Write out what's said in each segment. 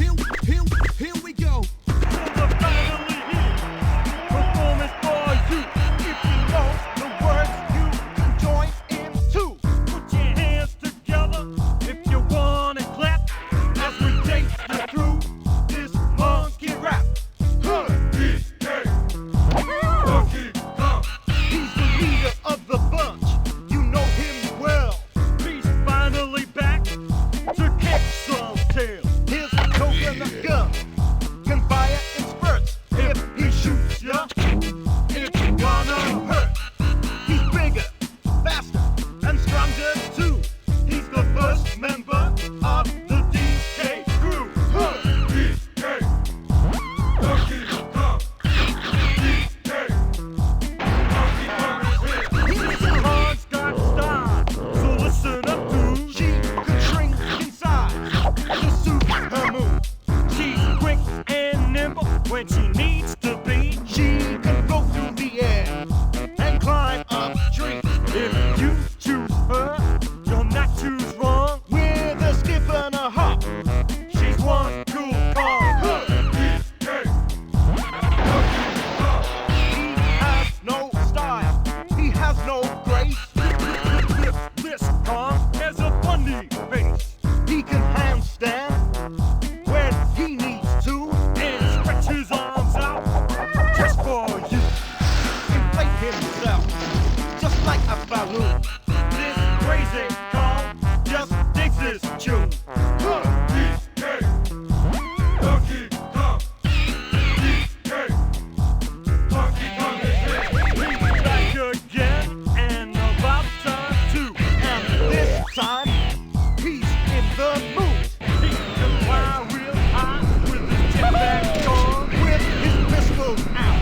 Here we go. Performance for you. If you know the words, you can join in too. Put your hands together if you wanna clap as we take you through this monkey rap. He's the leader of the bunch. You know him well. He's finally back to kick some tail. His coconut gun can fire in spurts. If he shoots ya, it's gonna hurt. He's bigger, faster, and stronger too. He's the first member of the DK crew. DK, Donkey Kong. DK, Donkey Kong is here. Kong's got style, so listen up, dude. She can shrink in size to suit her mood. She's quick and nimble when she needs to be. She can go through the air and climb up trees. If you choose her, you'll not choose wrong. With a skip and a hop, she's one cool Kong. He has no style, he has no grace. This Kong has a funny face. He can handstand when he needs to and stretch his arms out just for you. Inflate himself just like a balloon. This crazy Kong just digs his tune. DK, Donkey Kong. DK, Donkey Kong is here. He's back again and about time too. And this time he's in the mood. He can fly real high with his jetpack on, with his pistols out.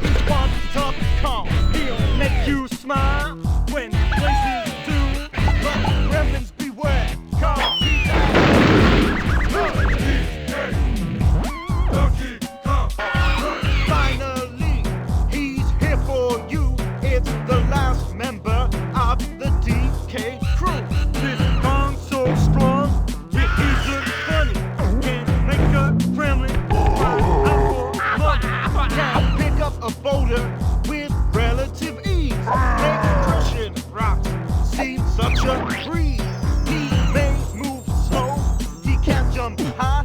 He's one tough Kong. He'll make you smile when he plays his tune. But gremlins beware, 'cause he's out. Donkey Kong. Finally, he's here for you. It's the last member of the DK crew. This Kong's so strong, it isn't funny. Can make a gremlin cry out for money. Can pick up a boulder with relative ease. Makes crushing rocks seem such a breeze. He may move slow, he can't jump high,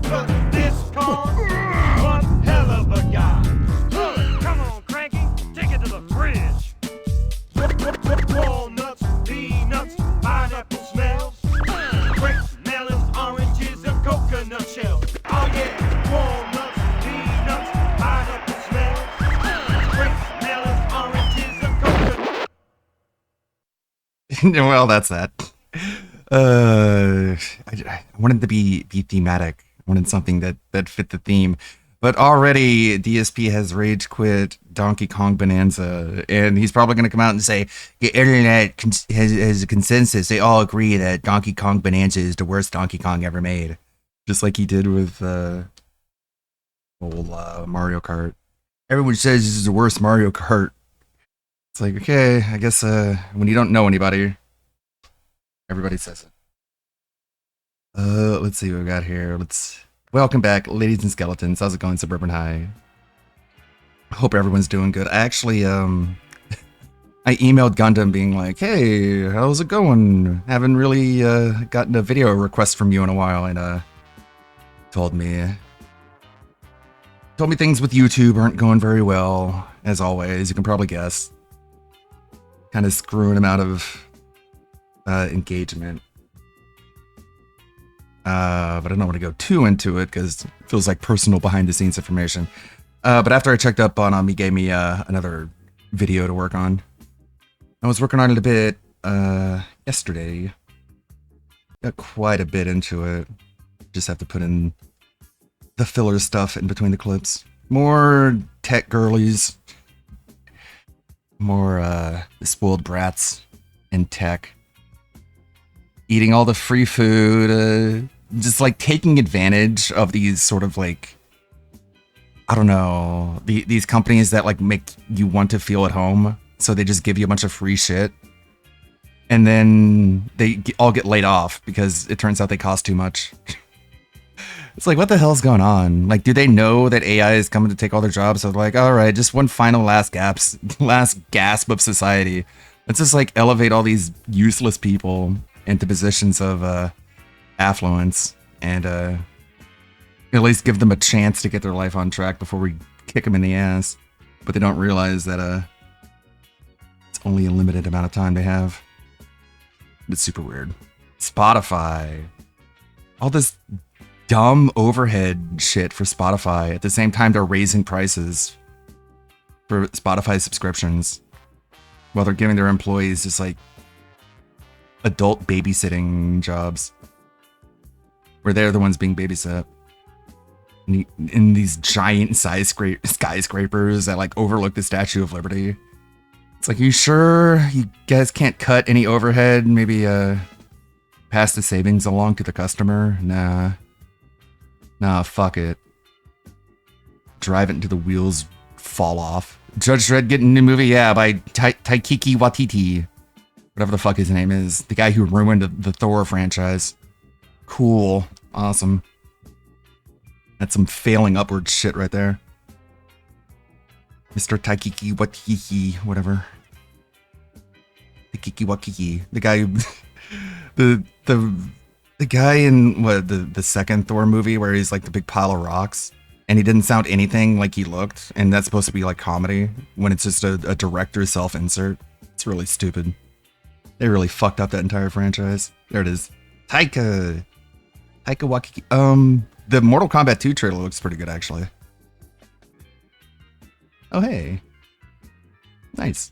but this Kong, one hell of a guy. Come on, Cranky, take it to the fridge. Walnuts, peanuts, pineapple smells, grapes, melons, oranges, and coconut shells. Oh yeah, walnuts, peanuts, pineapple smells, grapes, melons, oranges, and coconut. Well, that's that. I wanted to be thematic. I wanted something that fit the theme. But already DSP has rage quit Donkey Kong Bonanza, and he's probably going to come out and say the internet has a consensus. They all agree that Donkey Kong Bonanza is the worst Donkey Kong ever made, just like he did with old Mario Kart. Everyone says this is the worst Mario Kart. It's like, okay, I guess when you don't know anybody, everybody says it. Let's see what we got here. Welcome back, ladies and skeletons. How's it going, Suburban High? I hope everyone's doing good. I actually, I emailed Gundam being like, hey, how's it going? Haven't really gotten a video request from you in a while, and told me things with YouTube aren't going very well, as always. You can probably guess. Kind of screwing him out of engagement. But I don't want to go too into it because it feels like personal behind the scenes information. But after I checked up on him, he gave me another video to work on. I was working on it a bit yesterday. Got quite a bit into it. Just have to put in the filler stuff in between the clips. More tech girlies. More spoiled brats in tech. Eating all the free food. Just like taking advantage of these sort of like, I don't know, these companies that like make you want to feel at home. So they just give you a bunch of free shit. And then they all get laid off because it turns out they cost too much. It's like, what the hell's going on? Like, do they know that AI is coming to take all their jobs? So like, all right, just one final last gasp of society. Let's just like elevate all these useless people into positions of affluence and at least give them a chance to get their life on track before we kick them in the ass. But they don't realize that it's only a limited amount of time they have. It's super weird. Spotify. All this dumb overhead shit for Spotify. At the same time, they're raising prices for Spotify subscriptions while they're giving their employees just like adult babysitting jobs where they're the ones being babysat in these giant skyscrapers that like overlook the Statue of Liberty. It's like, you sure you guys can't cut any overhead? Maybe pass the savings along to the customer? Nah, fuck it. Drive it until the wheels fall off. Judge Dredd getting a new movie? Yeah, by Taiki Waititi. Whatever the fuck his name is. The guy who ruined the Thor franchise. Cool. Awesome. That's some failing upward shit right there. Mr. Taiki Waititi, whatever. Taiki Waititi. The guy who... The guy in the second Thor movie where he's like the big pile of rocks and he didn't sound anything like he looked, and that's supposed to be like comedy when it's just a director's self-insert. It's really stupid. They really fucked up that entire franchise. There it is. Taika Waititi. The Mortal Kombat 2 trailer looks pretty good actually. Oh hey. Nice.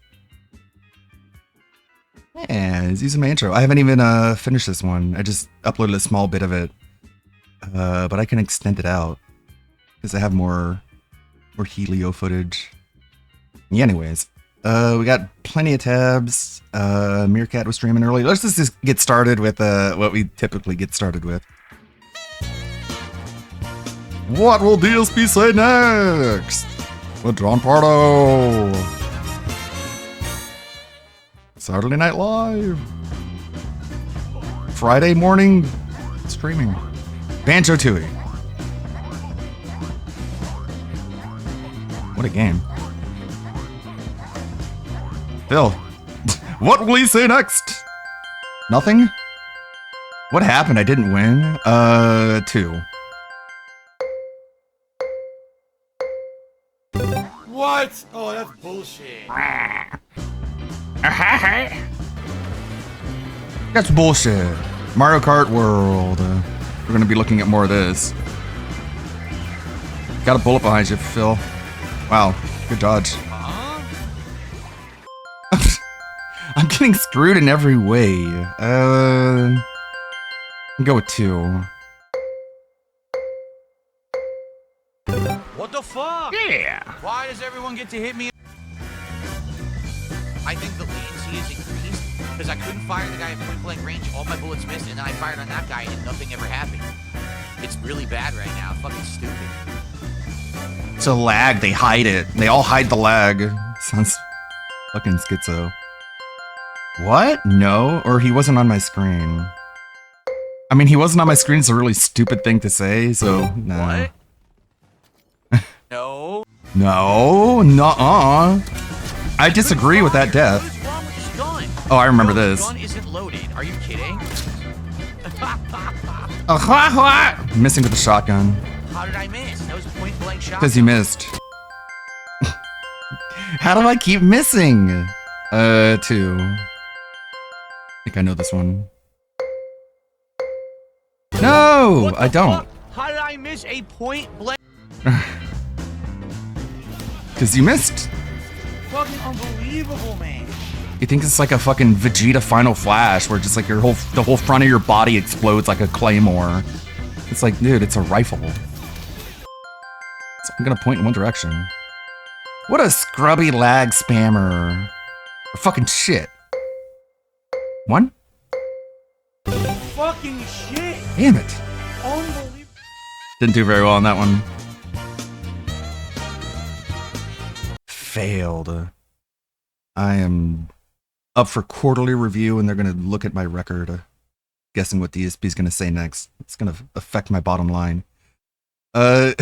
Yeah, it's using my intro. I haven't even finished this one. I just uploaded a small bit of it. But I can extend it out. Because I have more Helio footage. Yeah, anyways. We got plenty of tabs. Meerkat was streaming early. Let's just get started with what we typically get started with. What will DSP say next? With John Pardo. Saturday Night Live. Friday morning streaming. Banjo-Tooie. What a game. Phil, what will he say next? Nothing? What happened? I didn't win. 2. What? Oh, that's bullshit. That's bullshit. Mario Kart World. We're gonna be looking at more of this. Got a bullet behind you, Phil. Wow, good dodge. I'm getting screwed in every way. I'll go with 2. What the fuck? Yeah. Why does everyone get to hit me? I think the latency is increased because I couldn't fire the guy at point blank range. All my bullets missed, and then I fired on that guy, and nothing ever happened. It's really bad right now. Fucking stupid. It's a lag. They hide it. They all hide the lag. Sounds fucking schizo. What? No, or he wasn't on my screen. I mean, he wasn't on my screen. It's a really stupid thing to say. So no. What? No. No. Nuh-uh. I disagree with that death. What is wrong with this gun? Oh, I remember No, this. The gun isn't loaded. Are you kidding? Missing with the shotgun. How did I miss? That was point blank shot. Because you missed. How do I keep missing? 2. I think I know this one. No, What the I don't. fuck? How did I miss a point blank? Because you missed. Fucking unbelievable, man. You think it's like a fucking Vegeta Final Flash where just like the whole front of your body explodes like a claymore. It's like, dude, it's a rifle. So I'm gonna point in one direction. What a scrubby lag spammer. Fucking shit. 1? Fucking shit. Damn it. Unbelievable. Didn't do very well on that one. Failed. I am up for quarterly review and they're going to look at my record, guessing what DSP is going to say next. It's going to affect my bottom line. Uh,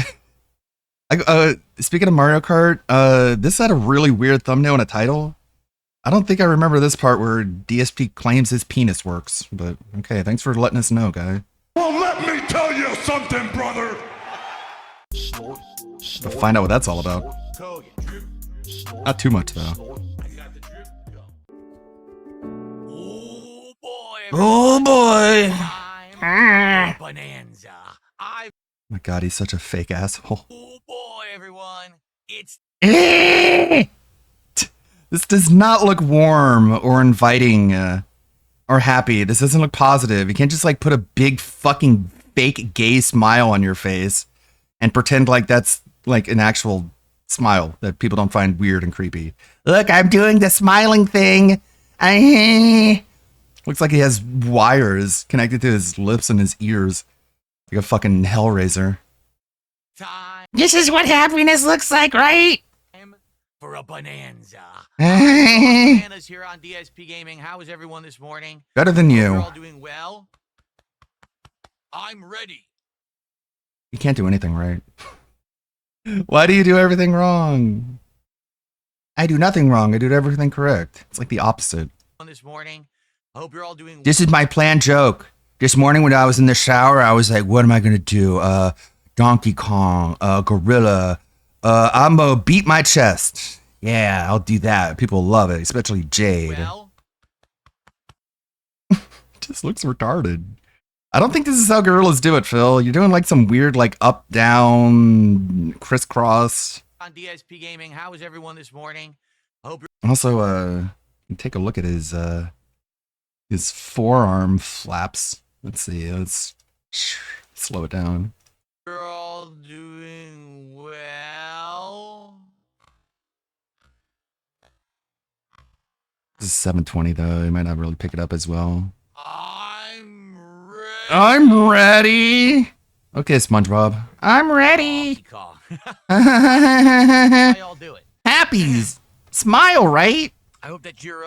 speaking of Mario Kart, this had a really weird thumbnail and a title. I don't think I remember this part where DSP claims his penis works, but okay, thanks for letting us know, guy. Well, let me tell you something, brother. We'll find out what that's all about. Not too much, though. Oh boy. Oh boy! I'm Bonanza. My god, he's such a fake asshole. Oh boy, everyone. It's This does not look warm or inviting or happy. This doesn't look positive. You can't just like put a big fucking fake gay smile on your face and pretend like that's like an actual smile that people don't find weird and creepy. Look, I'm doing the smiling thing. Looks like he has wires connected to his lips and his ears. Like a fucking Hellraiser. time This is what happiness looks like, right? for a bonanza. Better Bananas here on DSP Gaming. How is everyone this morning? than We're you. all doing well. I'm ready. You can't do anything right. Why do you do everything wrong? I do nothing wrong. I do everything correct. It's like the opposite. On this morning, I hope you're all doing This is my planned joke. This morning when I was in the shower, I was like, what am I going to do? Donkey Kong, Gorilla. I'm going to beat my chest. Yeah, I'll do that. People love it, especially Jade. well. Just looks retarded. I don't think this is how gorillas do it, Phil. You're doing like some weird, like up, down, crisscross. On DSP Gaming, how is everyone this morning? I hope you're Also, take a look at his forearm flaps. Let's see. Let's slow it down. all doing well. This is 720 though. You might not really pick it up as well. I'm ready. I'm ready. Okay, SpongeBob. I'm ready. Donkey Kong. How y'all do it? Happy. Smile, right? I hope that you're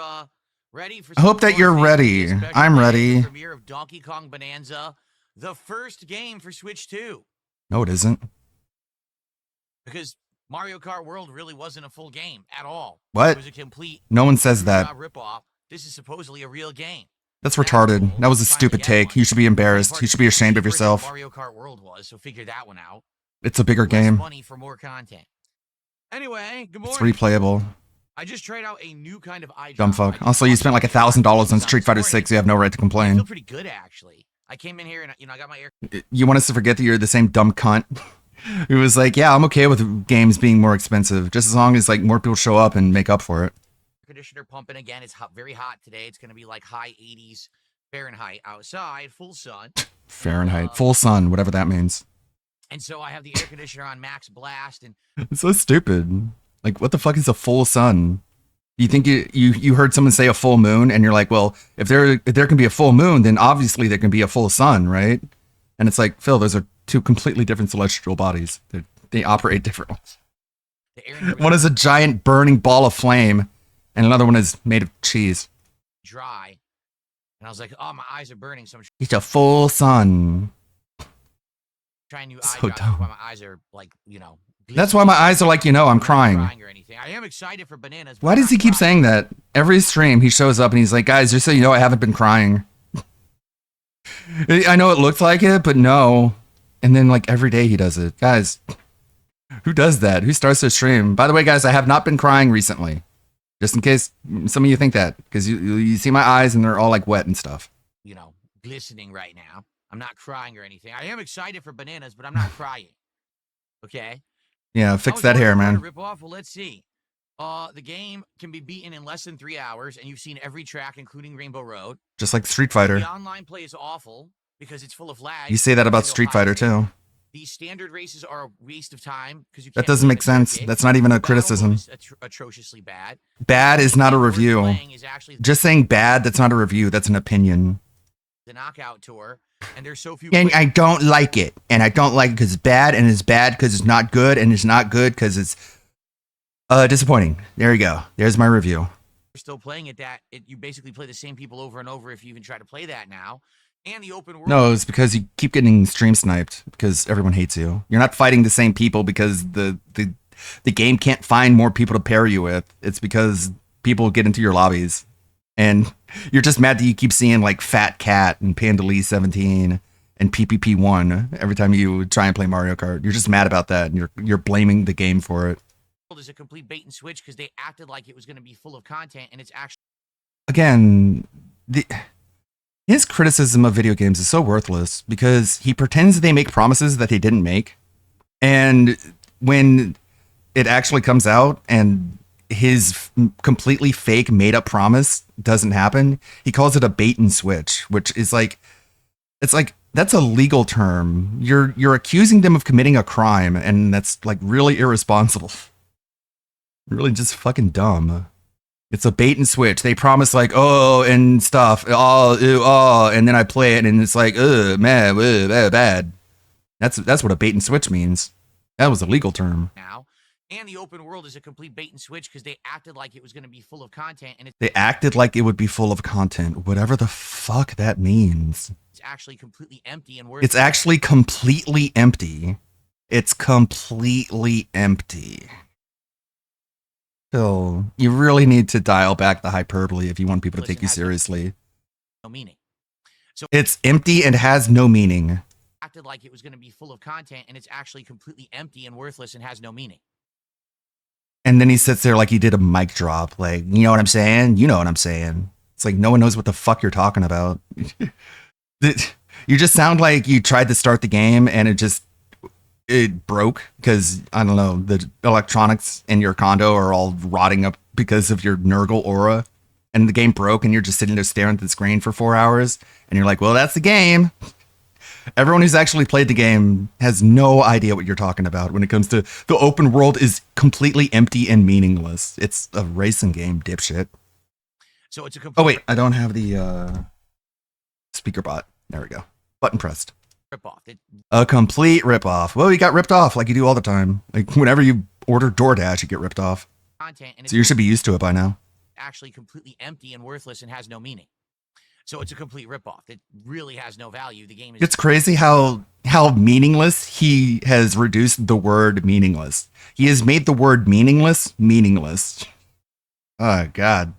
ready for. I hope some that you're fun ready. things, especially I'm the ready. Premiere of Donkey Kong Bonanza, the first game for Switch 2, No, it isn't. because Mario Kart World really wasn't a full game at all. What? It was a complete No one says that. ripoff. This is supposedly a real game. That's retarded. That was a stupid take. You should be embarrassed. You should be ashamed of yourself. Mario Kart World was, so figure that one out. It's a bigger Less game. money for more content. Anyway, good It's morning. replayable. I just tried out a new kind of eye Dumb drop. fuck. Also, you spent like $1,000 on Street Fighter 6. You have no right to I complain. feel pretty good actually. I came in here and I got my air You want us to forget that you're the same dumb cunt who was like, yeah, I'm okay with games being more expensive, just as long as like more people show up and make up for it. conditioner pumping again. It's hot, very hot today. It's going to be like high 80s Fahrenheit outside, full sun. Fahrenheit, full sun, whatever that means. And so I have the air conditioner on max blast, and It's so stupid. Like, what the fuck is a full sun? You think you heard someone say a full moon, and you're like, well, if there can be a full moon, then obviously there can be a full sun, right? And it's like, Phil, those are two completely different celestial bodies. They operate differently. the air One is a giant burning ball of flame, and another one is made of cheese. dry. And I was like, oh, my eyes are burning, so I'm It's a full sun. trying new eye So drops. That's why dumb. my eyes are like, That's why my eyes are like, I'm I'm not crying. or anything. I am excited for bananas. but Why I'm does he not keep crying. saying that? Every stream he shows up and he's like, guys, just so you know, I haven't been crying. I know it looked like it, but no. And then like every day he does it. Guys, who does that? Who starts their stream? By the way, guys, I have not been crying recently. Just in case some of you think that, because you see my eyes and they're all like wet and stuff. Glistening right now. I'm not crying or anything. I am excited for bananas, but I'm not crying. Okay? Yeah, fix that hair, man. Rip off. Well, let's see. The game can be beaten in less than 3 hours, and you've seen every track, including Rainbow Road. Just like Street Fighter. The online play is awful because it's full of lag. You say that about Nintendo Street Fighter hides it. too. The standard races are a waste of time because you That can't doesn't play make the sense. circuit. That's not even a Battle mode criticism. is atrociously bad. Bad is not a The game worth review. playing is actually Just saying bad, that's not a review. That's an opinion. the Knockout Tour, and there's so few. And players- I don't like it. And I don't like it because it's bad, and it's bad because it's not good, and it's not good because it's disappointing. There you go. There's my review. still playing it. You basically play the same people over and over if you even try to play that now. and the open world. No, it's because you keep getting stream sniped because everyone hates you. You're not fighting the same people because the game can't find more people to pair you with. It's because people get into your lobbies. And you're just mad that you keep seeing like Fat Cat and Pandalee 17 and PPP1 every time you try and play Mario Kart. You're just mad about that and you're blaming the game for it. Is a complete bait and switch because they acted like it was going to be full of content and it's actually Again, his criticism of video games is so worthless because he pretends they make promises that they didn't make. And when it actually comes out and his completely fake made up promise doesn't happen, he calls it a bait and switch, which is like, it's like, that's a legal term. You're accusing them of committing a crime, and that's like really irresponsible. Really just fucking dumb. It's a bait and switch. They promise like, oh, and stuff, and then I play it and it's like, man, bad. That's what a bait and switch means. That was a legal term. now. And the open world is a complete bait and switch because they acted like it was going to be full of content and They acted like it would be full of content, whatever the fuck that means. it's actually completely empty and worth. It's actually completely empty. It's completely empty. Phil, you really need to dial back the hyperbole if you want people to take you seriously. no meaning. So It's empty and has no meaning. acted like it was going to be full of content and it's actually completely empty and worthless and has no meaning. And then he sits there like he did a mic drop. Like, you know what I'm saying? You know what I'm saying. It's like no one knows what the fuck you're talking about. You just sound like you tried to start the game and it broke because, I don't know, the electronics in your condo are all rotting up because of your Nurgle aura. And the game broke and you're just sitting there staring at the screen for 4 hours. And you're like, well, that's the game. Everyone who's actually played the game has no idea what you're talking about when it comes to the open world is completely empty and meaningless. It's a racing game, dipshit. So it's a complete Oh, wait, I don't have the speaker bot. There we go. Button pressed. ripoff. A complete ripoff. Well, you got ripped off like you do all the time. Like whenever you order DoorDash, you get ripped off. Content and So you should be used to it by now. actually completely empty and worthless and has no meaning. So it's a complete ripoff. It really has no value. The game is It's crazy how meaningless he has reduced the word meaningless. He has made the word meaningless meaningless. Oh, God.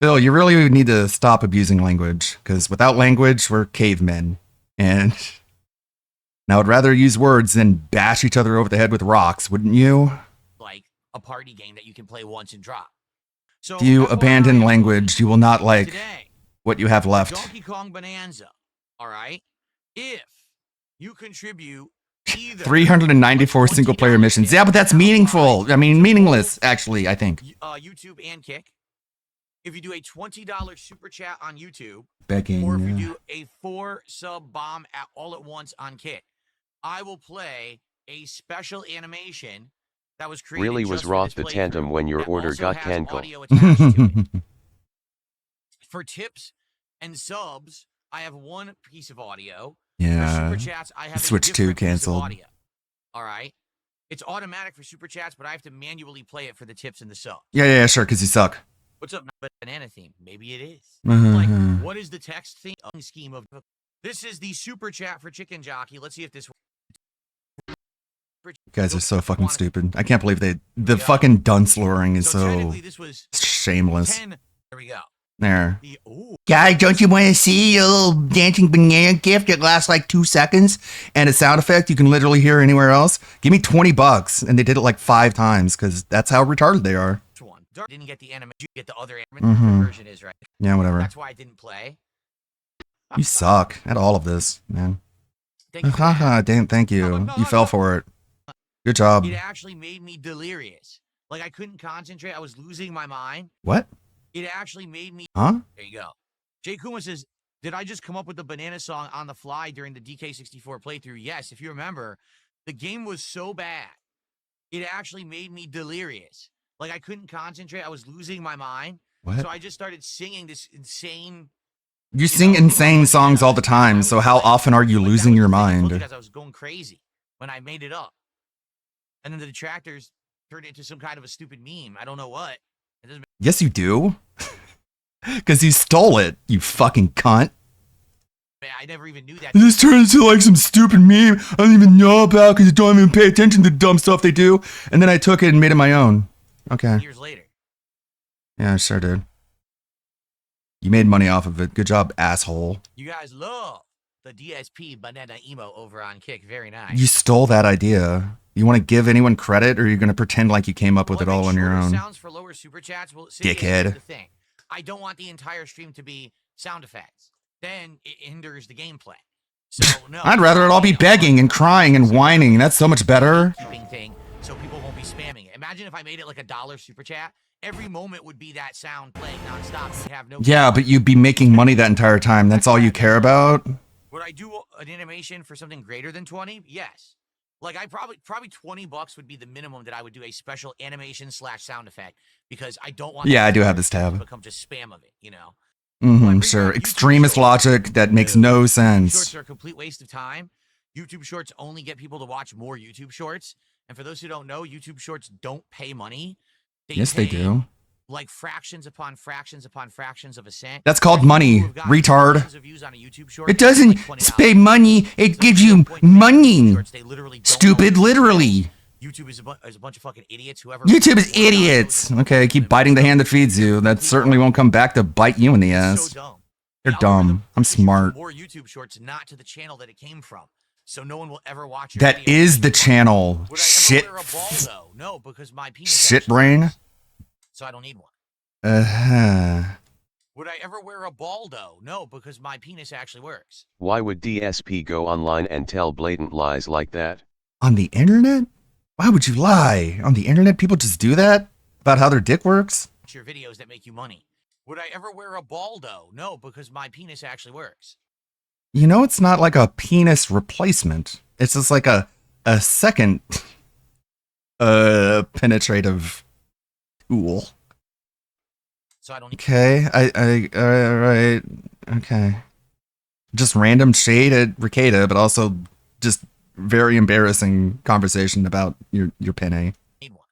Phil, you really need to stop abusing language, because without language, we're cavemen. And I would rather use words than bash each other over the head with rocks, wouldn't you? like a party game that you can play once and drop. So If you FYI, abandon language, you will not like today, what you have left. Donkey Kong Bonanza. All right. If you contribute either 394 single player missions. Yeah, but that's meaningful. I mean, meaningless, actually, I think. YouTube and Kick. If you do a $20 super chat on YouTube, Begging. or if you do a 4 sub bomb all at once on Kick, I will play a special animation that was created. Really just was for Roth this the tandem playthrough when your that order also got has cancelled. audio attached to it. For tips and subs, I have one piece of audio. For Yeah. super chats, I have Switch a 2 different piece of canceled. audio. All right. It's automatic for super chats, but I have to manually play it for the tips and the subs. Yeah, sure, because you suck. What's up, banana theme? Maybe it is. Mhm. Like, what is the text theme scheme of? This is the super chat for Chicken Jockey. Let's see if this. You guys are so fucking stupid. I can't believe the fucking dunce luring is so technically, this was shameless. 10. There we go. There. Ooh. Guys, don't you want to see a little dancing banana gift that lasts like 2 seconds and a sound effect you can literally hear anywhere else? Give me $20. And they did it like 5 times because that's how retarded they are. Which one? Didn't get the animation. You get the other Mhm. version is right. Yeah, whatever. That's why I didn't play. You suck at all of this, man. Thank you for Haha, that. damn, thank you. You fell for it. Good job. It actually made me delirious. Like I couldn't concentrate. I was losing my mind. What? It actually made me. Huh? There you go. Jay Kuma says, "Did I just come up with the banana song on the fly during the DK64 playthrough?" Yes. If you remember, the game was so bad, it actually made me delirious. Like I couldn't concentrate. I was losing my mind. What? So I just started singing this insane. You sing insane songs all the time, so how often are you Like, that losing was your the thing I told you mind? guys, I was going crazy when I made it up. And then the detractors turned it into some kind of a stupid meme. I don't know what. It doesn't Yes, you do. Because you stole it, you fucking cunt. Man, I never even knew that. This turns into like some stupid meme I don't even know about because I don't even pay attention to the dumb stuff they do. And then I took it and made it my own. Okay. Years later. Yeah, sure, dude. You made money off of it. Good job, asshole. You guys love the DSP banana emo over on Kick. Very nice. You stole that idea. You want to give anyone credit, or are you going to pretend like you came up with Will it all on your make shorter own? Sounds for lower super chats. Well, see, Dickhead. here's the thing. I don't want the entire stream to be sound effects. Then it hinders the gameplay. So no. I'd rather it all be begging and crying and whining. That's so much better. Keeping thing, so people won't be spamming it. Imagine if I made it like $1 super chat. Every moment would be that sound playing nonstop. You'd have no. Yeah, but you'd be making money that entire time. That's all you care about? Would I do an animation for something greater than 20? Yes. Like I probably $20 would be the minimum that I would do a special animation / sound effect because I don't want. Yeah, I do have this tab. To become just spam of it, you know. Mm-hmm, sure. Extremist logic that makes no sense. Shorts are a complete waste of time. YouTube Shorts only get people to watch more YouTube Shorts. And for those who don't know, YouTube Shorts don't pay money. Yes, they do. Like fractions upon fractions upon fractions of a cent. That's called money, retard. It doesn't pay money, it gives you money. Stupid, literally. YouTube is a bunch of fucking idiots. Whoever YouTube is idiots. Okay, keep biting the hand that feeds you. That certainly won't come back to bite you in the ass. So dumb. You're dumb. I'm smart. More YouTube Shorts, not to the channel that it came from. So no one will ever watch your That video. is the channel. Would I ever Shit. wear a ball, though? No, because my penis Shit actually brain. works, so I don't need one. Uh-huh. Would I ever wear a ball, though? No, because my penis actually works. Why would DSP go online and tell blatant lies like that? On the internet? Why would you lie? On the internet, people just do that? About how their dick works? Watch your videos that make you money. Would I ever wear a ball, though? No, because my penis actually works. You know, it's not like a penis replacement. It's just like a second penetrative tool. So I don't need. Okay, right, okay. Just random shade at Ricada, but also just very embarrassing conversation about your penne. Need one.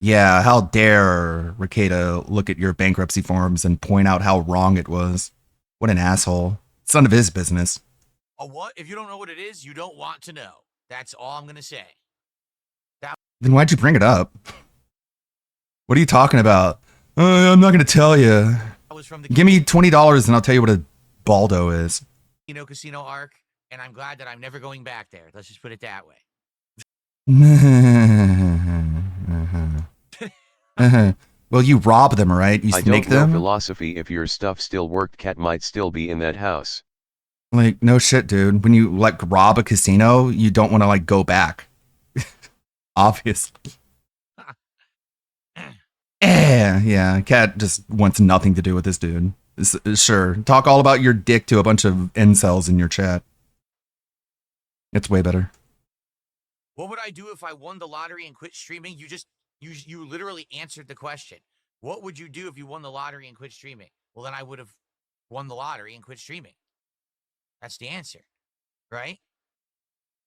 Yeah, how dare Ricada look at your bankruptcy forms and point out how wrong it was. What an asshole. It's none of his business. A what? If you don't know what it is, you don't want to know. That's all I'm gonna say. Then why'd you bring it up? What are you talking about? I'm not gonna tell you. I was from the Give me $20 and I'll tell you what a baldo is. Casino arc, and I'm glad that I'm never going back there. Let's just put it that way. Well, you rob them, right? You I snake don't know them? philosophy. If your stuff still worked, Cat might still be in that house. Like, no shit, dude. When you, like, rob a casino, you don't want to, like, go back. Obviously. Yeah, Cat just wants nothing to do with this dude. Sure, talk all about your dick to a bunch of incels in your chat. It's way better. What would I do if I won the lottery and quit streaming? You literally answered the question. What would you do if you won the lottery and quit streaming? Well, then I would have won the lottery and quit streaming. That's the answer, right?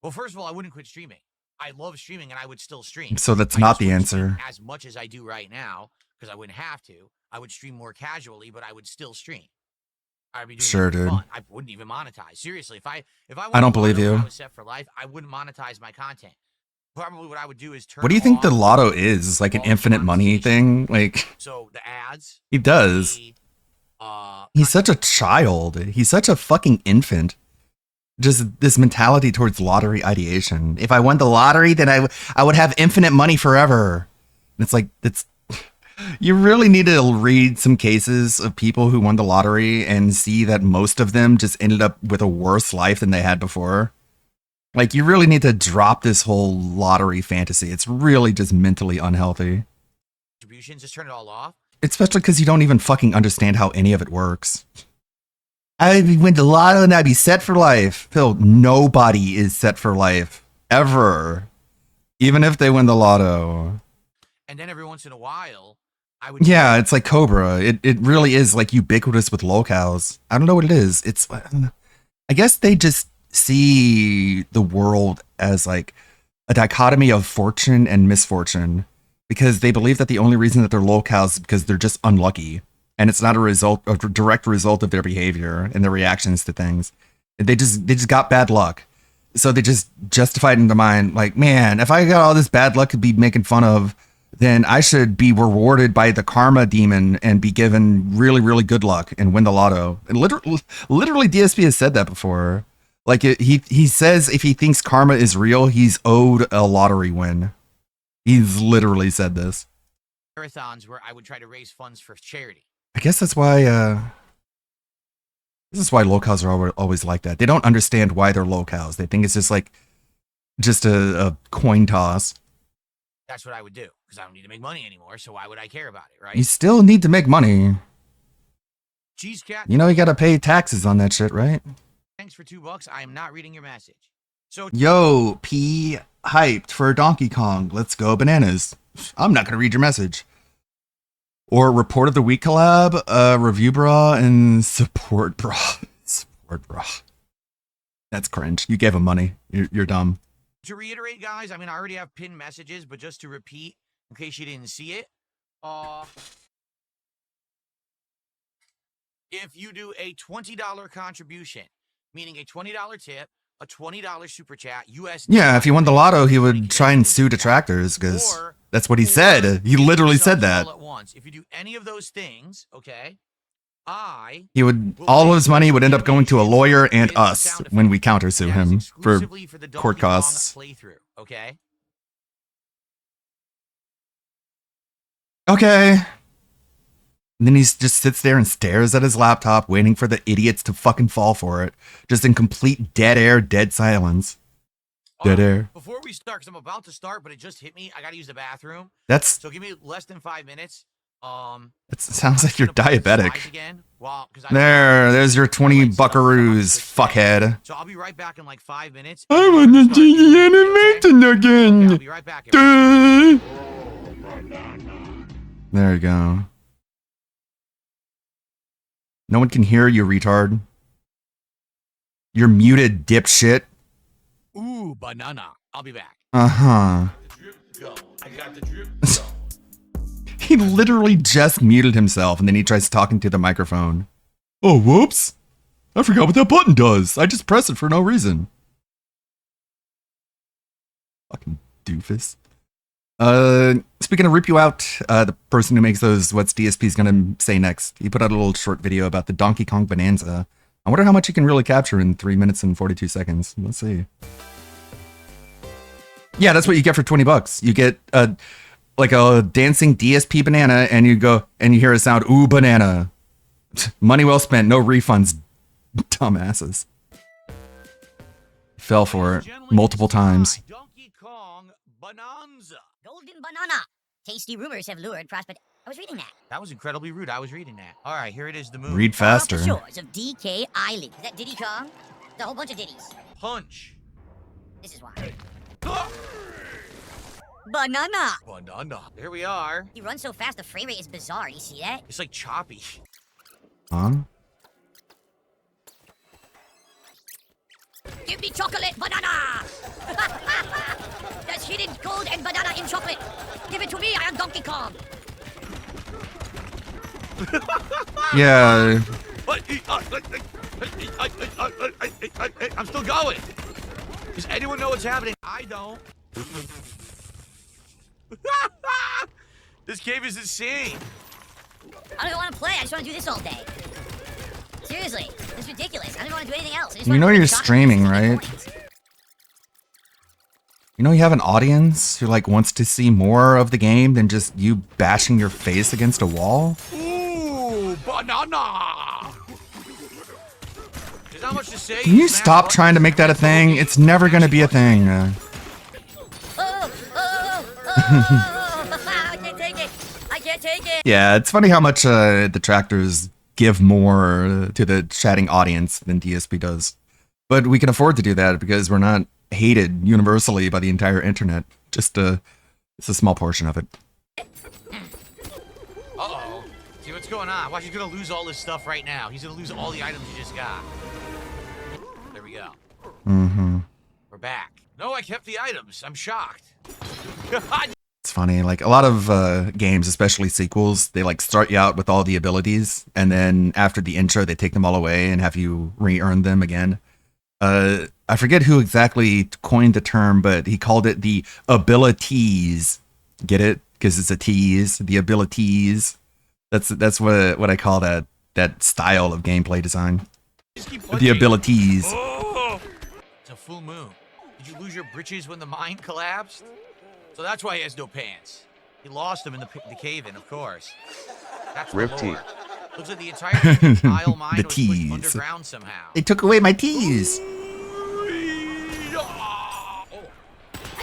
Well, first of all, I wouldn't quit streaming. I love streaming and I would still stream. So that's I not just the wouldn't stream answer. as much as I do right now, because I wouldn't have to. I would stream more casually, but I would still stream. I'd be doing Sure, it for dude. fun. I wouldn't even monetize. Seriously, if I I don't believe won the lotto and you. I was set for life, I wouldn't monetize my content. Probably what I would do is turn. What do you think the off lotto is? Like an all infinite money monetization. thing? Like, So the ads. he does. the, He's such a child. He's such a fucking infant. Just this mentality towards lottery ideation. If I won the lottery, then I would have infinite money forever. And it's like, you really need to read some cases of people who won the lottery and see that most of them just ended up with a worse life than they had before. Like, you really need to drop this whole lottery fantasy. It's really just mentally unhealthy. distributions, just turn it all off. Especially because you don't even fucking understand how any of it works. I'd win the lotto and I'd be set for life. Phil, nobody is set for life. Ever. Even if they win the lotto. And then every once in a while, I would. Yeah, it's like Cobra. It really is like ubiquitous with locals. I don't know what it is. It's, I guess they just see the world as like a dichotomy of fortune and misfortune. Because they believe that the only reason that they're locals is because they're just unlucky. and it's not a direct result of their behavior and their reactions to things. They just got bad luck. So they just justified in their mind, like, man, if I got all this bad luck to be making fun of, then I should be rewarded by the karma demon and be given really, really good luck and win the lotto. And literally DSP has said that before. Like he says if he thinks karma is real, he's owed a lottery win. He's literally said this. Marathons where I would try to raise funds for charity. I guess that's why this is why locals are always like that. They don't understand why they're locals. They think it's just a coin toss. That's what I would do because I don't need to make money anymore. So why would I care about it, right? You still need to make money. Cheese cat. You know you got to pay taxes on that shit, right? Thanks for $2. I am not reading your message. So Yo, P hyped for Donkey Kong. Let's go bananas. I'm not gonna read your message. Or report of the week collab, review bra and support bra. Support bra. That's cringe. You gave him money. You're dumb. to reiterate, guys, I mean, I already have pinned messages, but just to repeat, in case you didn't see it, if you do a $20 contribution, meaning a $20 tip, a $20 super chat, USD. Yeah, if he won the lotto, he would try and sue detractors because that's what he said. He literally said that. All at once. If you do any of those things, okay, he would, all of his money would end up going to a lawyer and us when we countersue him for court costs. Playthrough, okay? Okay. And then he just sits there and stares at his laptop, waiting for the idiots to fucking fall for it. Just in complete dead air, dead silence. Dead air. Before we start, because I'm about to start, but it just hit me. I got to use the bathroom. That's. So give me less than 5 minutes. It sounds like you're diabetic. Again. Well, there's your 20 buckaroos, fuckhead. So I'll be right back in like 5 minutes. I want to see the animation again. Okay, I'll be right back. Everybody. There you go. No one can hear you, retard. You're muted, dipshit. Ooh, banana. I'll be back. Uh-huh. I got the drip. He literally just muted himself, and then he tries talking to the microphone. Oh, whoops. I forgot what that button does. I just pressed it for no reason. Fucking doofus. Speaking of Rip You Out, the person who makes those What's DSP's Gonna Say Next, he put out a little short video about the Donkey Kong Bonanza. I wonder how much you can really capture in 3 minutes and 42 seconds. Let's see. Yeah, that's what you get for $20. You get like a dancing DSP banana, and you go and you hear a sound, ooh, banana. Money well spent, no refunds, dumbasses. Fell for it multiple times. Donkey Kong Bonanza. Golden banana. Tasty rumors have lured prospect. I was reading that. That was incredibly rude. I was reading that. All right, here it is. The movie. Read faster. Off the shores of DK Island. Is that Diddy Kong? There's a whole bunch of Diddies. Punch. This is why. Ah! Banana. Banana. There we are. He runs so fast, the frame rate is bizarre. You see that? It's like choppy. Huh? Give me chocolate banana. That's hidden gold and banana in chocolate. Give it to me. I am Donkey Kong. Yeah. I'm still going. Does anyone know what's happening? I don't. This game is insane. I don't even want to play. I just want to do this all day. Seriously, this is ridiculous. I don't want to do anything else. I just You wanna know play you're chocolate streaming, and right? points. You know you have an audience who like wants to see more of the game than just you bashing your face against a wall? Ooh, banana. There's not much to say. Can you stop trying to make that a thing? It's never gonna be a thing. I can't take it. I can't take it. Yeah, it's funny how much detractors give more to the chatting audience than DSP does. But we can afford to do that because we're not hated universally by the entire internet. Just it's a small portion of it. Uh-oh. See what's going on? Watch, he's gonna lose all this stuff right now. He's gonna lose all the items he just got. There we go. Mm-hmm. We're back. No, I kept the items. I'm shocked. It's funny. Like a lot of games, especially sequels, they like start you out with all the abilities, and then after the intro, they take them all away and have you re-earn them again. I forget who exactly coined the term, but he called it the abilities. Get it? Because it's a tease. The abilities. That's what I call that style of gameplay design. Just keep The punching. abilities. Oh! It's a full moon. Did you lose your britches when the mine collapsed? So that's why he has no pants. He lost them in the cave-in, of course. That's the Rip lore. Looks like the entire Nile mine The was tease. pushed underground somehow. They took away my tees.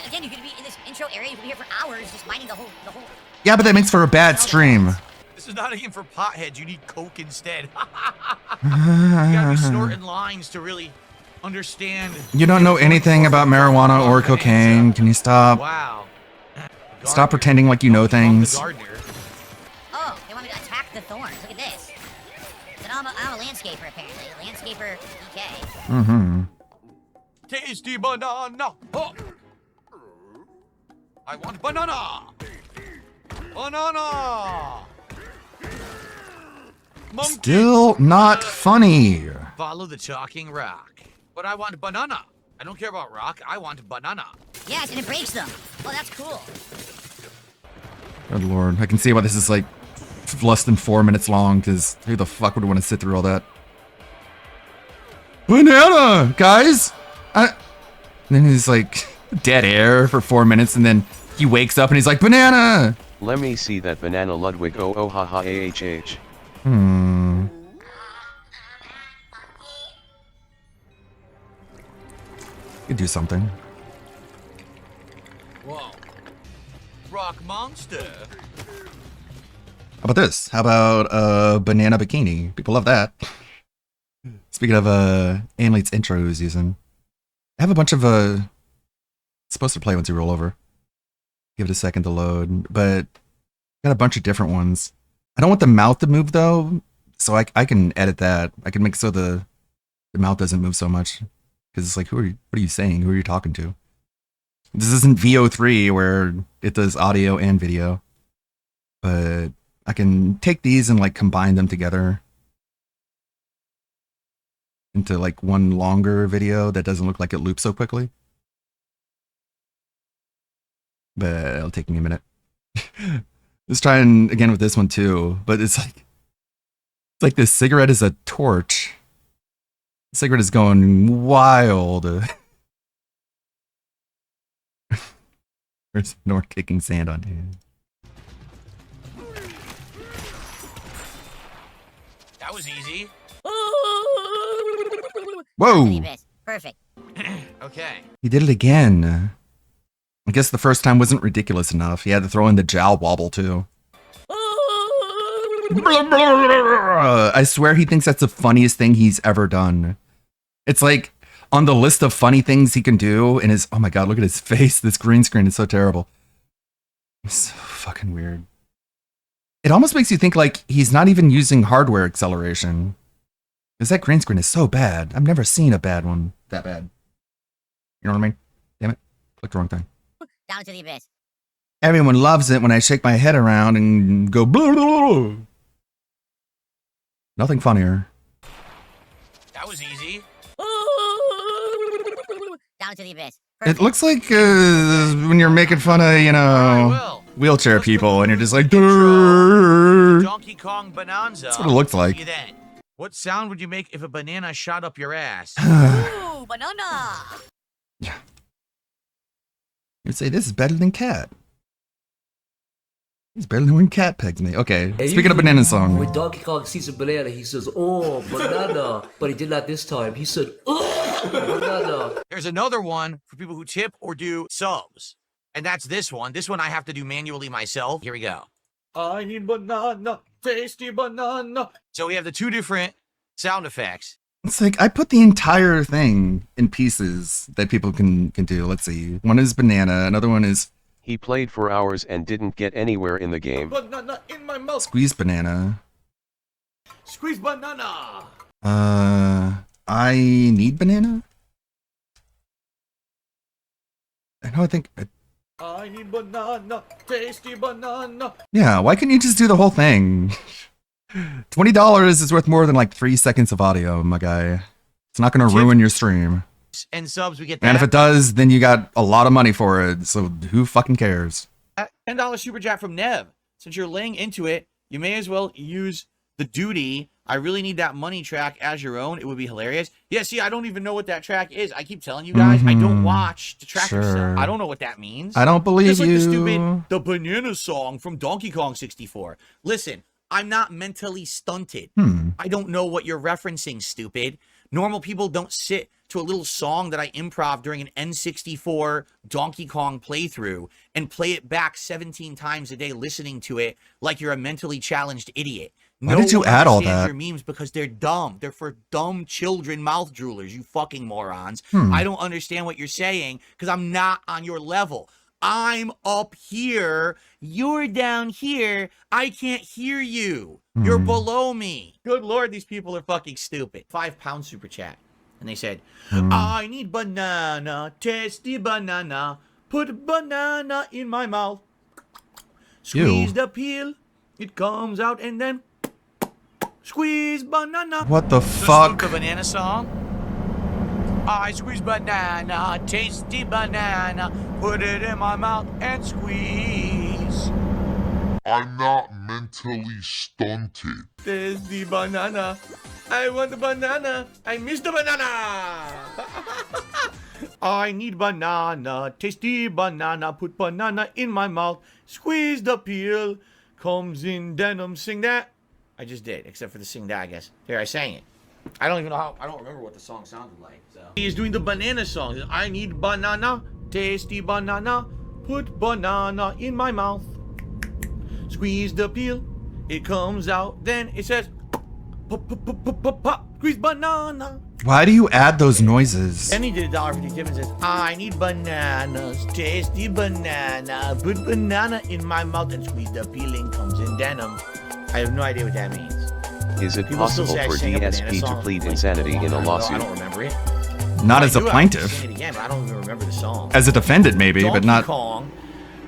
Again, you could be in this intro area. You could be here for hours just mining the whole. Yeah, but that makes for a bad stream. This is not a game for potheads. You need coke instead. You gotta be snorting lines to really understand. You don't know anything about marijuana or cocaine. Can you stop? Wow. Stop pretending like you know things. The gardener. Oh, they want me to attack the thorns. Look at this. Then I'm a landscaper apparently. Landscaper DK. Mm-hmm. Tasty banana. Oh. I want banana. Banana. Monkey. Still not funny. Follow the talking rock. But I want banana. I don't care about rock. I want banana. Yes, and it breaks them. Oh, that's cool. Good lord. I can see why this is like less than 4 minutes long, because who the fuck would want to sit through all that? Banana, guys! And then he's like dead air for 4 minutes, and then he wakes up and he's like, banana! Let me see that banana Ludwig oh ha ha ahh. Could do something. Whoa. Rock monster. How about this? How about banana bikini? People love that. Speaking of Anleit's intro he was using, I have a bunch of it's supposed to play once you roll over. Give it a second to load, but got a bunch of different ones. I don't want the mouth to move though, so I can edit that. I can make so the mouth doesn't move so much, because it's like, what are you saying? Who are you talking to? This isn't VO3 where it does audio and video, but I can take these and like combine them together into like one longer video that doesn't look like it loops so quickly. But it'll take me a minute. Let's try and again with this one too, but it's like this cigarette is a torch. The cigarette is going wild. There's Nor kicking sand on him. That was easy. Whoa! Perfect. Okay. He did it again. I guess the first time wasn't ridiculous enough. He had to throw in the jowl wobble too. I swear he thinks that's the funniest thing he's ever done. It's like on the list of funny things he can do, and his, oh my god, look at his face. This green screen is so terrible. It's so fucking weird. It almost makes you think like he's not even using hardware acceleration. Because that green screen is so bad. I've never seen a bad one that bad. You know what I mean? Damn it. Clicked the wrong thing. Down to the abyss. Everyone loves it when I shake my head around and go blah, blah, blah. Nothing funnier. That was easy. Down to the abyss. It looks like when you're making fun of, you know, wheelchair people and you're just like, "Durr." Donkey Kong Bonanza. That's what it looks like. See you then. What sound would you make if a banana shot up your ass? Ooh, banana. You'd say this is better than cat. It's better than when cat pegs me. Okay, speaking of banana song. When Donkey Kong sees a banana, he says, "Oh, banana!" But he did not this time. He said, "Oh, banana!" There's another one for people who tip or do subs. And that's this one. This one I have to do manually myself. Here we go. I need banana, tasty banana. So we have the two different sound effects. It's like I put the entire thing in pieces that people can do. Let's see. One is banana. Another one is He played for hours and didn't get anywhere in the game. Banana in my mouth. squeeze banana. Squeeze banana. I need banana. I know. I think I need banana, tasty banana. Yeah, why couldn't you just do the whole thing? $20 is worth more than like 3 seconds of audio, my guy. It's not gonna ruin your stream. And subs, we get that. And if it does, then you got a lot of money for it. So who fucking cares? $10 super chat from Nev. Since you're laying into it, you may as well use the duty. I really need that money track as your own. It would be hilarious. Yeah, see, I don't even know what that track is. I keep telling you guys, I don't watch the track Sure. stuff. I don't know what that means. I don't believe Just like you. the stupid The Banana Song from Donkey Kong 64. Listen, I'm not mentally stunted. I don't know what you're referencing, stupid. Normal people don't sit to a little song that I improv during an N64 Donkey Kong playthrough and play it back 17 times a day listening to it like you're a mentally challenged idiot. Why did you one add all understands that? your memes because they're dumb. They're for dumb children mouth droolers, you fucking morons. I don't understand what you're saying because I'm not on your level. I'm up here. You're down here. I can't hear you. You're below me. Good Lord, these people are fucking stupid. £5 super chat. And they said, I need banana, tasty banana. Put a banana in my mouth. Squeeze Ew. the peel. It comes out and then squeeze banana. What the The fuck? banana song. I squeeze banana, tasty banana, put it in my mouth and squeeze. I'm not mentally stunted. Tasty banana, I want the banana, I miss the banana. I need banana, tasty banana, put banana in my mouth, squeeze the peel, comes in denim, sing that. I just did, except for the sing that, I guess. Here, I sang it. I don't even know how, I don't remember what the song sounded like, so. He is doing the banana song. I need banana, tasty banana, put banana in my mouth. Squeeze the peel, it comes out, then it says, pop, pop, pop, pop, pop, pop, squeeze banana. Why do you add those noises? Then he did $1.50 tip and says, I need bananas, tasty banana, put banana in my mouth and squeeze the peeling, comes in denim. I have no idea what that means. Is it People still possible say I for sang a banana DSP to song plead like insanity in a long time ago. I lawsuit? don't remember it. Not I as a do have to plaintiff. sing it again, but I don't even remember the song. As a defendant, maybe, but Donkey not. Kong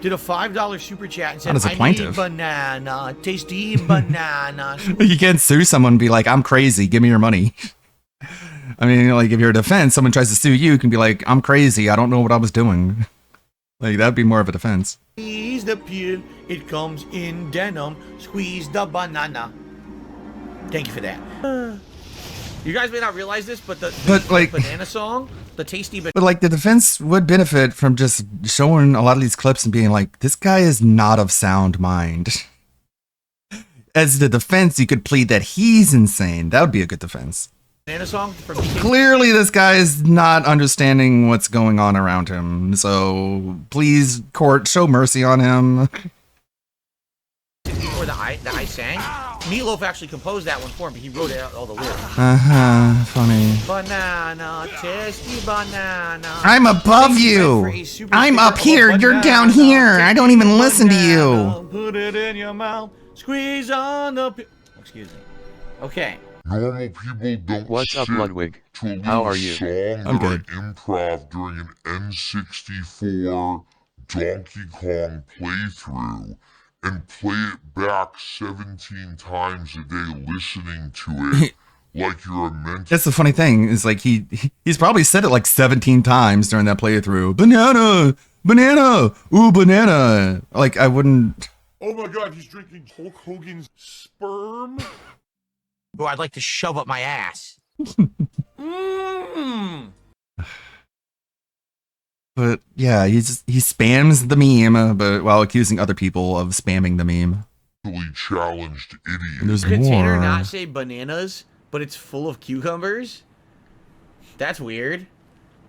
did a $5 super chat and said, Not as a I plaintiff. need banana, tasty banana. You can't sue someone and be like, I'm crazy, give me your money. I mean, like, if you're a defense, someone tries to sue you, you can be like, I'm crazy, I don't know what I was doing. Like, that'd be more of a defense. Squeeze the peel, it comes in denim. Squeeze the banana. Thank you for that. You guys may not realize this, but the like- banana song, the tasty banana. But, like, the defense would benefit from just showing a lot of these clips and being like, this guy is not of sound mind. As the defense, you could plead that he's insane. That would be a good defense. Banana song from DK. Clearly, this guy is not understanding what's going on around him. So, please, court, show mercy on him. Before that I sang. Meatloaf actually composed that one for him, but he wrote it out all the lyrics. Funny. Banana, tasty banana. I'm above Thank you. for a super I'm sticker up of a here, you're banana. down here. I don't even listen to you. Banana, put it in your mouth. Squeeze on the. Excuse me. Okay. Normal people don't What's up, sit Ludwig? to a little How are you? song I'm that I good. improv during an N64 Donkey Kong playthrough and play it back 17 times a day listening to it like you're a mental. That's the funny thing is like he's probably said it like 17 times during that playthrough. Banana, banana, ooh banana. Like I wouldn't. Oh my god, he's drinking Hulk Hogan's sperm? Who I'd like to shove up my ass. But yeah, he spams the meme, but while accusing other people of spamming the meme. Challenged And idiot. there's Container more. not say bananas, but it's full of cucumbers? That's weird.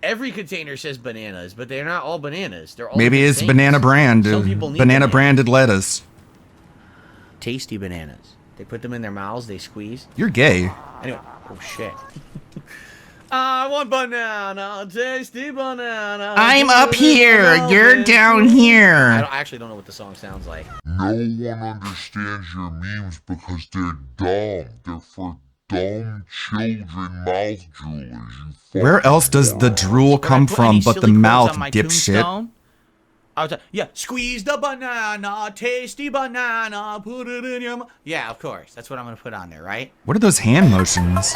Every container says bananas, but they're not all bananas. They're all Maybe different it's things. banana brand, Some people need banana bananas. branded lettuce. Tasty bananas. They put them in their mouths, they squeeze. You're gay. Anyway, oh shit. I want banana, tasty banana. I'm put up it in my here, mouth you're and down squeeze. here. I actually don't know what the song sounds like. No one understands your memes because they're dumb. They're for dumb children mouth droolers. You Where else does the drool Did I come put from any but the silly quotes mouth, on my dipshit? tombstone? Yeah, squeeze the banana, tasty banana, put it in your mouth. Yeah, of course. That's what I'm gonna put on there, right? What are those hand motions?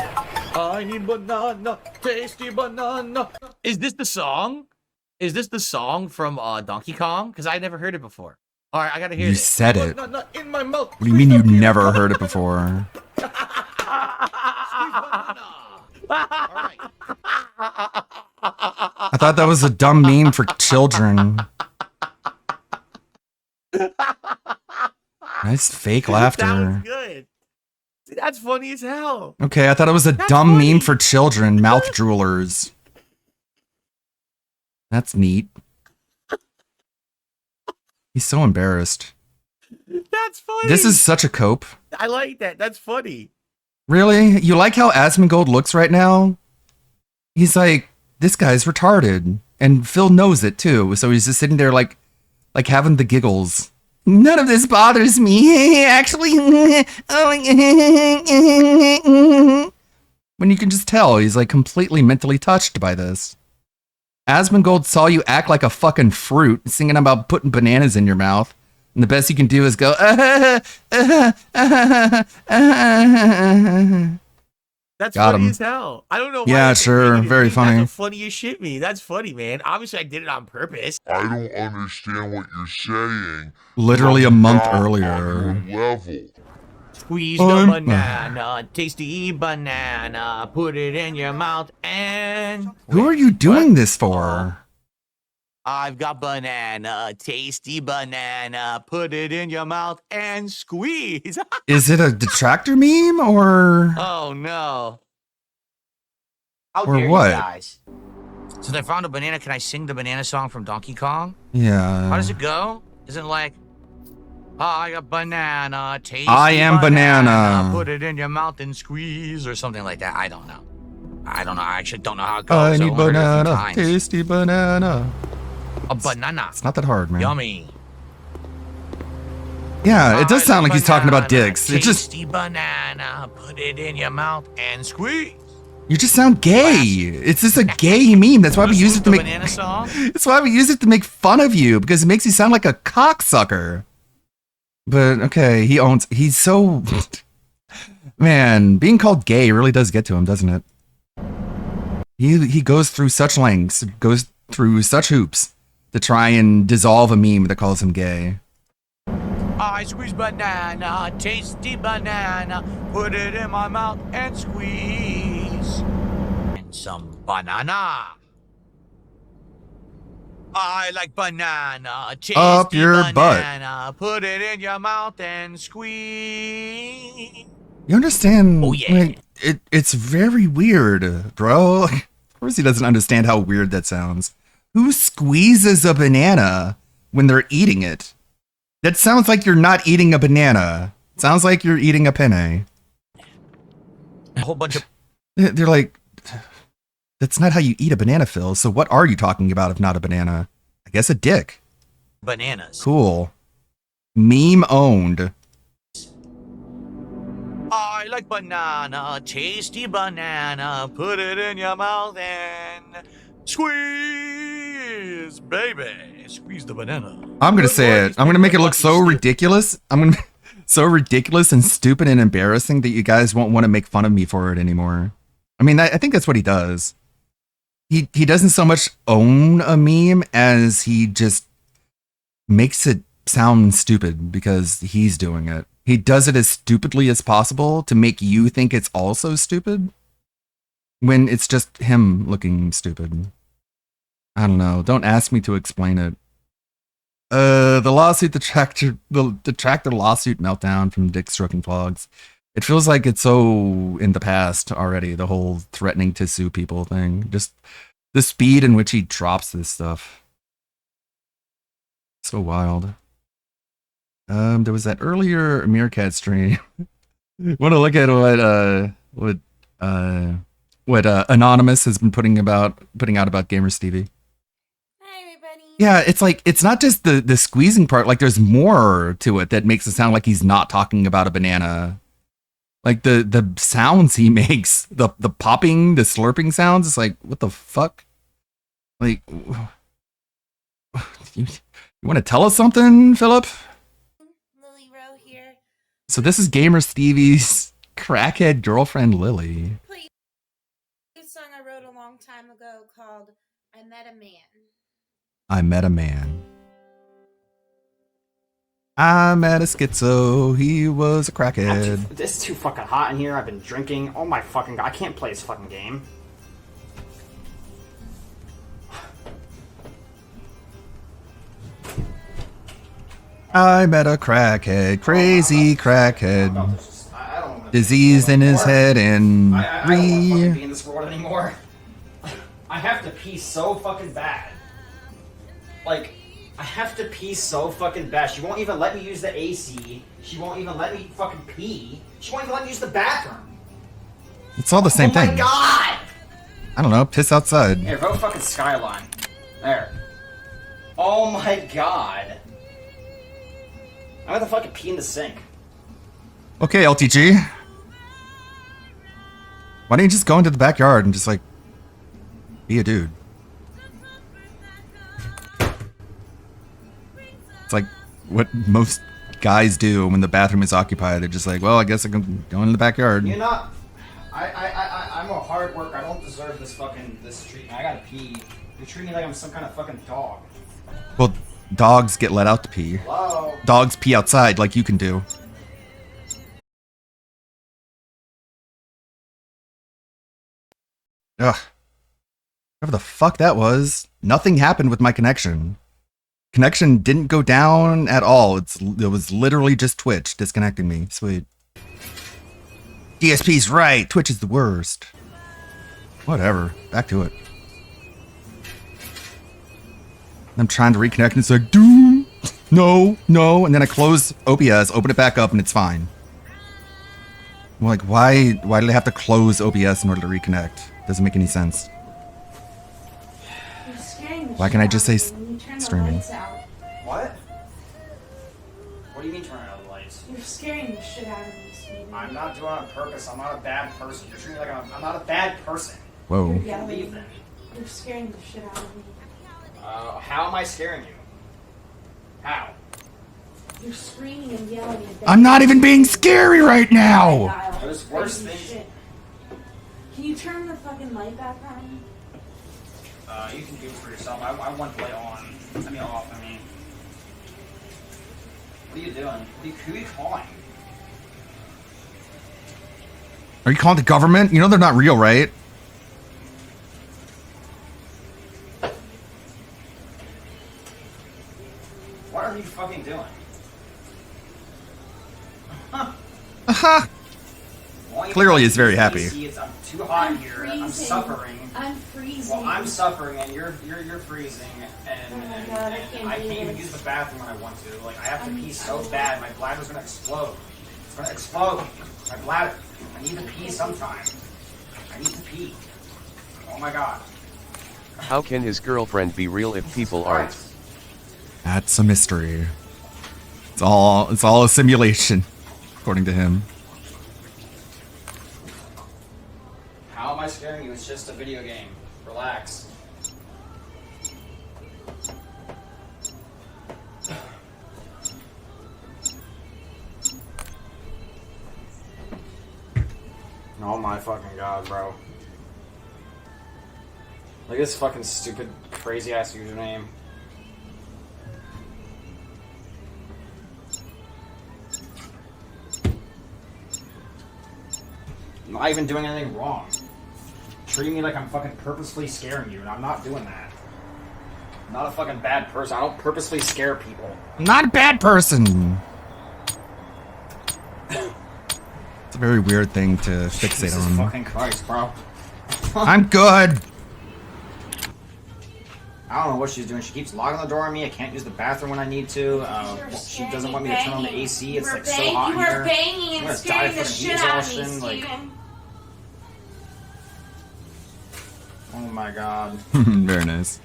I need banana, tasty banana. Is this the song? Is this the song from Donkey Kong? Because I never heard it before. All right, I gotta hear You this. said it. Banana in my mouth. What do you mean you've never heard it before? I thought that was a dumb meme for children. Nice fake That was laughter. good. See, that's funny as hell. Okay, I thought it was a That's dumb funny. meme for children. Mouth droolers. That's neat. He's so embarrassed. That's funny. This is such a cope. I like that. That's funny. Really? You like how Asmongold looks right now? He's like, this guy's retarded. And Phil knows it too. So he's just sitting there like having the giggles. None of this bothers me. Actually, when you can just tell he's like completely mentally touched by this. Asmongold saw you act like a fucking fruit, singing about putting bananas in your mouth. And the best you can do is go, That's Got funny him. as hell. I don't know. Yeah, that's sure. negative Very meme. funny. That's the funniest shit me. That's funny, man. Obviously, I did it on purpose. I don't understand what you're saying. literally a I'm month not earlier. on your level. Squeeze the I'm- banana, tasty banana, put it in your mouth, and Who are you doing this for? I've got banana, tasty banana, put it in your mouth and squeeze. Is it a detractor meme or? Oh no. How Or dare what? you guys? Since I found a banana, can I sing the banana song from Donkey Kong? Yeah. How does it go? Isn't it like, I got banana, tasty I am banana. put it in your mouth and squeeze, or something like that. I don't know. I actually don't know how it goes. I I've need only heard it a few banana, times. tasty banana. A banana. It's not that hard, man. Yummy. Yeah, it does I sound like love he's talking about banana, dicks. It just, tasty banana, put it in your mouth and squeeze. you just sound gay. It's just a gay meme. That's why we use it to The make. banana song. That's why we use it to make fun of you because it makes you sound like a cocksucker. But okay, he's so. Man, being called gay really does get to him, doesn't it? He goes through such lengths, goes through such hoops to try and dissolve a meme that calls him gay. I squeeze banana, tasty banana, put it in my mouth and squeeze. And some banana. I like banana, tasty Up your butt. banana, put it in your mouth and squeeze. You understand? Oh, yeah. Like, it's very weird, bro. Of course he doesn't understand how weird that sounds. Who squeezes a banana when they're eating it? That sounds like you're not eating a banana. It sounds like you're eating a penne. A whole bunch of They're like, that's not how you eat a banana, Phil. So what are you talking about if not a banana? I guess a dick. bananas. Cool. Meme owned. I like banana, tasty banana, put it in your mouth and squeeze, baby. Squeeze the banana. I'm gonna Good say Lord, it. these I'm gonna people make it are look fucking so stupid. ridiculous. I'm gonna so ridiculous and stupid and embarrassing that you guys won't want to make fun of me for it anymore. I mean, I think that's what he does. He doesn't so much own a meme as he just makes it sound stupid because he's doing it. He does it as stupidly as possible to make you think it's also stupid when it's just him looking stupid. I don't know. Don't ask me to explain it. The detractor lawsuit meltdown from Dick Stroking Vlogs. It feels like it's so in the past already, the whole threatening to sue people thing. Just the speed in which he drops this stuff. So wild. There was that earlier Meerkat stream. Want to look at what Anonymous has been putting out about Gamer Stevie. Yeah, it's like, it's not just the squeezing part. Like, there's more to it that makes it sound like he's not talking about a banana. Like, the sounds he makes, the popping, the slurping sounds, it's like, what the fuck? Like, You want to tell us something, Philip? Lily Rowe here. So this is Gamer Stevie's crackhead girlfriend, Lily. Please. A song I wrote a long time ago called I Met a Man. I met a man. I met a schizo. He was a crackhead. It's too fucking hot in here. I've been drinking. Oh my fucking god. I can't play this fucking game. I met a crackhead. Crazy crackhead. I don't wanna Disease in his head and I don't want to fucking be in this world anymore. I have to pee so fucking bad. Like, I have to pee so fucking bad. She won't even let me use the AC. She won't even let me fucking pee. She won't even let me use the bathroom. It's all the same thing. Oh my god! I don't know. Piss outside. Here, vote fucking Skyline. There. Oh my god. I'm gonna fucking pee in the sink. Okay, LTG. Why don't you just go into the backyard and just like be a dude? It's like what most guys do when the bathroom is occupied. They're just like, well, I guess I can go in the backyard. You're not. I'm a hard worker. I don't deserve this treatment. I gotta pee. You're treating me like I'm some kind of fucking dog. Well, dogs get let out to pee. Hello? Dogs pee outside like you can do. Ugh. Whatever the fuck that was, nothing happened with my connection. Connection didn't go down at all. It was literally just Twitch disconnecting me. Sweet. DSP's right. Twitch is the worst. Whatever. Back to it. I'm trying to reconnect and it's like, doom. No, no. And then I close OBS, open it back up, and it's fine. I'm like, why did I have to close OBS in order to reconnect? Doesn't make any sense. Why can't I just say streaming? What? What do you mean turn out the lights? You're scaring the shit out of me, Stevie. I'm not doing it on purpose. I'm not a bad person. You're treating me like I'm not a bad person. Whoa. You're Leave yelling. them. You're scaring the shit out of me. How am I scaring you? How? You're screaming and yelling at I'm not even being scary right now! There's worse things. Shit. Can you turn the fucking light back on? You can do it for yourself. I want the light on. I mean off, I mean. What are you doing? Who are you calling? Are you calling the government? You know they're not real, right? What are you fucking doing? Aha! Clearly he's very happy. I'm too hot here. I'm suffering. I'm freezing. Well, I'm suffering and you're freezing and, Oh my God, I can't even use the bathroom when I want to. Like I have to pee so bad, my bladder's gonna explode. It's gonna explode. My bladder. I need to pee sometime. I need to pee. Oh my god. How can his girlfriend be real if people aren't? That's a mystery. It's all a simulation, according to him. How am I scaring you? It's just a video game. Relax. Oh my fucking god, bro. Look at this fucking stupid, crazy ass username. I'm not even doing anything wrong. Treating me like I'm fucking purposefully scaring you, and I'm not doing that. I'm not a fucking bad person. I don't purposely scare people. I'm not a bad person. It's a very weird thing to fixate Jesus on. fucking Christ, bro. I'm good. I don't know what she's doing. She keeps locking the door on me. I can't use the bathroom when I need to. She doesn't want me to turn on the AC. It's like so hot in here. You were banging and scaring the shit out of me, Steven. Oh my god. Very nice.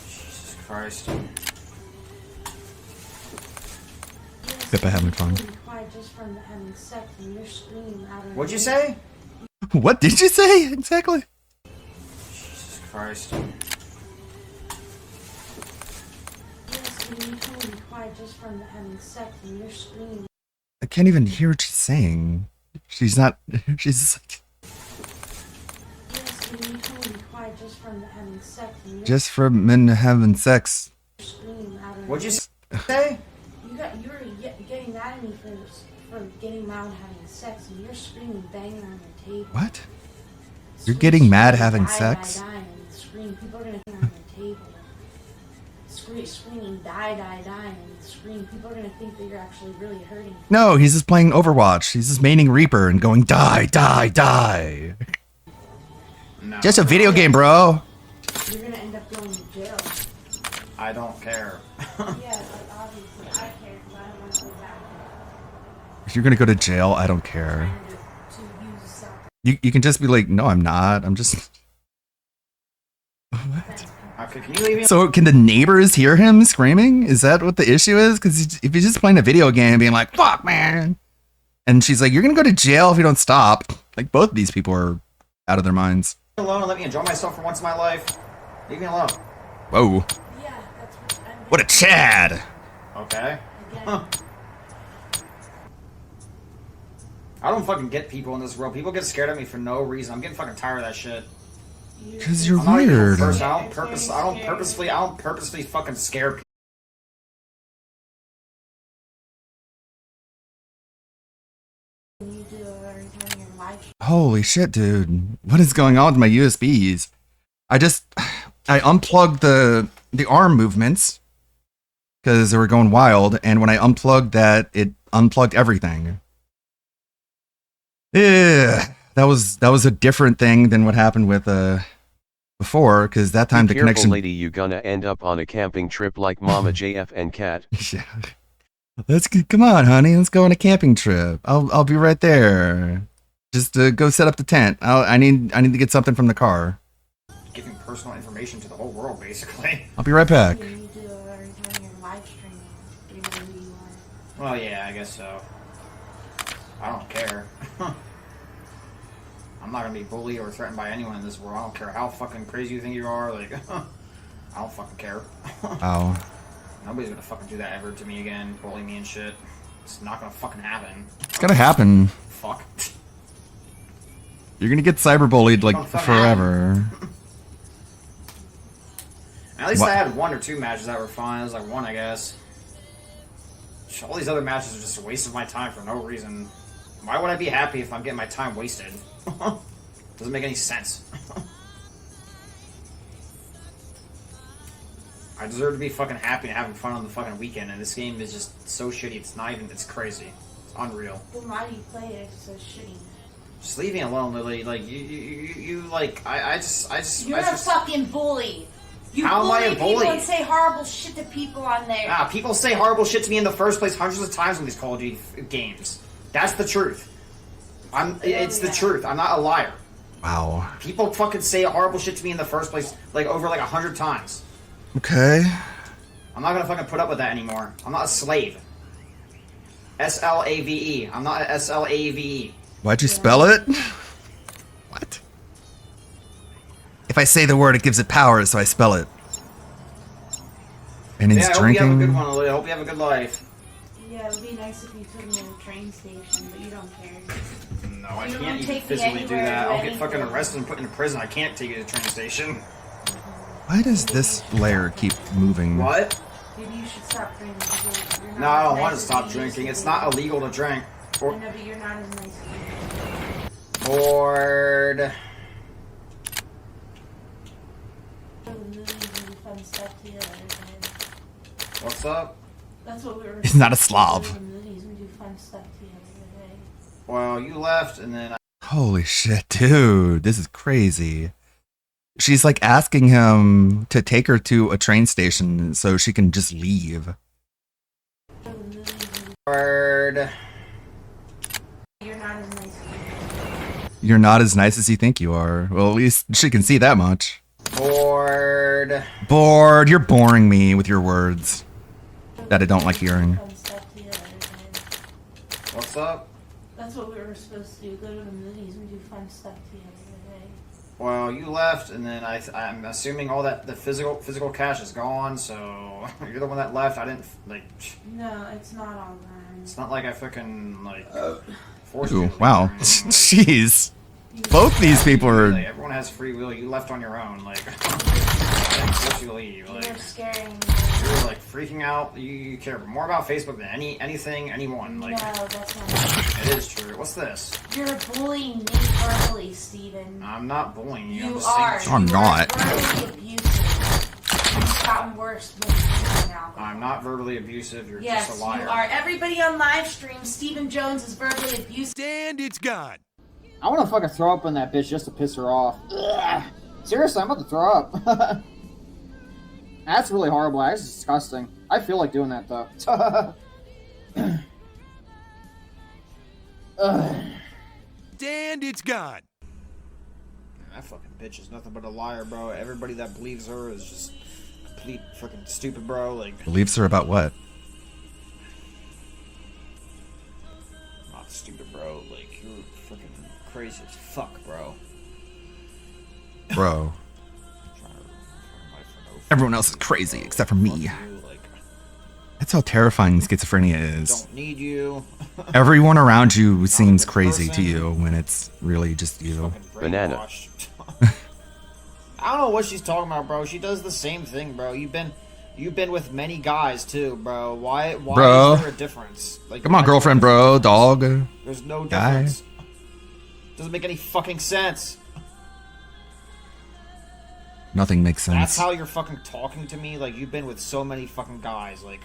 Jesus Christ. Pippa having fun. What'd you say? What did you say exactly? Jesus Christ. You told me to be quiet just from having sex and you're screaming. I can't even hear what she's saying. She's not. She's like, Yes, you told me to be quiet just from having sex and you're just from men having sex. screaming out of What'd you say? You were getting mad at me for getting loud having sex and you're screaming, banging on your table. What? You're getting mad Screaming, having die, sex? Die, die, and scream. People are gonna think on your table. Screaming, die, die, die, and scream. People are gonna think that you're actually really hurting. No, he's just playing Overwatch. He's just maining Reaper and going die, die, die. No. Just a video game, bro. You're gonna end up going to jail. I don't care. Yeah, but obviously I care because I don't want to go back If you're gonna go to jail, I don't care. to use a self. You can just be like, no, I'm not. I'm just. Okay, can you leave me? So can the neighbors hear him screaming? Is that what the issue is? Because if he's just playing a video game, being like, "Fuck, man," and she's like, "You're gonna go to jail if you don't stop." Like both of these people are out of their minds. Leave me alone and let me enjoy myself for once in my life. Leave me alone. Whoa! Yeah, that's what I'm. What a Chad! Okay. Huh. I don't fucking get people in this world. People get scared of me for no reason. I'm getting fucking tired of that shit. Because you're I'm not even a weird. person. I don't purposely fucking scare people. You do every time you're live. Holy shit, dude! What is going on with my USBs? I unplugged the arm movements because they were going wild, and when I unplugged that, it unplugged everything. Yeah, that was a different thing than what happened with before, because that time Be the careful, connection. lady, you gonna end up on a camping trip like Mama JF and Cat. Yeah. Come on, honey. Let's go on a camping trip. I'll be right there. Just go set up the tent. I need to get something from the car. Giving personal information to the whole world, basically. I'll be right back. You do every time you're live streaming. You know who you are. Well, yeah, I guess so. I don't care. I'm not gonna be bullied or threatened by anyone in this world. I don't care how fucking crazy you think you are. Like, I don't fucking care. Oh. Nobody's gonna fucking do that ever to me again. Bully me and shit. It's not gonna fucking happen. It's gonna happen. Fuck. You're gonna get cyberbullied like Don't fucking forever. At least What? I had one or two matches that were fun. It was like one, I guess. All these other matches are just a waste of my time for no reason. Why would I be happy if I'm getting my time wasted? Doesn't make any sense. I deserve to be fucking happy and having fun on the fucking weekend, and this game is just so shitty. It's not even. It's crazy. It's unreal. Then why do you play it if it's so shitty? Just leave me alone, Lily. Like you like. I just. You're a fucking bully. You How am I a bully people bully? and say horrible shit to people on there. People say horrible shit to me in the first place hundreds of times in these Call of Duty games. That's the truth. It's the truth. I'm not a liar. Wow. People fucking say horrible shit to me in the first place, like over like 100 times. Okay. I'm not gonna fucking put up with that anymore. I'm not a slave. SLAVE. I'm not a SLAVE. Why'd you spell it? What? If I say the word, it gives it power, so I spell it. And he's Yeah, I hope you have a good drinking. one, Lily. I hope you have a good life. Yeah, it would be nice if you took me to the train station, but you don't care. No, I You can't don't even take me physically do anywhere that. or I'll get fucking anything. arrested and put in prison. I can't take you to the train station. Why does this layer keep moving? What? Maybe you should stop drinking. because you're not No, I don't as want to nice stop as you used drinking. to It's be. not illegal to drink. I know, but you're not as nice as you Bored. go to the movies and do fun stuff together. And What's up? that's what we were. He's not a supposed to Slav. do, go to the movies and do fun stuff together today. Well, you left, and then Holy shit, dude. This is crazy. She's like asking him to take her to a train station so she can just leave. Go to the movies and bored. you're not as nice as you. You're not as nice as you think you are. Well, at least she can see that much. Bored. Bored. You're boring me with your words that I don't like hearing. Fun stuff together today. What's up? That's what we were supposed to do. Go to the movies and do fun stuff together today. Well, you left, and then I'm assuming all that the physical cash is gone. So you're the one that left. I didn't like. No, it's not all mine. It's not like I fucking like forced you. Ooh, to leave wow. or anything. Jeez. Both these people are. Like, everyone has free will. You left on your own. Like, I didn't force you to leave. Like, You're scaring me. you were like freaking out. You care more about Facebook than anything, anyone. Like, No, that's not true. it is true. What's this? You're bullying me verbally, Steven. I'm not bullying you. I'm You just are. saying. I'm You not. are verbally abusive. It's gotten worse with drinking alcohol. I'm not verbally abusive. You're Yes, just a liar. you are. Everybody on live stream, Steven Jones is verbally abusive. And it's gone. I want to fucking throw up on that bitch just to piss her off. Ugh. Seriously, I'm about to throw up. That's really horrible. That's disgusting. I feel like doing that though. And it's gone. That fucking bitch is nothing but a liar, bro. Everybody that believes her is just complete fucking stupid, bro. Like, Believes her about what? not stupid, bro. Like, you're freaking crazy as fuck, bro. Bro. Everyone else is crazy except for me. You, like, That's how terrifying schizophrenia is. don't need you. Everyone around you seems crazy to you when it's really just you. Banana. Brainwashed. I don't know what she's talking about, bro. She does the same thing, bro. You've been with many guys too, bro. Why Bro. is there a difference? Like, Come on, why- girlfriend, bro, dog. There's no Guy. difference. Doesn't make any fucking sense. Nothing makes sense. That's how you're fucking talking to me? Like, you've been with so many fucking guys. Like,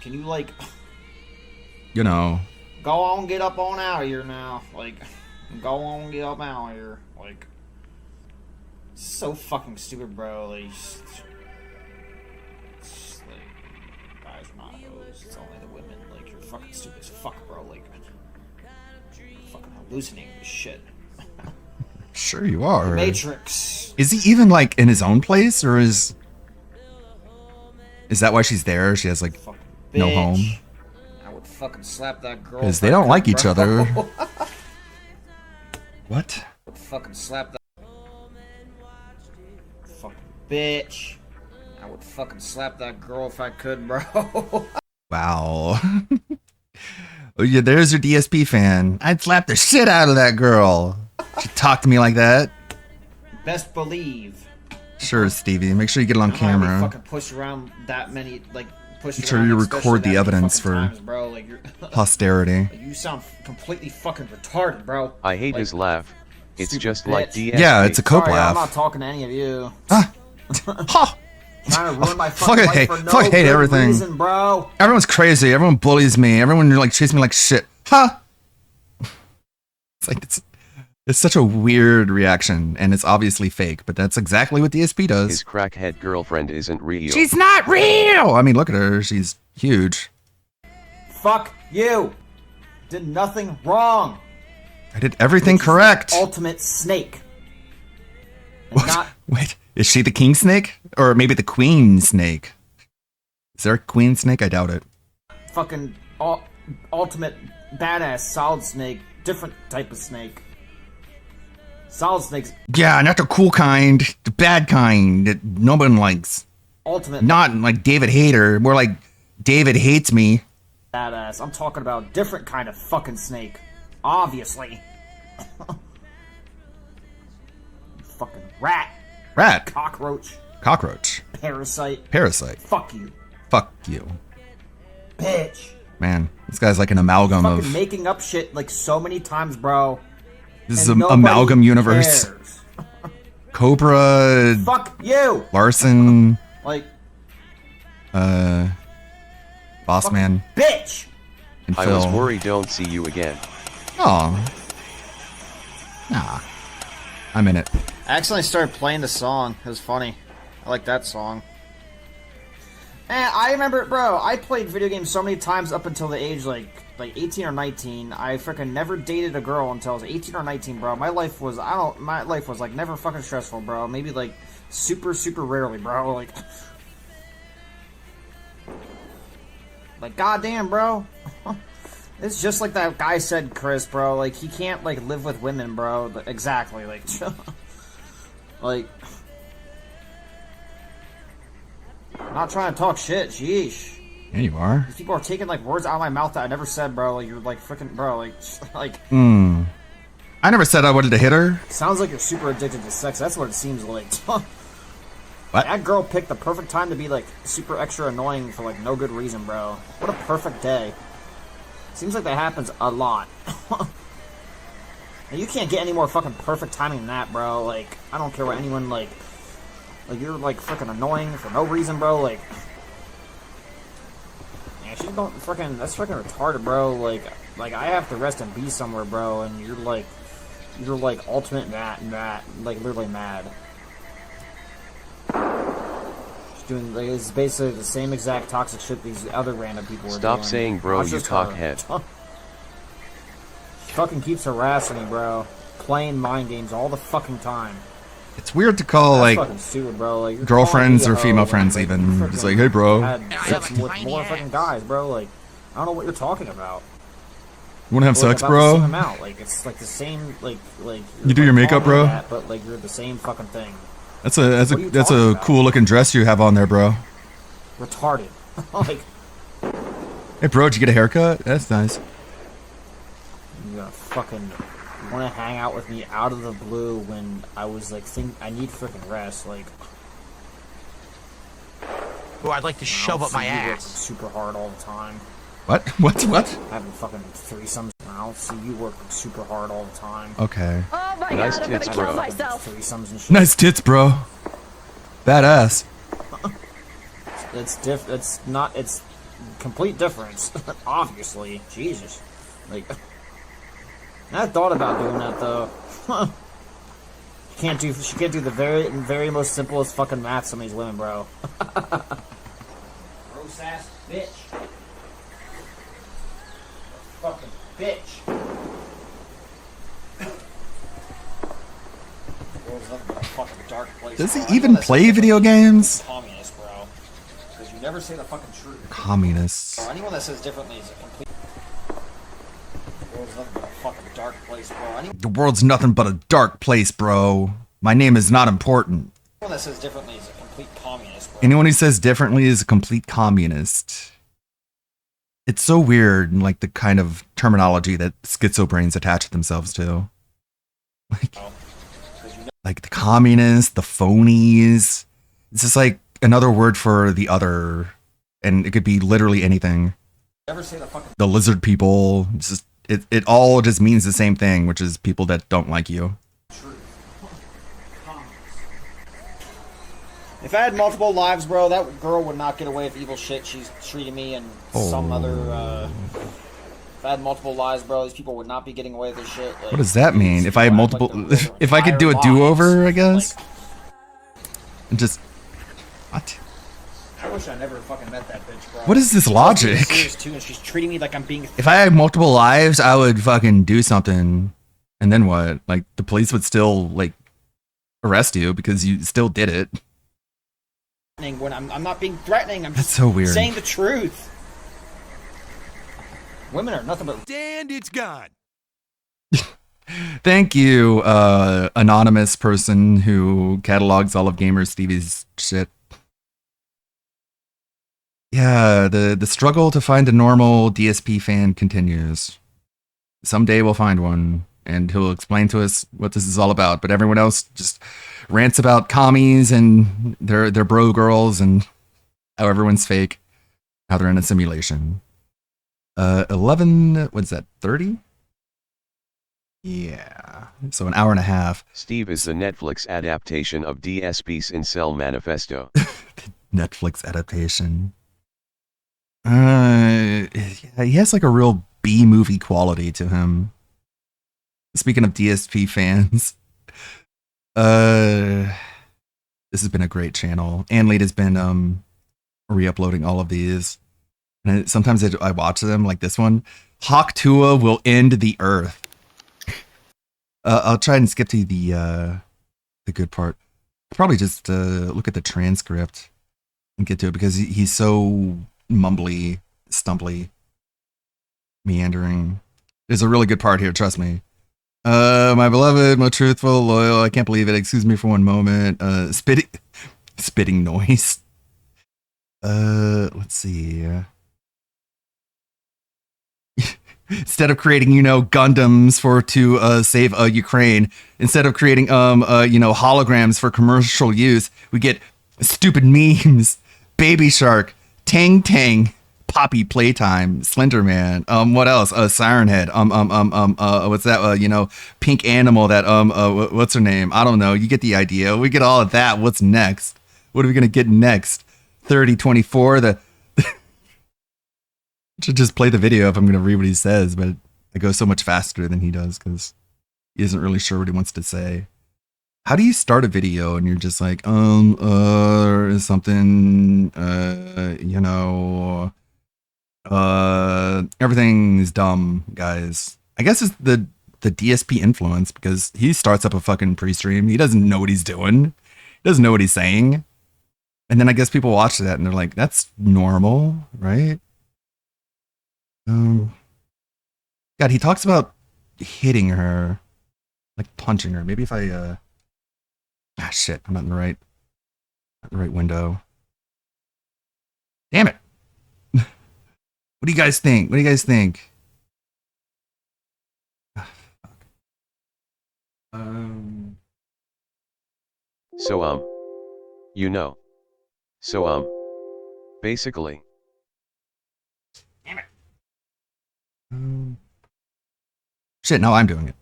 can you, like, You know. go on, get up on out of here now? Like, go on, get up out of here. Like, so fucking stupid, bro. Like, just, like, guys are not hoes. It's only the women. Like, you're fucking stupid as fuck, bro. Like, you're fucking hallucinating this shit. Sure you are. Matrix. Is he even like in his own place, or is that why she's there? She has like Fucking no bitch. home. I would fucking slap that girl. Because if they I don't could, like each bro. other. What? Would fucking slap that fucking bitch. I would fucking slap that girl if I could, bro. Wow. Oh yeah, there's your DSP fan. I'd slap the shit out of that girl. She talked to me like that. Best believe. Sure, Stevie. Make sure you get it on I'm not gonna be camera. fucking push around that many, like push. Make sure around, you especially record the that many evidence fucking for times, bro. Like, you're posterity. you sound completely fucking retarded, bro. I hate Like, his laugh. It's stupid just bitch. like DSP. Yeah, it's a cope Sorry, I'm not laugh. talking to any of you. Ha! Trying to ruin my Fuck fucking it, life hey, for no fuck hate good everything. reason, bro. Everyone's crazy. Everyone bullies me. Everyone like treats me like shit. Huh? It's like it's such a weird reaction, and it's obviously fake, but that's exactly what DSP does. His crackhead girlfriend isn't real. She's not real. I mean, look at her. She's huge. Fuck you. Did nothing wrong. I did everything correct. Ultimate snake. And not Wait, is she the king snake? Or maybe the queen snake? Is there a queen snake? I doubt it. fucking ultimate badass solid snake. Different type of snake. Solid snake's Yeah, not the cool kind. The bad kind that no one likes. ultimate Not like David Hater. More like David hates me. badass. I'm talking about different kind of fucking snake. Obviously. Fucking rat. Rat. Cockroach. Cockroach. Parasite. Parasite. Fuck you. Fuck you. Bitch. Man, this guy's like an amalgam Fucking of... making up shit like so many times, bro. This is and an nobody amalgam universe. cares. Cobra... Fuck you. Larson... Like, Boss Man. bitch. And I Phil. was worried don't see you again. Aw. Nah. I'm in it. I accidentally started playing the song. It was funny. I like that song. And I remember, bro, I played video games so many times up until the age, like 18 or 19. I freaking never dated a girl until I was 18 or 19, bro. My life was, like, never fucking stressful, bro. Maybe, like, super, super rarely, bro. Like, goddamn, bro. It's just like that guy said, Chris, bro. Like, he can't, like, live with women, bro. Exactly, like... Like, I'm not trying to talk shit. Sheesh. Yeah, you are. These people are taking like words out of my mouth that I never said, bro. Like you're like freaking, bro. Like. I never said I wanted to hit her. Sounds like you're super addicted to sex. That's what it seems like. What? That girl picked the perfect time to be like super extra annoying for like no good reason, bro. What a perfect day. Seems like that happens a lot. And you can't get any more fucking perfect timing than that, bro. Like, I don't care what anyone like you're like freaking annoying for no reason, bro. Like, yeah, she don't freaking. That's freaking retarded, bro. Like I have to rest and be somewhere, bro. And you're like ultimate mad, like literally mad. She's doing like, it's basically the same exact toxic shit these other random people are doing. Stop saying bro, you cockhead. She fucking keeps harassing me, bro. Playing mind games all the fucking time. It's weird to call That's like fucking stupid, bro. Like, you're girlfriends calling or me a female hoe, friends like, even. you Just freaking like, hey, bro. had I sex have a with tiny more ass. fucking guys, bro. Like, I don't know what you're talking about. You want to have Or, like, sex, about the same bro? amount. Like, it's like the same, like. You do your makeup, bro? That, but like, you're the same fucking thing. That's What are you talking a about? cool looking dress you have on there, bro. Retarded. Like, Hey, bro, did you get a haircut? That's nice. you gonna fucking want to hang out with me out of the blue when I was like, I need freaking rest. Like, Oh, I'd like to shove up my you work ass. super hard all the time. What? What? Having fucking threesomes. I don't see you work super hard all the time. Okay. Oh my Nice god, I'm tits, gonna kill bro. myself. Threesomes and shit. Nice tits, bro. Badass. It's not. It's complete difference. Obviously, Jesus. Like, I thought about doing that though. She can't do the very most simplest fucking math. Some of these women, bro. Gross ass bitch. Fucking bitch. World's nothing but a fucking dark place. Does he bro. even Anyone that play says video differently is games? a communist, bro. Because you never say the fucking truth. Communists. Bro, anyone that says differently is a complete. World's nothing but a fucking dark place, bro. Anyone The world's nothing but a dark place, bro. My name is not important. that says differently is a complete communist, bro. Anyone who says differently is a complete communist. It's so weird, like the kind of terminology that schizo brains attach themselves to. Like the communists, the phonies. It's just like another word for the other, and it could be literally anything. Never say the fucking. The lizard people. It's just it all just means the same thing, which is people that don't like you. If I had multiple lives, bro, that girl would not get away with evil shit she's treating me and some other. If I had multiple lives, bro, these people would not be getting away with this shit. Like, What does that mean? these If I had people act multiple, like they're if I could do a entire do-over, I lives. guess. Like, And just what? I wish I never fucking met that bitch, bro. What is this She's being logic? serious, too, and she's treating me like I'm being. If I had multiple lives, I would fucking do something, and then what? Like the police would still like arrest you because you still did it. When I'm not being threatening. I'm That's just so weird. saying the truth. Women are nothing but. And it's gone. Thank you, anonymous person who catalogs all of Gamer Stevie's shit. Yeah, the struggle to find a normal DSP fan continues. Someday we'll find one, and he'll explain to us what this is all about. But everyone else just rants about commies and their bro girls and how everyone's fake, how they're in a simulation. 11, what's that, 30? Yeah, so an hour and a half. Steve is the Netflix adaptation of DSP's Incel Manifesto. Netflix adaptation. Yeah, he has like a real B movie quality to him. Speaking of DSP fans, this has been a great channel. Anlete has been re-uploading all of these, and sometimes I watch them, like this one. Hawk Tuah will end the earth. I'll try and skip to the good part. Probably just look at the transcript and get to it because he's so mumbly, stumbly, meandering. There's a really good part here, trust me. My beloved, most truthful, loyal. I can't believe it. Excuse me for one moment. Spitting noise. Let's see. Instead of creating, Gundams to save Ukraine, instead of creating holograms for commercial use, we get stupid memes. Baby Shark, Tang Tang, Poppy Playtime, Slender Man. What else? Siren Head. What's that? Pink Animal. That what's her name? I don't know. You get the idea. We get all of that. What's next? What are we gonna get next? 3024. The should just play the video if I'm gonna read what he says, but I go so much faster than he does because he isn't really sure what he wants to say. How do you start a video and you're just like, something, everything's dumb, guys. I guess it's the DSP influence because he starts up a fucking pre-stream. He doesn't know what he's doing. He doesn't know what he's saying. And then I guess people watch that and they're like, that's normal, right? God, he talks about hitting her, like punching her. Maybe if I, shit, I'm not in the right window. Damn it. What do you guys think? Basically. Shit, now I'm doing it.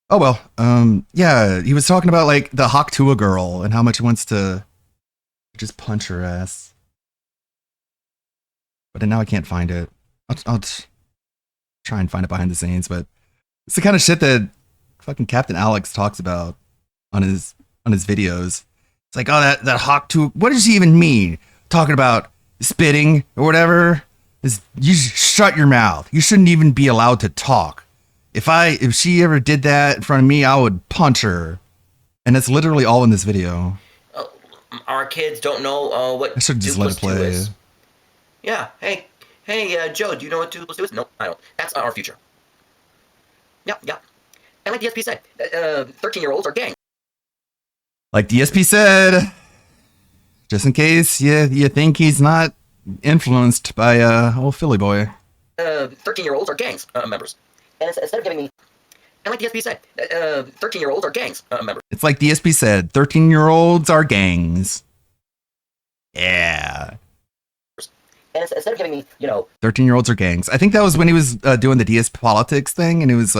Oh well, yeah, he was talking about like the Hawk-Tuah girl and how much he wants to just punch her ass. But then now I can't find it. I'll try and find it behind the scenes, but it's the kind of shit that fucking Captain Alex talks about on his videos. It's like, oh, that Hawk-Tuah, what does he even mean? Talking about spitting or whatever? You shut your mouth. You shouldn't even be allowed to talk. If she ever did that in front of me, I would punch her. And it's literally all in this video. Our kids don't know what I should just let it play. Is. Yeah. Hey, Joe, do you know what 2 plus 2 is? No, I don't. That's our future. Yeah. And like DSP said, 13-year-olds are gang. Like DSP said, just in case you think he's not influenced by old Philly boy. 13-year-olds are gangs members. And instead of giving me, and like DSP said, 13-year-olds are gangs members. It's like DSP said, 13-year-olds are gangs. Yeah. And instead of giving me, 13-year-olds are gangs. I think that was when he was doing the DS politics thing, and he was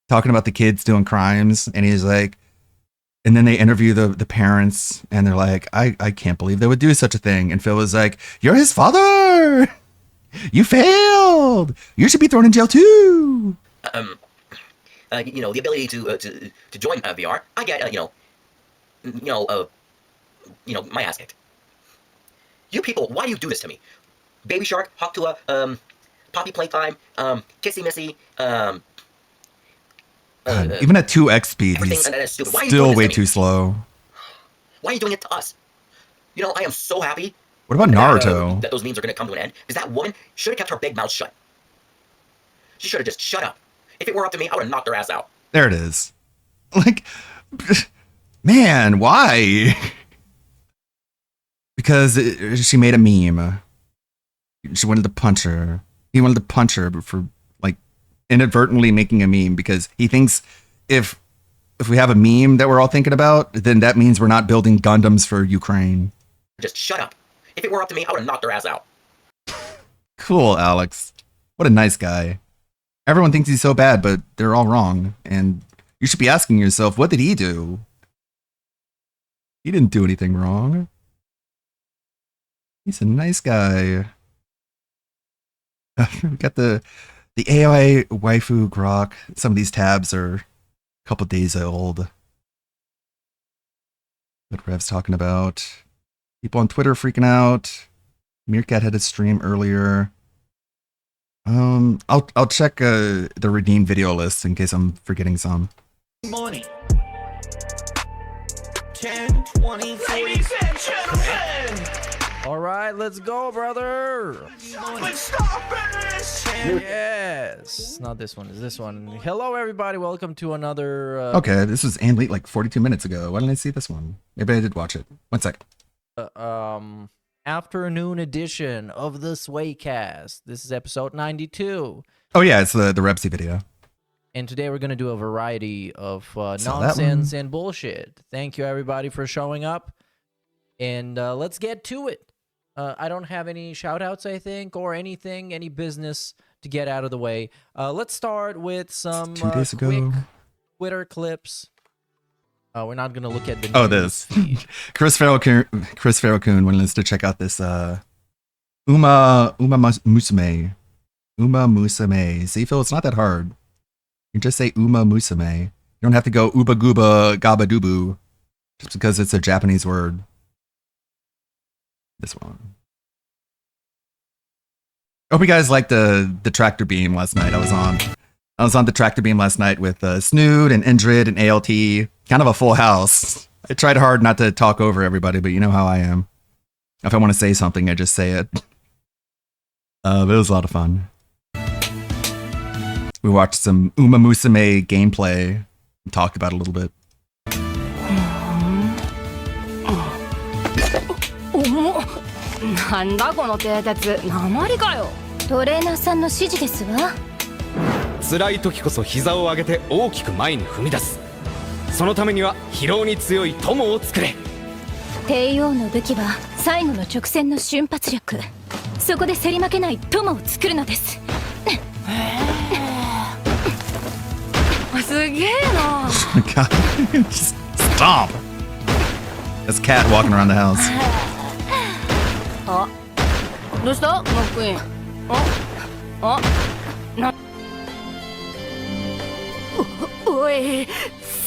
talking about the kids doing crimes, and he's like, and then they interview the parents, and they're like, I can't believe they would do such a thing. And Phil was like, you're his father! You failed! You should be thrown in jail too! The ability to join VR, I get, my ass kicked. You people, why do you do this to me? Baby Shark, Hawk-Tuah, Poppy Playtime, Kissy Missy, even at 2x speed, he's still way too slow. Why are you doing it to us? I am so happy. What about Naruto? That those memes are going to come to an end. Because that woman should have kept her big mouth shut. She should have just shut up. If it were up to me, I would have knocked her ass out. There it is. Like, man, why? Because she made a meme. She wanted to punch her. He wanted to punch her for like inadvertently making a meme because he thinks if we have a meme that we're all thinking about, then that means we're not building Gundams for Ukraine. Just shut up. If it were up to me, I would have knocked her ass out. Cool, Alex. What a nice guy. Everyone thinks he's so bad, but they're all wrong. And you should be asking yourself, what did he do? He didn't do anything wrong. He's a nice guy. We got the AI waifu grok. Some of these tabs are a couple days old. What Rev's talking about. People on Twitter freaking out. Meerkat had a stream earlier. I'll check the redeemed video list in case I'm forgetting some. Money. 10, 20, 40. Ladies and gentlemen. All right, let's go, brother. Yes, not this one. Is this one? Hello, everybody. Welcome to another. Okay, this was Ann Lee like 42 minutes ago. Why didn't I see this one? Maybe I did watch it. 1 sec. Afternoon edition of the Swaycast. This is episode 92. Oh yeah, it's the Repsy video. And today we're going to do a variety of Saw that nonsense one. and bullshit. Thank you, everybody, for showing up. And let's get to it. I don't have any shout-outs, I think, or anything, any business to get out of the way. Let's start with some 2 days ago. quick Twitter clips. We're not going to look at the Oh, news this. feed. Chris Farrell-Coon wanted us to check out this Uma Musume. Uma Musume. See, Phil, it's not that hard. You just say Uma Musume. You don't have to go Uba Gooba Gaba Dubu just because it's a Japanese word. This one. I hope you guys liked the tractor beam last night. I was on the tractor beam last night with Snood and Indrid and ALT. Kind of a full house. I tried hard not to talk over everybody, but you know how I am. If I want to say something, I just say it. But it was a lot of fun. We watched some Uma Musume gameplay and talked about it a little bit. なんだこの蹄鉄、鉛かよ。トレーナーさんの指示ですわ。辛い時こそ膝を上げて大きく前に踏み出す。そのためには疲労に強い友を作れ。帝王の武器は最後の直線の瞬発力。そこで競り負けない友を作るのです。すげえな。God, just stop. That's Cat walking around the house. あ、どうしたマックイーン。な。おい、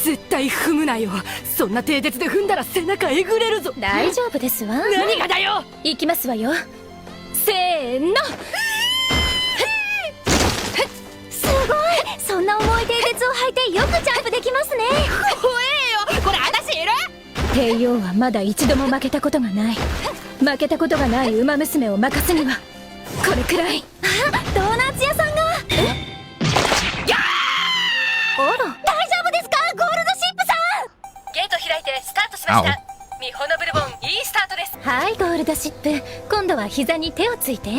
絶対踏むなよ。そんな蹄鉄で踏んだら背中えぐれるぞ。大丈夫ですわ。何がだよ。行きますわよ。せーの。すごい。そんな重い蹄鉄を履いてよくジャンプできますね。怖えよ。これ私いる？帝王はまだ一度も負けたことがない。負けたことがない馬娘を任すにはこれくらい。あ、ドーナツ屋さんが。あら、大丈夫ですか、ゴールドシップさん。ゲート開いてスタートしました。ミホノブルボンいいスタートです。はい、ゴールドシップ、今度は膝に手をついて。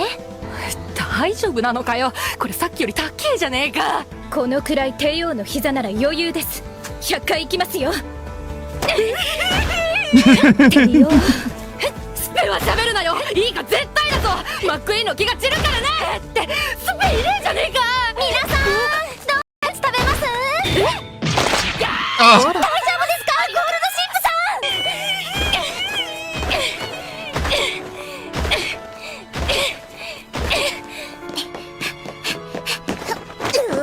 大丈夫なのかよ。これさっきより高えじゃねえか。このくらい帝王の膝なら余裕です。100回いきますよ。帝王スペは喋るなよ。いいか、絶対だぞ。マックイーンの気が散るからね。ってスペいねえじゃねえか。皆さんドーナツ食べます？大丈夫ですか、ゴールドシップさん。うわ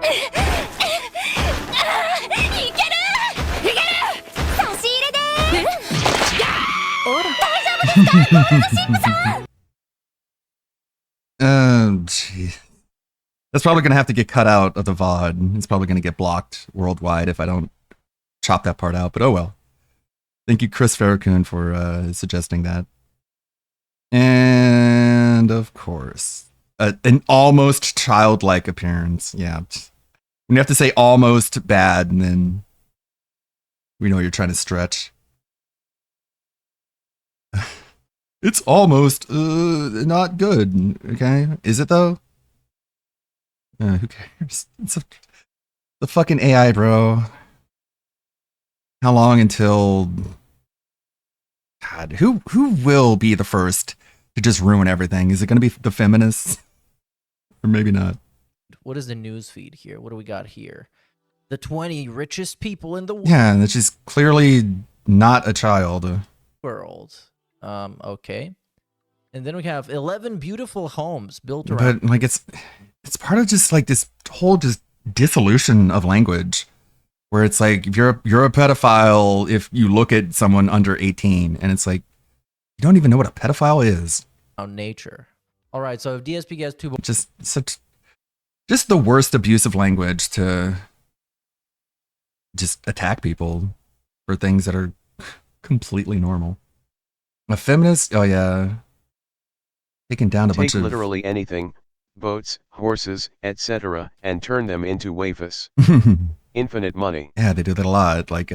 ー、いけるいける。差し入れでーす。大丈夫ですか、ゴールドシップさん。Gee. That's probably going to have to get cut out of the VOD. It's probably going to get blocked worldwide if I don't chop that part out, but oh well. Thank you, Chris Farrell-Coon, for suggesting that. And, of course, an almost childlike appearance. Yeah. When you have to say almost bad, and then we know you're trying to stretch. It's almost not good, okay? Is it though? Who cares? It's the fucking AI, bro. How long until... God, who will be the first to just ruin everything? Is it going to be the feminists? Or maybe not. What is the news feed here? What do we got here? The 20 richest people in the Yeah, and she's clearly not a child. world. Okay. And then we have 11 beautiful homes built around. But like it's part of just like this whole just dissolution of language, where it's like if you're a pedophile if you look at someone under 18, and it's like you don't even know what a pedophile is. Nature. All right, so if DSP gets two, just the worst abusive language to just attack people for things that are completely normal. A feminist? Oh yeah. Taking down a Take bunch of literally anything, boats, horses, etc., and turn them into waifus. Infinite money. Yeah, they do that a lot. Like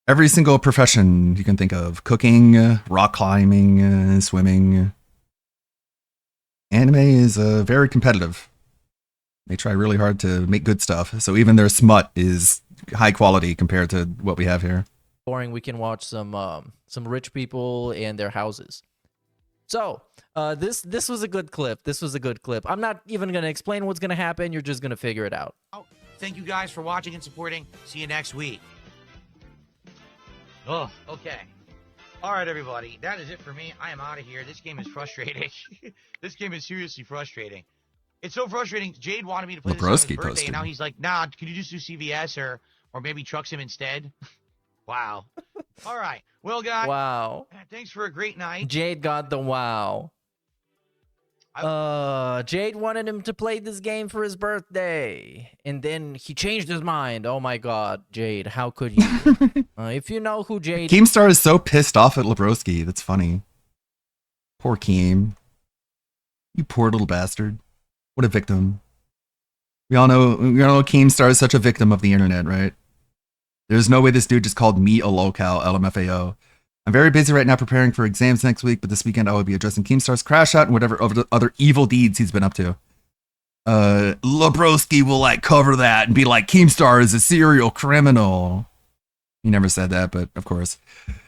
every single profession you can think of: cooking, rock climbing, swimming. Anime is very competitive. They try really hard to make good stuff. So even their smut is high quality compared to what we have here. Boring. We can watch some rich people in their houses. So this was a good clip. This was a good clip. I'm not even gonna explain what's gonna happen. You're just gonna figure it out. Thank you guys for watching and supporting. See you next week. Oh, okay. All right, everybody. That is it for me. I am out of here. This game is frustrating. This game is seriously frustrating. It's so frustrating. Jade wanted me to play this on his Lebroski birthday, posted. and now he's like, nah, can you just do CVS or maybe truck sim instead? Wow. All right. Well, guys. Wow. Thanks for a great night. Jade got the wow. Jade wanted him to play this game for his birthday, and then he changed his mind. Oh my god, Jade, how could you? If you know who Jade Keemstar is so pissed off at Lebroski. That's funny. Poor Keem. You poor little bastard. What a victim. We all know Keemstar is such a victim of the internet, right? There's no way this dude just called me a lolcow, LMFAO. I'm very busy right now preparing for exams next week, but this weekend I will be addressing Keemstar's crash out and whatever other evil deeds he's been up to. Lebroski will like cover that and be like, Keemstar is a serial criminal. He never said that, but of course.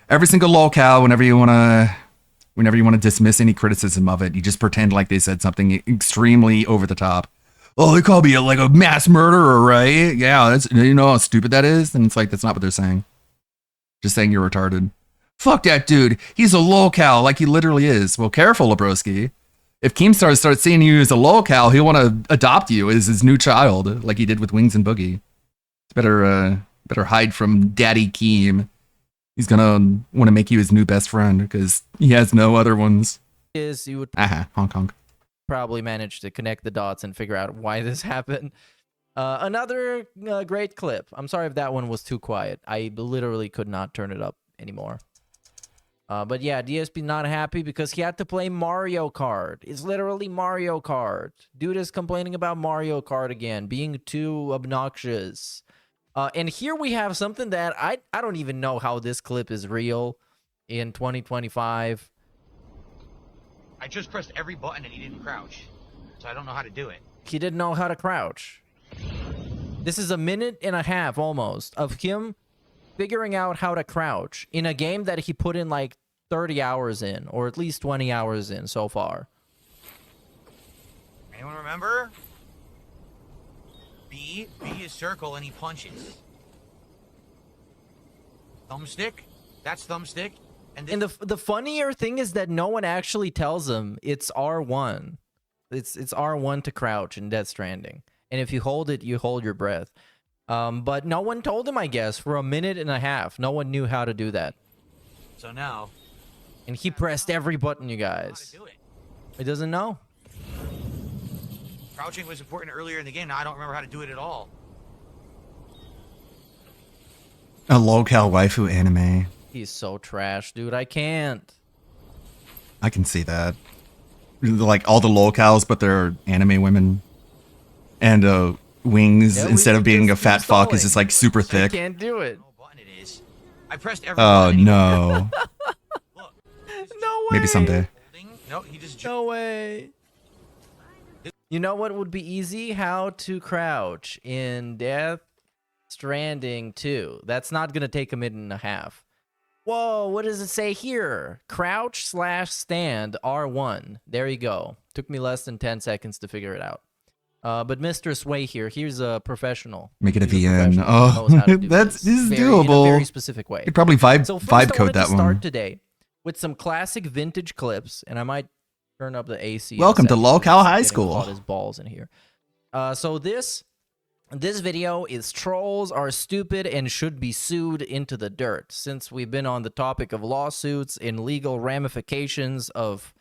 Every single lolcow, whenever you wanna dismiss any criticism of it, you just pretend like they said something extremely over the top. Oh, they call me like a mass murderer, right? Yeah, that's, you know how stupid that is? And it's like, that's not what they're saying. Just saying you're retarded. Fuck that dude. He's a lolcow, like he literally is. Well, careful, Lebroski. If Keemstar starts seeing you as a lolcow, he'll want to adopt you as his new child, like he did with Wings and Boogie. It's better hide from Daddy Keem. He's gonna want to make you his new best friend because he has no other ones. is, you would honk honk. probably manage to connect the dots and figure out why this happened. Another great clip. I'm sorry if that one was too quiet. I literally could not turn it up anymore. But yeah, DSP not happy because he had to play Mario Kart. It's literally Mario Kart. Dude is complaining about Mario Kart again, being too obnoxious. And here we have something that I don't even know how this clip is real in 2025. I just pressed every button and he didn't crouch. So I don't know how to do it. He didn't know how to crouch. This is a minute and a half almost of him figuring out how to crouch in a game that he put in like 30 hours in, or at least 20 hours in so far. Anyone remember? B is circle and he punches. Thumbstick? That's thumbstick. And the funnier thing is that no one actually tells him it's R1. It's R1 to crouch in Death Stranding. And if you hold it, you hold your breath. But no one told him, I guess, for a minute and a half. No one knew how to do that. So now. And he pressed every button, you guys. He doesn't know. Crouching was important earlier in the game. Now I don't remember how to do it at all. A lolcow waifu anime. He's so trash, dude. I can't. I can see that. Like all the lolcows, but they're anime women. And Wings, Yeah, instead of being a just fat fuck, is stalling. just like super I thick. can't do it. I pressed every Oh button. no. No way. Maybe someday. No, he just No way. You know what would be easy? How to crouch in Death Stranding 2. That's not going to take a minute and a half. Whoa, what does it say here? Crouch / stand R1. There you go. Took me less than 10 seconds to figure it out. But Mr. Sway here, here's a professional. Make it a He's VN. professional who Oh, knows how to do this is in a doable. very specific way. You'd probably vibe So first, vibe I code wanted that to start one. today with some classic vintage clips, and I might turn up the AC. in a Welcome to second, Lolcow 'cause it's High getting School. hot as balls in here. So this video is trolls are stupid and should be sued into the dirt. Since we've been on the topic of lawsuits and legal ramifications of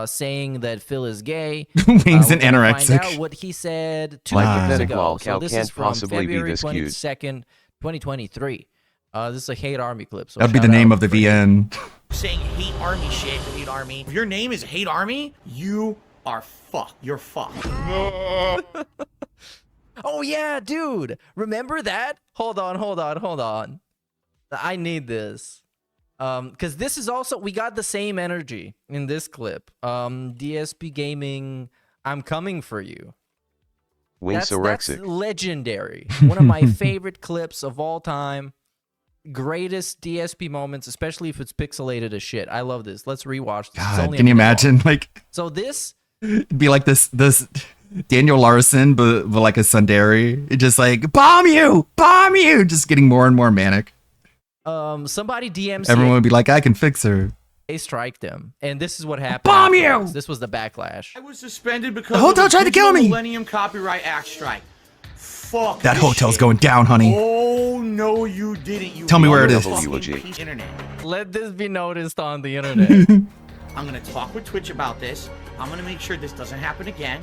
saying that Phil is gay, Wings we're and gonna anorexic. Find out what he said 2 Like years pathetic ago. lolcow So this can't is from possibly be February this cute. 22nd, 2023. This is a Hate Army clip. So That'd be the shout name out of the for VN. saying hate army shit to hate army. If your name is hate army, you are fucked. You're fucked. Oh yeah, dude. Remember that? Hold on. I need this. Because this is also, we got the same energy in this clip. DSP Gaming, I'm coming for you. That's legendary. One of my favorite clips of all time. Greatest DSP moments, especially if it's pixelated as shit. I love this. Let's rewatch this. God, can you imagine? Like, so this it'd be like this Daniel Larson, but like a Sundari. It just like bomb you, just getting more and more manic. Somebody DMC. Everyone would be like, I can fix her. They striked them, and this is what happened. Bomb afterwards. you! This was the backlash. I was suspended because The hotel of tried to kill me. Millennium Copyright Act strike. Fuck That this hotel's shit. going down, honey. Oh no, you didn't. You Tell me where it is. fucking internet. Let this be noticed on the internet. I'm gonna talk with Twitch about this. I'm gonna make sure this doesn't happen again,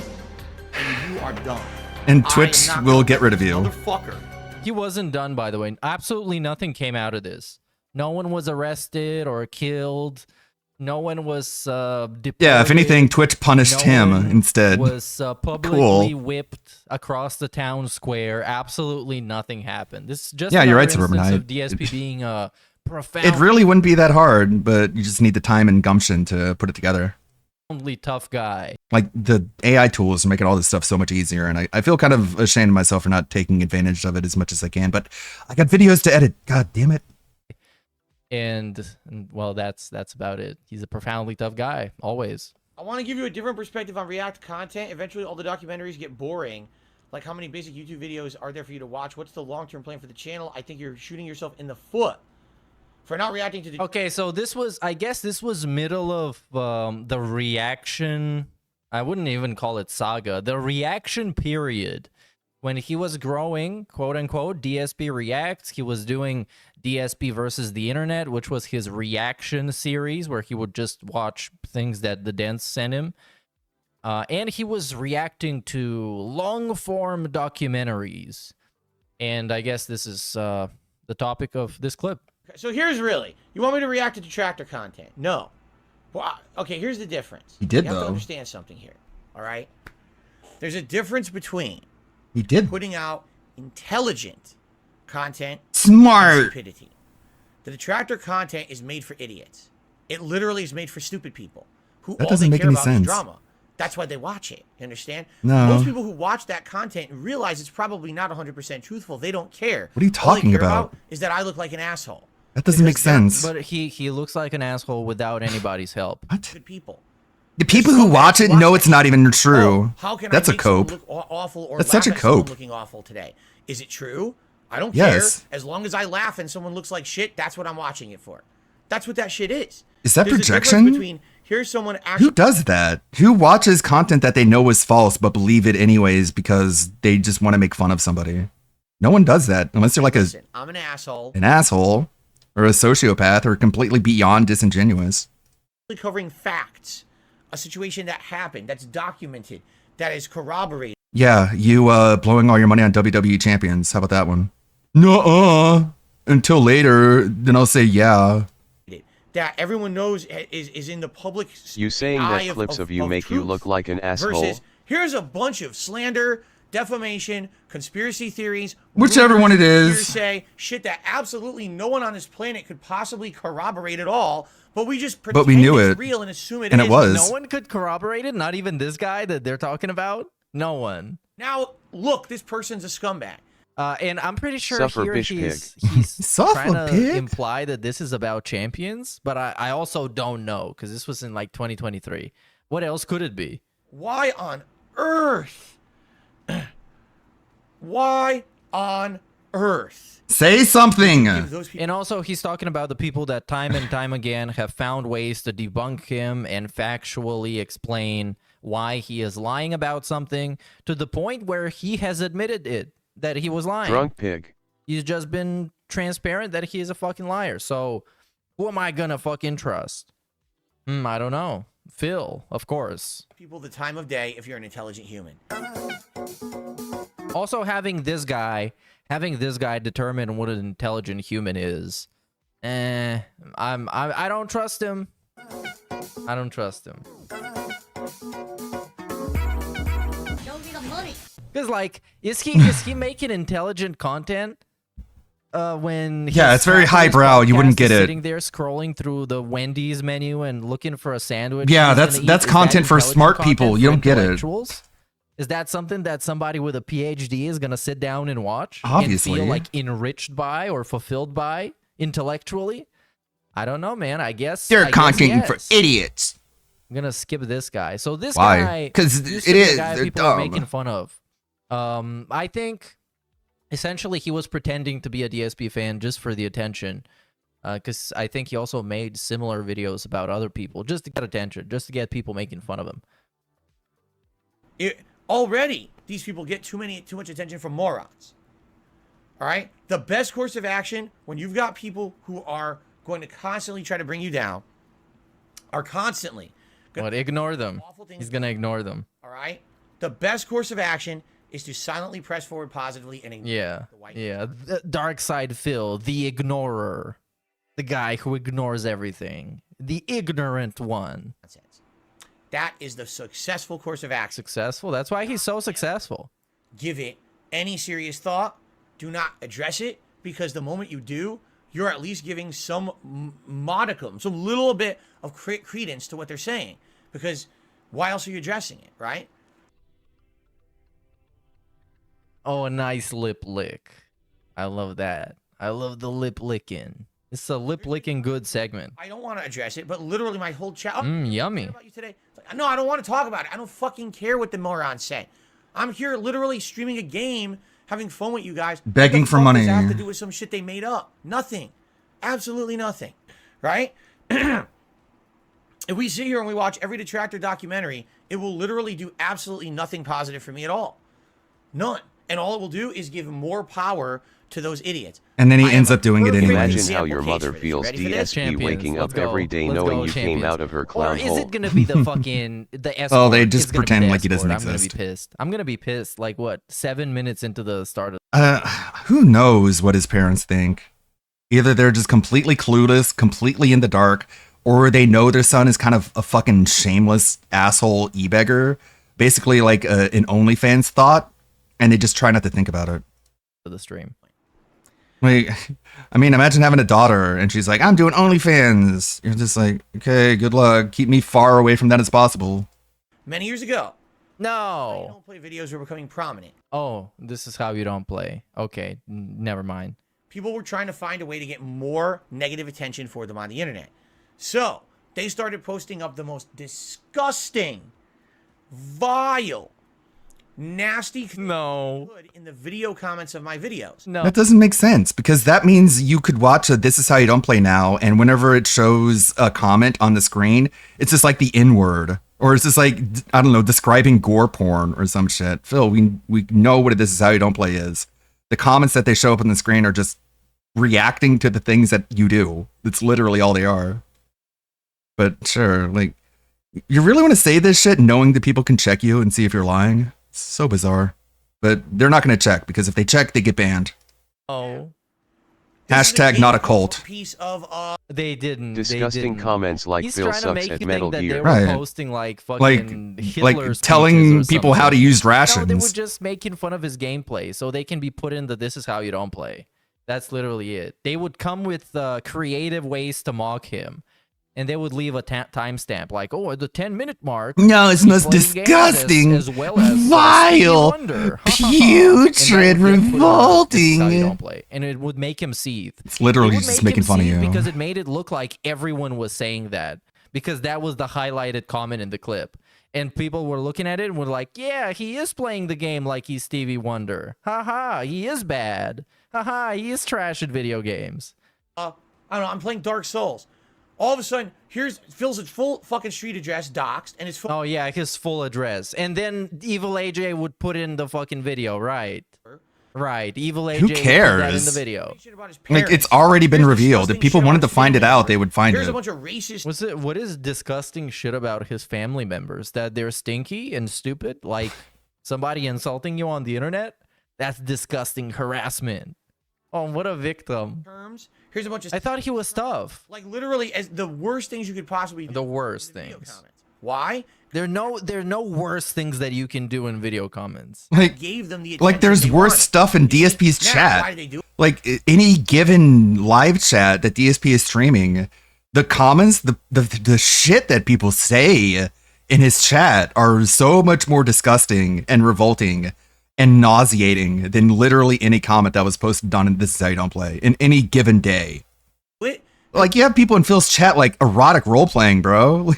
and you are done. And I am Twitch not will gonna get rid of you. Motherfucker. He wasn't done, by the way. Absolutely nothing came out of this. No one was arrested or killed. No one was deported. Yeah, if anything, Twitch punished him instead. Was publicly whipped across the town square. Absolutely nothing happened. This is just Yeah, you're right, another Suburban instance Knight. of DSP being a profound. It really wouldn't be that hard, but you just need the time and gumption to put it together. Tough guy. Like, the AI tools are making all this stuff so much easier, and I feel kind of ashamed of myself for not taking advantage of it as much as I can, but I got videos to edit. God damn it. And well, that's about it. He's a profoundly tough guy, always. I want to give you a different perspective on React content. Eventually, all the documentaries get boring. Like, how many basic YouTube videos are there for you to watch? What's the long-term plan for the channel? I think you're shooting yourself in the foot for not reacting to the... Okay, so this was, I guess this was middle of the reaction. I wouldn't even call it saga. The reaction period. When he was growing, quote unquote, DSP Reacts, he was doing DSP versus the internet, which was his reaction series where he would just watch things that the Dents sent him. And he was reacting to long-form documentaries. And I guess this is the topic of this clip. So here's really, you want me to react to detractor content? No. Well, okay, here's the difference. He did, you have though. to understand something here, all right? There's a difference between He did. putting out intelligent content Smart. and stupidity. The detractor content is made for idiots. It literally is made for stupid people who That all doesn't they make care any about sense. is drama. That's why they watch it. You understand? No. Most people who watch that content realize it's probably not 100% truthful. They don't care. What are you All they talking care about? is that I look like an asshole. That doesn't make sense. But he looks like an asshole without anybody's help. What? Good people. The people who watch it know it's not even true. How can That's I a make someone cope. look awful or That's laugh such a at someone cope. looking awful today? Is it true? I don't Yes. care. As long as I laugh and someone looks like shit, that's what I'm watching it for. That's what that shit is. Is that There's a difference projection? Between here's someone actually. Who does that? Who watches content that they know is false but believe it anyways because they just want to make fun of somebody? No one does that unless they're like Listen, I'm an asshole. an asshole or a sociopath or completely beyond disingenuous. Covering facts, a situation that happened, that's documented, that is corroborated. Yeah, you blowing all your money on WWE champions. How about that one? Nuh-uh. Until later, then I'll say yeah. That everyone knows is in the public. You saying eye that clips of you make you truth look like an asshole? Versus here's a bunch of slander, defamation, conspiracy theories, Whichever rumors, one it is. hearsay, shit that absolutely no one on this planet could possibly corroborate at all. But we just pretend we knew it's it. real and assume And it is. was. No one could corroborate it. Not even this guy that they're talking about. No one. Now look, this person's a scumbag. And I'm pretty sure Suffer, here bitch he's Suffer, trying to pig. imply that this is about champions, but I also don't know because this was in like 2023. What else could it be? Why on earth? Why on earth? Say something. And also, he's talking about the people that time and time again have found ways to debunk him and factually explain why he is lying about something to the point where he has admitted it, that he was lying. Drunk pig. He's just been transparent that he is a fucking liar. So, who am I gonna fucking trust? I don't know. Phil, of course. People the time of day if you're an intelligent human. Also, having this guy determine what an intelligent human is I don't trust him. I don't trust him. Because like, is he making intelligent content? When Yeah, his it's very half of his highbrow, you wouldn't podcast get is it. Sitting there scrolling through the Wendy's menu and looking for a sandwich. Yeah, he's that's gonna eat. that's Is that content for intelligent smart content people. for You don't get it. intellectuals? Is that something that somebody with a PhD is gonna sit down and watch? Obviously. And feel like enriched by or fulfilled by intellectually? I don't know, man. I guess They're I guess content for yes. idiots. I'm gonna skip this guy. So this Why? guy, 'Cause used to it be a is. guy They're people are dumb. making fun of. I think essentially he was pretending to be a DSP fan just for the attention. Because I think he also made similar videos about other people just to get attention, just to get people making fun of him. Already, these people get too much attention from morons. All right? The best course of action when you've got people who are going to constantly try to bring you down, are constantly But ignore them. He's gonna ignore them. all right? The best course of action is to silently press forward positively and ignore Yeah, the white yeah. The Dark Side Phil, the ignorer, the guy who ignores everything, the ignorant one. nonsense. That is the successful course of action. Successful. That's why he's so successful. Give it any serious thought. Do not address it, because the moment you do, you're at least giving some modicum, some little bit of credence to what they're saying. Because why else are you addressing it, right? Oh, a nice lip lick. I love that. I love the lip licking. It's a lip licking good segment. I don't want to address it, but literally my whole chat. Yummy. About you today. It's like, no, I don't want to talk about it. I don't fucking care what the morons say. I'm here literally streaming a game, having fun with you guys. Begging What the for fuck money. Does that have to do with some shit they made up? Nothing. Absolutely nothing. Right? If we sit here and we watch every detractor documentary, it will literally do absolutely nothing positive for me at all. None. And all it will do is give more power to those idiots. And then he ends up doing it perfect anyways. Imagine how your mother feels Ready for this? DSP waking up every day knowing you came out of her Or clown is hole. it gonna be the fucking the escort? Oh, they just is gonna be pretend the like he doesn't escort. I'm gonna exist. be pissed. I'm gonna be pissed. Like what? 7 minutes into the start of. Who knows what his parents think? Either they're just completely clueless, completely in the dark, or they know their son is kind of a fucking shameless asshole e-beggar, basically like an OnlyFans thought, and they just try not to think about it. The stream. Like, I mean, imagine having a daughter and she's like, I'm doing OnlyFans. You're just like, okay, good luck. Keep me far away from that as possible. Many years ago. No. Don't play videos were becoming prominent. Oh, this is how you don't play. Okay, never mind. People were trying to find a way to get more negative attention for them on the internet. So they started posting up the most disgusting, vile, nasty in the video comments of my videos. That doesn't make sense, because that means you could watch a This Is How You Don't Play Now, and whenever it shows a comment on the screen, it's just like the N-word. Or it's just like, I don't know, describing gore porn or some shit. Phil, we know what a This Is How You Don't Play is. The comments that they show up on the screen are just reacting to the things that you do. That's literally all they are. But sure, like, you really want to say this shit knowing that people can check you and see if you're lying? It's so bizarre. But they're not going to check, because if they check, they get banned. Oh. Hashtag not a cult. Piece of They didn't. Disgusting they didn't. comments like He's Phil trying to sucks make at you Metal think that Gear. they were Right. posting like Like fucking Hitler's telling speeches or people how to something. use No, they were rations. just making fun of his gameplay, so they can be put in the "This is how you don't play." That's literally it. They would come with creative ways to mock him, and they would leave a timestamp like, "Oh, at the 10-minute mark." No, it's he's most playing games disgusting, as well as vile, Stevie Wonder. putrid, And that would get put on the "This is how you revolting. don't play," and it would make him seethe. It's literally It would just make making him fun of seethe you. because it made it look like everyone was saying that, because that was the highlighted comment in the clip, and people were looking at it and were like, "Yeah, he is playing the game like he's Stevie Wonder. Haha, he is bad. Haha, he is trash at video games." I don't know, I'm playing Dark Souls. All of a sudden, here's Phil's full fucking street address doxed, and it's full. Oh yeah, his full address, and then Evil AJ would put in the fucking video, right? Right, Evil AJ. Who would put that in cares? the video. Like, it's already been revealed. If people wanted to find it out, they would find Here's it. a bunch of racist. Was it? What is disgusting shit about his family members? That they're stinky and stupid, like somebody insulting you on the internet? That's disgusting harassment. Oh, what a victim. terms. Here's a bunch of I thought he was tough. like literally as the worst things you could possibly do. The worst in the video things. comments. Why? There are no worse things that you can do in video comments. Like, Gave them the like there's attention they worse wanted. stuff in DSP's Now, chat. why do they do it? Like any given live chat that DSP is streaming, the comments, the shit that people say in his chat are so much more disgusting and revolting and nauseating than literally any comment that was posted on This Is How You Don't Play in any given day. What? Like you have people in Phil's chat like erotic role playing, bro.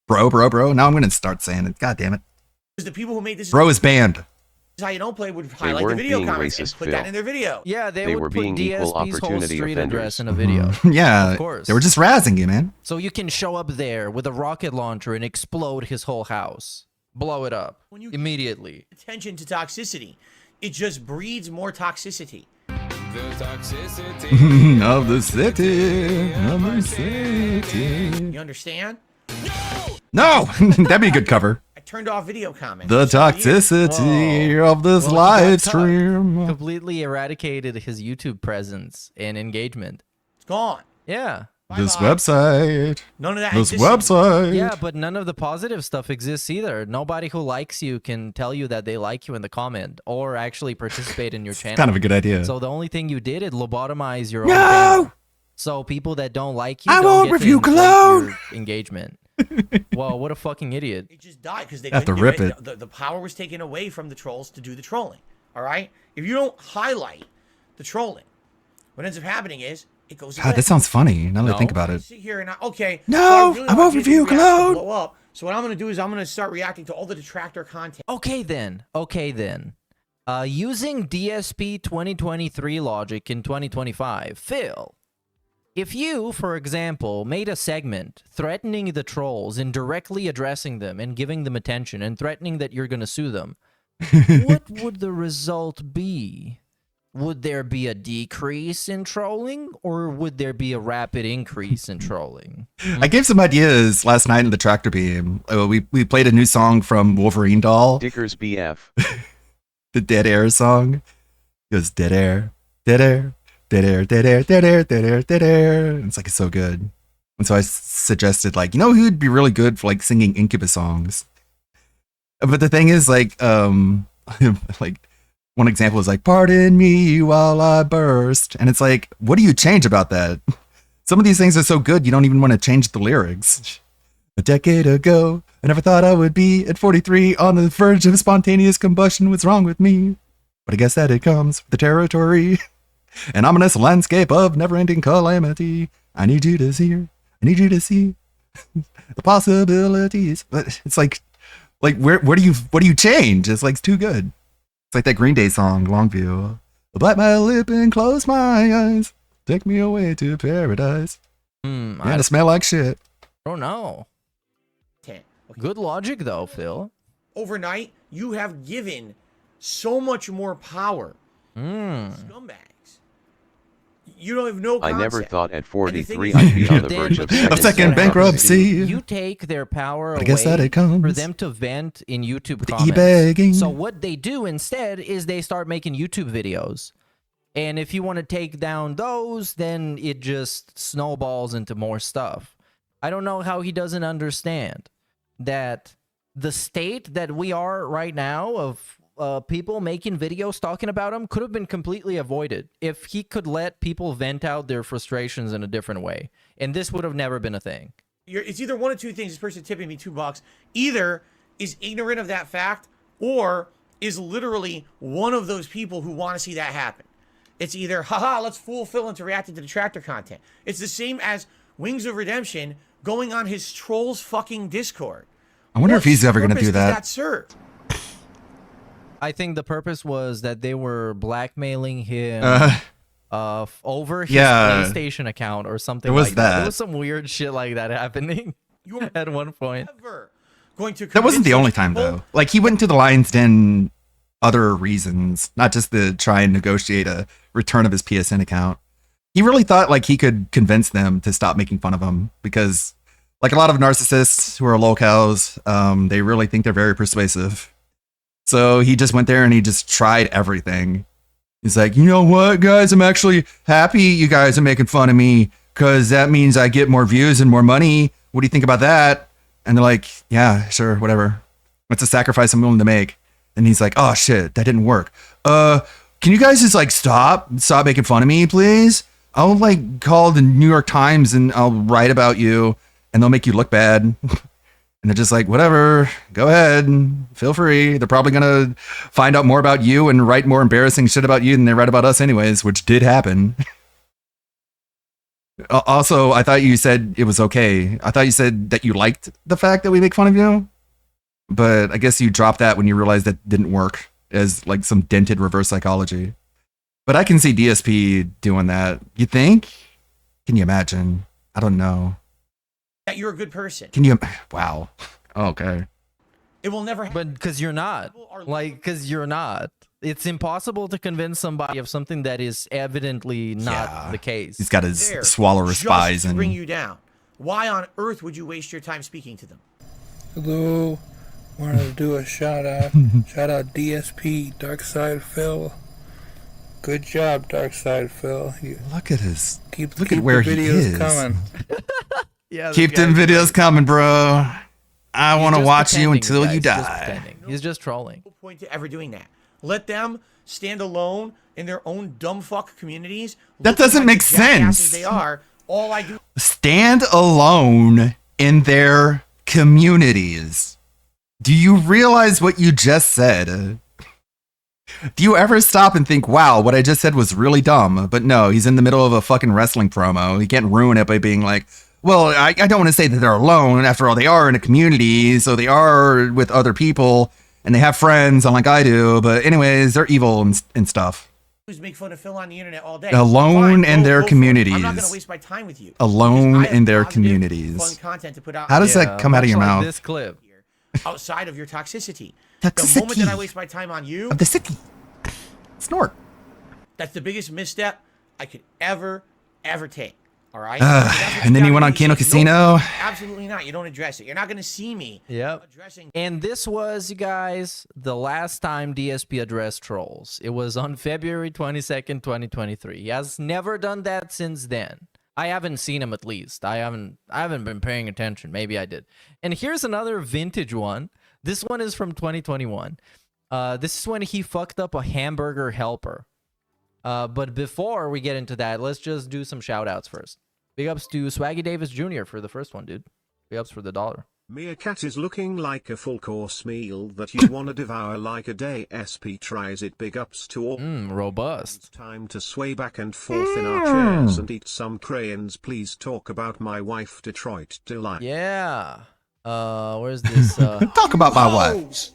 Like, bro. Now I'm gonna start saying it. God damn it. Because the people who made this Bro is banned. This Is How You Don't Play would highlight the weren't video being comments and racist, put Phil. that in their video. Yeah, They would were put being equal DSP's whole opportunity street address offenders. in a video. Yeah, Of course. they were just razzing you, man. So you can show up there with a rocket launcher and explode his whole house. Blow it up When you immediately. Attention to toxicity. It just breeds more toxicity. Of the city. You understand? No, that'd be a good cover. I turned off video comments. The So you- toxicity of this Well, he live got stream. Completely eradicated his YouTube presence and engagement. It's gone. Yeah. This website. None of that This exists anymore. website. Yeah, but none of the positive stuff exists either. Nobody who likes you can tell you that they like you in the comment or actually participate in your channel. Kind of a good idea. So the only thing you did is lobotomize your own No! channel. So people that don't like you I don't won't get to review inflate cologne! your engagement. Well, what a fucking idiot. It just died because they Have to couldn't rip give it. The power was taken away from the trolls to do the trolling. All right? If you don't highlight the trolling, what ends up happening is it goes away. God, that sounds funny. Now that I think No. about it. Sit here and okay. No, so I really I want won't Jason review Reacts to cologne. blow up. So what I'm going to do is I'm going to start reacting to all the detractor content. Okay then. Using DSP 2023 logic in 2025, Phil, if you, for example, made a segment threatening the trolls and directly addressing them and giving them attention and threatening that you're going to sue them, what would the result be? Would there be a decrease in trolling or would there be a rapid increase in trolling? I gave some ideas last night in the Tractor Beam. We played a new song from Wolverine Doll, Dickers BF. the Dead Air song. It goes dead air, dead air, dead air, dead air, dead air, dead air, dead air. And it's like it's so good. And so I suggested like, you know who'd be really good for like singing Incubus songs? But the thing is like like one example is like, pardon me while I burst. And it's like, what do you change about that? Some of these things are so good, you don't even want to change the lyrics. A decade ago, I never thought I would be at 43 on the verge of spontaneous combustion. What's wrong with me? But I guess that it comes with the territory. An ominous landscape of never-ending calamity. I need you to see, I need you to see the possibilities. But it's like where do you change? It's like it's too good. It's like that Green Day song, Longview. I'll bite my lip and close my eyes. Take me away to paradise. I I smell like shit. don't know. Okay. Good logic though, Phil. Overnight, you have given so much more power Mm. to scumbags. You don't have no I concept. never thought at And the thing 43 is, I'd be on the Then- verge of then second bankruptcy. You take their power But I guess that away it comes for them to vent in YouTube with comments. e-begging. So what they do instead is they start making YouTube videos. And if you want to take down those, then it just snowballs into more stuff. I don't know how he doesn't understand that the state that we are right now of people making videos talking about him could have been completely avoided if he could let people vent out their frustrations in a different way. And this would have never been a thing. It's either one of two things. This person tipping me $2. Either is ignorant of that fact or is literally one of those people who want to see that happen. It's either, haha, let's fool Phil into reacting to detractor content. It's the same as Wings of Redemption going on his Trolls fucking Discord. I wonder if What he's ever going to purpose do does that. that serve? I think the purpose was that they were blackmailing him over his yeah. PlayStation account or something There was like that. There that. was some weird shit like that happening at one point. Going to That wasn't convince the those only time people- though. Like he went to the Lion's Den other reasons, not just to try and negotiate a return of his PSN account. He really thought like he could convince them to stop making fun of him because like a lot of narcissists who are locals, they really think they're very persuasive. So he just went there and he just tried everything. He's like, you know what, guys? I'm actually happy you guys are making fun of me because that means I get more views and more money. What do you think about that? And they're like, yeah, sure, whatever. It's a sacrifice I'm willing to make. And he's like, oh shit, that didn't work. Can you guys just like stop making fun of me, please? I'll like call the New York Times and I'll write about you and they'll make you look bad. And they're just like, whatever, go ahead, feel free. They're probably gonna find out more about you and write more embarrassing shit about you than they write about us anyways, which did happen. Also, I thought you said it was okay. I thought you said that you liked the fact that we make fun of you. But I guess you dropped that when you realized that didn't work as like some dented reverse psychology. But I can see DSP doing that. You think? Can you imagine? I don't know. That you're a good person. Can you? Wow. Okay. It will never happen. But because you're not. Like, because you're not. It's impossible to convince somebody of something that is evidently not the case. He's got to swallow his spies and bring you down. Why on earth would you waste your time speaking to them? Hello. Wanted to do a shout out. Shout out DSP, Darkside Phil. Good job, Darkside Phil. Look at his. Keep at where the he videos is. coming. Yeah, keep them videos coming, bro. I want to watch you until you He's just die. pretending. He's just trolling. No point to ever doing that. Let them stand alone in their own dumb fuck communities. That doesn't make jackasses sense. They are. All I do. Stand alone in their communities. Do you realize what you just said? Do you ever stop and think, wow, what I just said was really dumb? But no, he's in the middle of a fucking wrestling promo. He can't ruin it by being like, well, I don't want to say that they're alone. After all, they are in a community, so they are with other people, and they have friends, unlike I do. But anyways, they're evil and stuff. Make fun of Phil on the internet all day. Alone in their communities. I'm not going to waste my time with you. Alone in their communities. Fun content to put out. How does that come out of your mouth? This clip. Outside of your toxicity. Toxicity. The moment that I waste my time on you. Of the city. Snort. That's the biggest misstep I could ever take. All right. And then you went on Kano Casino. Absolutely not. You don't address it. You're not going to see me. Yep. And this was, you guys, the last time DSP addressed trolls. It was on February 22nd, 2023. He has never done that since then. I haven't seen him, at least. I haven't been paying attention. Maybe I did. And here's another vintage one. This one is from 2021. This is when he fucked up a hamburger helper. But before we get into that, let's just do some shout outs first. Big ups to Swaggy Davis Jr. for the first one, dude. Big ups for the $1. Meerkat is looking like a full course meal that you wanna devour like a day. SP tries it. Big ups to all. Robust. It's time to sway back and forth in our chairs and eat some crayons. Please talk about my wife, Detroit Delight. Yeah. Where's this? Talk about my wife.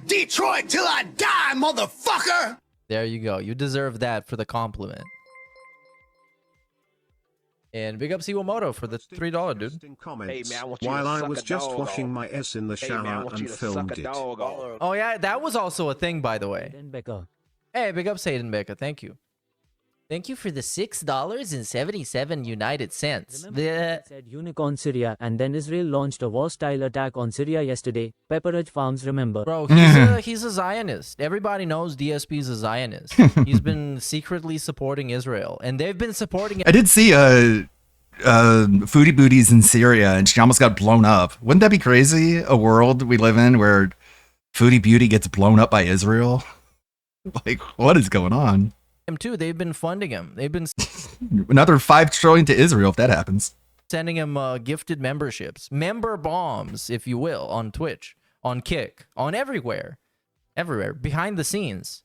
Detroit till I die, motherfucker! There you go. You deserve that for the compliment. And big up Iwamoto for the $3, dude. Hey, man, while I was just washing my ass in the shower and filmed it. Oh yeah, that was also a thing, by the way. Hey, big up Hayden Becca. Thank you. Thank you for the $6.77 United Cents. Said Unicorn Syria, and then Israel launched a war-style attack on Syria yesterday. Pepperidge Farms, remember? Bro, he's a Zionist. Everybody knows DSP's a Zionist. He's been secretly supporting Israel, and they've been supporting. I did see Foodie Booties in Syria, and she almost got blown up. Wouldn't that be crazy? A world we live in where Foodie Beauty gets blown up by Israel. Like, what is going on? Him too. They've been funding him. They've been another $5 trillion to Israel if that happens. Sending him gifted memberships, member bombs, if you will, on Twitch, on Kick, on everywhere, behind the scenes.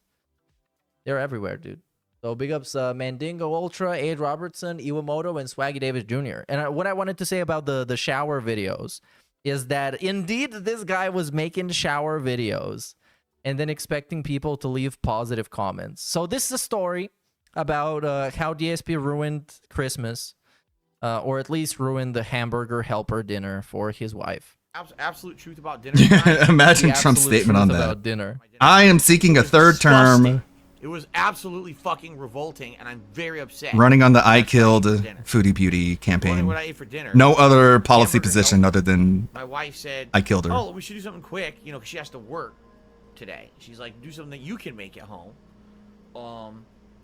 They're everywhere, dude. So big ups Mandingo Ultra, Aid Robertson, Iwamoto, and Swaggy Davis Jr. And what I wanted to say about the shower videos is that indeed this guy was making shower videos and then expecting people to leave positive comments. So this is a story about how DSP ruined Christmas, or at least ruined the hamburger helper dinner for his wife. Absolute truth about dinner. Imagine Trump's statement on that. About dinner. I am seeking a third term. It was absolutely fucking revolting, and I'm very upset. Running on the I Killed Foodie Beauty campaign. What I ate for dinner. No other policy position other than my wife said, I killed her. Oh, we should do something quick, because she has to work today. She's like, do something that you can make at home.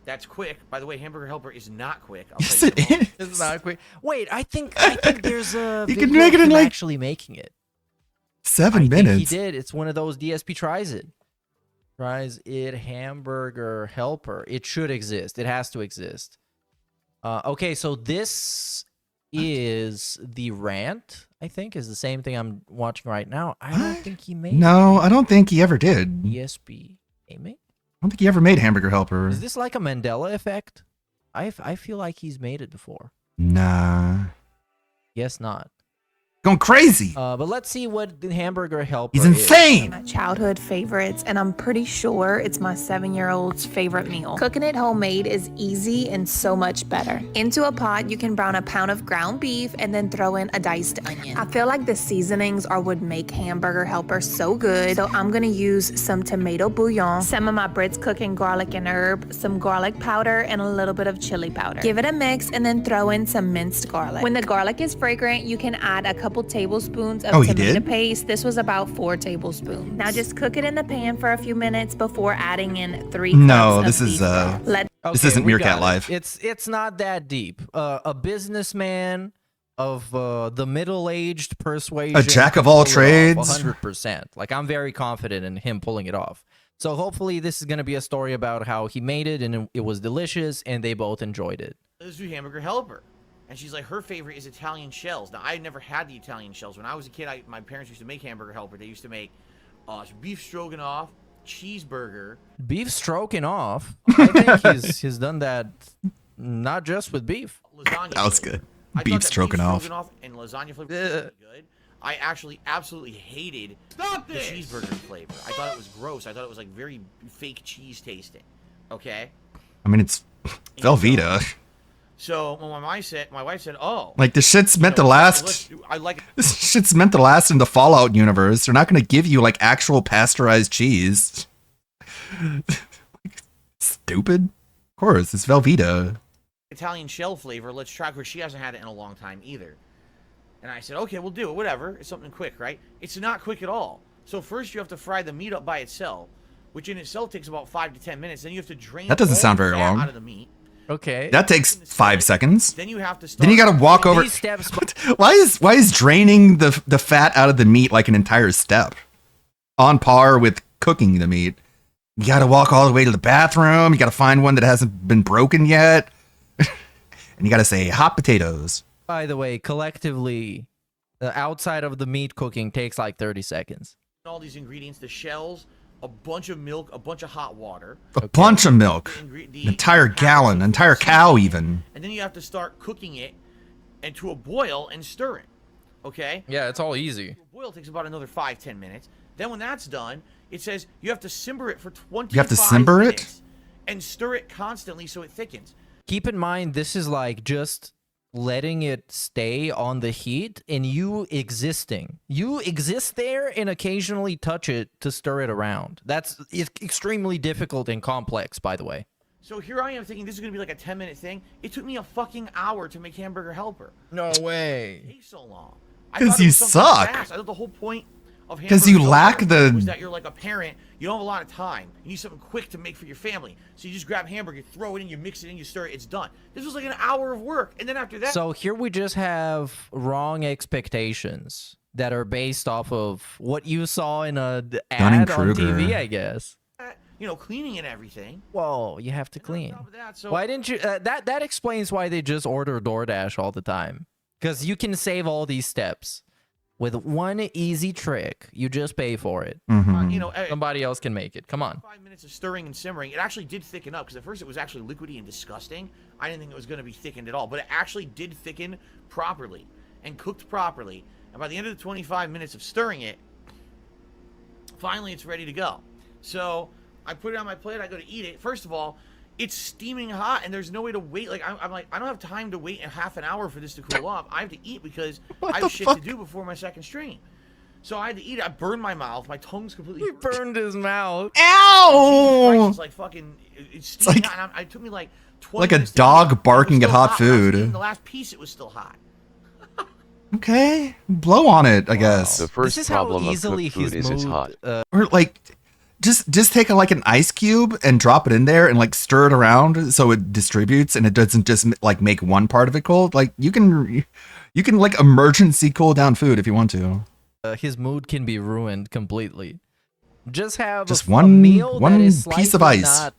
That's quick. By the way, Hamburger Helper is not quick. Yes, it is. It's not quick. Wait, I think there's a You video can make it of in him like actually making it. 7 I minutes. think he did. It's one of those DSP tries it. Tries it Hamburger Helper. It should exist. It has to exist. Okay, so this is the rant, I think, is the same thing I'm watching right now. I don't think he made No, I don't think he ever did. DSP gaming. I don't think he ever made Hamburger Helper. Is this like a Mandela effect? I feel like he's made it before. Nah. Guess not. Going crazy. But let's see what the Hamburger Helper He's insane. My childhood favorites, and I'm pretty sure it's my 7-year-old's favorite meal. Cooking it homemade is easy and so much better. Into a pot, you can brown a pound of ground beef and then throw in a diced onion. I feel like the seasonings are what make Hamburger Helper so good, so I'm gonna use some tomato bouillon, some of my Brits cooking garlic and herb, some garlic powder, and a little bit of chili powder. Give it a mix and then throw in some minced garlic. When the garlic is fragrant, you can add a couple tablespoons of tomato paste. This was about 4 tablespoons. Now just cook it in the pan for a few minutes before adding in 3 cups No, of this is beef broth. this isn't we got Meerkat it. Live. It's not that deep. A businessman of the middle-aged persuasion. A jack of all trades. 100%. Like, I'm very confident in him pulling it off. So hopefully this is going to be a story about how he made it and it was delicious and they both enjoyed it. Let's do Hamburger Helper. And she's like, her favorite is Italian shells. Now, I never had the Italian shells. When I was a kid, my parents used to make Hamburger Helper. They used to make beef stroganoff, cheeseburger. Beef stroganoff. I think he's done that not just with beef. Lasagna. That was flavor. good. I Beef thought that stroganoff. Beef stroganoff and lasagna flavor was really good. I actually absolutely hated the cheeseburger flavor. I thought it was gross. I thought it was like very fake cheese tasting. Okay? I mean, it's Velveeta. So when my wife said, "Oh, Like, the shit's meant to last. I like This shit's meant to last in the Fallout universe. They're not going to give you, like, actual pasteurized cheese. Stupid. Of course, it's Velveeta. Italian shell flavor. Let's try." Because she hasn't had it in a long time either. And I said, "Okay, we'll do it. Whatever. It's something quick, right?" It's not quick at all. So first you have to fry the meat up by itself, which in itself takes about 5 to 10 minutes. Then you have to drain. That doesn't all sound the very fat long. out of the meat. Okay. That takes 5 seconds. Then you have to start. Then you gotta walk over. These steps. Why is draining the fat out of the meat like an entire step? On par with cooking the meat. You gotta walk all the way to the bathroom. You gotta find one that hasn't been broken yet. And you gotta say hot potatoes. By the way, collectively, outside of the meat cooking takes like 30 seconds. All these ingredients: the shells, a bunch of milk, a bunch of hot water. A bunch of milk. An entire gallon, entire cow even. And then you have to start cooking it and to a boil and stir it. Okay? Yeah, it's all easy. Boil takes about another 5-10 minutes. Then when that's done, it says you have to simmer it for 25 You have to simmer it? minutes and stir it constantly so it thickens. Keep in mind, this is like just letting it stay on the heat and you existing. You exist there and occasionally touch it to stir it around. It's extremely difficult and complex, by the way. So here I am thinking this is going to be like a 10-minute thing. It took me a fucking hour to make Hamburger Helper. No way. It takes so long. 'Cause you suck. I thought the whole point of 'Cause you Hamburger lack Helper the- was that you're like a parent. You don't have a lot of time. You need something quick to make for your family. So you just grab hamburger, you throw it in, you mix it in, you stir it, it's done. This was like an hour of work. And then after that... So here we just have wrong expectations that are based off of what you saw in a ad on Dunning-Kruger. TV, I guess. You know, cleaning and everything. Whoa, you have to clean. so- Why didn't you? That explains why they just order DoorDash all the time. Because you can save all these steps with one easy trick. You just pay for it. Mm-hmm. You know, Somebody else can make it. Come on. 5 minutes of stirring and simmering. It actually did thicken up because at first it was actually liquidy and disgusting. I didn't think it was going to be thickened at all, but it actually did thicken properly and cooked properly. And by the end of the 25 minutes of stirring it, finally it's ready to go. So I put it on my plate. I go to eat it. First of all, it's steaming hot, and there's no way to wait. Like I'm like, I don't have time to wait a half an hour for this to cool off. I have to eat because I have shit to do before my second stream. So I had to eat it. I burned my mouth. My tongue's completely. He burned his mouth. Ow! It's like fucking. It's steaming hot. And it took me like 20 Like a minutes to dog eat it. barking It at was still hot When I was food. eating the last piece, it was still hot. Okay, blow on it, I guess. The first problem of cooked food is it's hot. Or like, just take like an ice cube and drop it in there and like stir it around so it distributes and it doesn't just like make one part of it cold. Like you can like emergency cool down food if you want to. His mood can be ruined completely. Just have a one meal that is piece of slightly ice. not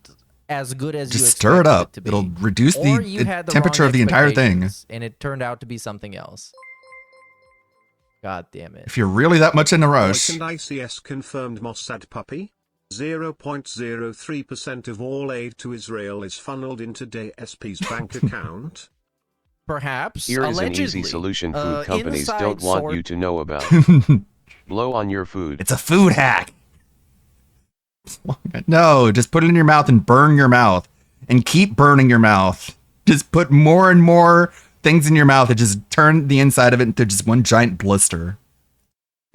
as good as Just you stir it expected up. to be. It'll reduce Or you the had the temperature wrong of the entire thing. expectations, and it turned out to be something else. God damn it. If you're really that much in a rush. And ICS confirmed Mossad puppy. 0.03% of all aid to Israel is funneled into DSP's bank account. Perhaps. Here is an easy allegedly. solution food companies inside don't want source- you to know about. Blow on your food. It's a food hack. No, just put it in your mouth and burn your mouth. And keep burning your mouth. Just put more and more things in your mouth that just turn the inside of it into just one giant blister.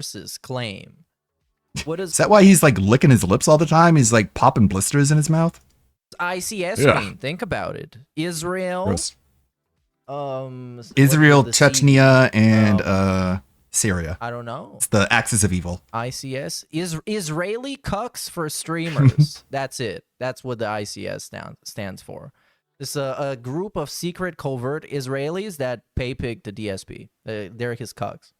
Sources claim. What Is that why he's like licking his lips all the time? He's like popping blisters in his mouth? ICS Yeah. mean? Think about it. Israel. Gross. What Israel, is the Chechnya, and Syria. I don't know. It's the axis of evil. ICS is Israeli cucks for streamers. That's it. That's what the ICS stands for. It's a group of secret covert Israelis that pay pig to DSP. They're his cucks.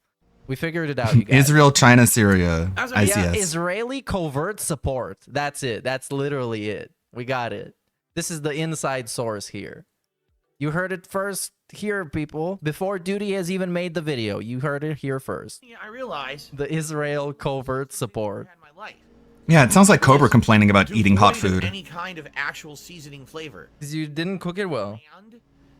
We figured it out, you guys. Israel, China, Syria, ICS. Yeah, Israeli covert support. That's it. That's literally it. We got it. This is the inside source here. You heard it first here, people. Before Duty has even made the video, you heard it here first. Yeah, I realize. The Israel covert support. Yeah, it sounds like Cobra complaining about eating hot Devoid of food. Any kind of actual seasoning flavor. Because you didn't cook it well.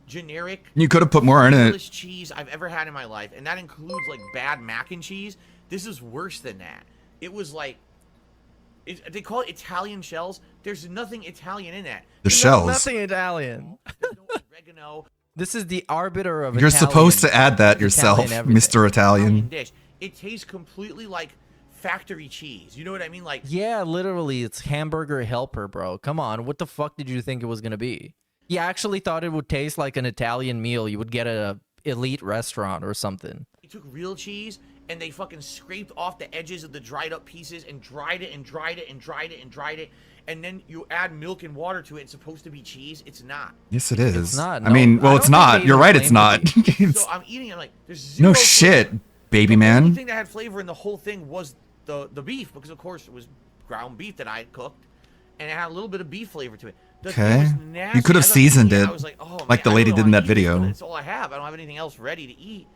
Generic. You could have put more in it. Meatless cheese I've ever had in my life, and that includes like bad mac and cheese. This is worse than that. It was like, they call it Italian shells. There's nothing Italian in that. The shells. Nothing Italian. This is the arbiter of You're Italian. supposed to add that yourself, Italian everything. Mr. Italian. Dish. It tastes completely like factory cheese. You know what I mean? Like, Yeah, literally, it's hamburger helper, bro. Come on, what the fuck did you think it was gonna be? You actually thought it would taste like an Italian meal you would get at a elite restaurant or something. they took real cheese and they fucking scraped off the edges of the dried up pieces and dried it and dried it and dried it and dried it. And then you add milk and water to it. It's supposed to be cheese. It's not. Yes, it is. not, I mean, well, it's not. You're right, it's not. So I'm eating. I'm like, there's zero No shit, baby The only man. thing that had flavor in the whole thing was the beef, because of course it was ground beef that I had cooked, and it had a little bit of beef flavor to it. The thing Okay. was You nasty. could have As I'm seasoned eating it, I was like, oh, like man, the lady I did really in wanna that eat this, but video. It's all I have. I don't have anything else ready to eat.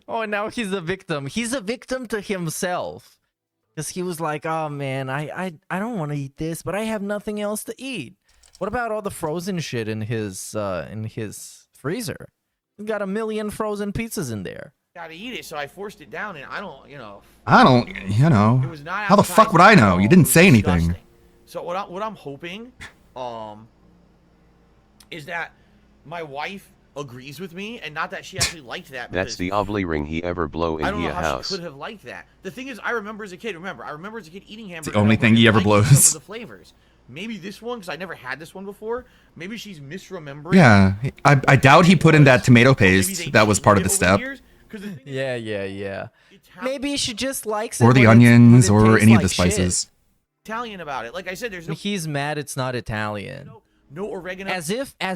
Oh, and now he's a victim. He's a victim to himself. Because he was like, oh man, I don't want to eat this, but I have nothing else to eat. What about all the frozen shit in his freezer? He's got 1 million frozen pizzas in there. Gotta eat it, so I forced it down, and I don't, I don't, you know. It was not How the fuck would I appetizing at know? all. You It didn't was say anything. disgusting. So what I'm hoping, is that my wife agrees with me, and not that she actually liked that. That's because the only ring he ever blow I in don't know your how house. she could have liked that. The thing is, I remember as a kid. I remember as a kid eating hamburgers. the only and I thing he ever liking blows. Some of the flavors. Maybe this one, because I never had this one before. Maybe she's misremembering. Yeah, I doubt he put in that tomato they paste. That was part of the changed it over step. years, 'cause the thing is, Yeah. Maybe she just likes it. Or the when onions, it or tastes any of the like shit. spices. Italian about it. Like I said, there's no He's mad it's not Italian. no oregano. As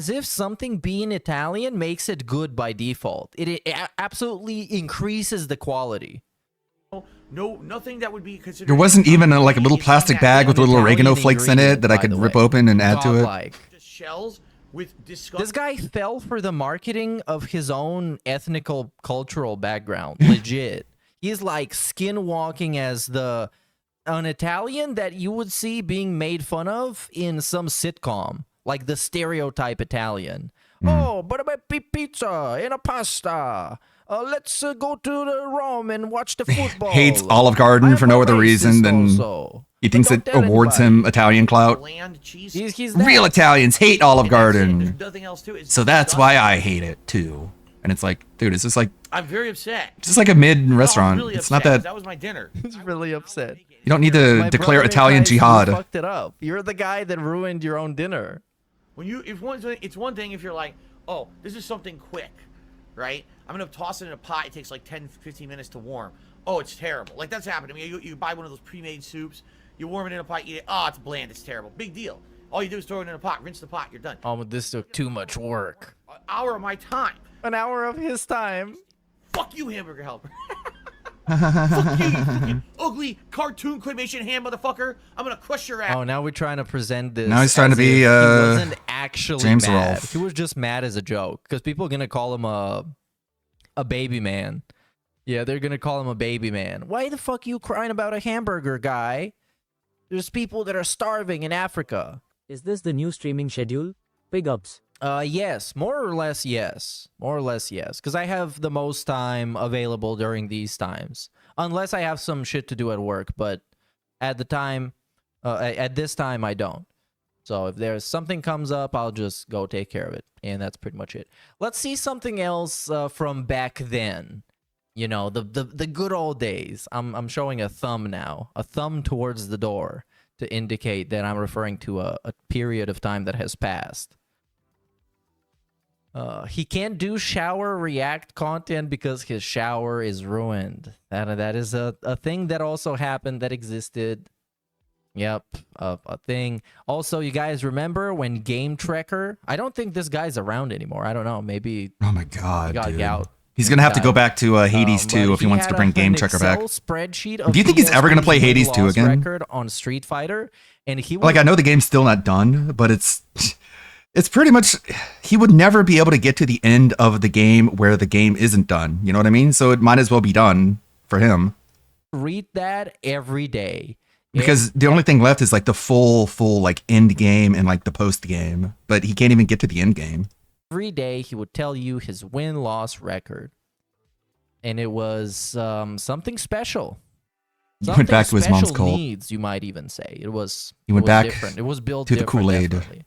if something being Italian makes it good by default. It absolutely increases the quality. No, nothing that would be considered. There wasn't even like a little plastic bag with little oregano Italian flakes in it that I could ingredient, by the rip way. open and add to it. Godlike. Just shells with disgusting. This guy fell for the marketing of his own ethnical cultural background. Legit. He's like skinwalking as an Italian that you would see being made fun of in some sitcom, like the stereotype Italian. Oh, but a pizza and a pasta. Let's go to the Rome and watch the football. Hates Olive Garden for no other reason than also. he thinks But it don't tell awards him Italian clout. Bland cheese. He's Real Italians hate Olive And that's it. Garden. There's nothing else to it. It's So that's why I hate it too. And it's like, dude, it's just like I'm very upset. it's just like a mid No, I'm restaurant. really It's upset, not 'cause that was my dinner. He's really upset. you don't need to My declare brother Italian implies you jihad. fucked it up. You're the guy that ruined your own dinner. When you, it's one thing if you're like, oh, this is something quick, right? I'm gonna toss it in a pot. It takes like 10, 15 minutes to warm. Oh, it's terrible. Like that's happened to me. You buy one of those pre-made soups. You warm it in a pot, eat it. Oh, it's bland. It's terrible. Big deal. All you do is throw it in a pot, rinse the pot. You're done. Oh, but this took too much work. An hour of my time. An hour of his time. Fuck you, hamburger helper. Fuck you, you fucking ugly cartoon claymation hand motherfucker. I'm gonna crush your ass. Oh, now we're trying to present this. Now he's trying to as be, if he wasn't actually James mad. Rolfe. He was just mad as a joke because people are gonna call him a baby man. Yeah, they're gonna call him a baby man. Why the fuck are you crying about a hamburger, guy? There's people that are starving in Africa. Is this the new streaming schedule? Big ups. Yes, more or less yes. More or less yes, because I have the most time available during these times, unless I have some shit to do at work. But at the time, at this time, I don't. So if there's something comes up, I'll just go take care of it, and that's pretty much it. Let's see something else from back then. You know, the good old days. I'm showing a thumb now, a thumb towards the door to indicate that I'm referring to a period of time that has passed. He can't do shower react content because his shower is ruined. That is a thing that also happened, that existed. Yep, a thing. Also, you guys remember when Game Trekker? I don't think this guy's around anymore. I don't know. Maybe. Oh my god, he got dude. gout. He's gonna have to go back to Hades 2 if he wants to bring Game Trekker back. Spreadsheet Do you think he's ever gonna play Hades 2 again? Record on Street Fighter, and he Like, I know the game's still not done, but it's pretty much, he would never be able to get to the end of the game where the game isn't done. You know what I mean? So it might as well be done for him. read that every day. Because the only thing left is like the full like end game and like the post game, but he can't even get to the end game. Every day he would tell you his win-loss record, and it was something special. He went back to his mom's Special cult. needs, you might even say. It was. He went it was back different. It was built to the different, Kool-Aid. definitely.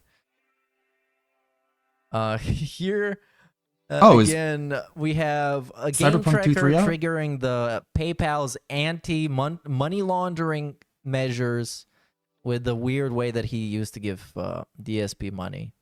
Here. Again, we have a Game Cyberpunk Trekker 2.3 out? triggering the PayPal's anti-money laundering measures with the weird way that he used to give DSP money.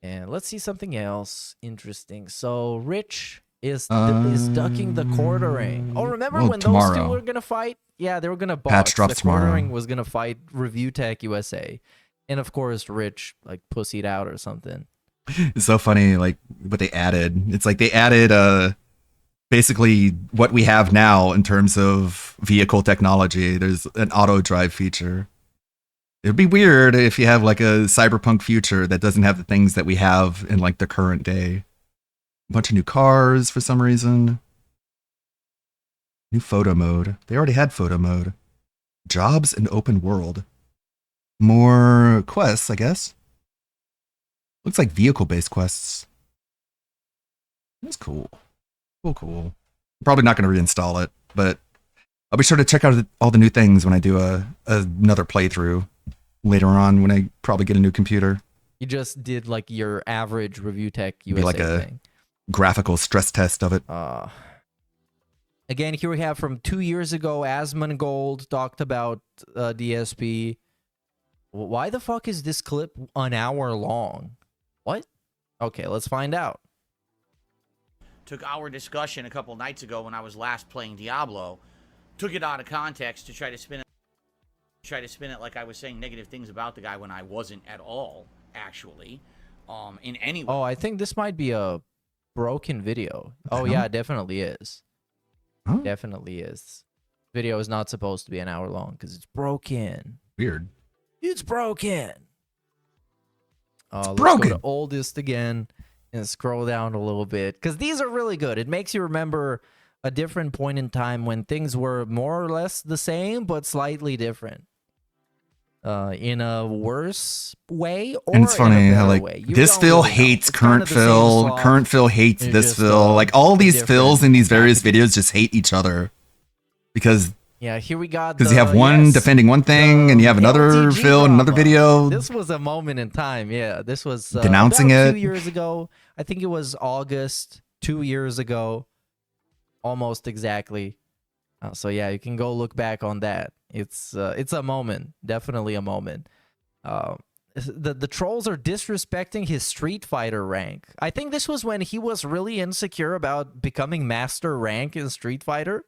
And let's see something else interesting. So Rich is ducking the quartering. Oh, remember well, when tomorrow. those two were gonna fight? Yeah, they were gonna box. Patch drops the tomorrow. quartering was gonna fight Review Tech USA, and of course Rich like pussied out or something. It's so funny, like what they added. It's like they added basically what we have now in terms of vehicle technology. There's an auto drive feature. It'd be weird if you have like a cyberpunk future that doesn't have the things that we have in like the current day. A bunch of new cars for some reason. New photo mode. They already had photo mode. Jobs and open world. More quests, I guess. Looks like vehicle-based quests. That's cool. Cool. I'm probably not going to reinstall it, but I'll be sure to check out all the new things when I do another playthrough later on when I probably get a new computer. You just did like your average Review Tech USA Be like a thing. graphical stress test of it. Again, here we have from 2 years ago, Asmongold talked about DSP. Why the fuck is this clip an hour long? What? Okay, let's find out. Took our discussion a couple nights ago when I was last playing Diablo, took it out of context to try to spin it like I was saying negative things about the guy when I wasn't at all, actually, in any way. Oh, I think this might be a broken video. Oh yeah, it definitely is. Huh? Definitely is. Video is not supposed to be an hour long because it's broken. Weird. It's broken. Let's broken. go to oldest again and scroll down a little bit because these are really good. It makes you remember a different point in time when things were more or less the same but slightly different. In a worse way or And it's funny in a how better like way. You this don't Phil really know. hates It's kind current of the same Phil, slog. current Phil hates It's this just, Phil. Like all these different Phils in these various videos just hate each other because Yeah, here we got you have one defending one thing and you have another LTG Phil in another drama. video This was a moment in time. Yeah, this was denouncing about it. 2 years ago. I think it was August 2 years ago, almost exactly. So yeah, you can go look back on that. It's a moment, definitely a moment. The trolls are disrespecting his Street Fighter rank. I think this was when he was really insecure about becoming master rank in Street Fighter.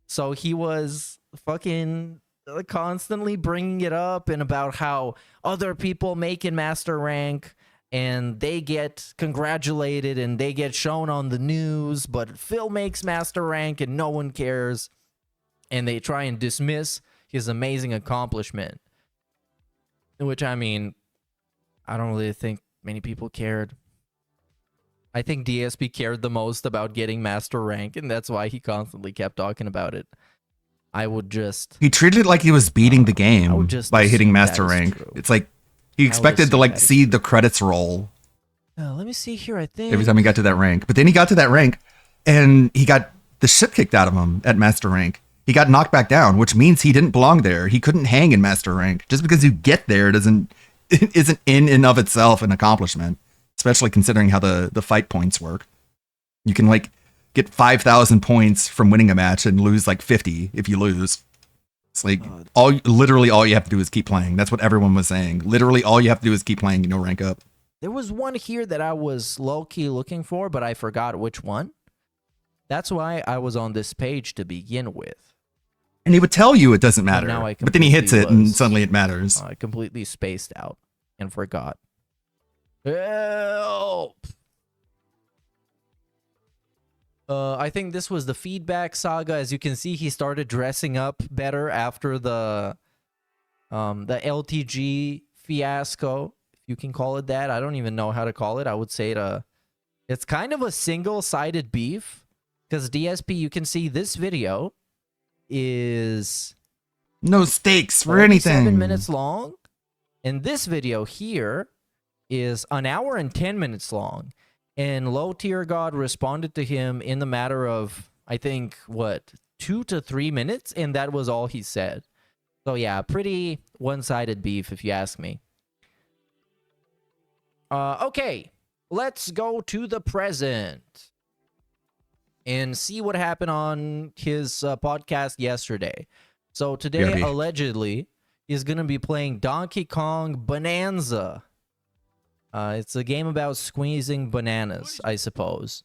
So he was fucking constantly bringing it up and about how other people make in Master Rank and they get congratulated and they get shown on the news, but Phil makes Master Rank and no one cares, and they try and dismiss his amazing accomplishment. Which, I mean, I don't really think many people cared. I think DSP cared the most about getting Master Rank, and that's why he constantly kept talking about it. I would just... He treated it like he was beating the game just by hitting assume Master that is Rank. true. It's like he expected to like see the credits roll let me see here, I think... every time he got to that rank. But then he got to that rank, and he got the shit kicked out of him at Master Rank. He got knocked back down, which means he didn't belong there. He couldn't hang in Master Rank. Just because you get there isn't in and of itself an accomplishment, especially considering how the fight points work. You can like get 5,000 points from winning a match and lose like 50 if you lose. It's like literally all you have to do is keep playing. That's what everyone was saying. Literally all you have to do is keep playing and you'll rank up. There was one here that I was low-key looking for, but I forgot which one. That's why I was on this page to begin with. And he would tell you it doesn't matter. Now I But then he hits it completely and suddenly it matters. I completely spaced out and forgot. Help! I think this was the feedback saga. As you can see, he started dressing up better after the LTG fiasco, if you can call it that. I don't even know how to call it. I would say it's kind of a single-sided beef, because DSP, you can see this video is no stakes for only anything. 7 minutes long, and this video here is an hour and 10 minutes long. And Low Tier God responded to him in the matter of, I think, 2 to 3 minutes, and that was all he said. So yeah, pretty one-sided beef, if you ask me. Okay, let's go to the present and see what happened on his podcast yesterday. So today, allegedly, he's going to be playing Donkey Kong Bonanza. It's a game about squeezing bananas, I suppose.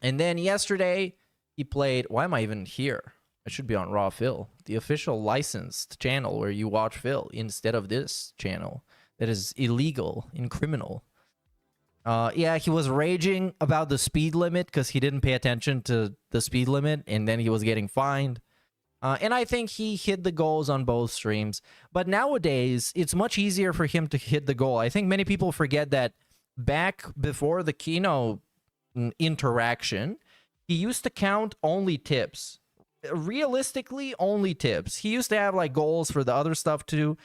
And then yesterday, he played... Why am I even here? I should be on Raw Phil, the official licensed channel where you watch Phil, instead of this channel that is illegal and criminal. Yeah, he was raging about the speed limit because he didn't pay attention to the speed limit, and then he was getting fined. And I think he hit the goals on both streams. But nowadays, it's much easier for him to hit the goal. I think many people forget that back before the Kino interaction, he used to count only tips. Realistically, only tips. He used to have like goals for the other stuff too.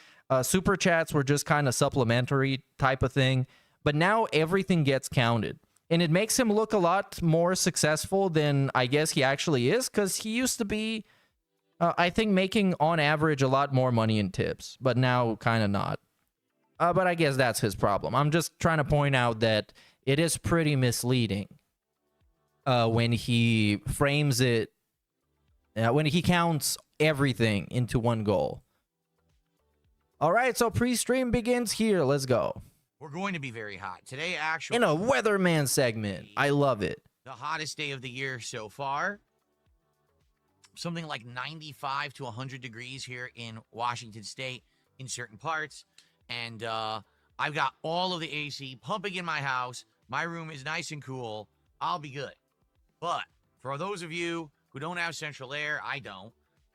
Super chats were just kind of supplementary type of thing. But now everything gets counted. And it makes him look a lot more successful than I guess he actually is, because he used to be... I think making, on average, a lot more money in tips, but now kind of not. But I guess that's his problem. I'm just trying to point out that it is pretty misleading when he frames it, when he counts everything into one goal. All right, so pre-stream begins here. Let's go. We're going to be very hot. Today, actually... In a weatherman segment. I love it. The hottest day of the year so far. Something like 95 to 100 degrees here in Washington State in certain parts. And I've got all of the AC pumping in my house. My room is nice and cool. I'll be good. But for those of you who don't have central air, I don't.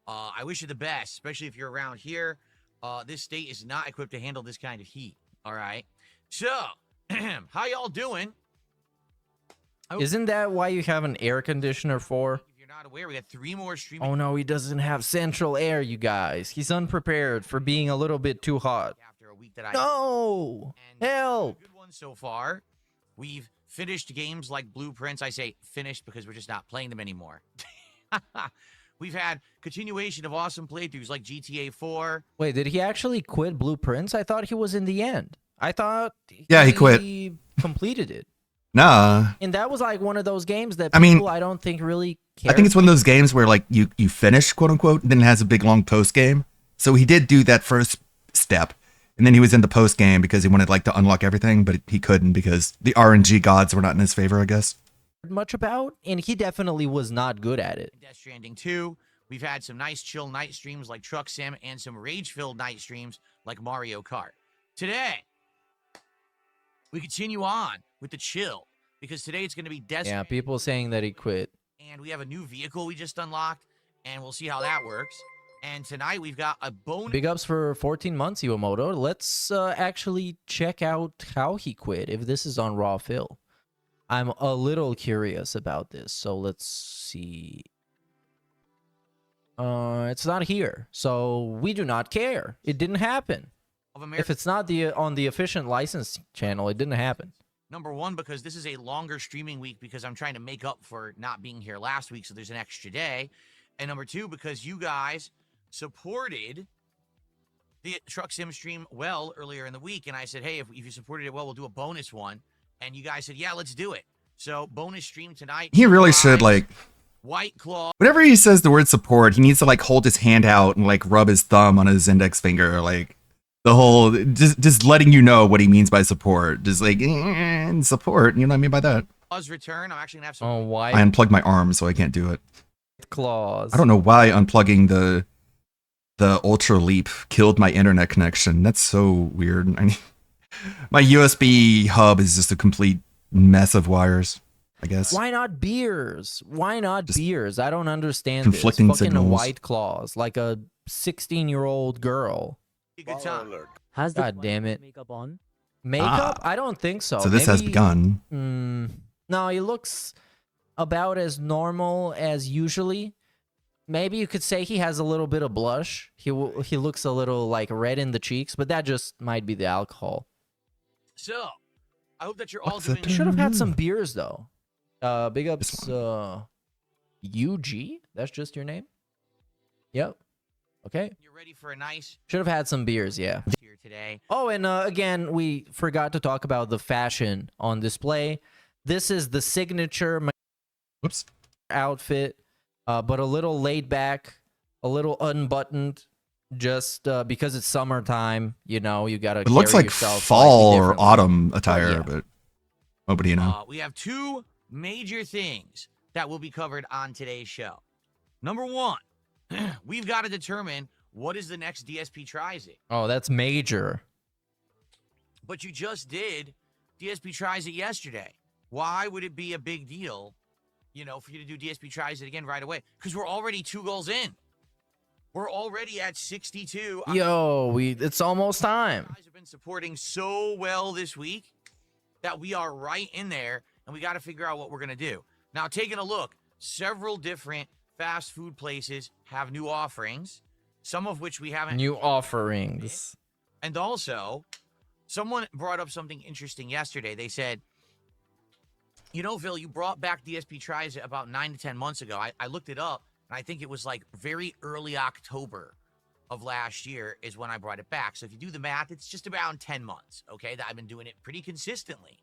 I wish you the best, especially if you're around here. This state is not equipped to handle this kind of heat. All right. So, how y'all doing? Isn't that why you have an air conditioner for? If you're not aware, we got 3 more streaming. Oh no, he doesn't have central air, you guys. He's unprepared for being a little bit too hot. After a week that No! Help! Good one so far. We've finished games like Blueprints. I say finished because we're just not playing them anymore. We've had continuation of awesome playthroughs like GTA 4. Wait, did he actually quit Blueprints? I thought he was in the end. I thought he quit. He completed it. Nah. And that was like one of those games that I people mean, I don't think really care. I think it's one of those games where like you finish, quote unquote, and then it has a big long post game. So he did do that first step, and then he was in the post game because he wanted like to unlock everything, but he couldn't because the RNG gods were not in his favor, I guess. Much about, and he definitely was not good at it. Death Stranding 2, We've had some nice chill night streams like Truck Sim and some rage-filled night streams like Mario Kart. Today, we continue on with the chill because today it's going to be Desert. Yeah, people saying that he quit. And we have a new vehicle we just unlocked, and we'll see how that works. And tonight we've got a bonus. Big ups for 14 months, Iwamoto. Let's actually check out how he quit, if this is on Raw Phil. I'm a little curious about this, so let's see. It's not here, so we do not care. It didn't happen. If it's not on the Efficient License channel, it didn't happen. Number one, because this is a longer streaming week because I'm trying to make up for not being here last week, so there's an extra day. And number two, because you guys supported the Truck Sim stream well earlier in the week, and I said, hey, if you supported it well, we'll do a bonus one. And you guys said, yeah, let's do it. So bonus stream tonight. He really should, like, White Claw. whenever he says the word support, he needs to like hold his hand out and like rub his thumb on his index finger, like the whole just letting you know what he means by support. Just like support, you know what I mean by that? Claw's return. I'm actually gonna have some. Oh, why? I unplugged my arm, so I can't do it. Claws. I don't know why unplugging the Ultra Leap killed my internet connection. That's so weird. I mean, my USB hub is just a complete mess of wires, I guess. Why not beers? Why not beers? I don't understand conflicting this. Fucking signals. White Claws, like a 16-year-old girl. Good time. Has the God damn it. makeup on? Makeup? I don't think so. So this has Maybe- begun. No, he looks about as normal as usually. Maybe you could say he has a little bit of blush. He looks a little like red in the cheeks, but that just might be the alcohol. So I hope that you're all What's that doing. Should have had some beers though. Big ups, UG. That's just your name. Yep. Okay. You're ready for a nice Should have had some beers, yeah. here today. Oh, and again, we forgot to talk about the fashion on display. This is the signature outfit, but a little laid back, a little unbuttoned, just because it's summertime. You know, you gotta. It looks carry like yourself fall slightly or differently. autumn attire, Yeah. but nobody know. We have two major things that will be covered on today's show. Number one, we've got to determine what is the next DSP Tries It. Oh, that's major. But you just did DSP Tries It yesterday. Why would it be a big deal, you know, for you to do DSP Tries It again right away? Because we're already 2 goals in. We're already at 62. Yo, it's almost time. You guys have been supporting so well this week that we are right in there, and we got to figure out what we're going to do. Now, taking a look, several different fast food places have new offerings, some of which we haven't. New offerings. And also, someone brought up something interesting yesterday. They said, you know, Phil, you brought back DSP Tries It about 9 to 10 months ago. I looked it up, and I think it was like very early October of last year is when I brought it back. So if you do the math, it's just around 10 months, okay, that I've been doing it pretty consistently.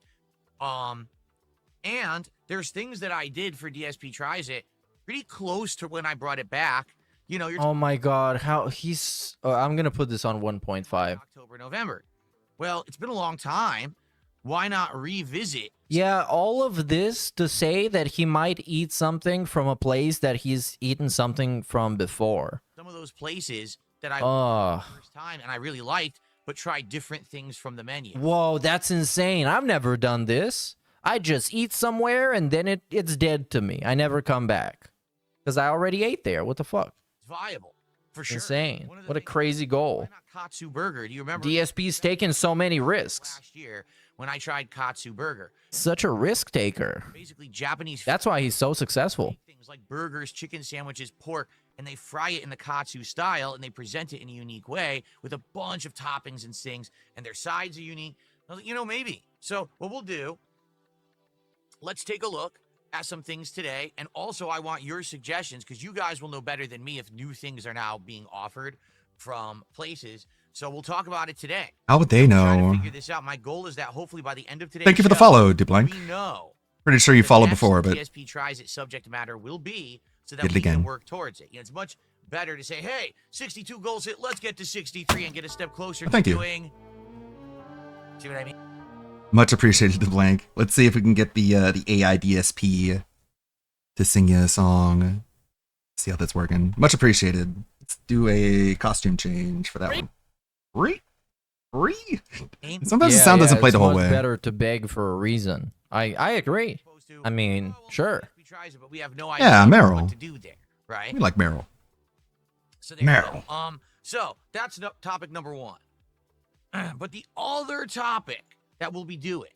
And there's things that I did for DSP Tries It pretty close to when I brought it back. You know, you're Oh my God, how he's. I'm gonna put this on 1.5. October, November. Well, it's been a long time. Why not revisit? Yeah, all of this to say that he might eat something from a place that he's eaten something from before. Some of those places that I Ugh. the first time and I really liked, but tried different things from the menu. Whoa, that's insane. I've never done this. I just eat somewhere and then it's dead to me. I never come back. Because I already ate there. What the fuck? It's viable. For sure. Insane. What a crazy goal. Katsu Burger. Do you remember DSP's taking so many risks. last year when I tried Katsu Burger? Such a risk taker. Basically Japanese That's why he's so successful. things like burgers, chicken sandwiches, pork, and they fry it in the Katsu style and they present it in a unique way with a bunch of toppings and things, and their sides are unique. I was like, you know, maybe. So what we'll do, let's take a look at some things today, and also I want your suggestions because you guys will know better than me if new things are now being offered from places. So we'll talk about it today. How would they Trying to know? figure this out. My goal is that hopefully by the end of today, Thank you for the follow, DuBlanc. we know Pretty sure you the followed next before, but DSP Tries It subject matter will be so that Did it we can again. work towards it. You know, it's much better to say, hey, 62 goals hit, let's get to 63 and get a step closer Thank to you. doing. See what I mean? much appreciated, DuBlanc. Let's see if we can get the AI DSP to sing you a song. See how that's working. Much appreciated. Let's do a costume change for that one. Sometimes the sound doesn't play the whole way. It's better to beg for a reason. I agree. I mean, sure. But we have no idea Yeah, Meryl. what to do there, right? We like Meryl. So there you Meryl. go. So that's topic number one. But the other topic that we'll be doing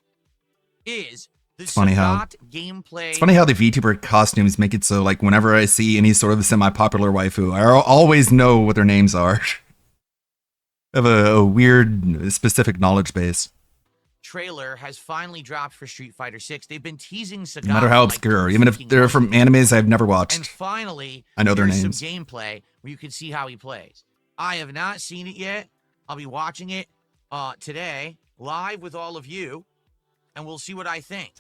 is the Funny how Sagat gameplay. It's funny how the VTuber costumes make it so like whenever I see any sort of semi-popular waifu, I always know what their names are. I have a weird specific knowledge base. Trailer has finally dropped for Street Fighter 6. They've been teasing Sagat. No matter how obscure, even if they're from animes I've never And watched. finally, I know their there's names. some gameplay where you can see how he plays. I have not seen it yet. I'll be watching it today live with all of you, and we'll see what I think.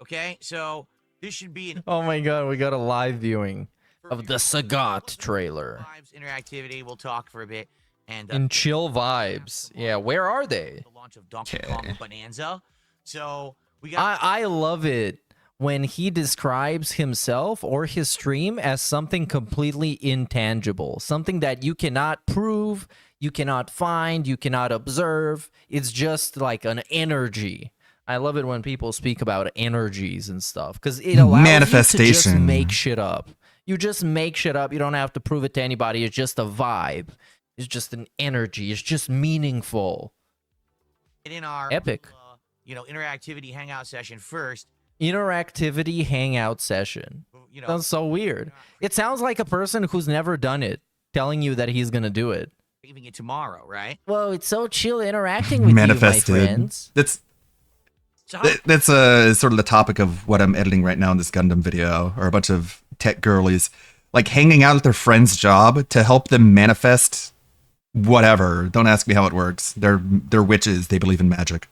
Okay, so this should be an Oh my god, we got a live viewing of the Sagat trailer. interactivity. We'll talk for a bit. And In chill vibes. Yeah, where are they? the launch of Donkey Kong Bonanza. So we got I love it when he describes himself or his stream as something completely intangible, something that you cannot prove, you cannot find, you cannot observe. It's just like an energy. I love it when people speak about energies and stuff because it allows you to just Manifestation. make shit up. You just make shit up. You don't have to prove it to anybody. It's just a vibe. It's just an energy. It's just meaningful. in our Epic. Interactivity hangout session first. Interactivity hangout session. Sounds so weird. It sounds like a person who's never done it telling you that he's gonna do it. Leaving it tomorrow, right? Whoa, it's so chill interacting with Manifested. you, my friends. That's sort of the topic of what I'm editing right now in this Gundam video, or a bunch of tech girlies like hanging out at their friend's job to help them manifest whatever. Don't ask me how it works. They're witches. They believe in magic.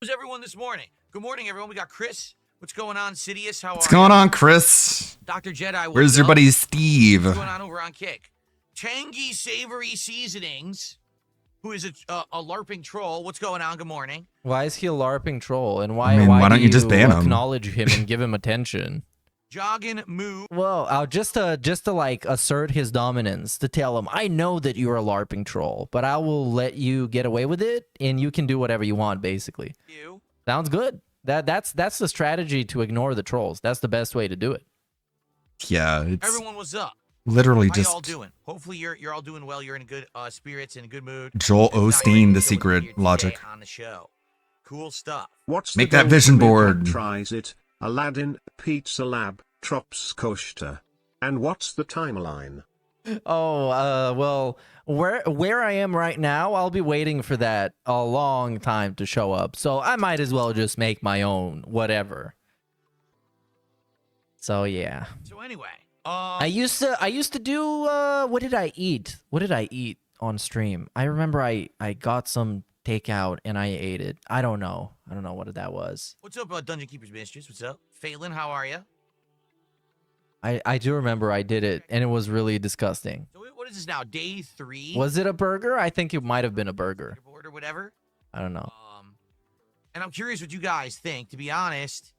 Who's everyone this morning? Good morning, everyone. We got Chris. What's going on, Sidious? How What's are going you? on, Chris? Dr. Jedi. Where's your buddy Steve? What's going on over on Kick? Tangy Savory Seasonings, who is a LARPing troll. What's going on? Good morning. Why is he a LARPing troll? And why, I mean, why don't do you just ban him? acknowledge him and give him attention? Jogging Moo. Well, just to like assert his dominance, to tell him, I know that you're a LARPing troll, but I will let you get away with it, and you can do whatever you want, basically. Sounds good. That's the strategy to ignore the trolls. That's the best way to do it. Yeah, it's Everyone, what's up? literally How just y'all doing? Hopefully you're all doing well. You're in good spirits and a good mood. Joel If not, you're Osteen, here the secret today logic. on the show. Cool stuff. What's Make the that goal vision for board. Tries it. Aladdin, Pizza Lab, Trops Koshta. And what's the timeline? Oh, well, where I am right now, I'll be waiting for that a long time to show up. So I might as well just make my own whatever. So yeah. So anyway, I used to do what did I eat? What did I eat on stream? I remember I got some takeout and I ate it. I don't know what that was. what's up, Dungeon Keeper's Mistress? What's up? Phelan, how are you? I do remember I did it and it was really disgusting. So what is this now? Day 3? Was it a burger? I think it might have been a burger. Board or whatever? I don't know. And I'm curious what you guys think. To be honest,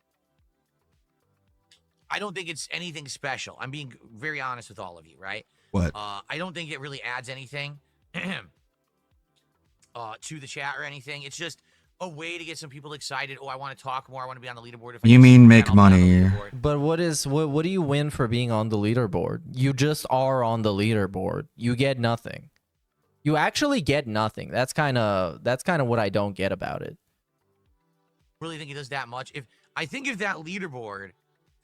I don't think it's anything special. I'm being very honest with all of you, right? What? I don't think it really adds anything to the chat or anything. It's just a way to get some people excited. Oh, I want to talk more. I want to be on the leaderboard. If I You can mean see make that, I'll be on the money? leaderboard. But what do you win for being on the leaderboard? You just are on the leaderboard. You get nothing. You actually get nothing. That's kind of what I don't get about it. Really think it does that much? I think if that leaderboard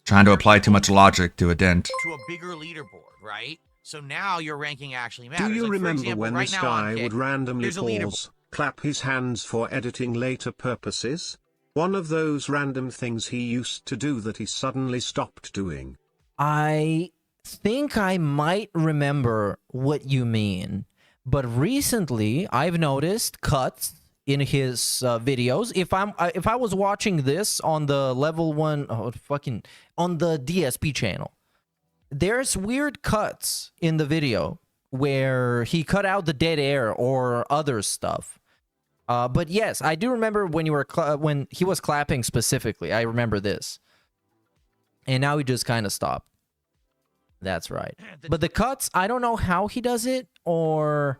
Trying to apply too much logic to a dent. to a bigger leaderboard, right? So now your ranking actually matters. Do you Like, for remember example, when right this now on guy Kick, would randomly there's a leaderboard. pause, clap his hands for editing later purposes? One of those random things he used to do that he suddenly stopped doing. I think I might remember what you mean, but recently I've noticed cuts in his videos. If I was watching this on the level 1 on the DSP channel, there's weird cuts in the video where he cut out the dead air or other stuff. But yes, I do remember when when he was clapping specifically. I remember this, and now he just kind of stopped. That's right. But the cuts, I don't know how he does it, or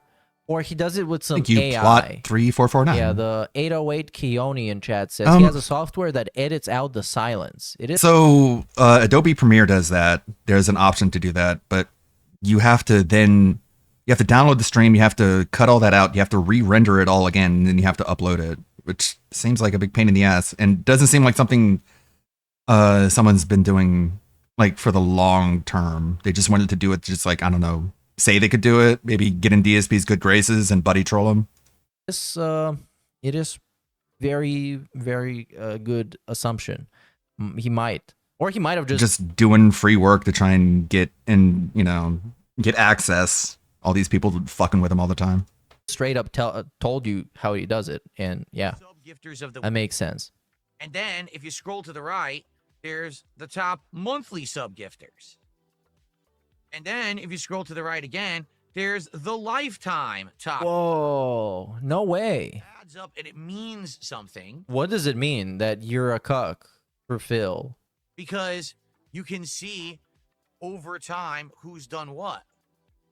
he does it with I some think you AI. plot 3449. Yeah, the 808 Keone in chat says Um, he has a software that edits out the silence. It is So Adobe Premiere does that. There's an option to do that, but you have to download the stream. You have to cut all that out. You have to re-render it all again, and then you have to upload it, which seems like a big pain in the ass, and doesn't seem like something someone's been doing like for the long term. They just wanted to do it, just like, I don't know, say they could do it, maybe get in DSP's good graces and buddy troll him. it is very, very good assumption. He might have just doing free work to try and get access. All these people fucking with him all the time. straight up told you how he does it, and yeah, Sub-gifters of the that makes sense. And then if you scroll to the right, there's the top monthly sub-gifters. And then if you scroll to the right again, there's the lifetime top. Whoa, no way. It adds up and it means something. What does it mean that you're a cuck for Phil? Because you can see over time who's done what.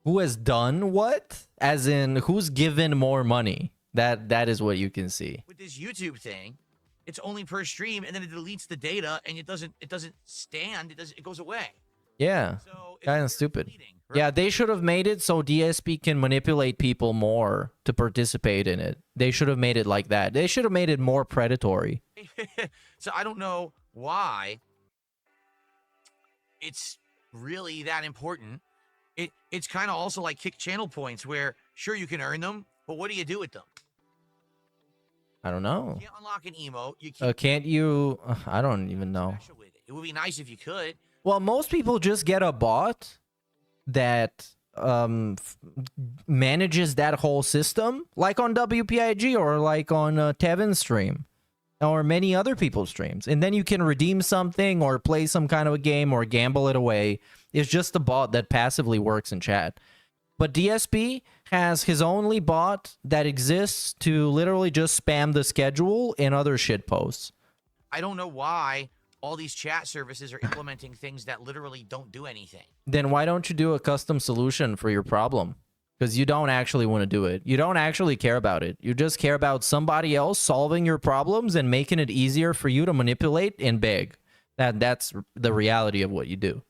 Who has done what? As in, who's given more money? That is what you can see. With this YouTube thing, it's only per stream, and then it deletes the data, and it doesn't stand. It goes away. Yeah, kind of stupid. Yeah, they should have made it so DSP can manipulate people more to participate in it. They should have made it like that. They should have made it more predatory. So I don't know why it's really that important. It's kind of also like kick channel points, where sure you can earn them, but what do you do with them? I don't know. You can't unlock an emote. You can't. Can't you? I don't even know. It would be nice if you could. Well, most people just get a bot that manages that whole system, like on WPIG or like on Tevin's stream or many other people's streams. And then you can redeem something or play some kind of a game or gamble it away. It's just a bot that passively works in chat. But DSP has his only bot that exists to literally just spam the schedule and other shit posts. I don't know why all these chat services are implementing things that literally don't do anything. Then why don't you do a custom solution for your problem? Because you don't actually want to do it. You don't actually care about it. You just care about somebody else solving your problems and making it easier for you to manipulate and beg. That's the reality of what you do.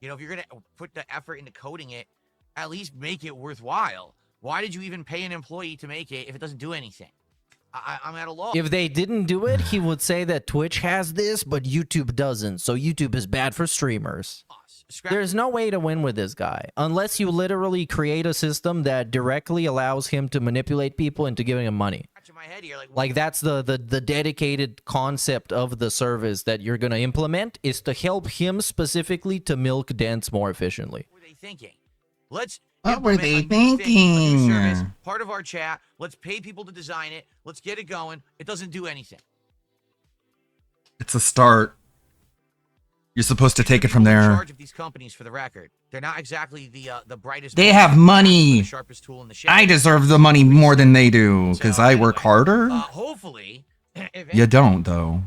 You know, if you're going to put the effort into coding it, at least make it worthwhile. Why did you even pay an employee to make it if it doesn't do anything? I'm at a loss. If they didn't do it, he would say that Twitch has this, but YouTube doesn't. So YouTube is bad for streamers. There's no way to win with this guy unless you literally create a system that directly allows him to manipulate people into giving him money. Like that's the dedicated concept of the service that you're going to implement, is to help him specifically to milk dents more efficiently. What were they thinking? Let's What were they implement a new thing, a new thinking? service, part of our chat. Let's pay people to design it. Let's get it going. It doesn't do anything. It's a start. You're supposed to take it from In there. charge of these companies, for the record, they're not exactly the brightest. They have money. The sharpest tool in the shed. I deserve the money more than they do because I work harder. Hopefully, You don't, though.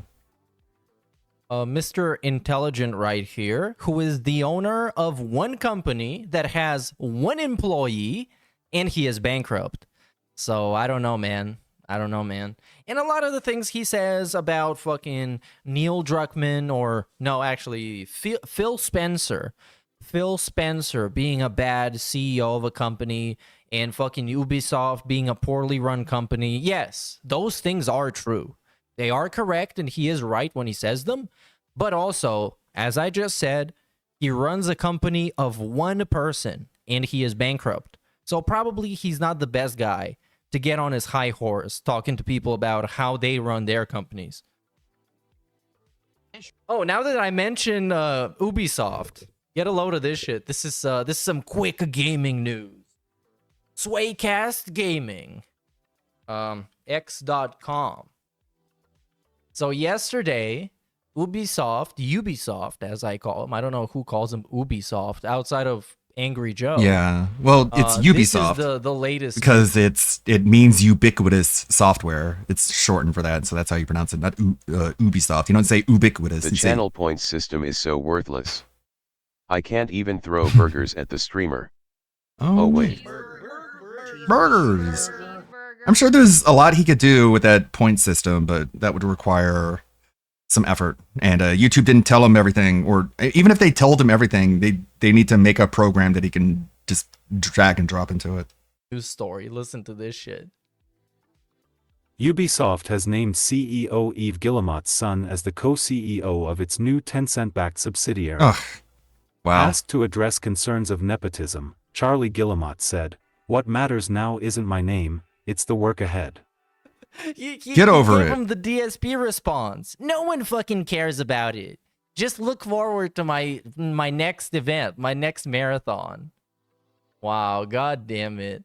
Mr. Intelligent right here, who is the owner of one company that has one employee, and he is bankrupt. So I don't know, man. And a lot of the things he says about fucking Neil Druckmann, or no, actually Phil Spencer. Phil Spencer being a bad CEO of a company and fucking Ubisoft being a poorly run company. Yes, those things are true. They are correct, and he is right when he says them. But also, as I just said, he runs a company of one person, and he is bankrupt. So probably he's not the best guy to get on his high horse talking to people about how they run their companies. Oh, now that I mention Ubisoft, get a load of this shit. This is some quick gaming news. Swaycast Gaming. X.com. So yesterday, Ubisoft, as I call them, I don't know who calls them Ubisoft outside of Angry Joe. Yeah. Well, it's Ubisoft. This is the latest. Because it means ubiquitous software. It's shortened for that, so that's how you pronounce it, not Ubisoft. You don't say ubiquitous. The you channel say... points system is so worthless. I can't even throw burgers at the streamer. Oh, wait. Burgers. I'm sure there's a lot he could do with that point system, but that would require some effort. And YouTube didn't tell him everything, or even if they told him everything, they need to make a program that he can just drag and drop into it. News story. Listen to this shit. Ubisoft has named CEO Yves Guillemot's son as the co-CEO of its new Tencent-backed subsidiary. Ugh. Wow. Asked to address concerns of nepotism, Charlie Guillemot said, "What matters now isn't my name, it's the work ahead." Get over it. From the DSP response. No one fucking cares about it. Just look forward to my next event, my next marathon. Wow, god damn it.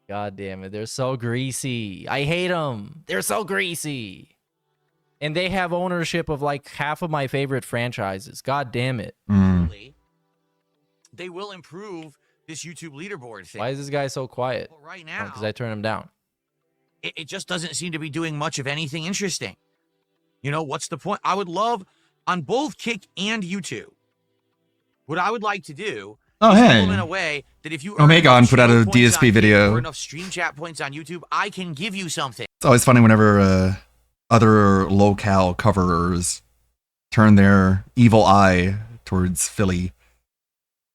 God damn it. They're so greasy. I hate them. They're so greasy. And they have ownership of like half of my favorite franchises. God damn it. They will improve this YouTube leaderboard thing. Why is this guy so quiet? Well, right now, because I turned him down. It just doesn't seem to be doing much of anything interesting. You know, what's the point? I would love, on both Kick and YouTube, what I would like to do is implement a way that if you Omegon put out a points DSP on video. or enough stream chat points on YouTube, I can give you something. It's always funny whenever other locale coverers turn their evil eye towards Philly.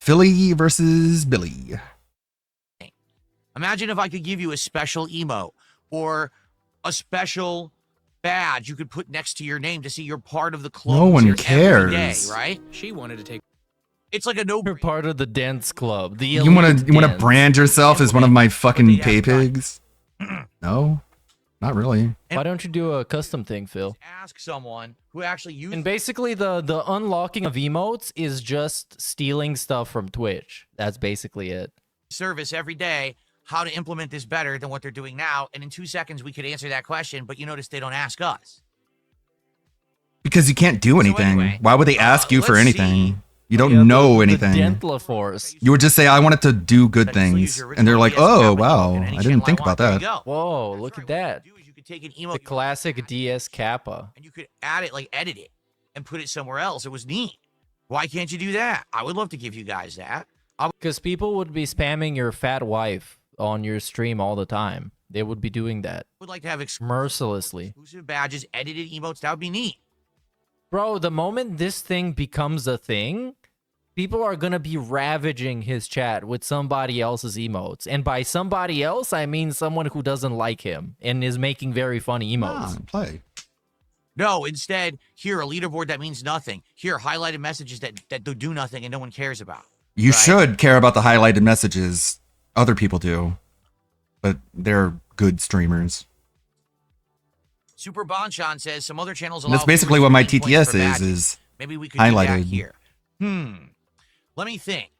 Philly versus Billy. Imagine if I could give you a special emote or a special badge you could put next to your name to see you're part of the club. No one every day, cares. right? She wanted to take. It's like a no. You're part of the dance club. The You want to brand yourself as one of my fucking pay pigs? No, not really. Why don't you do a custom thing, Phil? Ask someone who actually uses. And basically, the unlocking of emotes is just stealing stuff from Twitch. That's basically it. Service every day how to implement this better than what they're doing now, and in 2 seconds we could answer that question. But you notice they don't ask us Because you can't do anything. anyway, Why would they ask you for let's anything? You don't know anything. Dentla Force. You would just say, I wanted to do good things. And they're like, oh, wow, I didn't think about that. Whoa, look at that. You could take an emote, The classic DS Kappa. and you could add it, like edit it, and put it somewhere else. It was neat. Why can't you do that? I would love to give you guys that. Because people would be spamming your fat wife on your stream all the time. They would be doing that. Would like to have mercilessly. Exclusive badges, edited emotes. That would be neat. Bro, the moment this thing becomes a thing, people are going to be ravaging his chat with somebody else's emotes. And by somebody else, I mean someone who doesn't like him and is making very funny emotes. Play. No, instead, here, a leaderboard that means nothing. Here, highlighted messages that do nothing and no one cares about. You right? should care about the highlighted messages. Other people do. But they're good streamers. Super Bonchan says some other channels And allow that's basically viewers what my to gain points TTS for badges. is Maybe we could do that highlighted. here. Let me think.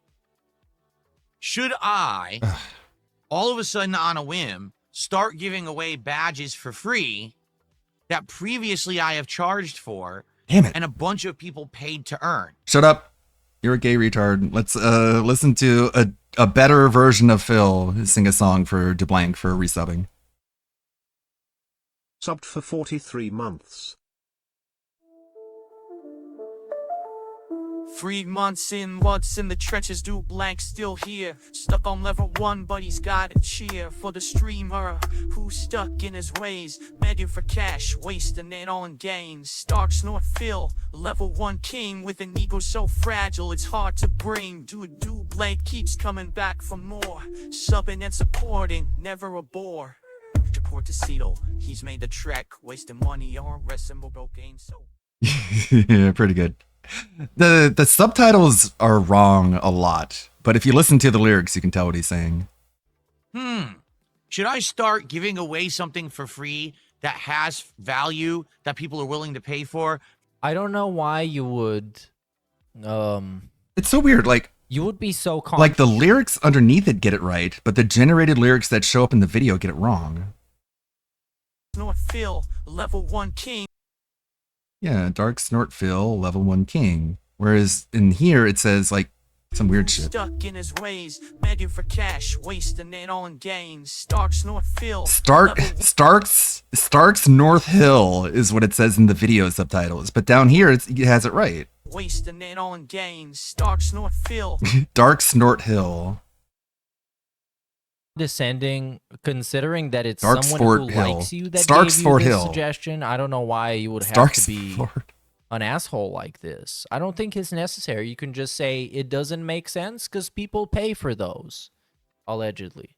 Should I, all of a sudden on a whim, start giving away badges for free that previously I have charged for, Damn it. and a bunch of people paid to earn? Shut up. You're a gay retard. Let's listen to a better version of Phil sing a song for DeBlanc for resubbing. Subbed for 43 months. 3 months in, what's in the trenches, do blank still here. Stuck on level 1, but he's got a cheer for the streamer who's stuck in his ways. Begging for cash, wasting it on gains. Starks North Phil, level 1 king with an ego so fragile it's hard to bring. Dude, blank keeps coming back for more. Subbing and supporting, never a bore. Report to Cito, he's made the trek, wasting money on wrestling mobile games. So Yeah, pretty good. The subtitles are wrong a lot, but if you listen to the lyrics, you can tell what he's saying. Should I start giving away something for free that has value that people are willing to pay for? I don't know why you would. It's so weird. Like, you would be so like the lyrics underneath it get it right, but the generated lyrics that show up in the video get it wrong. North Phil, level 1 king. Yeah, Dark Snort Phil, level 1 king. Whereas in here it says like some weird shit. Stuck in his ways, begging for cash, wasting it on gains. Starks North Phil. Stark's North Hill is what it says in the video subtitles, but down here it has it right. wasting it on gains. Dark Snort Phil. Dark Snort Hill. Descending, considering that it's Dark someone Sport who Hill. likes you that Stark gave you Sport this Hill. suggestion, I don't know why you would have Stark to be Sport. an asshole like this. I don't think it's necessary. You can just say it doesn't make sense because people pay for those, allegedly.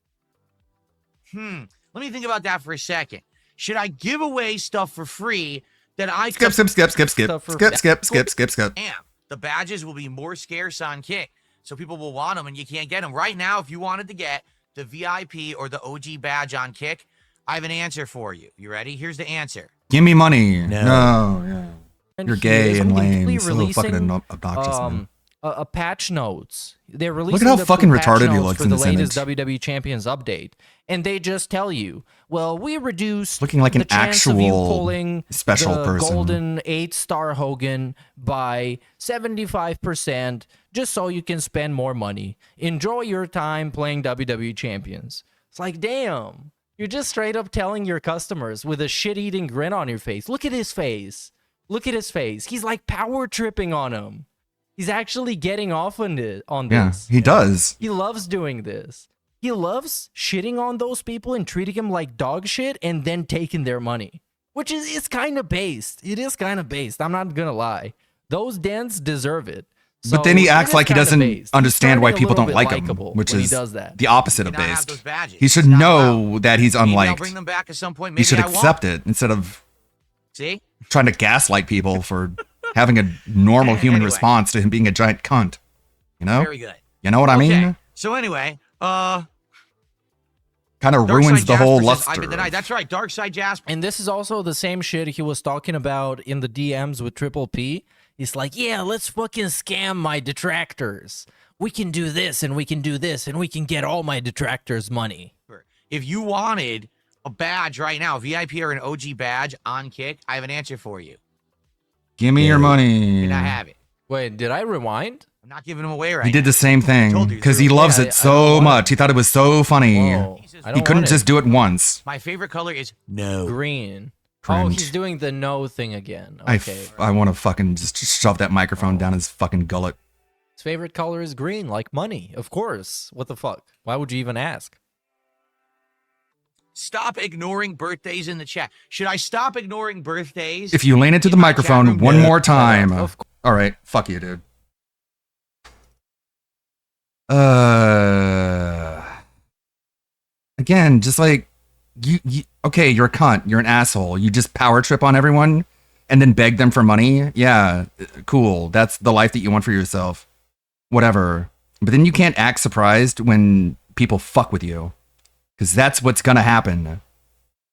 Let me think about that for a second. Should I give away stuff for free that I Skip. Damn, the badges will be more scarce on Kick, so people will want them and you can't get them. Right now, if you wanted to get the VIP or the OG badge on Kick, I have an answer for you. You ready? Here's the answer. Give me money. No. Yeah. You're gay and lame. So Releasing, fucking obnoxious, man. a patch notes. They're releasing how the fucking patch retarded he notes looks for in the this latest image. WWE Champions update, and they just tell you, well, we reduced Looking like the an chance of you actual pulling special the person. golden 8-star Hogan by 75% just so you can spend more money. Enjoy your time playing WWE Champions. It's like, damn, you're just straight up telling your customers with a shit-eating grin on your face. Look at his face. Look at his face. He's like power tripping on him. He's actually getting off on this. Yeah, he does. He loves doing this. He loves shitting on those people and treating them like dog shit and then taking their money. Which is it's kind of based. It is kind of based. I'm not going to lie. Those dents deserve it. So But then he it acts is like he kinda doesn't based. understand He's why starting a people little don't bit like him, likable which when he is does that. the opposite of May not have based. those badges. He should know that he's Maybe I'll unliked. bring them back at some point. He Maybe should I won't. accept it instead of See? trying to gaslight people for having a normal human Anyway. response to him being a giant cunt. You know? Very good. You know what I Okay, mean? So anyway, Kind of Dark ruins Side the whole Jasper says, I've luster. been denied. That's right, Dark Side Jasper. And this is also the same shit he was talking about in the DMs with Triple P. He's like, yeah, let's fucking scam my detractors. We can do this and we can do this and we can get all my detractors money. If you wanted a badge right now, VIP or an OG badge on Kick, I have an answer for you. Give me your money. And I have it. Wait, did I rewind? I'm not giving them away right He did now. the same thing because he loves Yeah, it so much. He thought it was so funny. I He don't couldn't want just it. do it once. My favorite color is Green. Oh, Cringe. he's doing the no thing again. Okay. I want to fucking just shove that microphone down his fucking gullet. His favorite color is green, like money. Of course. What the fuck? Why would you even ask? stop ignoring birthdays in the chat. Should I stop ignoring birthdays? If you lean into the microphone one more time. All right, fuck you, dude. Again, just like you okay, you're a cunt, you're an asshole. You just power trip on everyone and then beg them for money. Yeah, cool. That's the life that you want for yourself. Whatever. But then you can't act surprised when people fuck with you. Cuz that's what's going to happen.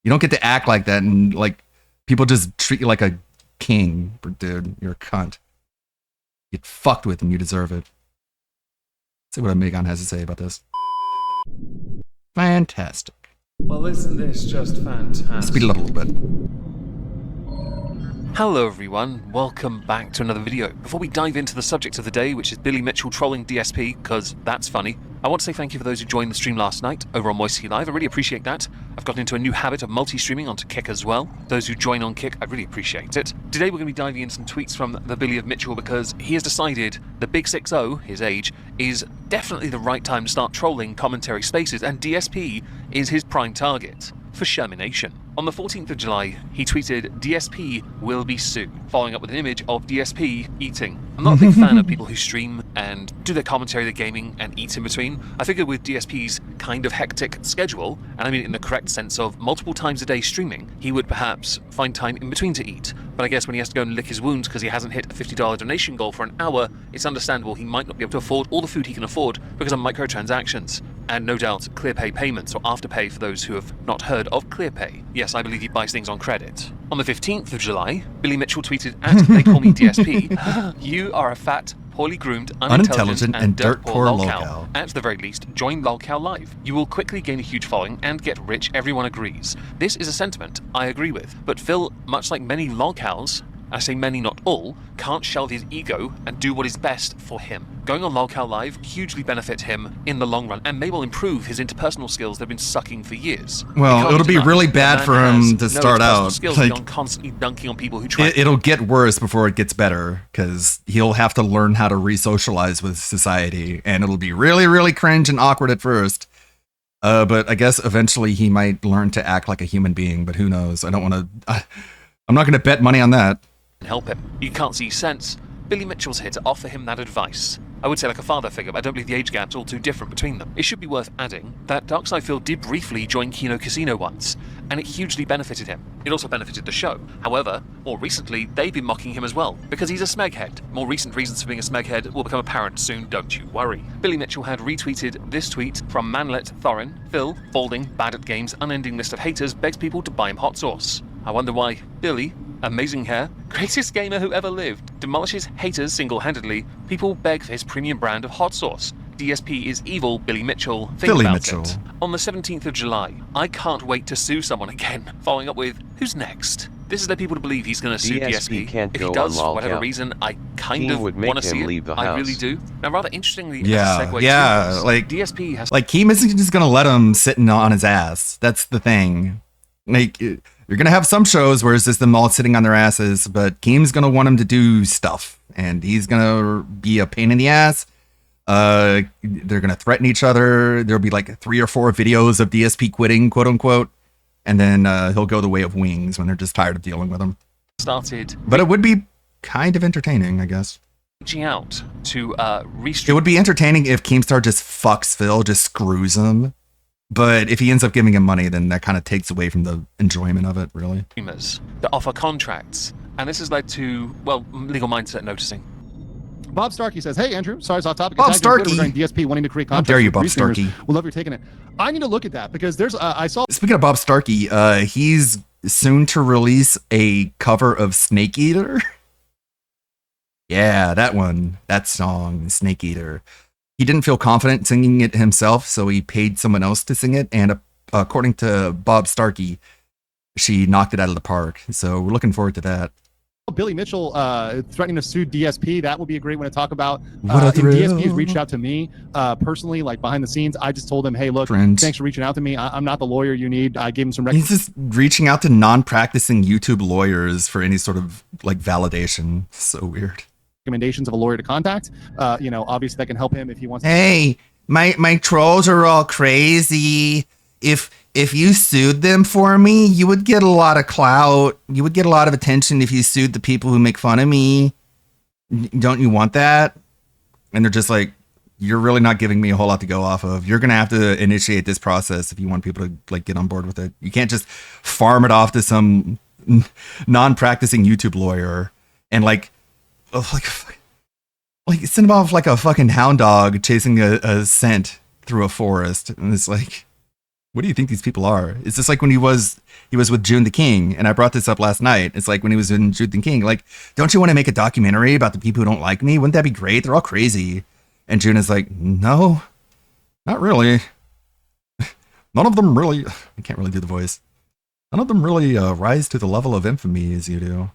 You don't get to act like that and like people just treat you like a king. Dude, you're a cunt. Get fucked with and you deserve it. Let's see what Megan has to say about this. Fantastic. Well, isn't this just fantastic? Speed it up a little bit. Hello everyone, welcome back to another video. Before we dive into the subject of the day, which is Billy Mitchell trolling DSP, because that's funny, I want to say thank you for those who joined the stream last night over on Moisty Live. I really appreciate that. I've gotten into a new habit of multi-streaming onto Kick as well. Those who join on Kick, I really appreciate it. Today we're going to be diving into some tweets from the Billy of Mitchell because he has decided the Big 6-0, his age, is definitely the right time to start trolling commentary spaces, and DSP is his prime target for Shermination. On the 14th of July, he tweeted, DSP will be sued, following up with an image of DSP eating. I'm not a big fan of people who stream and do their commentary, their gaming, and eat in between. I figured with DSP's kind of hectic schedule, and I mean it in the correct sense of multiple times a day streaming, he would perhaps find time in between to eat. But I guess when he has to go and lick his wounds because he hasn't hit a $50 donation goal for an hour, it's understandable he might not be able to afford all the food he can afford because of microtransactions. And no doubt ClearPay payments or Afterpay for those who have not heard of ClearPay. Yes, I believe he buys things on credit. On the 15th of July, Billy Mitchell tweeted at They Call Me DSP, you are a fat, poorly groomed, unintelligent and dirt poor lolcow. At the very least, join Lolcow Live. You will quickly gain a huge following and get rich, everyone agrees. This is a sentiment I agree with. But Phil, much like many lolcows, I say many, not all, can't shelve his ego and do what is best for him. Going on Lolcow Live hugely benefit him in the long run and may well improve his interpersonal skills they've been sucking for years. Well, it'll be really bad for him to start out. Skills Like, beyond constantly dunking on people who try. it'll get worse before it gets better because he'll have to learn how to re-socialize with society, and it'll be really, really cringe and awkward at first. But I guess eventually he might learn to act like a human being, but who knows? I don't want to... I'm not going to bet money on that. Help him. You can't see sense. Billy Mitchell's here to offer him that advice. I would say like a father figure, but I don't believe the age gap's all too different between them. It should be worth adding that Darkside Phil did briefly join Kino Casino once, and it hugely benefited him. It also benefited the show. However, more recently, they've been mocking him as well, because he's a smeghead. More recent reasons for being a smeghead will become apparent soon, don't you worry. Billy Mitchell had retweeted this tweet from Manlet Thorin. Phil, balding, bad at games, unending list of haters, begs people to buy him hot sauce. I wonder why Billy, amazing hair, greatest gamer who ever lived, demolishes haters single-handedly. People beg for his premium brand of hot sauce. DSP is evil, Billy Mitchell. Think Billy about Mitchell. it. On the 17th of July, I can't wait to sue someone again. Following up with, who's next? This has led people to believe he's going to sue DSP DSP. can't If he go does, on for whatever Lolcow. reason, I kind King of would make want to him see it. leave the I really house. do. Now, rather interestingly, Yeah, as a segue yeah, to this, like DSP has like Keem isn't just gonna let him sitting on his ass. That's the thing. Like you're gonna have some shows where it's just them all sitting on their asses, but Keem's gonna want him to do stuff, and he's gonna be a pain in the ass. They're gonna threaten each other. There'll be like 3 or 4 videos of DSP quitting, quote unquote, and then he'll go the way of Wings when they're just tired of dealing with him. started But it would be kind of entertaining, I guess. reaching out to It would be entertaining if Keemstar just fucks Phil, just screws him. But if he ends up giving him money, then that kind of takes away from the enjoyment of it, really. streamers that offer contracts, and this has led to, well, Legal Mindset noticing. Bob Starkey says, "Hey Andrew, sorry it's off topic. Bob It's actually Starkey. regarding DSP wanting to create How contracts dare you, with Bob free streamers. Starkey. We'll love you taking it. I need to look at that because there's I saw Speaking of Bob Starkey, he's soon to release a cover of Snake Eater. Yeah, that one. That song, Snake Eater. He didn't feel confident singing it himself, so he paid someone else to sing it. And according to Bob Starkey, she knocked it out of the park. So we're looking forward to that. Billy Mitchell threatening to sue DSP. That would be a great one to talk about. What a If thrill. DSP has reached out to me personally, like behind the scenes. I just told him, hey, look, Friends. thanks for reaching out to me. I'm not the lawyer you need. I gave him some He's just reaching out to non-practicing YouTube lawyers for any sort of like validation. So weird. recommendations of a lawyer to contact. Obviously that can help him if he wants. Hey, my trolls are all crazy. If you sued them for me, you would get a lot of clout. You would get a lot of attention if you sued the people who make fun of me. Don't you want that? And they're just like, you're really not giving me a whole lot to go off of. You're going to have to initiate this process if you want people to like get on board with it. You can't just farm it off to some non-practicing YouTube lawyer and like send him off like a fucking hound dog chasing a scent through a forest. And it's like, what do you think these people are? It's just like when he was with June the King, and I brought this up last night. It's like when he was in June the King, like, don't you want to make a documentary about the people who don't like me? Wouldn't that be great? They're all crazy. And June is like, no, not really. None of them really, I can't really do the voice. None of them really rise to the level of infamy as you do.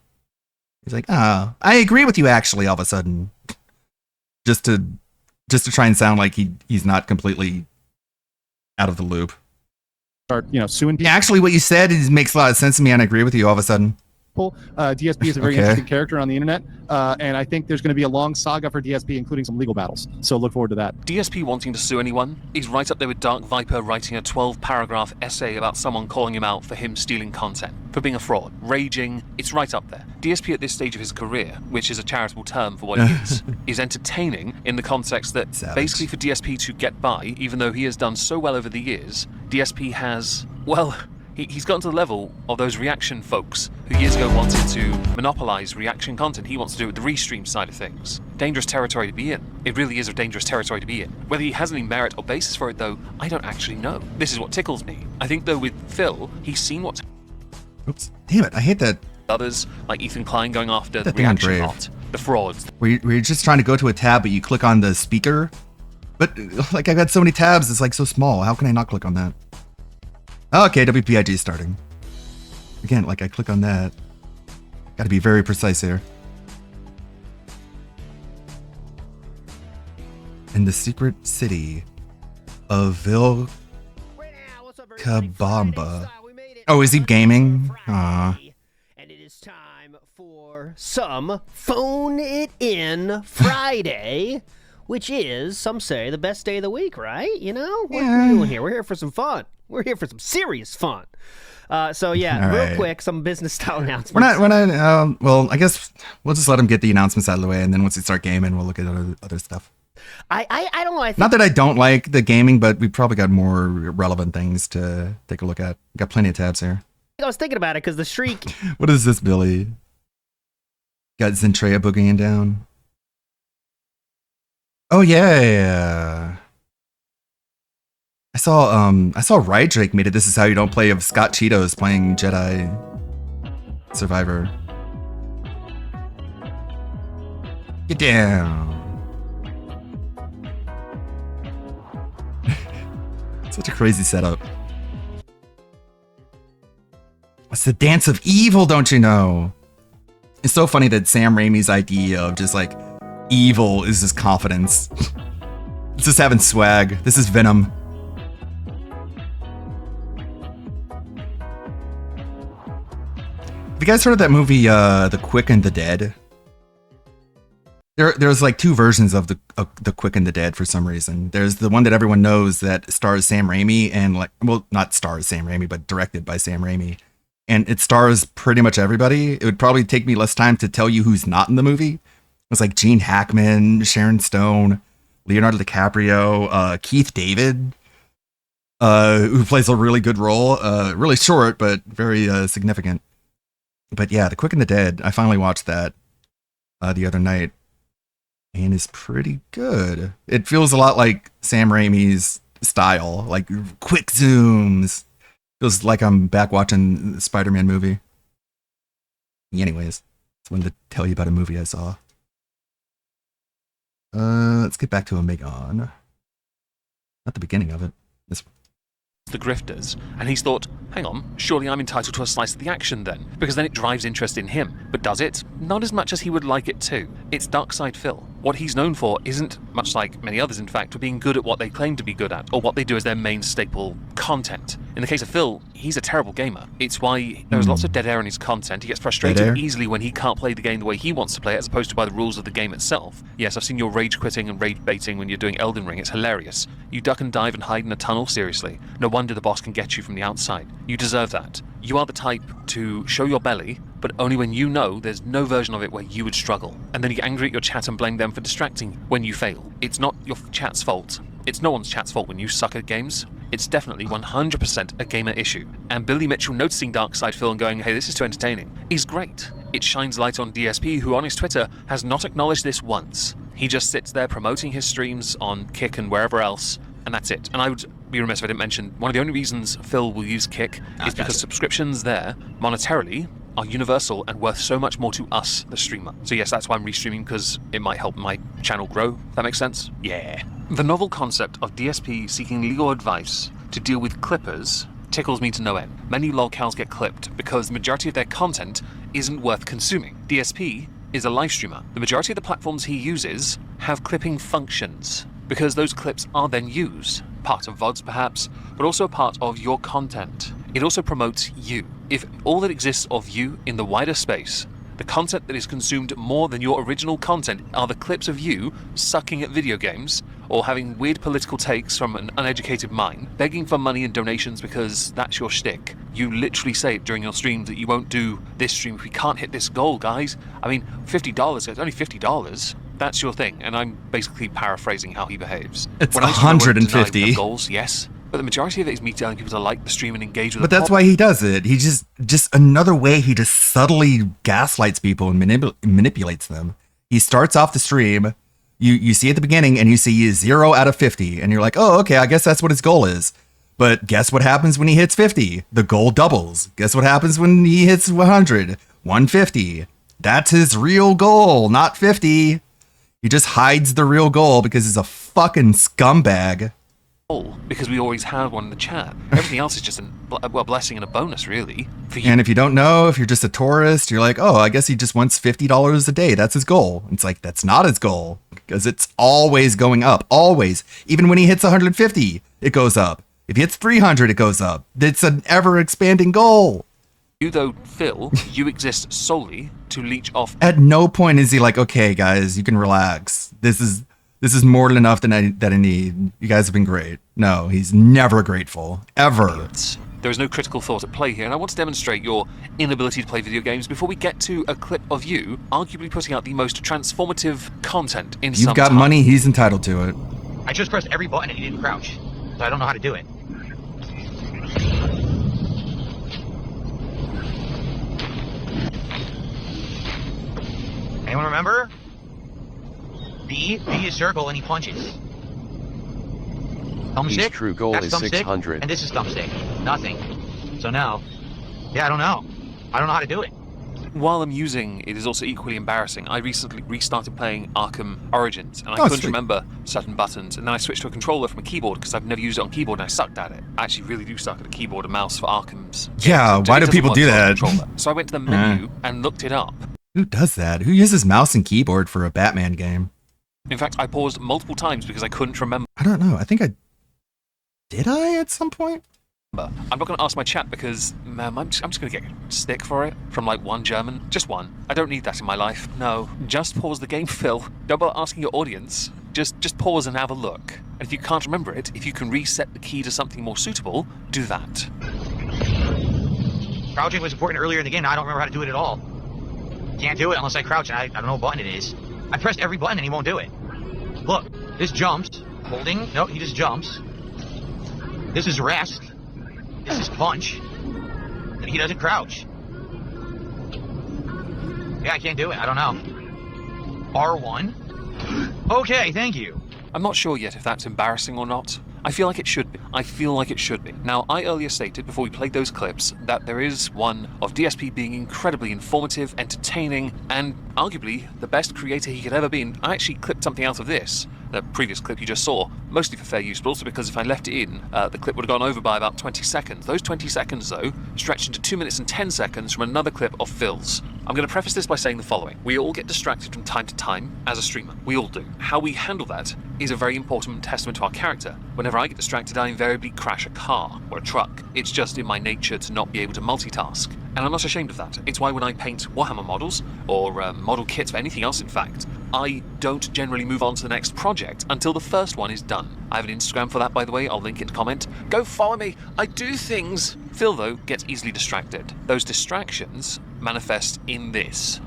He's like, I agree with you actually all of a sudden. Just to try and sound like he's not completely out of the loop. Start, suing people. Yeah, actually, what you said makes a lot of sense to me, and I agree with you all of a sudden. DSP is a very Okay. interesting character on the internet, and I think there's going to be a long saga for DSP, including some legal battles. So look forward to that. DSP wanting to sue anyone is right up there with Dark Viper writing a 12-paragraph essay about someone calling him out for him stealing content, for being a fraud, raging. It's right up there. DSP at this stage of his career, which is a charitable term for what he is entertaining in the context that basically for DSP to get by, even though he has done so well over the years, DSP has, well, he's gotten to the level of those reaction folks who years ago wanted to monopolize reaction content. He wants to do it with the restream side of things. Dangerous territory to be in. It really is a dangerous territory to be in. Whether he has any merit or basis for it, though, I don't actually know. This is what tickles me. I think, though, with Phil, he's seen what Oops. Damn it, I hate that. others, like Ethan Klein, going after the That thing on reaction Brave. bot, the frauds. Where you're just trying to go to a tab, but you click on the speaker. But like I've got so many tabs, it's like so small. How can I not click on that? Okay, WPIG is starting. Again, like I click on that. Got to be very precise here. In the secret city of Vilcabamba. Oh, is he gaming? And it is time for some Phone It In Friday, which is, some say, the best day of the week, right? You know? What are we doing here? We're here for some fun. We're here for some serious fun. So yeah, All real right. quick, some business style announcements. We're not, well, I guess we'll just let him get the announcements out of the way, and then once we start gaming, we'll look at other stuff. I don't know. I think Not that I don't like the gaming, but we probably got more relevant things to take a look at. Got plenty of tabs here. I was thinking about it because the streak. What is this, Billy? Got Zentreya boogieing down. Oh yeah. I saw Rydrake made it. This is how you don't play of Scott Cheetos playing Jedi Survivor. Get down. Such a crazy setup. It's the dance of evil, don't you know? It's so funny that Sam Raimi's idea of just like evil is just confidence. It's just having swag. This is Venom. Have you guys heard of that movie, The Quick and the Dead? There's like two versions of the Quick and the Dead for some reason. There's the one that everyone knows that stars Sam Raimi and like, well, not stars Sam Raimi, but directed by Sam Raimi. And it stars pretty much everybody. It would probably take me less time to tell you who's not in the movie. It's like Gene Hackman, Sharon Stone, Leonardo DiCaprio, Keith David, who plays a really good role. Really short, but very significant. But yeah, The Quick and the Dead, I finally watched that the other night. And is pretty good. It feels a lot like Sam Raimi's style, like quick zooms. Feels like I'm back watching the Spider-Man movie. Anyways, just wanted to tell you about a movie I saw. Let's get back to Omegon. Not the beginning of it. This the grifters, and he's thought, hang on, surely I'm entitled to a slice of the action then, because then it drives interest in him. But does it? Not as much as he would like it to. It's Darkside Phil. What he's known for isn't, much like many others in fact, for being good at what they claim to be good at, or what they do as their main staple content. In the case of Phil, he's a terrible gamer. It's why there's lots of dead air in his content. He gets frustrated easily when he can't play the game the way he wants to play it, as opposed to by the rules of the game itself. Yes, I've seen your rage quitting and rage baiting when you're doing Elden Ring. It's hilarious. You duck and dive and hide in a tunnel, seriously. No wonder the boss can get you from the outside. You deserve that. You are the type to show your belly, but only when you know there's no version of it where you would struggle. And then you get angry at your chat and blame them for distracting when you fail. It's not your chat's fault. It's no one's chat's fault when you suck at games. It's definitely 100% a gamer issue. And Billy Mitchell noticing Darkside Phil and going, hey, this is too entertaining, is great. It shines light on DSP, who on his Twitter has not acknowledged this once. He just sits there promoting his streams on Kick and wherever else, and that's it. And I would be remiss if I didn't mention, one of the only reasons Phil will use Kick is because subscriptions there, monetarily, are universal and worth so much more to us, the streamer. So yes, that's why I'm restreaming, because it might help my channel grow, if that makes sense? Yeah. The novel concept of DSP seeking legal advice to deal with clippers tickles me to no end. Many lolcows get clipped because the majority of their content isn't worth consuming. DSP is a live streamer. The majority of the platforms he uses have clipping functions, because those clips are then used, part of VODs perhaps, but also part of your content. It also promotes you. If all that exists of you in the wider space, the content that is consumed more than your original content, are the clips of you sucking at video games, or having weird political takes from an uneducated mind, begging for money and donations because that's your shtick. You literally say it during your streams that you won't do this stream if we can't hit this goal, guys. I mean, $50, it's only $50. That's your thing, and I'm basically paraphrasing how he behaves. It's When I stream, I won't deny 150. we have goals, yes, but the majority of it is me telling people to like the stream and engage with But the that's why he does it. He just another way he just subtly gaslights people and manipulates them. He starts off the stream, you see at the beginning, and you see 0 out of 50, and you're like, oh, okay, I guess that's what his goal is. But guess what happens when he hits 50? The goal doubles. Guess what happens when he hits 100? 150. That's his real goal, not 50. He just hides the real goal because he's a fucking scumbag. because we always had one in the chat. Everything else is just a blessing and a bonus, really. For you. And if you don't know, if you're just a tourist, you're like, oh, I guess he just wants $50 a day. That's his goal. It's like, that's not his goal, because it's always going up. Always. Even when he hits 150, it goes up. If he hits 300, it goes up. It's an ever-expanding goal. You, though, Phil, you exist solely to leech off. At no point is he like, okay, guys, you can relax. This is more than enough that I need. You guys have been great. No, he's never grateful. Ever. There is no critical thought at play here, and I want to demonstrate your inability to play video games before we get to a clip of you arguably putting out the most transformative content in some You've got time. money, he's entitled to it. I just pressed every button and he didn't crouch. So I don't know how to do it. Anyone remember? B is circle and he punches. His Thumbstick? true goal That's is thumbstick, 600. and this is thumbstick. Nothing. So no. Yeah, I don't know. I don't know how to do it. While I'm using it is also equally embarrassing. I recently restarted playing Arkham Origins, and I couldn't sweet. remember certain buttons, and then I switched to a controller from a keyboard because I've never used it on keyboard and I sucked at it. I actually really do suck at a keyboard and mouse for Arkham's. Yeah, games. why It do doesn't people work do well on that? controller. So I went to the menu and looked it up. Who does that? Who uses mouse and keyboard for a Batman game? In fact, I paused multiple times because I couldn't remember. I don't know. I think Did I at some point? I'm not going to ask my chat because I'm just going to get stick for it from like one German. Just one. I don't need that in my life. No. Just pause the game, Phil. Don't bother asking your audience. Just pause and have a look. And if you can't remember it, if you can reset the key to something more suitable, do that. Crouching was important earlier in the game. Now I don't remember how to do it at all. Can't do it unless I crouch, and I don't know what button it is. I pressed every button and he won't do it. Look, this jumps. Holding. Nope, he just jumps. This is rest. This is punch. And he doesn't crouch. Yeah, I can't do it. I don't know. R1. Okay, thank you. I'm not sure yet if that's embarrassing or not. I feel like it should be. Now, I earlier stated before we played those clips that there is one of DSP being incredibly informative, entertaining, and arguably the best creator he could ever be. And I actually clipped something out of this, the previous clip you just saw, mostly for fair use, but also because if I left it in, the clip would have gone over by about 20 seconds. Those 20 seconds, though, stretched into 2 minutes and 10 seconds from another clip of Phil's. I'm going to preface this by saying the following. We all get distracted from time to time as a streamer. We all do. How we handle that is a very important testament to our character. Whenever I get distracted, I invariably crash a car or a truck. It's just in my nature to not be able to multitask. And I'm not ashamed of that. It's why when I paint Warhammer models, or model kits for anything else in fact, I don't generally move on to the next project until the first one is done. I have an Instagram for that, by the way. I'll link it in the comment. Go follow me. I do things. Phil, though, gets easily distracted. Those distractions manifest in this.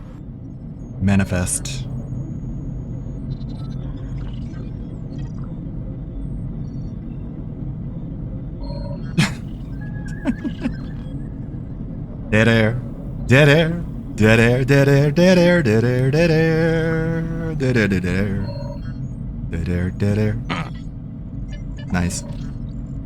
Manifest. Dead air. Dead air. Dead air. Dead air. Dead air. Dead air. Dead air. Dead air. Dead air. Dead air. Dead air. Nice.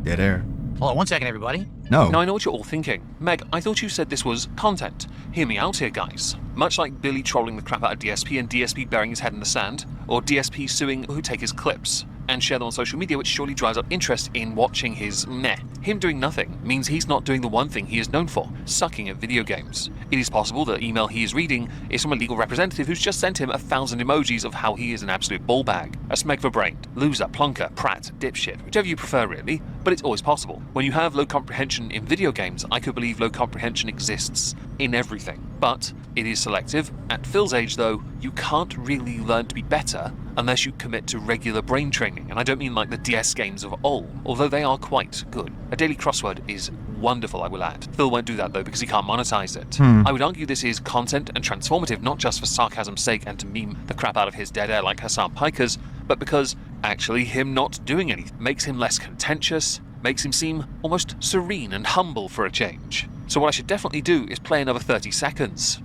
Dead air. Hold on 1 second, everybody. No. Now, I know what you're all thinking. Meg, I thought you said this was content. Hear me out here, guys. Much like Billy trolling the crap out of DSP and DSP burying his head in the sand, or DSP suing who take his clips and share them on social media, which surely drives up interest in watching his meh. Him doing nothing means he's not doing the one thing he is known for, sucking at video games. It is possible the email he is reading is from a legal representative who's just sent him 1,000 emojis of how he is an absolute ballbag, a smeg for brained, loser, plonker, prat, dipshit, whichever you prefer really, but it's always possible. When you have low comprehension in video games, I could believe low comprehension exists in everything, but it is selective. At Phil's age though, you can't really learn to be better unless you commit to regular brain training, and I don't mean like the DS games of old, although they are quite good. A daily crossword is wonderful, I will add. Phil won't do that though because he can't monetize it. I would argue this is content and transformative, not just for sarcasm's sake and to meme the crap out of his dead air like Hassan Pikers, but because actually him not doing anything makes him less contentious, makes him seem almost serene and humble for a change. So what I should definitely do is play another 30 seconds.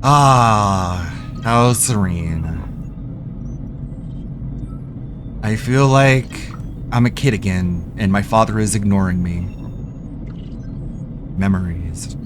Ah, how serene. I feel like I'm a kid again, and my father is ignoring me. Memories.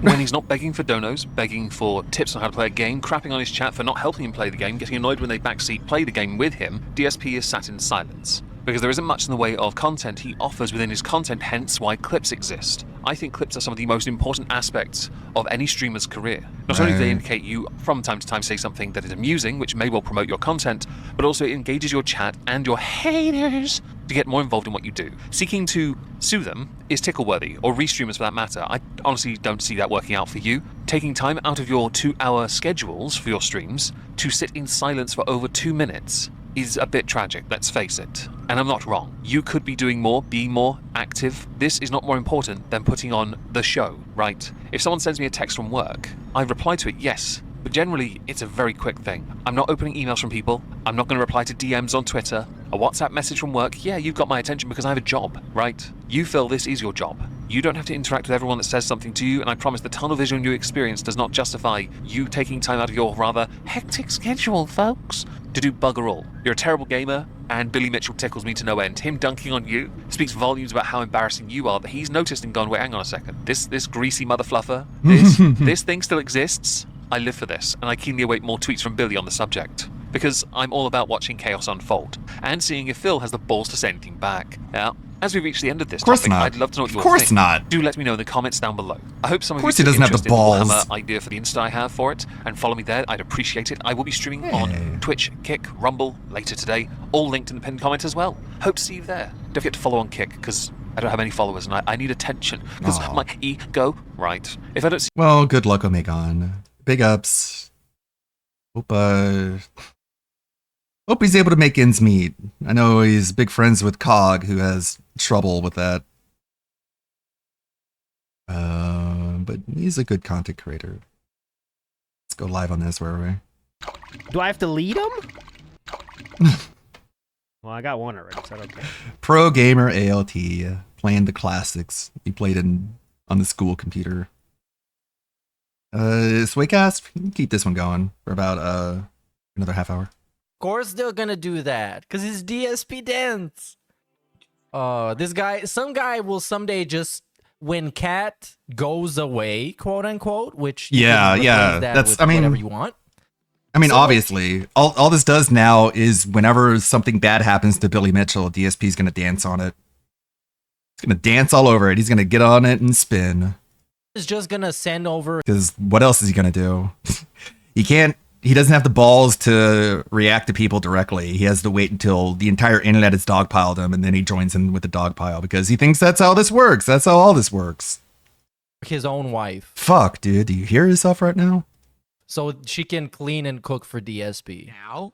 when he's not begging for donos, begging for tips on how to play a game, crapping on his chat for not helping him play the game, getting annoyed when they backseat play the game with him, DSP is sat in silence. Because there isn't much in the way of content he offers within his content, hence why clips exist. I think clips are some of the most important aspects of any streamer's career. Not only do they indicate you from time to time say something that is amusing, which may well promote your content, but also it engages your chat and your haters to get more involved in what you do. Seeking to sue them is tickle-worthy, or restreamers for that matter. I honestly don't see that working out for you. Taking time out of your 2-hour schedules for your streams to sit in silence for over 2 minutes is a bit tragic, let's face it. And I'm not wrong. You could be doing more, be more active. This is not more important than putting on the show, right? If someone sends me a text from work, I reply to it, yes. But generally, it's a very quick thing. I'm not opening emails from people. I'm not going to reply to DMs on Twitter. A WhatsApp message from work, yeah, you've got my attention because I have a job, right? You feel this is your job. You don't have to interact with everyone that says something to you, and I promise the tunnel vision you experience does not justify you taking time out of your rather hectic schedule, folks, to do bugger all. You're a terrible gamer, and Billy Mitchell tickles me to no end. Him dunking on you speaks volumes about how embarrassing you are that he's noticed and gone, wait, hang on a second. This greasy mother fluffer, this thing still exists? I live for this, and I keenly await more tweets from Billy on the subject. Because I'm all about watching chaos unfold, and seeing if Phil has the balls to say anything back. Now, as we reach the end of this topic, I'd love to know what you all think. Of course not. Do let me know in the comments down below. I hope some of you he doesn't have the balls. The idea for the Insta I have for it, and follow me there. I'd appreciate it. I will be streaming on Twitch, Kick, Rumble later today, all linked in the pinned comment as well. Hope to see you there. Don't forget to follow on Kick, because I don't have any followers, and I need attention, because my ego, right. If I don't see... Well, good luck, Omegon. Big ups. Hope he's able to make ends meet. I know he's big friends with Cog, who has trouble with that. But he's a good content creator. Let's go live on this, where are we? Do I have to lead him? Well, I got one already, so okay. Pro Gamer ALT, playing the classics. He played on the school computer. Swaycast, keep this one going for about another half hour. Of course they're gonna do that, because it's DSP Dance. Some guy will someday just, when Cat goes away, quote unquote, which that's, I mean, whatever you want. I mean, obviously, all this does now is whenever something bad happens to Billy Mitchell, DSP is gonna dance on it. He's gonna dance all over it. He's gonna get on it and spin. He's just gonna send over. Because what else is he gonna do? He doesn't have the balls to react to people directly. He has to wait until the entire internet has dogpiled him, and then he joins in with the dogpile because he thinks that's how this works. That's how all this works. His own wife. Fuck, dude. Do you hear yourself right now? So she can clean and cook for DSP. Now,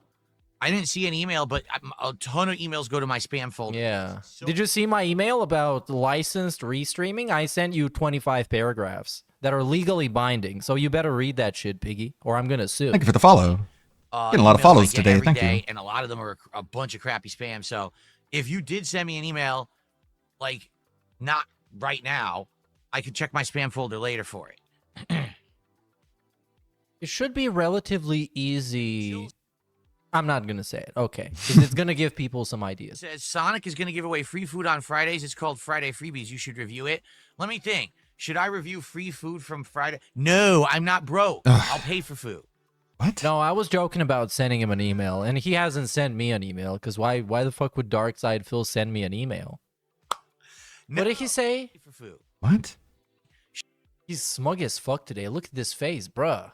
I didn't see an email, but a ton of emails go to my spam folder. Yeah. Did you see my email about licensed restreaming? I sent you 25 paragraphs that are legally binding, so you better read that shit, Piggy, or I'm gonna sue. Thank you for the follow. Getting a lot of follows today. Thank you. And a lot of them are a bunch of crappy spam. So if you did send me an email, like not right now, I could check my spam folder later for it. It should be relatively easy. I'm not gonna say it. Okay, 'cause it's gonna give people some ideas. It says Sonic is gonna give away free food on Fridays. It's called Friday Freebies. You should review it. Let me think. Should I review free food from Friday? No, I'm not broke. I'll pay for food. What? No, I was joking about sending him an email, and he hasn't sent me an email, because why the fuck would Darkside Phil send me an email? No, what did he say? For food. What? He's smug as fuck today. Look at this face, bruh.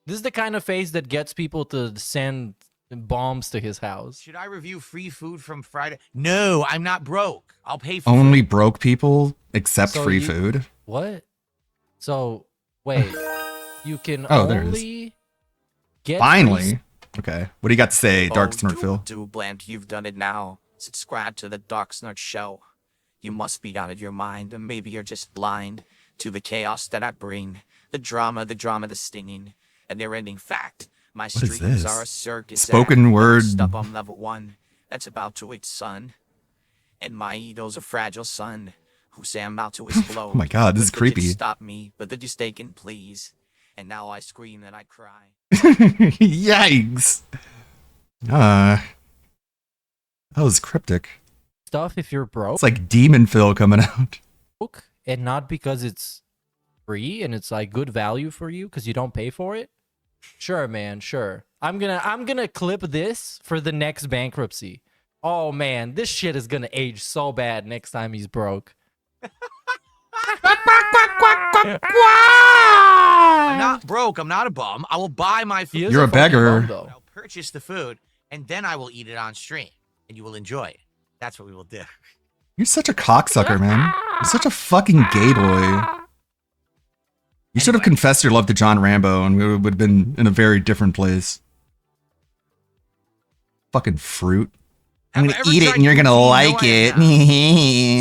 This is the kind of face that gets people to send bombs to his house. Should I review free food from Friday? No, I'm not broke. I'll pay for Only food. broke people accept free food? What? So, wait. You can there it only get finally. Okay. What do you got to say, Dark Snort Phil? Do Bland, you've done it now. Subscribe to the Dark Snort Show. You must be out of your mind, and maybe you're just blind to the chaos that I bring. The drama, the stinging, and their ending fact. My What is streams this? are a circus. Spoken act. word. Stuff on level 1. That's about to its sun. And my ego's a fragile son who say I'm about to explode. Oh my God, this is But they didn't creepy. Stop me, but they're just taking please. And now I scream and I cry. Yikes. That was cryptic. stuff if you're broke. It's like Demon Phil coming out. And not because it's free and it's like good value for you because you don't pay for it, sure, man, sure. I'm gonna clip this for the next bankruptcy. Oh man, this shit is gonna age so bad next time he's broke. I'm not broke. I'm not a bum. I will buy my food. You're a beggar. I'll purchase the food, and then I will eat it on stream, and you will enjoy it. That's what we will do. You're such a cocksucker, man. You're such a fucking gay boy. You should have confessed your love to John Rambo, and we would have been in a very different place. Fucking fruit. I'm gonna eat it, and you're gonna like it.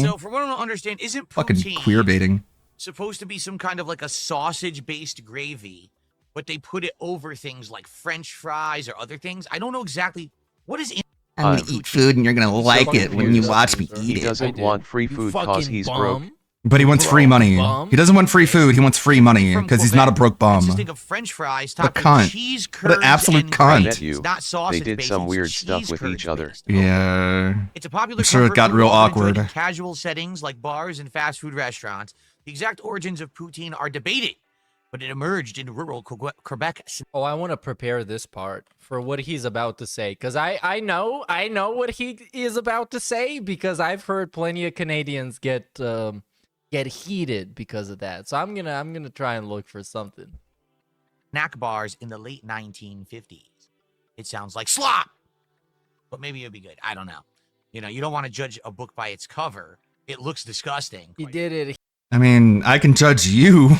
So, from what I don't understand, isn't Fucking poutine queer baiting. supposed to be some kind of like a sausage-based gravy, but they put it over things like French fries or other things? I don't know exactly what is in. I'm gonna eat food, and you're gonna like it when you watch me eat He it. doesn't want free food cause he's broke. But he wants free money. He doesn't want free food. He wants free money because he's not a broke bum. Consisting of French fries What a topped with cunt. cheese What an curds absolute and cunt. gravy. It's not They sausage did based, some it's weird cheese stuff with curds each other. based. Yeah. It's a popular I'm sure it comfort got food real often enjoyed awkward. in casual settings like bars and fast food restaurants. The exact origins of poutine are debated, but it emerged in rural Quebec. Oh, I want to prepare this part for what he's about to say because I know what he is about to say because I've heard plenty of Canadians get heated because of that. So I'm gonna try and look for something. Snack bars in the late 1950s. It sounds like slop, but maybe it'll be good. I don't know. You know, you don't want to judge a book by its cover. It looks disgusting. He did it. I mean, I can judge you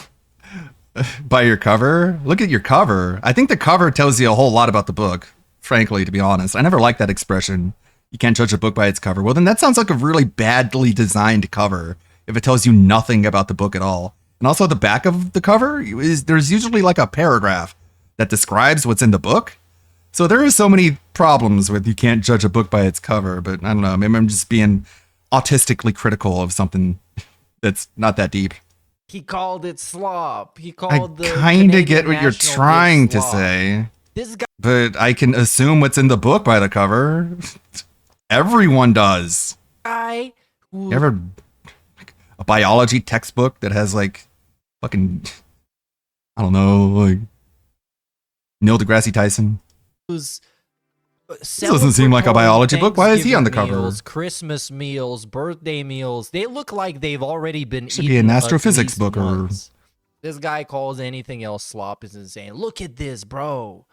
by your cover. Look at your cover. I think the cover tells you a whole lot about the book, frankly, to be honest. I never liked that expression. You can't judge a book by its cover. Well, then that sounds like a really badly designed cover if it tells you nothing about the book at all. And also the back of the cover, there's usually like a paragraph that describes what's in the book. So there are so many problems with you can't judge a book by its cover, but I don't know. Maybe I'm just being autistically critical of something that's not that deep. He called it slop. He I called the kind of get Canadian what you're national trying dish to slop. say, This guy. but I can assume what's in the book by the cover. Everyone does. Guy who You ever like, a biology textbook that has like fucking I don't know, like Neil deGrasse Tyson? who's This doesn't seem like a biology book. Why is he on the Thanksgiving cover? meals, Christmas meals, birthday meals. They look like they've already been Should eaten be an at astrophysics least book or once. This guy calls anything else slop is insane. Look at this, bro.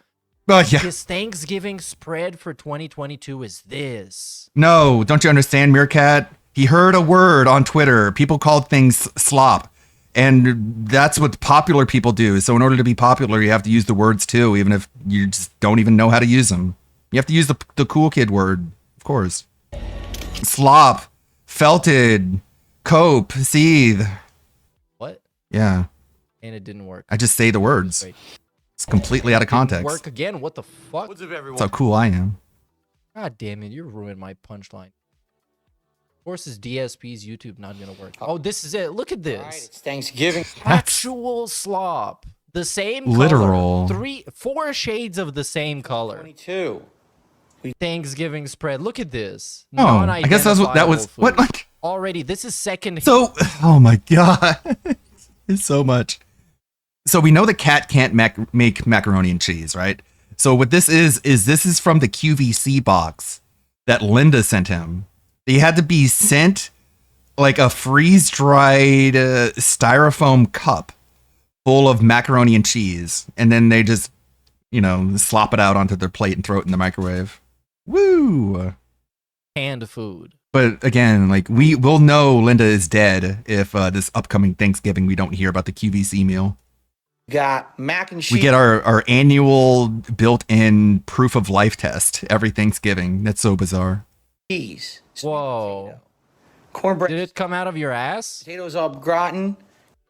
Well, yeah. His Thanksgiving spread for 2022 is this. No, don't you understand, Meerkat? He heard a word on Twitter. People called things slop. And that's what popular people do. So in order to be popular, you have to use the words too, even if you just don't even know how to use them. You have to use the cool kid word, of course. Slop, felted, cope, seethe. What? Yeah. And it didn't work. I just say the words. Wait. It's completely out of context. Work again? What the fuck? What's up, everyone? That's how cool I am. God damn it, you ruined my punchline. Of course, is DSP's YouTube not gonna work? Oh, this is it. Look at this. It's Thanksgiving. Actual slop. The same Literal. color. 4 shades of the same color. 22. Thanksgiving spread. Look at this. Oh, I guess that was Non-identifiable what food. like Already, this is second. so. Oh my god, it's so much. So we know the cat can't make macaroni and cheese, right? So what this is this is from the QVC box that Linda sent him. They had to be sent like a freeze-dried styrofoam cup full of macaroni and cheese, and then they just, slop it out onto their plate and throw it in the microwave. Woo! Canned food. But again, like we'll know Linda is dead if this upcoming Thanksgiving we don't hear about the QVC meal. Got mac and cheese. We get our annual built-in proof of life test every Thanksgiving. That's so bizarre. Cheese. Whoa. Cornbread. Did it come out of your ass? Potatoes au gratin.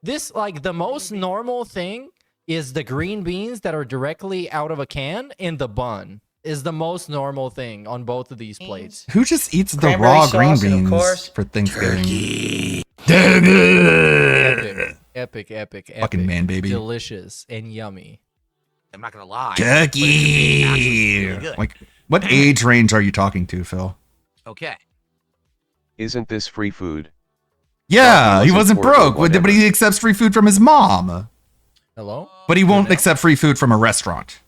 This, like, the most normal thing is the green beans that are directly out of a can in the bun is the most normal thing on both of these plates. Who just eats the Cranberry raw sauce green and, of beans course, for Thanksgiving? Epic. Fucking man, baby. Delicious and yummy. I'm not gonna lie. Turkey. Really good. Like, what age range are you talking to, Phil? Okay. Isn't this free food? Yeah, he wasn't poor or broke, but whatever. he accepts free food from his mom. Hello? But he won't accept free food from a restaurant.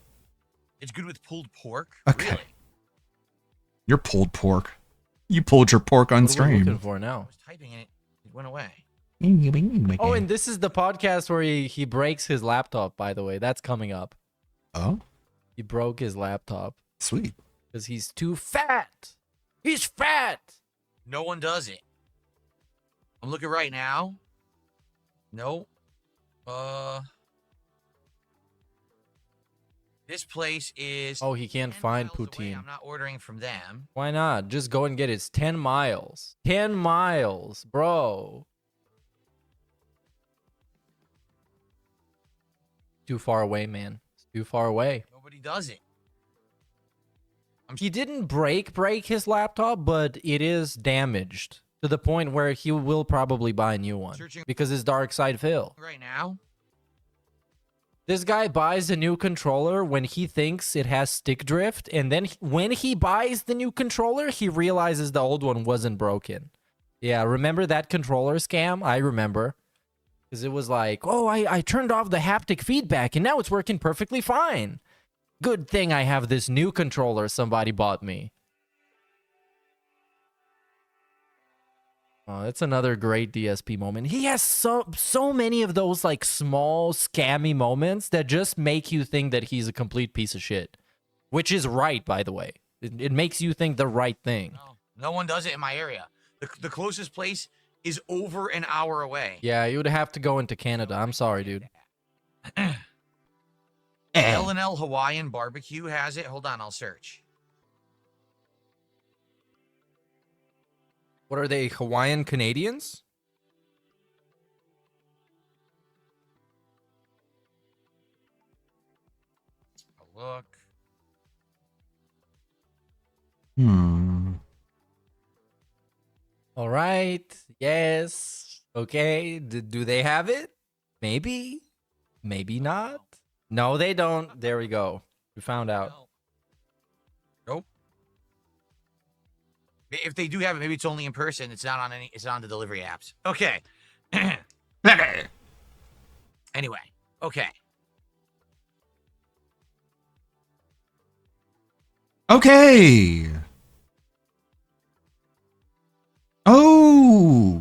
It's good with pulled pork. Okay. You're pulled pork. You pulled your pork on What are we looking stream. for now? I was typing it. It went away. Oh, and this is the podcast where he breaks his laptop, by the way. That's coming up. Oh? He broke his laptop. Sweet. Because he's too fat. He's fat. No one does it. I'm looking right now. No. This place is. Oh, he can't find miles away. poutine. I'm not ordering from them. Why not? Just go and get it. It's 10 miles. 10 miles, bro. Too far away, man. It's too far away. Nobody does it. He didn't break his laptop, but it is damaged to the point where he will probably buy a new one because it's dark side Phil. Right now. This guy buys a new controller when he thinks it has stick drift, and then when he buys the new controller, he realizes the old one wasn't broken. Yeah, remember that controller scam? I remember. Because it was like, oh, I turned off the haptic feedback, and now it's working perfectly fine. Good thing I have this new controller somebody bought me. Oh, that's another great DSP moment. He has so many of those like small scammy moments that just make you think that he's a complete piece of shit. Which is right, by the way. It makes you think the right thing. No one does it in my area. The closest place is over an hour away. Yeah, you would have to go into Canada. I'm sorry, dude. L&L Hawaiian Barbecue has it. Hold on, I'll search. What are they, Hawaiian Canadians? Look. All right. Yes. Okay. Do they have it? Maybe. Maybe not. No, they don't. There we go. We found out. Nope. If they do have it, maybe it's only in person. It's not on any. It's not on the delivery apps. Okay. Anyway. Okay. Okay. Oh.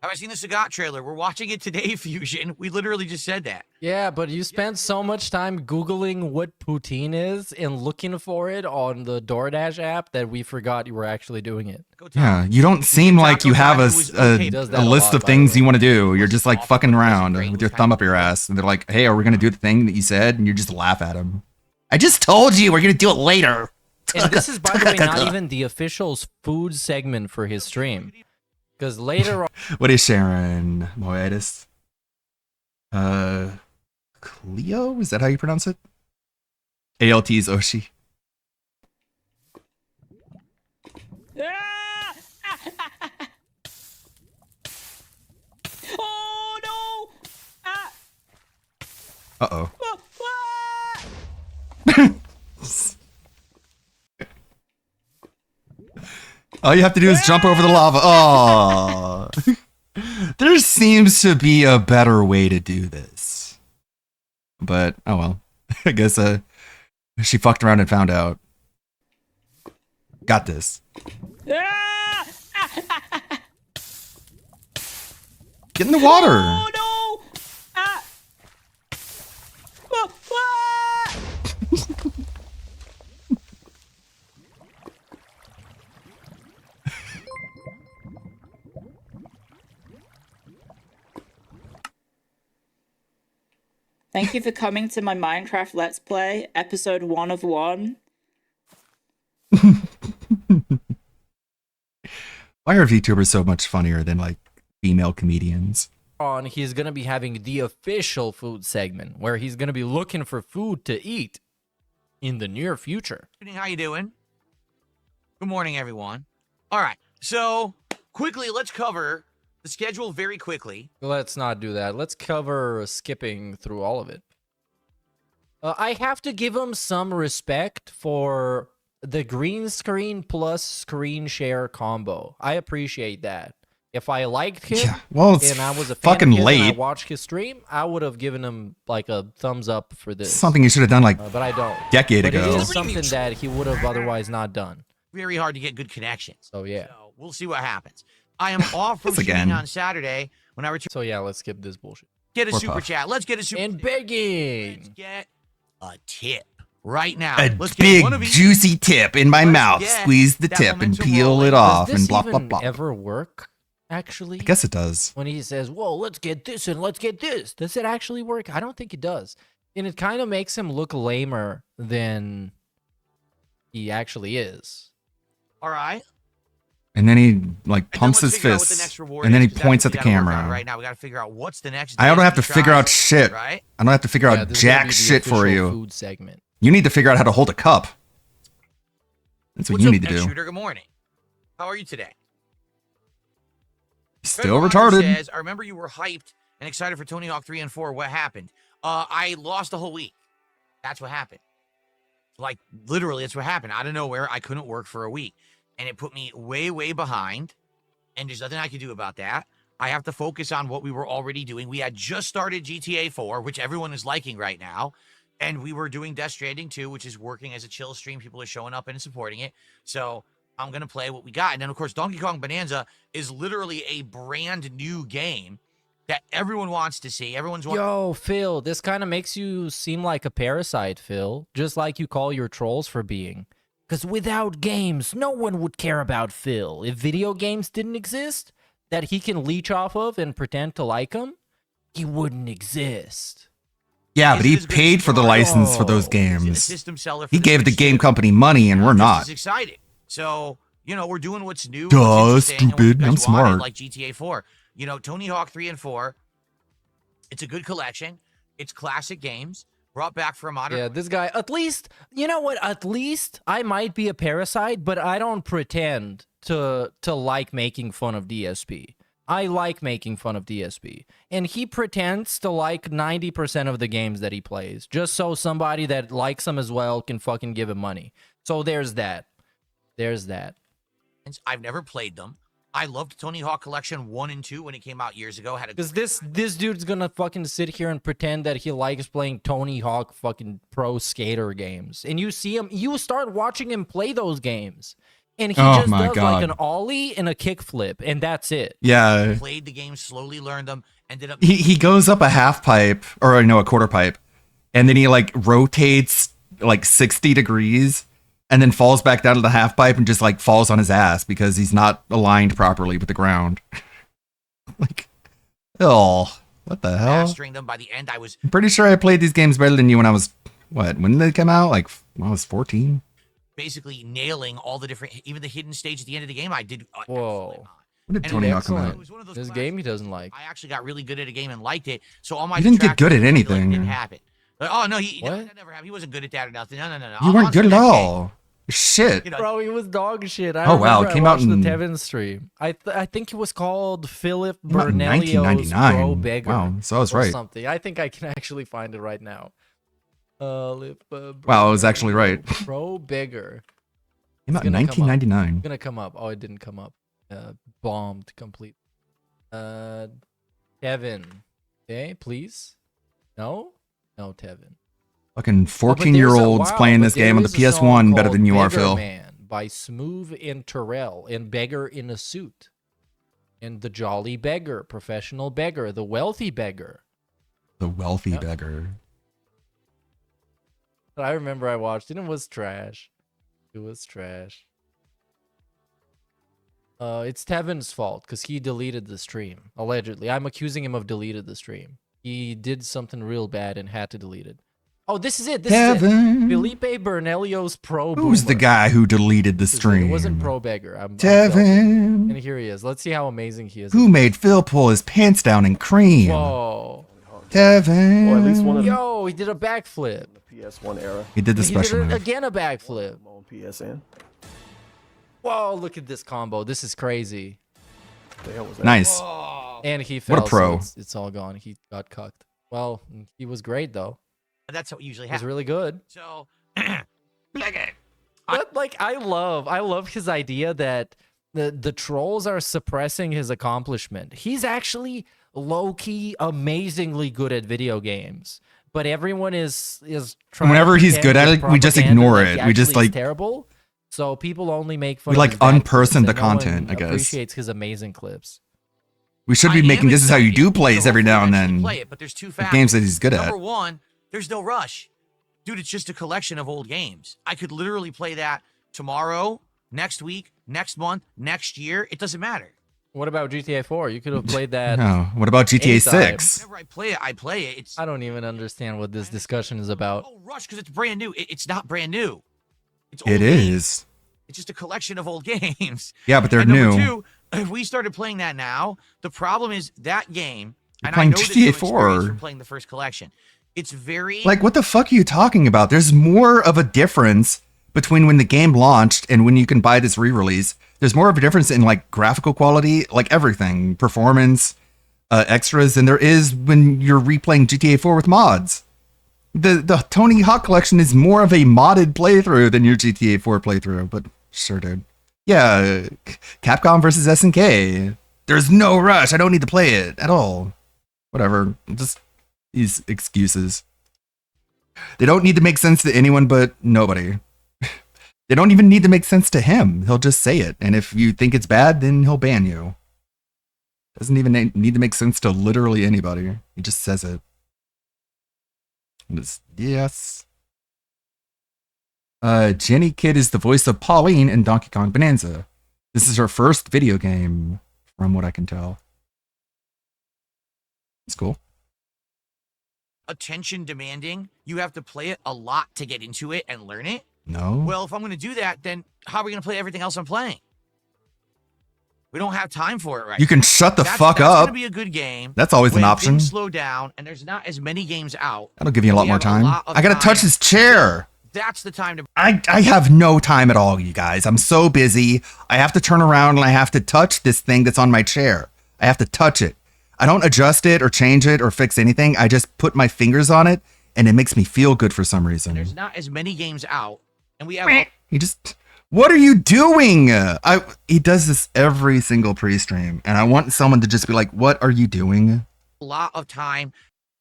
Have I seen the Sagat trailer? We're watching it today, Fusion. We literally just said that. Yeah, but you spent so much time Googling what poutine is and looking for it on the DoorDash app that we forgot you were actually doing it. Yeah, you don't seem like you have a list of things you want to do. You're just like fucking around with your thumb up your ass. And they're like, hey, are we going to do the thing that you said? And you just laugh at them. I just told you we're going to do it later. And this is, by the way, not even the official food segment for his stream. Because later on... What is Sharon Moedas? Cleo? Is that how you pronounce it? ALT's Oshi. Oh no! Uh-oh. All you have to do is jump over the lava. Oh, there seems to be a better way to do this. But, oh well. I guess she fucked around and found out. Got this. Get in the water. Oh no! Thank you for coming to my Minecraft Let's Play, episode 1 of 1. Why are VTubers so much funnier than like female comedians? he's going to be having the official food segment where he's going to be looking for food to eat in the near future. How you doing? Good morning, everyone. All right, so quickly, let's cover the schedule very quickly. Let's not do that. Let's cover skipping through all of it. I have to give him some respect for the green screen plus screen share combo. I appreciate that. If I liked him, well, it's and I was a fan fucking of his and I late. watched his stream, I would have given him like a thumbs up for this. Something you should have done like but I don't. decade But ago. it is something that he would have otherwise not done. Very hard to get good connections. So yeah. So we'll see what happens. I am off from This shooting again. on Saturday when I return. So yeah, let's skip this bullshit. Get a Poor super Puff. chat. Let's get a super And begging. Let's get a tip right now. A Let's get big one of each. juicy tip in my mouth. get Squeeze the that tip and momentum peel rolling. it off Does and this blah even blah blah. ever work? Actually, I guess it does. when he says, "Whoa, let's get this and let's get this," does it actually work? I don't think it does, and it kind of makes him look lamer than he actually is. All right. And then he like pumps let's his figure out what the fists, next reward and then he is, 'cause that's points what at the we gotta work on camera. Right now, we got to figure out what's the next. I don't have to DSP figure out tries, shit. Right? I don't have to figure Yeah, out this is gonna jack be the shit for official you. Food segment. You need to figure out how to hold a cup. That's what What's you up, need to X do. Shooter? Good morning. How are you today? Still Fred Rogers retarded. Says, I remember you were hyped and excited for Tony Hawk 3 and 4. What happened? I lost a whole week. That's what happened. Like, literally, that's what happened. Out of nowhere, I couldn't work for a week. And it put me way, way behind. And there's nothing I can do about that. I have to focus on what we were already doing. We had just started GTA 4, which everyone is liking right now. And we were doing Death Stranding 2, which is working as a chill stream. People are showing up and supporting it. So I'm going to play what we got. And then, of course, Donkey Kong Bonanza is literally a brand new game that everyone wants to see. Everyone's wanting. Yo, Phil, this kind of makes you seem like a parasite, Phil. Just like you call your trolls for being. Because without games, no one would care about Phil. If video games didn't exist, that he can leech off of and pretend to like them, he wouldn't exist. Yeah, but he paid for the license for those He's a games. system seller for He the gave the Switch game too. company money, and we're This not. is exciting. So, we're doing what's new. Duh, what's interesting, and what you stupid. guys I'm wanted, smart. Like GTA 4. Tony Hawk 3 and 4. It's a good collection. It's classic games brought back for a modern. Yeah, this guy, at least, you know what? At least I might be a parasite, but I don't pretend to like making fun of DSP. I like making fun of DSP. And he pretends to like 90% of the games that he plays, just so somebody that likes him as well can fucking give him money. So there's that. There's that. I've never played them. I loved Tony Hawk Collection 1 and 2 when it came out years ago. Because this dude's gonna fucking sit here and pretend that he likes playing Tony Hawk fucking pro skater games. And you see him, you start watching him play those games. And he just my does God. like an ollie and a kickflip, and that's it. Yeah. Played the game, slowly learned them, ended up. He goes up a half pipe, or no, a quarter pipe, and then he like rotates like 60 degrees and then falls back down to the half pipe and just like falls on his ass because he's not aligned properly with the ground. Like, oh, what the hell? Mastering them. By the end, I was I'm pretty sure I played these games better than you when I was, when did they come out? Like, when I was 14? basically nailing all the different, even the hidden stage at the end of the game. I did. Whoa. When did And Tony it Hawk come out? was one of those This classes game he doesn't like. I actually got really good at a game and liked it. So all my You didn't get good at detractors feel like anything. it didn't happen. Like, oh no, that never happened. He wasn't good at that or nothing. No. You weren't good at all. Shit. Bro, he was dog shit. I Oh, wow, remember it came I out watched in- the Tevin stream. I think it was called Philip Came out in Bernelio's 1999. Pro Beggar. Wow, so I was or right. Something. I think I can actually find it right now. Wow, I was actually right. Pro Beggar. Came out in It's gonna come up. 1999. It's gonna come up. Oh, it didn't come up. Bombed complete. Tevin. Okay, please. No, Tevin. Fucking Oh, but 14-year-olds playing this game on the there's a song PS1 better called than you are, Beggar Phil. Man by Smooth and Terrell and Beggar in a Suit. And the Jolly Beggar, Professional Beggar, the Wealthy Beggar. The wealthy beggar. But I remember I watched it and it was trash. It was trash. It's Tevin's fault because he deleted the stream. Allegedly. I'm accusing him of deleted the stream. He did something real bad and had to delete it. Oh, this is it. This is it. Tevin. Felipe Bernelio's Pro Who's the Boomer. guy who deleted the This is it. stream? It wasn't Pro Beggar. I'm Tevin. And here he is. Let's see how amazing he is. Who made Phil pull his pants down in cream? Whoa. Tevin. Or at least one of the Yo, he did a backflip. PS1 era. He did the He special did move. again a backflip. On PSN. Whoa, look at this combo. This is crazy. The hell was that? Nice. And he What fell. a pro. So it's all gone. He got cucked. Well, he was great though. That's what usually He was happens. really good. So, But like I love his idea that the trolls are suppressing his accomplishment. He's actually low-key amazingly good at video games. But everyone is trying Whenever to he's pretend good at with it, we just propaganda ignore that it. he We just, actually is like- terrible. So people only make fun We, of like, his bad unperson clips, the and no content, one I guess. appreciates his amazing clips. We should be making this is how you do plays every now and then. Play it, but there's two The factors. games that he's good at. Number one, there's no rush. Dude, it's just a collection of old games. I could literally play that tomorrow, next week, next month, next year. It doesn't matter. What about GTA 4? You could have played that. No. What about GTA anytime. 6? Whenever I play it. It's I don't even understand what this discussion is about. rush because it's brand new. It's not brand new. It's It is. It's just a collection of old games. Yeah, but they're And number new. two, if we started playing that now, the problem is that game. You're And playing I know this GTA from experience 4. from playing the first collection. It's very Like, what the fuck are you talking about? There's more of a difference between when the game launched and when you can buy this re-release. There's more of a difference in, like, graphical quality, like everything, performance, extras, than there is when you're replaying GTA 4 with mods. The Tony Hawk Collection is more of a modded playthrough than your GTA 4 playthrough, but sure, dude. Yeah, Capcom versus SNK. There's no rush. I don't need to play it at all. Whatever. Just these excuses. They don't need to make sense to anyone but nobody. They don't even need to make sense to him. He'll just say it. And if you think it's bad, then he'll ban you. Doesn't even need to make sense to literally anybody. He just says it. Yes. Jenny Kid is the voice of Pauline in Donkey Kong Bonanza. This is her first video game, from what I can tell. It's cool. attention demanding. You have to play it a lot to get into it and learn it. No. Well, if I'm going to do that, then how are we going to play everything else I'm playing? We don't have time for it right You can now. shut the That's fuck going up. to be a good game. That's always an when option. things slow down and there's not as many games out. That'll give you a lot We more have time. lot of I gotta time. touch this chair. That's the time to. I have no time at all, you guys. I'm so busy. I have to turn around and I have to touch this thing that's on my chair. I have to touch it. I don't adjust it or change it or fix anything. I just put my fingers on it and it makes me feel good for some reason. There's not as many games out, and we have. He just, what are you doing? He does this every single pre-stream, and I want someone to just be like, what are you doing? A lot of time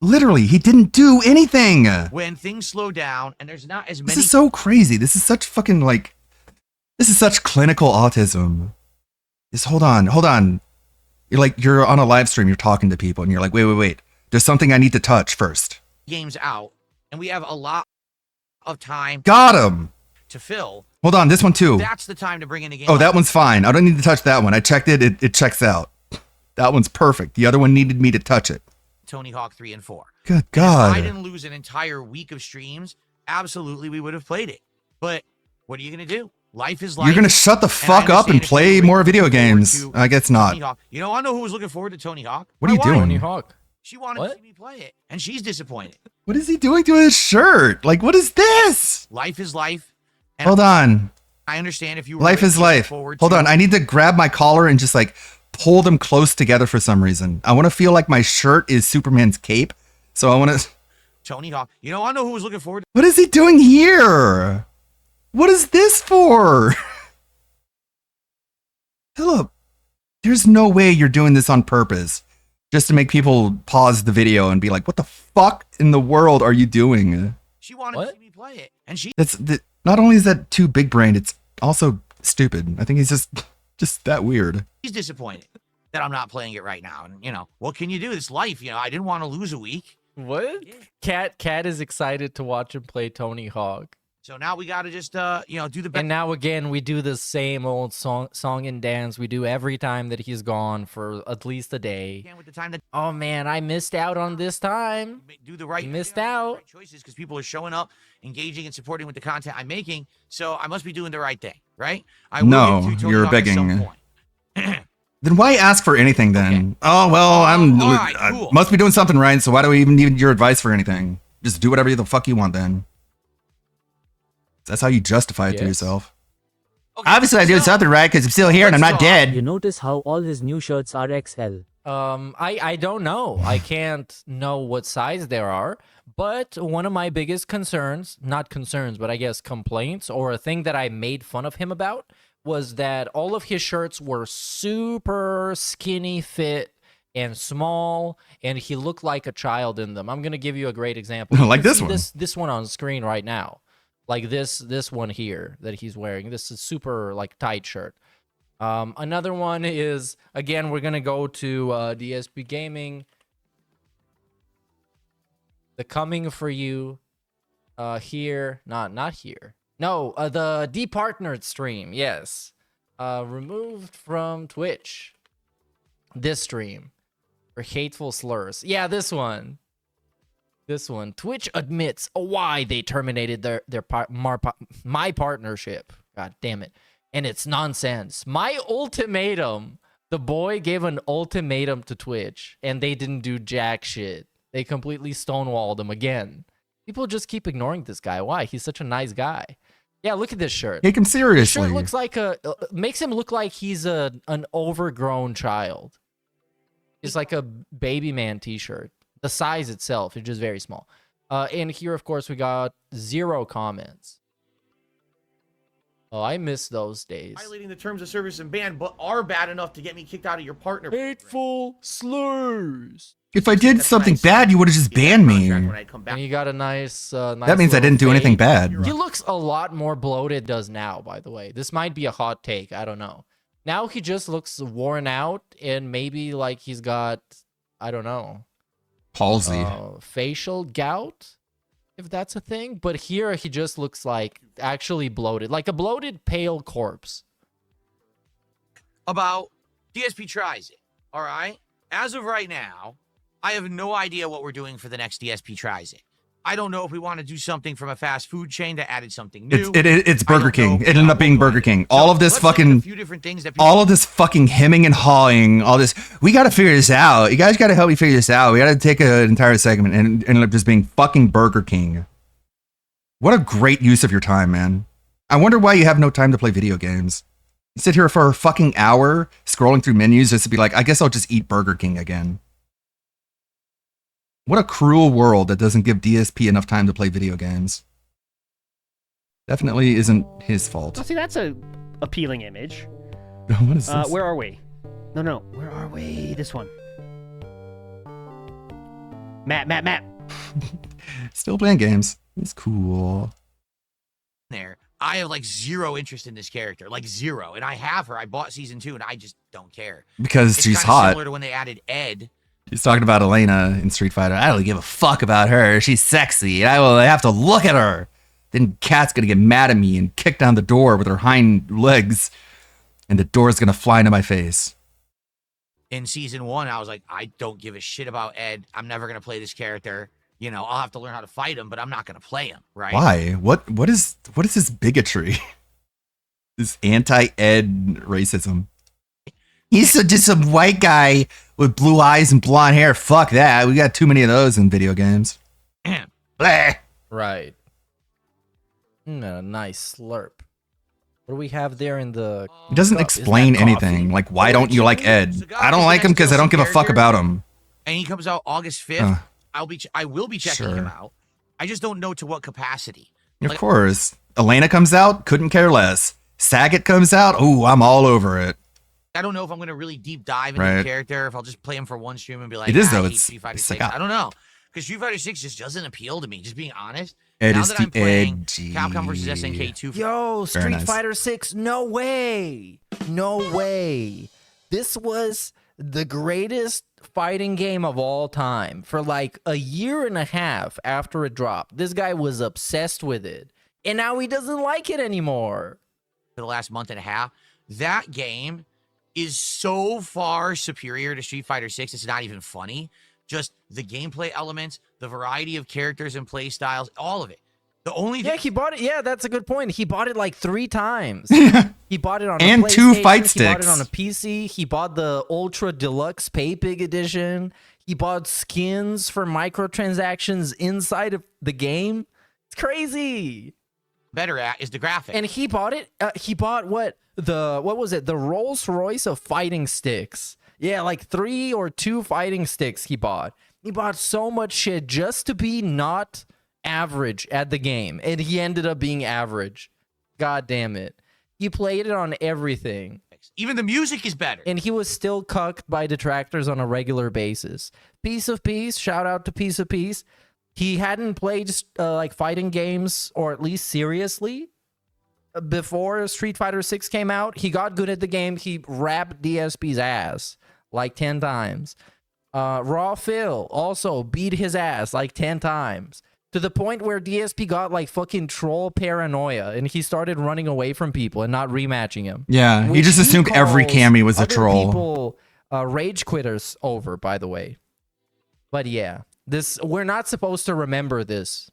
Literally, he didn't do anything. when things slow down and there's not as This many. is so crazy. This is such fucking like, this is such clinical autism. Just hold on. You're on a live stream, you're talking to people, and you're like, wait. There's something I need to touch first. games out, and we have a lot of time Got him. to fill. Hold on, this one too. That's the time to bring in a game. Oh, like that one's fine. I don't need to touch that one. I checked it. It checks out. That one's perfect. The other one needed me to touch it. Tony Hawk 3 and 4. Good If I God. didn't lose an entire week of streams, absolutely we would have played it. But what are you going to do? Life is life. You're gonna shut the And I fuck up and understand if play you're more looking video forward games. to I guess Tony not. Hawk. You know, I know who was looking forward to Tony Hawk. What are you My wife. doing? Tony Hawk. She wanted to see me play it, and she's disappointed. What is he doing to his shirt? Like, what is this? Life is life. And Hold on. I understand if you were Life really is looking life. forward Hold to- on. I need to grab my collar and just like pull them close together for some reason. I want to feel like my shirt is Superman's cape. So I want to. Tony Hawk. You know, I know who was looking forward to. What is he doing here? What is this for? Philip, there's no way you're doing this on purpose just to make people pause the video and be like, what the fuck in the world are you doing? She wanted to see me play it, and she. Not only is that too big brained, it's also stupid. I think he's just that weird. She's disappointed that I'm not playing it right now. And you know, what can you do? It's life. You know, I didn't want to lose a week. What? Cat is excited to watch him play Tony Hawk. So now we got to just do the best. And now again, we do the same old song and dance we do every time that he's gone for at least a day. With the time that Oh man, I missed out on this time. do the right Missed out. right choices because people are showing up, engaging, and supporting with the content I'm making. So I must be doing the right thing, right? I will No, get to Tony you're Hawk at some begging. point. Then why ask for anything then? Oh, well, all right, I cool. must be doing something right, so why do we even need your advice for anything? Just do whatever the fuck you want then. That's how you justify it to Yes. yourself. Obviously, I did something right because I'm still here and I'm not dead. You notice how all his new shirts are XL. I don't know. I can't know what size there are. But one of my biggest concerns, not concerns, but I guess complaints or a thing that I made fun of him about was that all of his shirts were super skinny fit and small, and he looked like a child in them. I'm gonna give you a great example. You Like can this see one. This one on screen right now. Like this one here that he's wearing. This is super like tight shirt. Another one is, again, we're gonna go to DSP Gaming. The Coming for You here, not here. No, the Departnered stream, yes. Removed from Twitch. This stream for hateful slurs. Yeah, this one. This one. Twitch admits why they terminated my partnership. God damn it. And it's nonsense. My ultimatum. The boy gave an ultimatum to Twitch, and they didn't do jack shit. They completely stonewalled him again. People just keep ignoring this guy. Why? He's such a nice guy. Yeah, look at this shirt. Take him This seriously. shirt looks like makes him look like he's an overgrown child. It's like a baby man t-shirt. The size itself is just very small. And here, of course, we got 0 comments. Oh, I miss those days. Violating the terms of service and ban, but are bad enough to get me kicked out of your partner. Hateful slurs. If I did something bad, you would have just banned me. And you got a nice. That means I didn't do anything bad. He looks a lot more bloated does now, by the way. This might be a hot take. I don't know. Now he just looks worn out and maybe like he's got, I don't know, Palsy. facial gout, if that's a thing. But here he just looks like actually bloated, like a bloated pale corpse. About DSP tries it. All right. As of right now, I have no idea what we're doing for the next DSP tries it. I don't know if we want to do something from a fast food chain that added something new. It's Burger King. It ended up being Burger King. All of this fucking, all of this fucking hemming and hawing, all this. We got to figure this out. You guys got to help me figure this out. We got to take an entire segment and ended up just being fucking Burger King. What a great use of your time, man. I wonder why you have no time to play video games. You sit here for a fucking hour scrolling through menus just to be like, I guess I'll just eat Burger King again. What a cruel world that doesn't give DSP enough time to play video games. Definitely isn't his fault. Oh, see, that's a appealing image. What is this? Where are we? No. Where are we? This one. Matt. Still playing games. It's cool. There, I have like 0 interest in this character, like 0. And I have her. I bought season 2, and I just don't care. Because it's she's kinda hot. Similar to when they added Ed. He's talking about Elena in Street Fighter. I don't give a fuck about her. She's sexy. And I will have to look at her. Then Kat's gonna get mad at me and kick down the door with her hind legs. And the door's gonna fly into my face. In season 1, I was like, I don't give a shit about Ed. I'm never gonna play this character. You know, I'll have to learn how to fight him, but I'm not gonna play him, right? Why? What is this bigotry? This anti-Ed racism. He's just some white guy with blue eyes and blonde hair. Fuck that. We got too many of those in video games. Blah. Right. A nice slurp. What do we have there in the... It doesn't explain anything. Like, why don't you like Ed? I don't like him because I don't give a fuck about him. And he comes out August 5th. I will be checking him out. I just don't know to what capacity. Of course. Elena comes out, couldn't care less. Sagat comes out, ooh, I'm all over it. I don't know if I'm going to really deep dive into the character, if I'll just play him for one stream and be like, it is, though. I hate It's Street Fighter like 6. I don't know. Because Street Fighter 6 just doesn't appeal to me, just being honest. Ed now is that the I'm playing edgy. Capcom vs. SNK 2. Yo, Very Street nice. Fighter 6, no way. No way. This was the greatest fighting game of all time. For like a year and a half after it dropped, this guy was obsessed with it. And now he doesn't like it anymore. For the last month and a half, that game is so far superior to Street Fighter 6, it's not even funny. Just the gameplay elements, the variety of characters and play styles, all of it. The only thing... Yeah, he bought it. Yeah, that's a good point. He bought it like 3 times. He bought it on And a 2 PlayStation, fight He bought it sticks. on a PC. He bought the Ultra Deluxe Pay Pig Edition. He bought skins for microtransactions inside of the game. It's crazy. Better at is the graphics. And he bought it. He bought what was it? The Rolls Royce of fighting sticks. Yeah, like 3 or 2 fighting sticks he bought. He bought so much shit just to be not average at the game. And he ended up being average. God damn it. He played it on everything. Even the music is better. And he was still cucked by detractors on a regular basis. Piece of Peace, shout out to Piece of Peace. He hadn't played like fighting games, or at least seriously, before Street Fighter 6 came out. He got good at the game. He rapped DSP's ass like 10 times. Raw Phil also beat his ass like 10 times. To the point where DSP got like fucking troll paranoia and he started running away from people and not rematching him. Yeah, he Which just assumed every calls Cammy was a other troll. People, rage quitters over, by the way. But yeah, we're not supposed to remember this.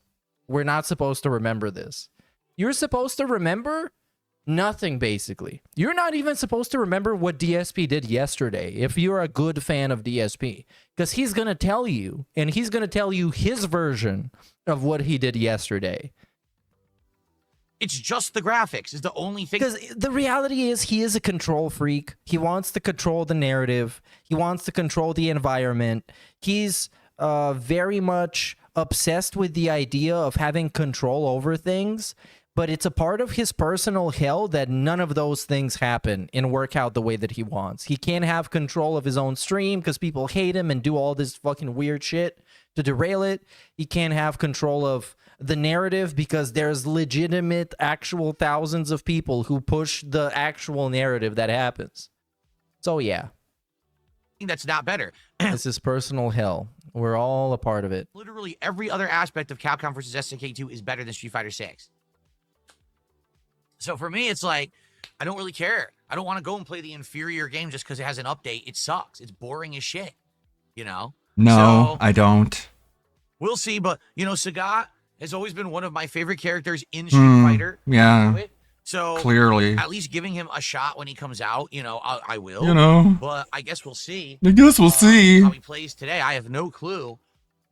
We're not supposed to remember this. You're supposed to remember nothing, basically. You're not even supposed to remember what DSP did yesterday if you're a good fan of DSP. Because he's going to tell you, and he's going to tell you his version of what he did yesterday. It's just the graphics is the only thing. Because the reality is he is a control freak. He wants to control the narrative. He wants to control the environment. He's very much obsessed with the idea of having control over things. But it's a part of his personal hell that none of those things happen and work out the way that he wants. He can't have control of his own stream because people hate him and do all this fucking weird shit to derail it. He can't have control of the narrative because there's legitimate, actual thousands of people who push the actual narrative that happens. So yeah. That's not better. This is personal hell. We're all a part of it. Literally every other aspect of Capcom versus SNK 2 is better than Street Fighter 6. So for me, it's like, I don't really care. I don't want to go and play the inferior game just because it has an update. It sucks. It's boring as shit, you know? No, So, I don't. we'll see, but, you know, Sagat has always been one of my favorite characters in Street Fighter. Yeah. So Clearly. at least giving him a shot when he comes out, you know, I will. You know. But I guess we'll see. I guess we'll see. How he plays today. I have no clue,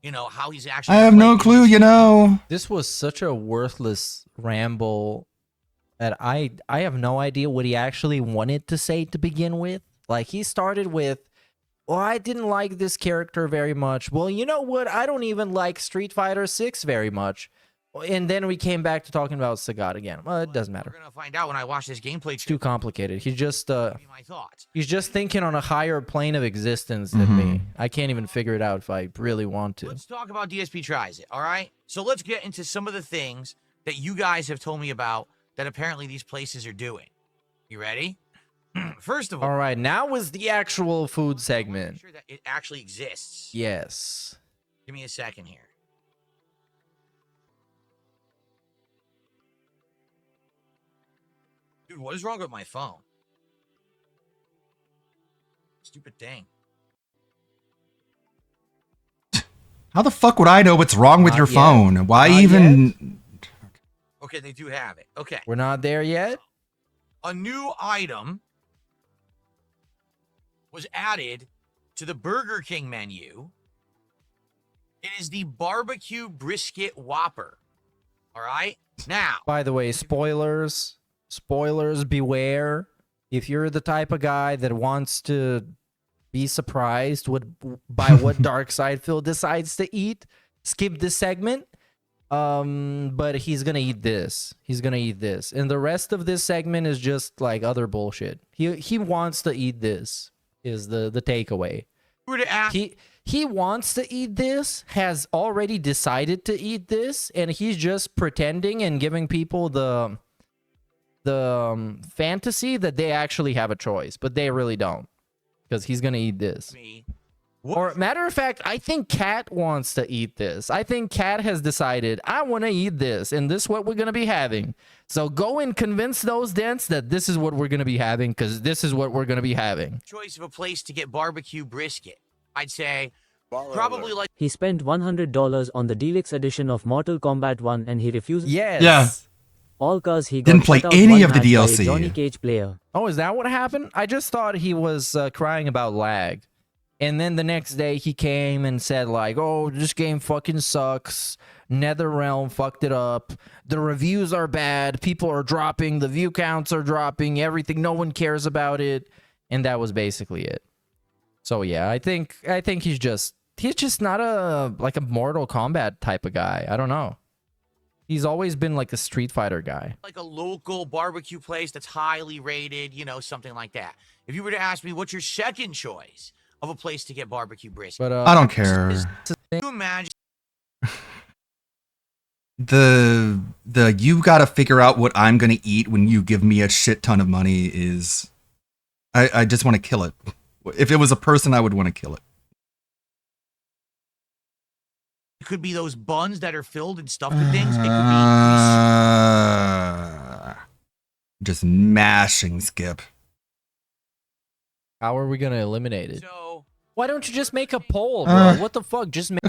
you know, how he's actually I have no clue, you know. This was such a worthless ramble that I have no idea what he actually wanted to say to begin with. Like, he started with, well, I didn't like this character very much. Well, you know what? I don't even like Street Fighter 6 very much. And then we came back to talking about Sagat again. Well, it doesn't matter. We're gonna find out when I watch this gameplay. It's too complicated. He's just My thoughts. he's just thinking on a higher plane of existence than me. I can't even figure it out if I really want to. Let's talk about DSP Tries It, all right? So let's get into some of the things that you guys have told me about that apparently these places are doing. You ready? First of all, All right, now is the actual food segment. sure that it actually exists. Yes. Give me a second here. Dude, what is wrong with my phone? Stupid thing. How the fuck would I know what's wrong with Not your yet. phone? Why Not even? Okay, they do have it. Okay. We're not there yet? A new item was added to the Burger King menu. It is the barbecue brisket Whopper. All right? Now, By the way, spoilers beware. If you're the type of guy that wants to be surprised by what Darkside Phil decides to eat, skip this segment. But he's gonna eat this. He's gonna eat this, and the rest of this segment is just like other bullshit. He wants to eat this. Is the takeaway? He wants to eat this. Has already decided to eat this, and he's just pretending and giving people the fantasy that they actually have a choice, but they really don't, because he's gonna eat this. Or matter of fact, I think Kat wants to eat this. I think Kat has decided, I want to eat this, and this is what we're going to be having. So go and convince those dents that this is what we're going to be having, because this is what we're going to be having. choice of a place to get barbecue brisket. I'd say probably like He spent $100 on the deluxe edition of Mortal Kombat 1 and he refused. Yes. Yeah. All cause he Didn't got play shut out any one of the match by a DLC. Johnny Cage player. Oh, is that what happened? I just thought he was crying about lag. And then the next day he came and said like, oh, this game fucking sucks. NetherRealm fucked it up. The reviews are bad. People are dropping. The view counts are dropping. Everything. No one cares about it. And that was basically it. So yeah, I think he's just not a Mortal Kombat type of guy. I don't know. He's always been like a Street Fighter guy. Like a local barbecue place that's highly rated, something like that. If you were to ask me, what's your second choice of a place to get barbecue brisket? But I don't care. Can you imagine? The you got to figure out what I'm going to eat when you give me a shit ton of money is I just want to kill it. If it was a person, I would want to kill it. It could be those buns that are filled and stuffed with things. It could be just mashing Skip. How are we gonna eliminate it? So, why don't you just make a poll, bro? What the fuck? Just make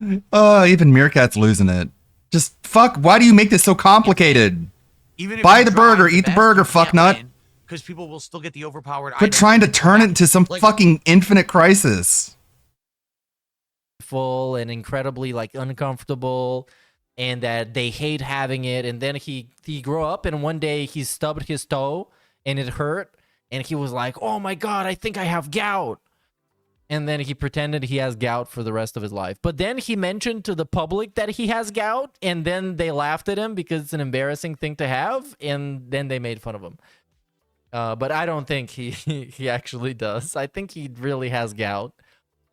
Even Meerkat's losing it. Just fuck. Why do you make this so complicated? even if Buy you the drive burger. Eat the best, burger. you Fuck can't nut. win, because people will still get the overpowered Quit items. trying to turn it into some Like- fucking infinite crisis. full and incredibly like uncomfortable, and that they hate having it. And then he grew up, and one day he stubbed his toe, and it hurt, and he was like, "Oh my god, I think I have gout." And then he pretended he has gout for the rest of his life. But then he mentioned to the public that he has gout, and then they laughed at him because it's an embarrassing thing to have, and then they made fun of him. But I don't think he actually does. I think he really has gout.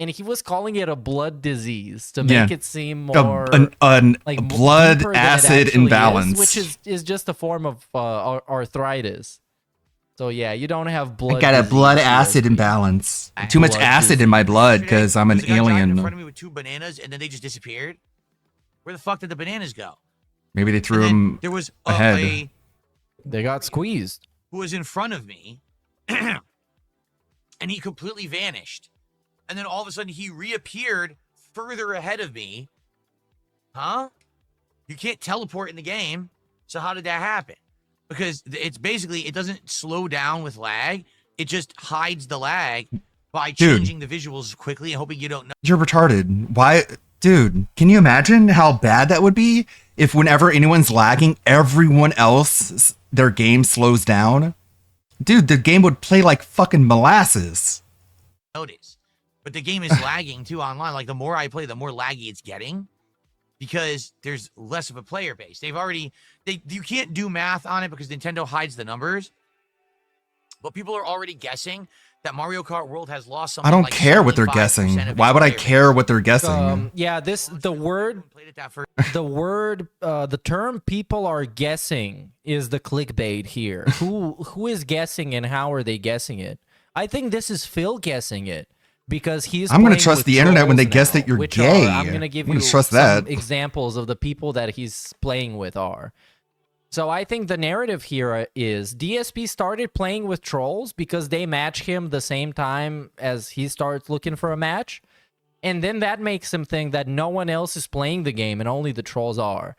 And he was calling it a blood disease to make it seem more a blood deeper than it acid actually imbalance. which is just a form of arthritis. So yeah, you don't have blood. I got a disease, blood DSP. acid imbalance. Too much Blood acid disease. in my blood because I'm an There's a guy driving in front alien. of me with 2 bananas, and then they just disappeared. Where the fuck did the bananas go? Maybe they threw And then him there was ahead. They got squeezed. who was in front of me, and he completely vanished. And then all of a sudden, he reappeared further ahead of me. Huh? You can't teleport in the game. So how did that happen? Because it's basically, it doesn't slow down with lag. It just hides the lag by Dude. changing the visuals quickly and hoping you don't know. You're retarded. Why? Dude, can you imagine how bad that would be if whenever anyone's lagging, everyone else, their game slows down? Dude, the game would play like fucking molasses. Notice. But the game is lagging too online. Like the more I play, the more laggy it's getting because there's less of a player base. You can't do math on it because Nintendo hides the numbers. But people are already guessing that Mario Kart World has lost something I don't like care what they're 75% guessing. of Why its would I player care what they're guessing? Yeah, the term people are guessing is the clickbait here. Who is guessing and how are they guessing it? I think this is Phil guessing it because he's. I'm gonna playing trust with the internet when they trolls guess now, that you're which gay. I'm gonna give I'm you gonna trust some that. examples of the people that he's playing with are. So I think the narrative here is DSP started playing with trolls because they match him the same time as he starts looking for a match. And then that makes him think that no one else is playing the game and only the trolls are.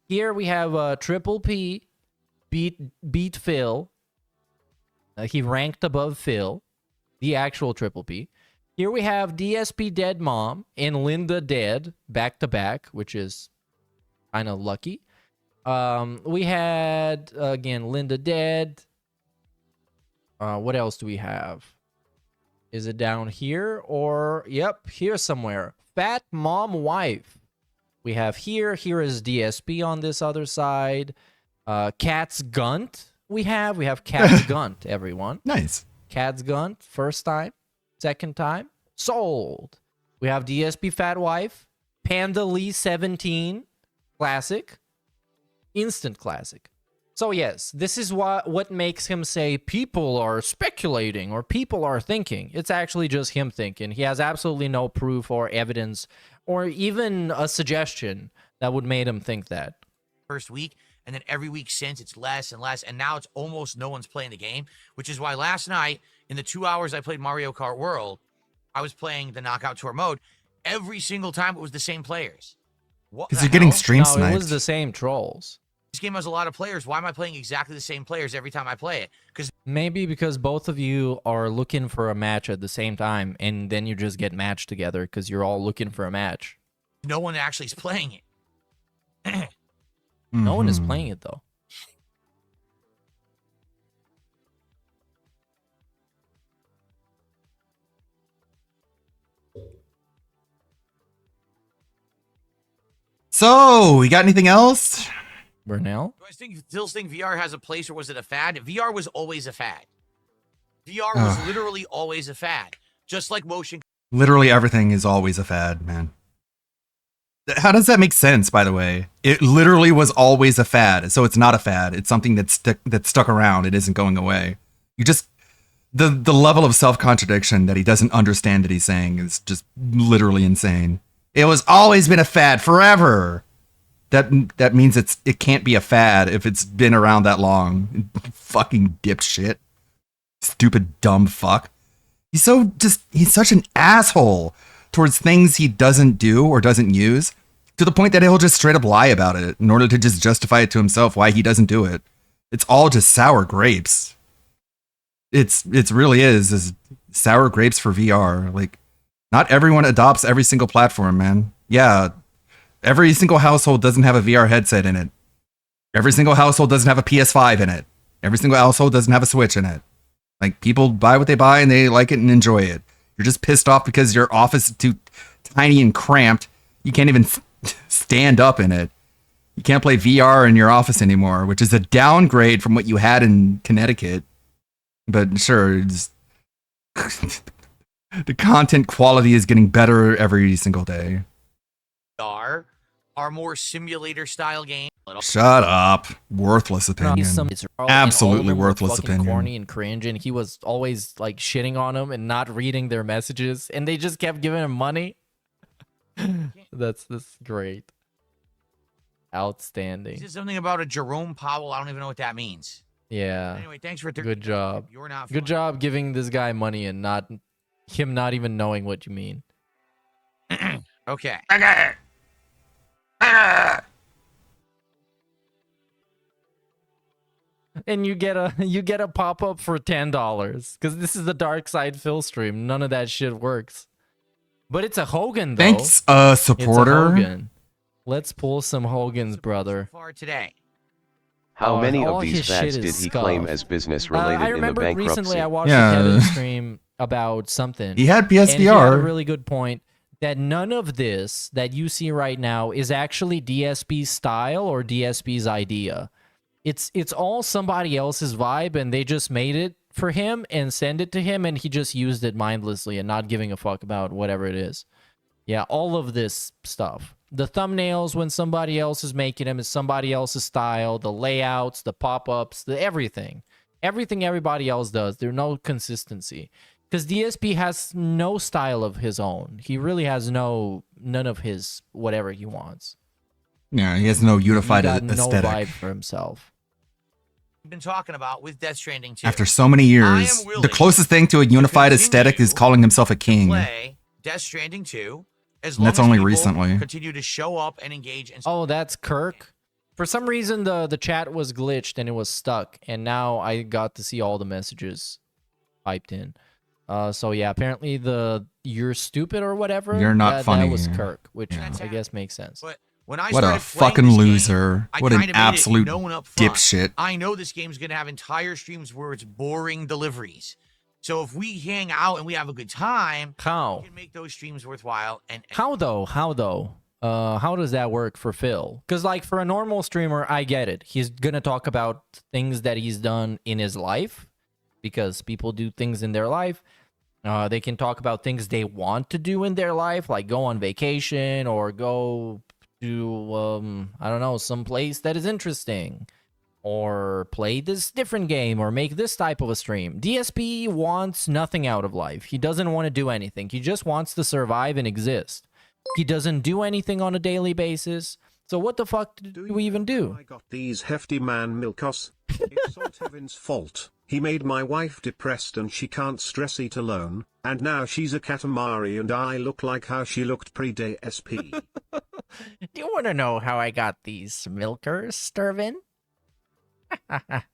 Here we have Triple P beat Phil. He ranked above Phil, the actual Triple P. Here we have DSP Dead Mom and Linda Dead back to back, which is kind of lucky. We had again Linda Dead. What else do we have? Is it down here or yep, here somewhere? Fat Mom Wife. We have here. Here is DSP on this other side. Cat's Gunt. We have Cat's Gunt. Everyone. Nice. Cat's Gunt. First time. Second time. Sold. We have DSP Fat Wife. Panda Lee 17. Classic. Instant classic. So yes, this is what makes him say people are speculating or people are thinking. It's actually just him thinking. He has absolutely no proof or evidence or even a suggestion that would make him think that. First week, and then every week since it's less and less, and now it's almost no one's playing the game, which is why last night in the 2 hours I played Mario Kart World, I was playing the Knockout Tour mode. Every single time it was the same players. Because you're getting stream No, sniped. it was the same trolls. This game has a lot of players. Why am I playing exactly the same players every time I play it? Because Maybe because both of you are looking for a match at the same time, and then you just get matched together because you're all looking for a match. no one actually is playing it. No one is playing it though. So, you got anything else? Burnell? Do I still think VR has a place, or was it a fad? VR was always a fad. VR was literally always a fad, just like motion. Literally everything is always a fad, man. How does that make sense, by the way? It literally was always a fad, so it's not a fad. It's something that's stuck around. It isn't going away. You just the level of self-contradiction that he doesn't understand that he's saying is just literally insane. It was always been a fad forever. That means it can't be a fad if it's been around that long. Fucking dipshit. Stupid dumb fuck. He's such an asshole towards things he doesn't do or doesn't use, to the point that he'll just straight up lie about it in order to just justify it to himself why he doesn't do it. It's all just sour grapes. It really is sour grapes for VR. Like, not everyone adopts every single platform, man. Yeah, every single household doesn't have a VR headset in it. Every single household doesn't have a PS5 in it. Every single household doesn't have a Switch in it. Like, people buy what they buy and they like it and enjoy it. You're just pissed off because your office is too tiny and cramped. You can't even stand up in it. You can't play VR in your office anymore, which is a downgrade from what you had in Connecticut. But sure, the content quality is getting better every single day. VR are more simulator style games. Shut up. Worthless opinion. Absolutely worthless opinion. Corny and cringe, and he was always like shitting on them and not reading their messages, and they just kept giving him money. That's great. Outstanding. He said something about a Jerome Powell. I don't even know what that means. Yeah. Anyway, thanks for good job. You're not good job giving this guy money and not even knowing what you mean. Okay. And you get a pop-up for $10 because this is the Dark Side Phil stream. None of that shit works. But it's a Hogan though. Thanks, supporter. It's a Hogan. Let's pull some Hogans, brother. For today. How many all of these his fads shit did is he claim scuffed. as business I related in the remember bankruptcy? recently I watched a Kevin stream about something. He had And he had a PSVR. really good point that none of this that you see right now is actually DSP's style or DSP's idea. It's all somebody else's vibe, and they just made it for him and send it to him, and he just used it mindlessly and not giving a fuck about whatever it is. Yeah, all of this stuff. The thumbnails when somebody else is making them is somebody else's style. The layouts, the pop-ups, the everything. Everything everybody else does. There's no consistency. Because DSP has no style of his own. He really has none of his whatever he wants. Yeah, he has no unified He got aesthetic. no vibe for himself. We've been talking about with Death Stranding 2. After so many years, the closest thing to a unified aesthetic is calling himself a king. Play Death Stranding 2 as And long that's as only people recently. continue to show up and engage. And Oh, that's Kirk. For some reason, the chat was glitched and it was stuck, and now I got to see all the messages piped in. So yeah, apparently the "you're stupid" or whatever. You're not funny. That was Kirk, which I guess makes sense. But when I What a started playing fucking this game, loser. I What an kinda made it absolute known up front. dipshit. I know this game's going to have entire streams where it's boring deliveries. So if we hang out and we have a good time, we can make those streams worthwhile. And How though? How does that work for Phil? Because like for a normal streamer, I get it. He's gonna talk about things that he's done in his life, because people do things in their life. They can talk about things they want to do in their life, like go on vacation or go to I don't know, some place that is interesting, or play this different game, or make this type of a stream. DSP wants nothing out of life. He doesn't want to do anything. He just wants to survive and exist. He doesn't do anything on a daily basis. So what the fuck do we even do? I got these hefty man milkos. It's Salt Heaven's fault. He made my wife depressed and she can't stress eat alone, and now she's a Katamari and I look like how she looked pre-DSP. Do you want to know how I got these milkers, Turvin?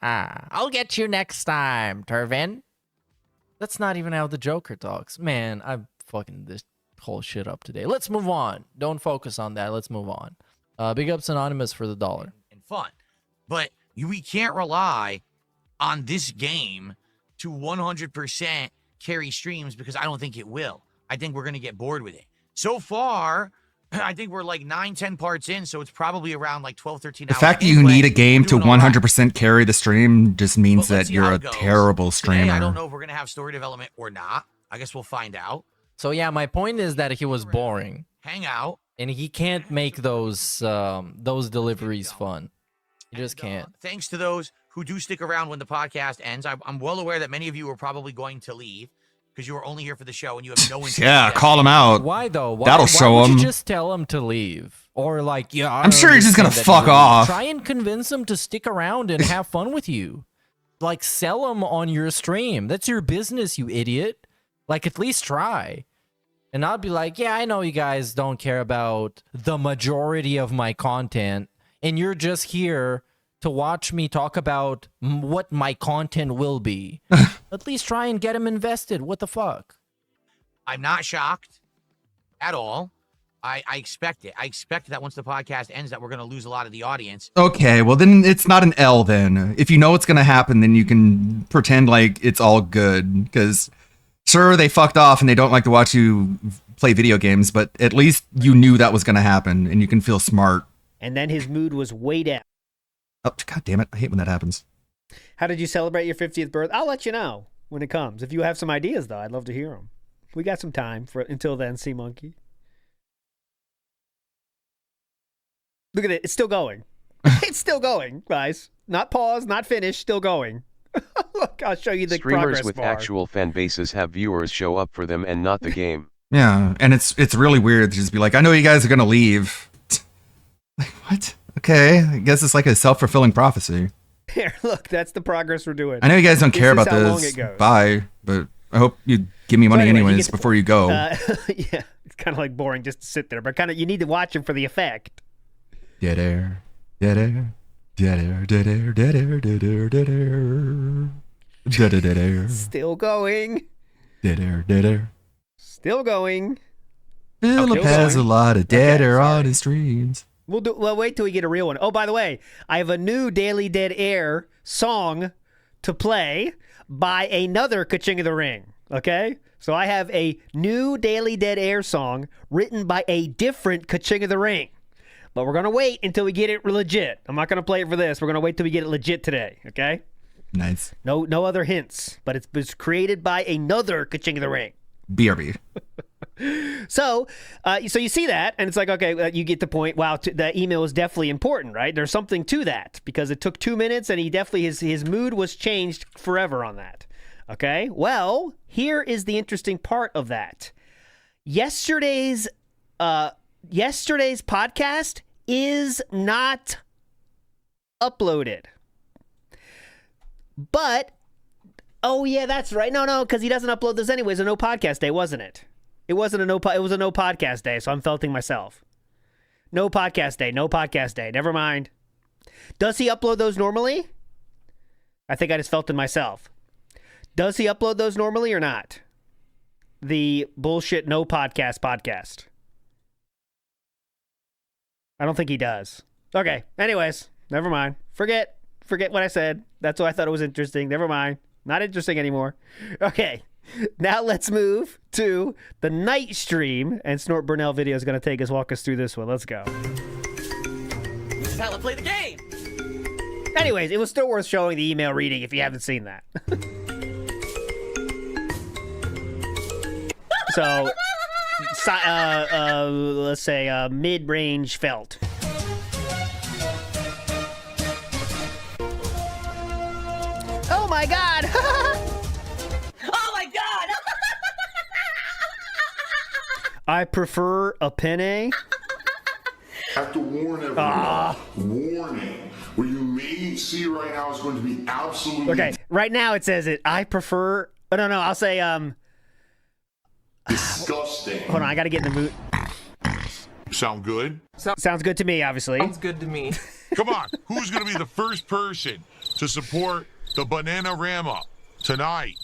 I'll get you next time, Turvin. That's not even how the Joker talks. Man, I'm fucking this whole shit up today. Let's move on. Don't focus on that. Let's move on. Big ups Anonymous for the $1. and fun. But we can't rely on this game to 100% carry streams, because I don't think it will. I think we're going to get bored with it. So far, I think we're like 9-10 parts in, so it's probably around like 12-13 The hours. fact that you Anyway, need a game to doing all right. 100% carry the stream just means But let's that see you're how a it goes. terrible Today, I don't streamer. know if we're gonna have story development or not. I guess we'll find out. So yeah, my point is that he was boring, Hang out. and he can't make those deliveries fun. He just can't. Thanks to those who do stick around when the podcast ends. I'm well aware that many of you are probably going to leave because you are only here for the show and you have no intention. Yeah, call him out. Why though? Why, That'll why show would him. you just tell him to leave? Or like, yeah, I I'm sure he's just gonna understand that fuck you leave. off. Try and convince him to stick around and have fun with you. Like, sell him on your stream. That's your business, you idiot. Like, at least try. And I'll be like, yeah, I know you guys don't care about the majority of my content, and you're just here to watch me talk about what my content will be. At least try and get him invested. What the fuck? I'm not shocked at all. I expect it. I expect that once the podcast ends that we're going to lose a lot of the audience. Okay, well then it's not an L then. If you know what's gonna happen, then you can pretend like it's all good. Because sure, they fucked off and they don't like to watch you play video games, but at least you knew that was gonna happen and you can feel smart. And then his mood was way down. Oh, god damn it. I hate when that happens. How did you celebrate your 50th birthday? I'll let you know when it comes. If you have some ideas, though, I'd love to hear them. We got some time for until then, Sea Monkey. Look at it. It's still going. It's still going, guys. Not paused, not finished, still going. Look, I'll show you the Streamers progress with bar. actual fan bases have viewers show up for them and not the game. Yeah, and it's really weird to just be like, I know you guys are gonna leave. Like, what? Okay, I guess it's like a self-fulfilling prophecy. Here, look, that's the progress we're doing. I know you guys don't care is about how long this. it goes. Bye, but I hope you give me money anyway, you anyways get- before you go. Yeah, it's kind of like boring just to sit there, but kind of you need to watch him for the effect. Dead air, dead air, dead air, dead air, dead air, dead air, dead air, dead air, Still going. dead air, dead air. Still going. Philip has a lot of dead air on his streams. Well, wait till we get a real one. Oh, by the way, I have a new Daily Dead Air song to play by another Ka-Ching of the Ring. Okay? So I have a new Daily Dead Air song written by a different Ka-Ching of the Ring. But we're going to wait until we get it legit. I'm not going to play it for this. We're going to wait till we get it legit today. Okay? Nice. No other hints. But it's created by another Ka-Ching of the Ring. BRB. So you see that, and it's like, okay, you get the point. Wow, the email is definitely important, right? There's something to that because it took 2 minutes, and he definitely his mood was changed forever on that. Okay, well, here is the interesting part of that. Yesterday's podcast is not uploaded, but oh yeah, that's right. No, because he doesn't upload this anyways. A no podcast day, wasn't it? It wasn't a no. It was a no podcast day, so I'm felting myself. No podcast day. No podcast day. Never mind. Does he upload those normally? I think I just felted myself. Does he upload those normally or not? The bullshit no podcast. I don't think he does. Okay. Anyways, never mind. Forget what I said. That's why I thought it was interesting. Never mind. Not interesting anymore. Okay. Now let's move to the night stream, and Snort Burnell video is going to walk us through this one. Let's go. Now let's play the game. Anyways, it was still worth showing the email reading if you haven't seen that. So, let's say mid-range felt. Oh my god! Oh my god! I prefer a penne. Have to warn everyone. Warning. What you may see right now is going to be absolutely. Okay, right now it says it. I prefer. Oh, no, I'll say disgusting. Hold on, I gotta get in the mood. Sound good? Sounds good to me, obviously. Sounds good to me. Come on, who's going to be the first person to support the Bananarama tonight?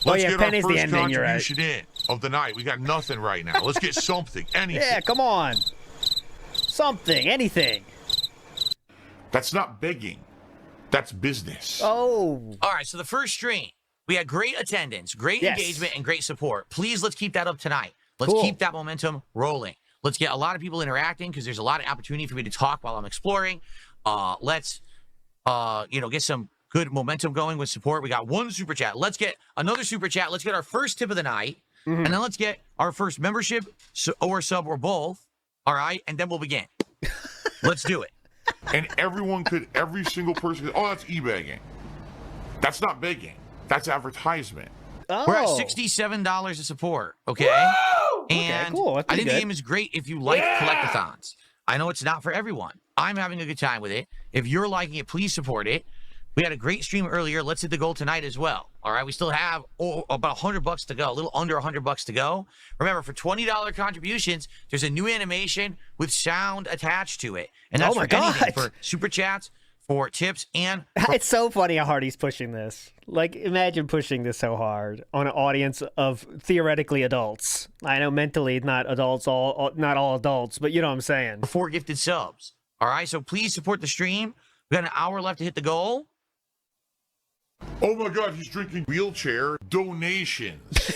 Let's yeah, get our penny's the first ending, you're right. contribution in of the night. We got nothing right now. Let's get something, anything. Yeah, come on. Something, anything. That's not begging. That's business. Oh. All right, so the first stream, we had great attendance, great Yes. engagement, and great support. Please, let's keep that up tonight. Let's Cool. keep that momentum rolling. Let's get a lot of people interacting because there's a lot of opportunity for me to talk while I'm exploring. Let's get some good momentum going with support. We got one super chat. Let's get another super chat. Let's get our first tip of the night. And then let's get our first membership or sub or both. All right. And then we'll begin. Let's do it. And every single person could, oh, that's e-begging. That's not begging. That's advertisement. We're at $67 of support, okay? Woo! And Okay, cool. That's I pretty think the good. game is great if you like collectathons. I know it's not for everyone. I'm having a good time with it. If you're liking it, please support it. We had a great stream earlier. Let's hit the goal tonight as well. All right, we still have about $100 to go, a little under $100 to go. Remember, for $20 contributions, there's a new animation with sound attached to it, and that's Oh my for anything, God. for super chats, for tips, and It's so funny how hard he's pushing this. Like, imagine pushing this so hard on an audience of theoretically adults. I know mentally not adults, not all adults, but you know what I'm saying. 4 gifted subs. All right, so please support the stream. We got an hour left to hit the goal. Oh my God, he's drinking wheelchair donations.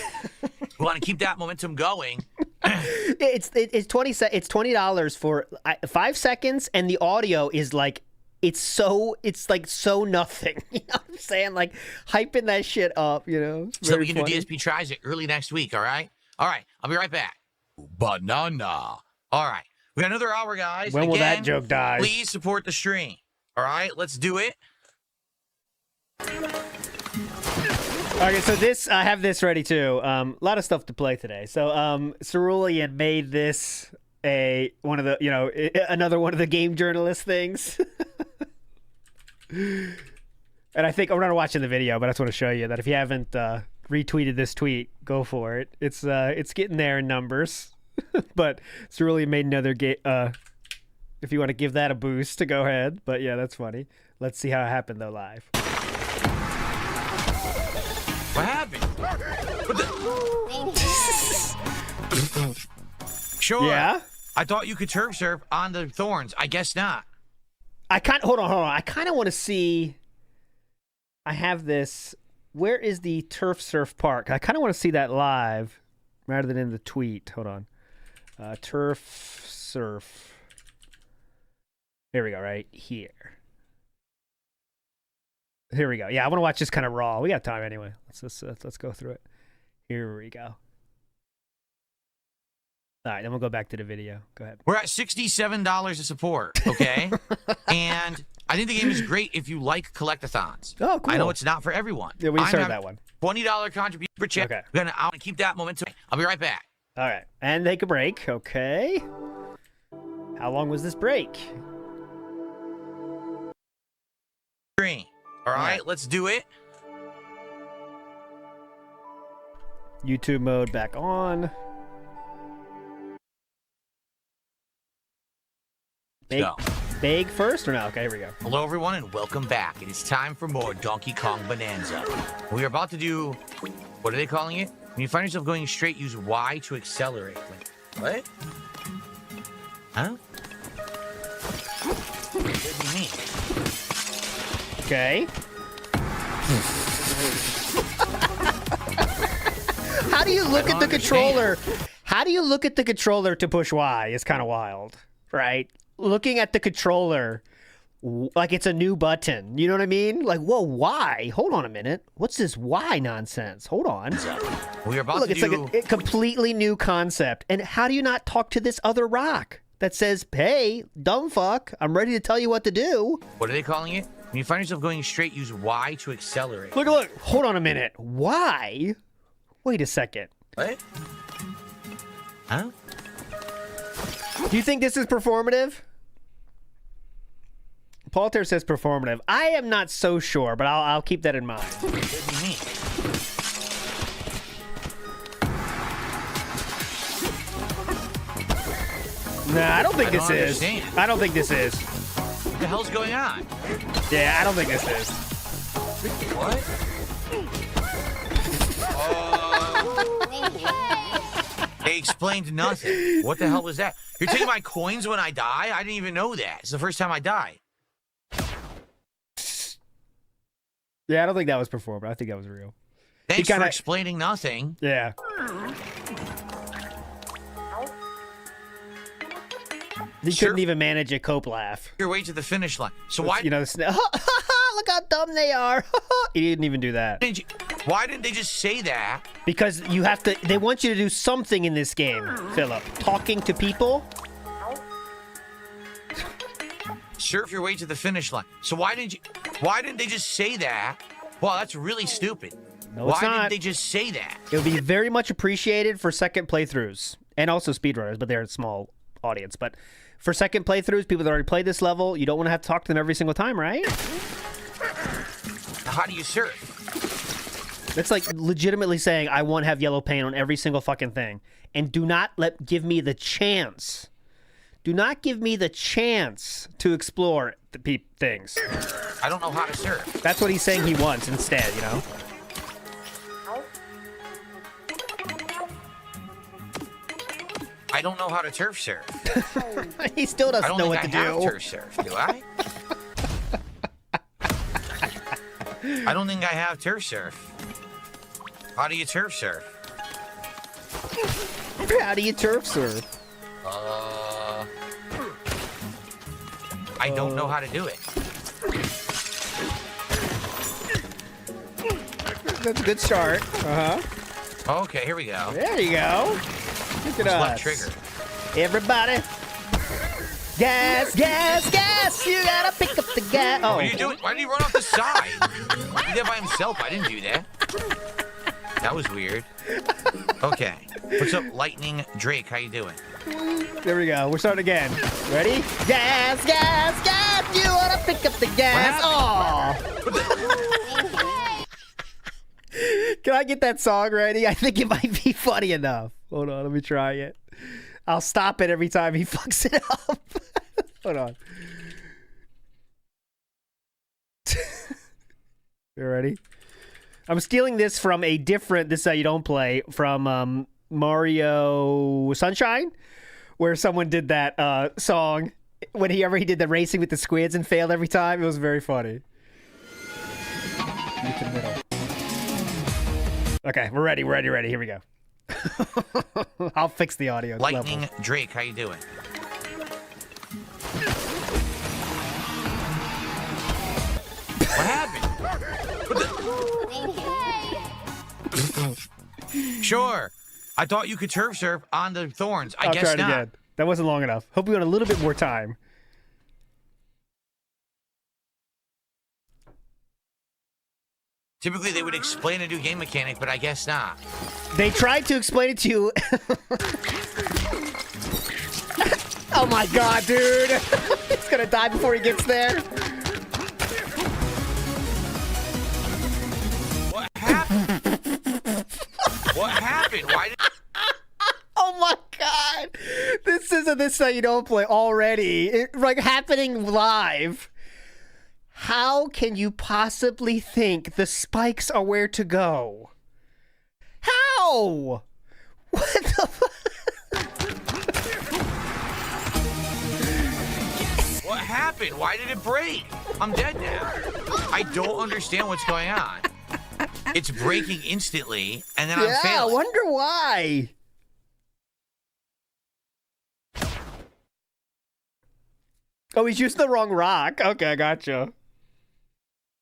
We want to keep that momentum going. It's $20 for 5 seconds, and the audio is like it's like so nothing. You know what I'm saying? Like hyping that shit up. You know. It's So very we can do funny. DSP tries it early next week. All right. All right. I'll be right back. Banana. All right. We got another hour, guys. When will that Again, joke die? Please support the stream. All right. Let's do it. Okay, so I have this ready too. A lot of stuff to play today. So Cerulean made this another one of the game journalist things. And I think I'm not watching the video, but I just want to show you that if you haven't retweeted this tweet, go for it. It's getting there in numbers. But Cerulean made another game. If you want to give that a boost, to go ahead. But yeah, that's funny. Let's see how it happened though live. What happened? Sure. Yeah? I thought you could turf surf on the thorns. I guess not. Hold on. I kind of want to see. I have this. Where is the turf surf park? I kind of want to see that live rather than in the tweet. Hold on. Turf surf. Here we go. Right here. Here we go. Yeah, I want to watch this kind of raw. We got time anyway. Let's go through it. Here we go. All right, then we'll go back to the video. Go ahead. We're at $67 of support, okay? And I think the game is great if you like collectathons. Oh, cool. I know it's not for everyone. Yeah, we just heard that one. $20 contribution per check. Okay. We're gonna keep that momentum. I'll be right back. All right, and take a break. Okay. How long was this break? All right, let's do it. YouTube mode back on. Big first or no? Okay, here we go. Hello, everyone, and welcome back. It is time for more Donkey Kong Bonanza. We are about to do, what are they calling it? When you find yourself going straight, use Y to accelerate. What? Huh? What do you mean? Okay. How do you look at the controller? How do you look at the controller to push Y? It's kind of wild, right? Looking at the controller like it's a new button. You know what I mean? Like, whoa, why? Hold on a minute. What's this Y nonsense? Hold on. We're about Look, to it's do... like a completely new concept. And how do you not talk to this other rock that says, hey, dumb fuck, I'm ready to tell you what to do? What are they calling it? When you find yourself going straight, use Y to accelerate. Look. Hold on a minute. Why? Wait a second. What? Huh? Do you think this is performative? Paulter says performative. I am not so sure, but I'll keep that in mind. What do you mean? Nah, I don't think this is. understand. I don't think this is. What the hell's going on? Yeah, I don't think this is. What? They explained nothing. What the hell was that? You're taking my coins when I die? I didn't even know that. It's the first time I died. Yeah, I don't think that was performative. I think that was real. Thanks for explaining nothing. Yeah. He couldn't even manage a cope laugh. Your way to the finish line. So why? You know, look how dumb they are. He didn't even do that. Why didn't they just say that? Because you have to. They want you to do something in this game, Philip. Talking to people. Surf your way to the finish line. So why didn't they just say that? Wow, that's really stupid. No, why it's not. didn't they just say that? It would be very much appreciated for second playthroughs and also speedrunners, but they're a small audience. But for second playthroughs, people that already played this level, you don't want to have to talk to them every single time, right? How do you surf? That's like legitimately saying I want to have yellow paint on every single fucking thing, and do not give me the chance. Do not give me the chance to explore the things. I don't know how to surf. That's what he's saying he wants instead, you know? I don't know how to turf surf. He still doesn't know what to do. I don't think I have turf surf, do I? I don't think I have turf surf. How do you turf surf? How do you turf surf? I don't know how to do it. That's a good start. Okay, here we go. There you go. Look at us. Left trigger. Everybody. Gas, gas, gas. You gotta pick up the gas. Oh. What are you doing? Why did he run off the side? He did that by himself. I didn't do that. That was weird. Okay. What's up, Lightning Drake? How you doing? There we go. We're starting again. Ready? Gas, gas, gas. You wanna pick up the gas. Oh. Can I get that song ready? I think it might be funny enough. Hold on, let me try it. I'll stop it every time he fucks it up. Hold on. You ready? I'm stealing this from a different This Is How You Don't Play from Mario Sunshine, where someone did that song whenever he did the racing with the squids and failed every time. It was very funny. Okay, we're ready. Here we go. I'll fix the audio. Lightning level. Drake, how you doing? What happened? Sure. I thought you could turf surf on the thorns. I I'll guess try it not. again. That wasn't long enough. Hope we got a little bit more time. Typically, they would explain a new game mechanic, but I guess not. They tried to explain it to you. Oh my god, dude. He's gonna die before he gets there. What happened? What happened? Why did... Oh my god. This isn't This Is How You Don't Play already. Like happening live. How can you possibly think the spikes are where to go? How? What the fuck? What happened? Why did it break? I'm dead now. I don't understand what's going on. It's breaking instantly, and then I'm failing. I wonder why. Oh, he's using the wrong rock. Okay, I gotcha.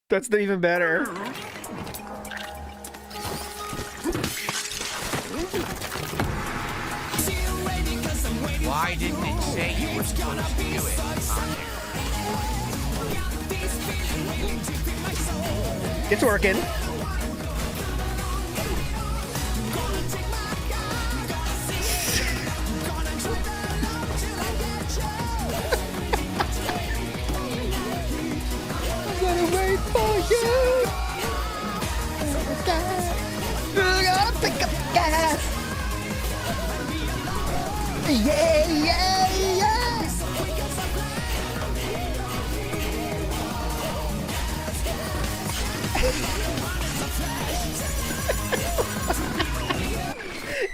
That's even better. Why didn't it say you were supposed to do it on there? It's working. Wait for you. We're gonna pick up the gas. Yeah, yeah, yeah.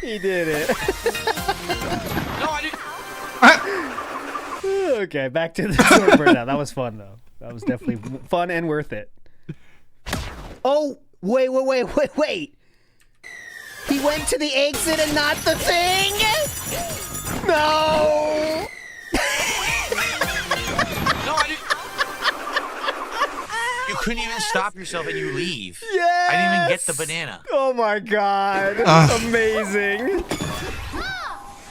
He did it. No, I didn't. Okay, back to the sword burnout. That was fun, though. That was definitely fun and worth it. Oh, wait. He went to the exit and not the thing? No! couldn't even stop yourself and you leave. Yes! I didn't even get the banana. Oh my god. Amazing.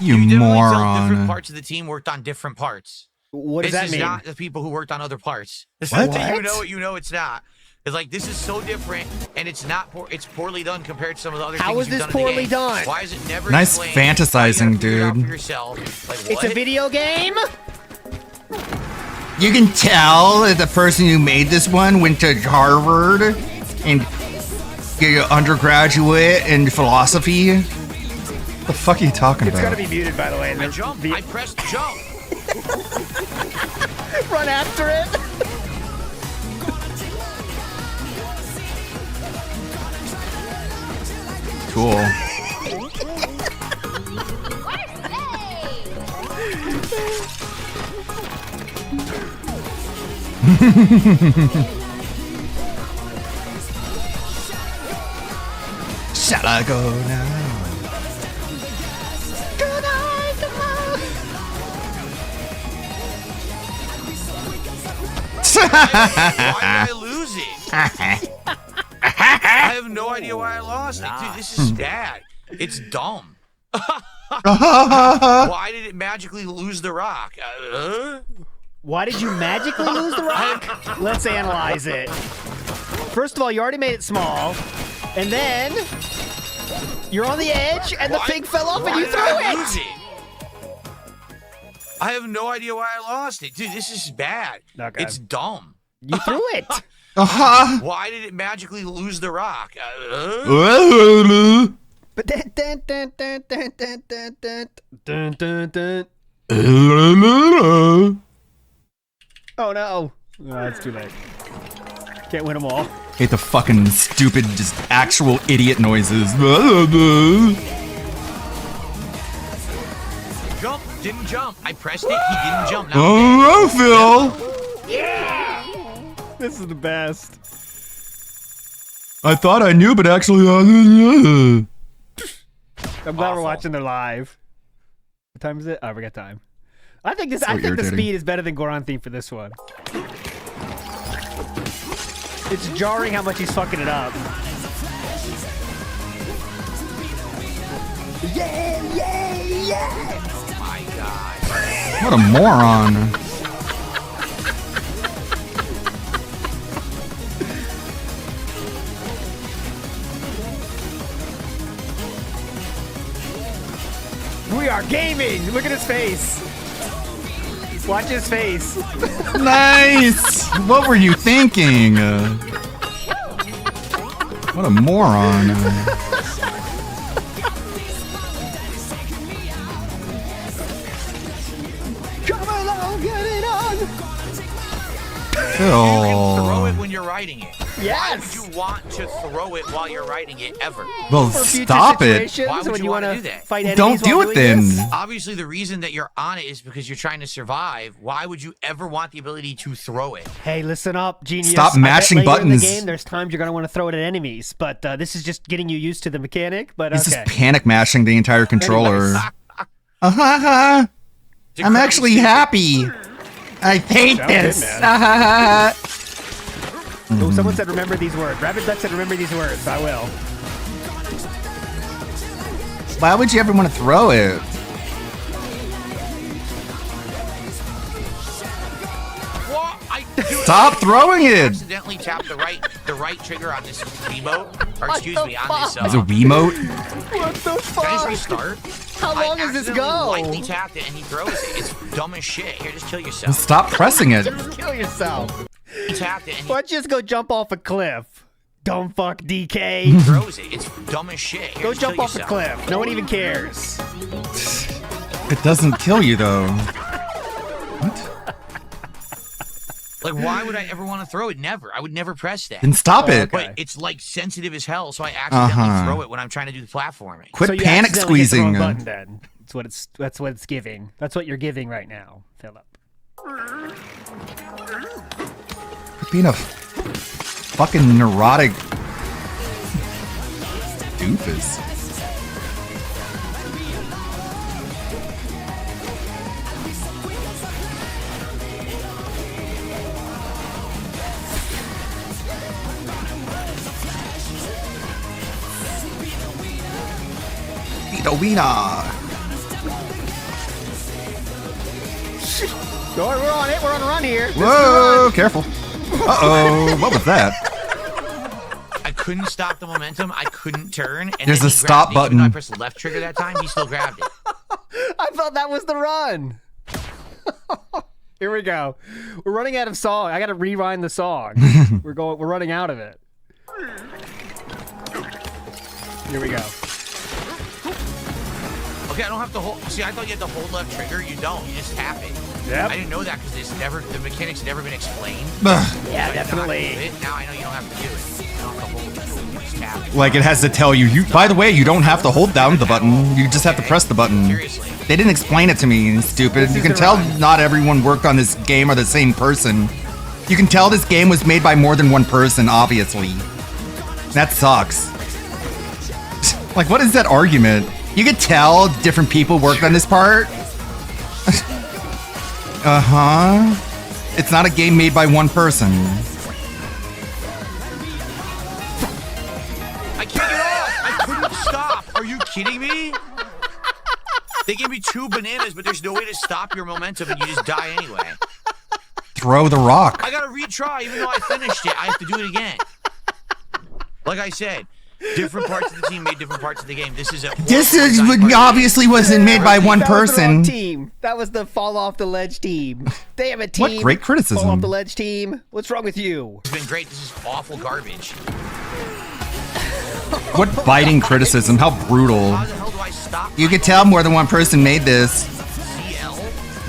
You Different moron. parts of the team worked on different parts. What does this that is mean? not the people who worked on other parts. What? You know it. You know it's not. It's like this is so different, and it's not. It's poorly done compared to some of the other How things is you've this done in the poorly game. done? Why is it never Nice explained? fantasizing, Why you gotta figure it out dude. for yourself. Like, It's a what? video game? You can tell that the person who made this one went to Harvard and get an undergraduate in philosophy. What the fuck are you talking It's about? gotta be muted, by the way. I jumped. I pressed jump. Run after it. Cool. Shall I go now? Why did I lose it? I have no idea why I lost it. Dude, this is bad. It's dumb. Why did it magically lose the rock? Why did you magically lose the rock? Let's analyze it. First of all, you already made it small. And then you're on the edge and the thing fell off and you threw it. I have no idea why I lost it. Dude, this is bad. Okay. It's dumb. You threw it. Why did it magically lose the rock? But dun, dun, dun, dun, dun, dun, dun, dun, dun, dun. Oh no. Oh, it's too late. Can't win them all. Hate the fucking stupid, just actual idiot noises. Jump. Didn't jump. I pressed it. He didn't jump. Now Oh, Phil. Yeah. This is the best. I thought I knew, but actually, I'm glad we're watching the live. What time is it? Oh, we got time. I think this. So I think the irritating. speed is better than Goron theme for this one. It's jarring how much he's fucking it up. Yeah, yeah, yeah! Oh my god. What a moron. We are gaming! Look at his face! Watch his face! Nice. What were you thinking? What a moron. Come along, get it on! Throw it Phil. when you're riding it. Yes! Why would you want to throw it while you're riding it ever? Well, For future stop it. situations Why would when you want wanna to do that? fight enemies Don't do while it doing then. this? Obviously, the reason that you're on it is because you're trying to survive. Why would you ever want the ability to throw it? Hey, listen up, genius. Stop I bet mashing later buttons. In the game, there's times you're gonna want to throw it at enemies, but this is just getting you used to the mechanic. But He's okay. just panic mashing the entire controller. I'm actually happy. I hate Sounds good, this. man. Oh, someone said remember these words. Rabbit Duck said remember these words. I will. Why would you ever want to throw it? What? Stop throwing it. Accidentally tapped the right trigger on this Wiimote, or excuse me, on this. It's a Wiimote? What the fuck? Can I just restart? How long does this go? Lightly tapped it and he throws it. It's dumb as shit. Here, just kill yourself. Stop pressing it. Just kill yourself. He tapped it and Why don't you just go jump off a cliff? Dumb fuck, he DK. throws it. It's dumb as shit. Here, Go just jump kill off a yourself. cliff. No one even cares. It doesn't kill you though. Like, why would I ever want to throw it? Never. I would never press that. Then stop it. But it's like sensitive as hell, so I accidentally throw it when I'm trying to do the platforming. Quit So you panic accidentally hit the wrong squeezing. button, then. That's what it's giving. That's what you're giving right now, Philip. Quit being a fucking neurotic doofus. wiener. We're on it. We're on a run here. This is a Whoa, run. careful. Uh-oh, what was that? I couldn't stop the momentum. I couldn't turn. And There's then a he stop grabbed it. Even though I button. pressed the left trigger that time, he still grabbed it. I thought that was the run. Here we go. We're running out of song. I got to rewind the song. We're running out of it. Here we go. Okay, I don't have to hold. See, I thought you had to hold left trigger. You don't. You just tap it. Yep. I didn't know that because the mechanics had never been explained. Yeah, definitely. Now I know you don't have to do it. You don't have to hold it. You just tap it. Like it has to tell you, by the way, you don't have to hold down the button. You just have to press the button. Seriously. They didn't explain it to me, stupid. You can tell not everyone worked on this game are the same person. You can tell this game was made by more than one person, obviously. That sucks. Like, what is that argument? You could tell different people worked on this part. Uh-huh. It's not a game made by one person. I can't get off. I couldn't stop. Are you kidding me? They gave me 2 bananas, but there's no way to stop your momentum and you just die anyway. Throw the rock. I gotta retry, even though I finished it. I have to do it again. Like I said, different parts of the team made different parts of the game. This is obviously wasn't made by one That was the wrong person. team. That was the fall off the ledge team. Damn it, team. What great criticism. Fall off the ledge team. What's wrong with you? It's been great. This is awful garbage. What biting criticism. How brutal. How the hell do I stop? You could tell more than one person made this. CL?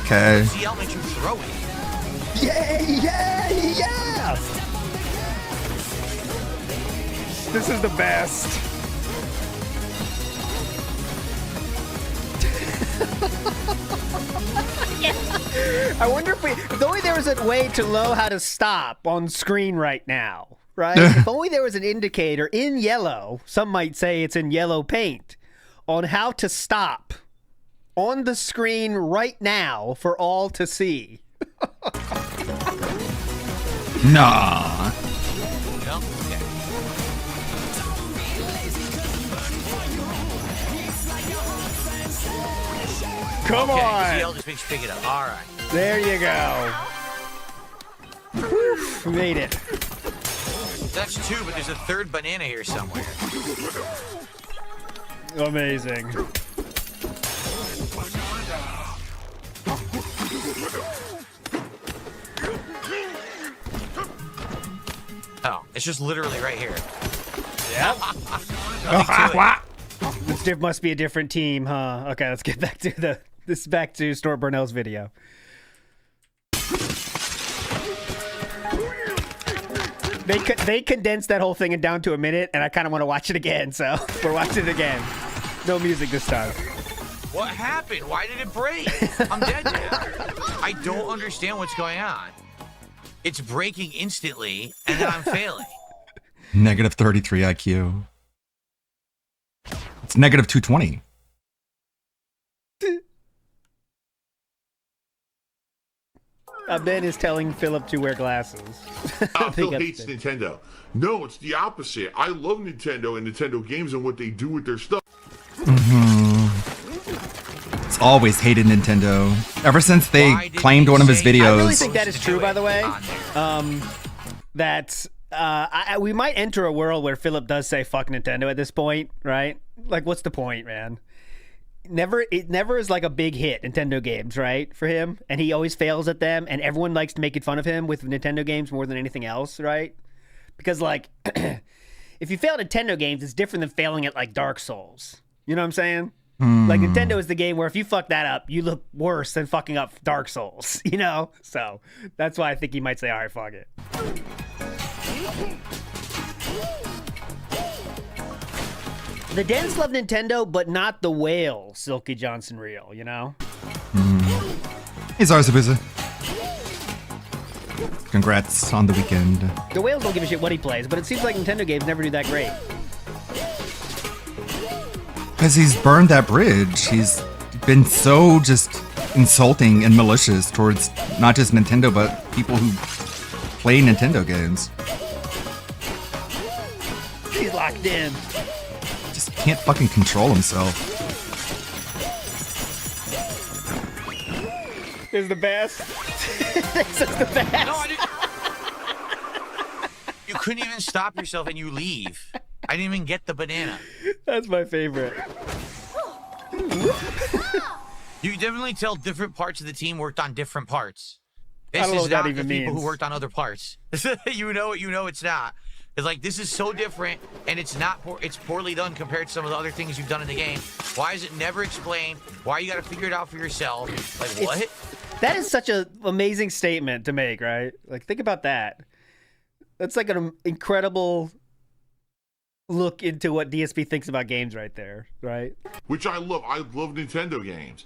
Okay. CL makes you throw it. Yeah, yeah, yeah! This is the best. I wonder if only there was a way to know how to stop on screen right now, right? If only there was an indicator in yellow, some might say it's in yellow paint, on how to stop on the screen right now for all to see. Nah. No? Okay. Come Okay, on! CL just makes you pick it up. All right. There you go. Whew, we made it. That's 2, but there's a 3rd banana here somewhere. Amazing. Oh, it's just literally right here. Yep. Nothing to it. This must be a different team, huh? Okay, let's get back to back to Snort Burnell's video. They condensed that whole thing down to a minute, and I kind of want to watch it again, so we're watching it again. No music this time. What happened? Why did it break? I'm dead now. I don't understand what's going on. It's breaking instantly, and then I'm failing. Negative 33 IQ. It's negative 220. Ben is telling Philip to wear glasses. Phil hates Nintendo. No, it's the opposite. I love Nintendo and Nintendo games and what they do with their stuff. It's always hated Nintendo. Ever since they claimed one of his videos. I really think that is true, by the way. We might enter a world where Philip does say fuck Nintendo at this point, right? Like, what's the point, man? It never is like a big hit, Nintendo games, right, for him, and he always fails at them, and everyone likes to make fun of him with Nintendo games more than anything else, right? Because, like, if you fail at Nintendo games, it's different than failing at, like, Dark Souls. You know what I'm saying? Like, Nintendo is the game where if you fuck that up, you look worse than fucking up Dark Souls, you know? So, that's why I think he might say, all right, fuck it. The Dens love Nintendo, but not the whale, Silky Johnson Real, you know? Hey, Zarzabuza. Congrats on the weekend. The whales don't give a shit what he plays, but it seems like Nintendo games never do that great. Because he's burned that bridge. He's been so just insulting and malicious towards not just Nintendo, but people who play Nintendo games. He's locked in. Just can't fucking control himself. is the best. This is the best. No, I didn't. You couldn't even stop yourself and you leave. I didn't even get the banana. That's my favorite. You can definitely tell different parts of the team worked on different parts. This I don't know is what that not even the people means. who worked on other parts. you know it's not. It's like, this is so different, and it's not. It's poorly done compared to some of the other things you've done in the game. Why is it never explained? Why you got to figure it out for yourself? Like, what? That is such an amazing statement to make, right? Like, think about that. That's like an incredible look into what DSP thinks about games right there, right? Which I love. I love Nintendo games.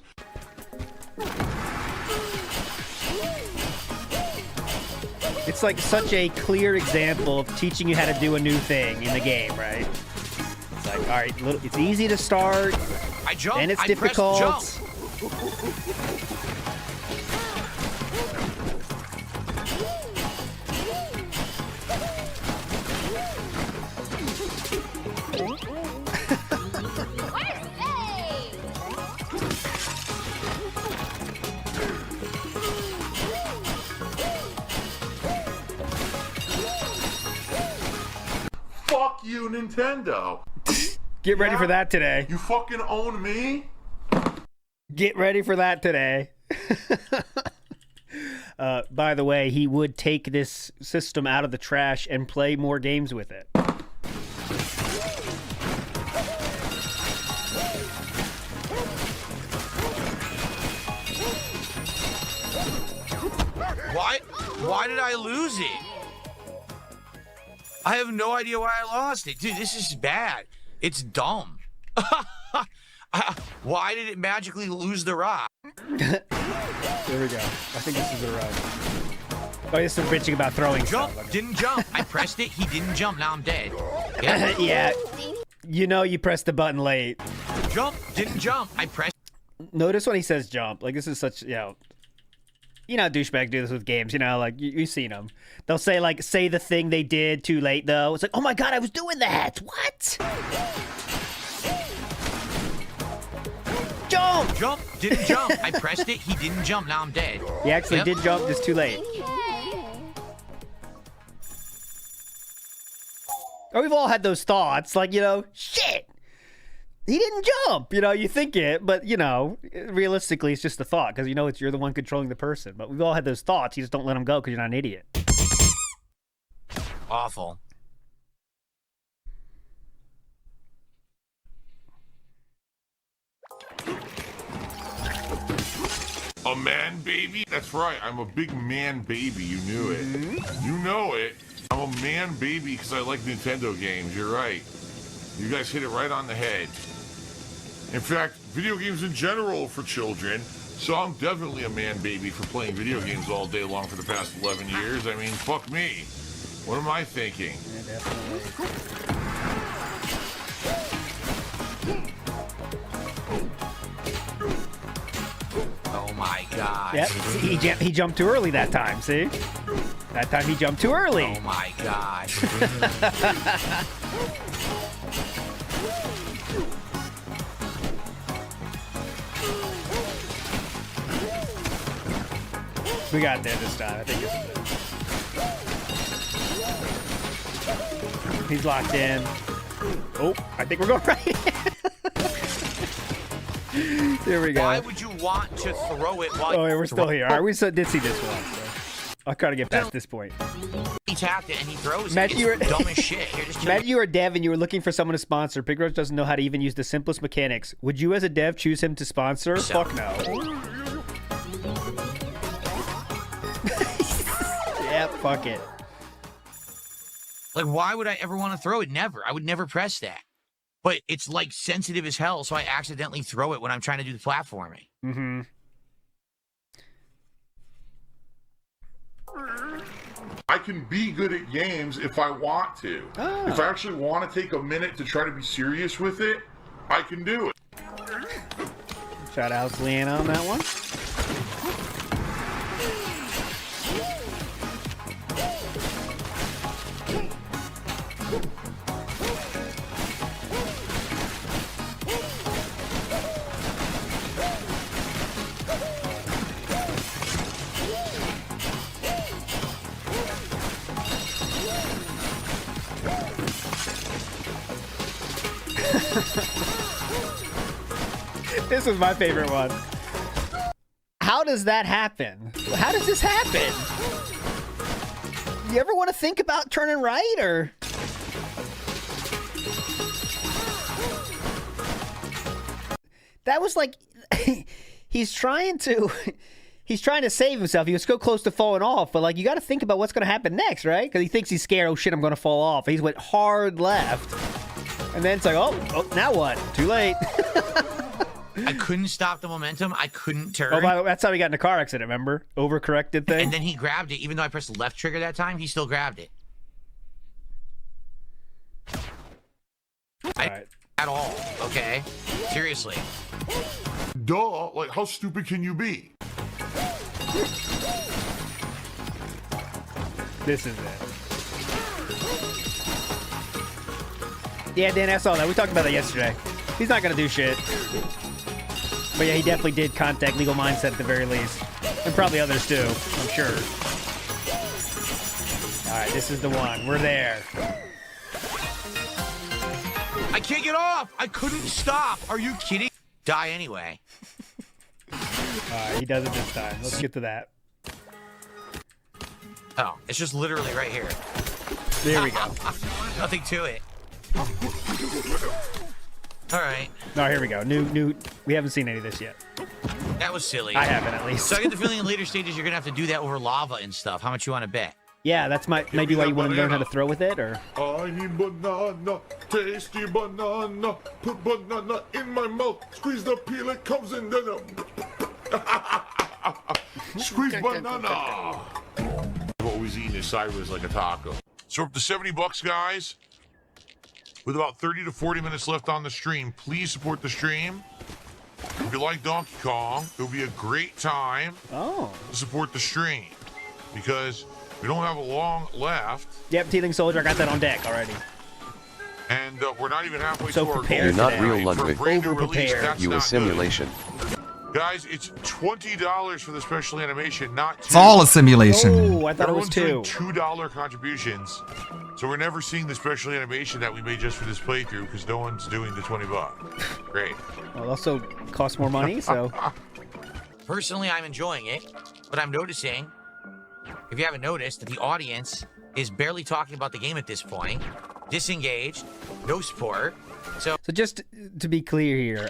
It's like such a clear example of teaching you how to do a new thing in the game, right? It's like, all right, it's easy to start, I jumped. and it's I difficult. pressed jump. Fuck you, Nintendo. Get ready for that today. You fucking own me? Get ready for that today. By the way, he would take this system out of the trash and play more games with it. Why did I lose it? I have no idea why I lost it. Dude, this is bad. It's dumb. Why did it magically lose the rock? There we go. I think this is the run. Oh, this is bitching about throwing Jump, stuff. Okay. didn't jump. I pressed it, he didn't jump, now I'm dead. Yeah. Yeah. You know you pressed the button late. Jump, didn't jump. I pressed. Notice when he says jump. Like, this is such, you know how douchebags do this with games, like, you've seen them. They'll say, like, say the thing they did too late, though. It's like, oh my god, I was doing that! What? Jump! Jump, didn't jump. I pressed it, he didn't jump, now I'm dead. He actually did jump, just too late. Or we've all had those thoughts, like, shit! He didn't jump, you think it, but, realistically, it's just a thought, because you're the one controlling the person. But we've all had those thoughts, you just don't let them go because you're not an idiot. Awful. A man baby? That's right, I'm a big man baby, you knew it. You know it. I'm a man baby because I like Nintendo games, you're right. You guys hit it right on the head. In fact, video games in general for children, so I'm definitely a man baby for playing video games all day long for the past 11 years. I mean, fuck me. What am I thinking? Yeah, definitely. Oh my god. Yep, he jumped too early that time, see? That time he jumped too early. Oh my god. We got there this time. I think it's He's locked in. Oh, I think we're going right. There we go. Why would you want to throw it while Oh, yeah, we're still here. All right, we did see this one. So. I'll try to get past this point. He tapped it and he throws Matt, it. you were It's dumb as shit. You're just Matt, you were a dev and you were looking for someone to sponsor. Big Roach doesn't know how to even use the simplest mechanics. Would you, as a dev, choose him to sponsor? Fuck no. Yeah, fuck it. Like, why would I ever want to throw it? Never. I would never press that. But it's like sensitive as hell, so I accidentally throw it when I'm trying to do the platforming. Mm-hmm. I can be good at games if I want to. Ah. If I actually want to take a minute to try to be serious with it, I can do it. Shout out to Leanna on that one. This was my favorite one. How does that happen? How does this happen? You ever want to think about turning right or? That was like, he's trying to save himself. He was so close to falling off, but like you got to think about what's going to happen next, right? Because he thinks he's scared. Oh shit, I'm going to fall off. He went hard left, and then it's like, oh, now what? Too late. I couldn't stop the momentum. I couldn't turn. Oh, by the way, that's how he got in a car accident. Remember, overcorrected thing. And then he grabbed it. Even though I pressed the left trigger that time, he still grabbed it. Right. At all. Okay. Seriously. Duh. Like, how stupid can you be? This is it. Yeah, Dan, I saw that. We talked about that yesterday. He's not going to do shit. But yeah, he definitely did contact Legal Mindset at the very least. And probably others too, I'm sure. Alright, this is the one. We're there. I can't get off. I couldn't stop. Are you kidding? Die anyway. Alright, he does it this time. Let's get to that. Oh, it's just literally right here. There we go. Nothing to it. All right. No, here we go. New. We haven't seen any of this yet. That was silly. I haven't, at least. So I get the feeling in later stages you're gonna have to do that over lava and stuff. How much you want to bet? Yeah, that's maybe why you want to learn how to throw with it, or. I need banana, tasty banana. Put banana in my mouth. Squeeze the peel, it comes in. Squeeze banana. I've always eaten this sideways like a taco. So up to $70, guys. With about 30 to 40 minutes left on the stream, please support the stream. If you like Donkey Kong, it'll be a great time to support the stream because we don't have a long left. Yep, Teething Soldier, I got that on deck already. And we're not even halfway So to our prepared goal. You're not real, Ludwig. Over-prepared. You a simulation. Guys, it's $20 for the special animation, not $2. It's all a simulation. Oh, I thought it was Everyone's $2. doing $2 contributions. So we're never seeing the special animation that we made just for this playthrough because no one's doing the $20. Great. Well, it also costs more money, so. Personally, I'm enjoying it, but I'm noticing, if you haven't noticed, that the audience is barely talking about the game at this point. Disengaged, no support. So just to be clear here,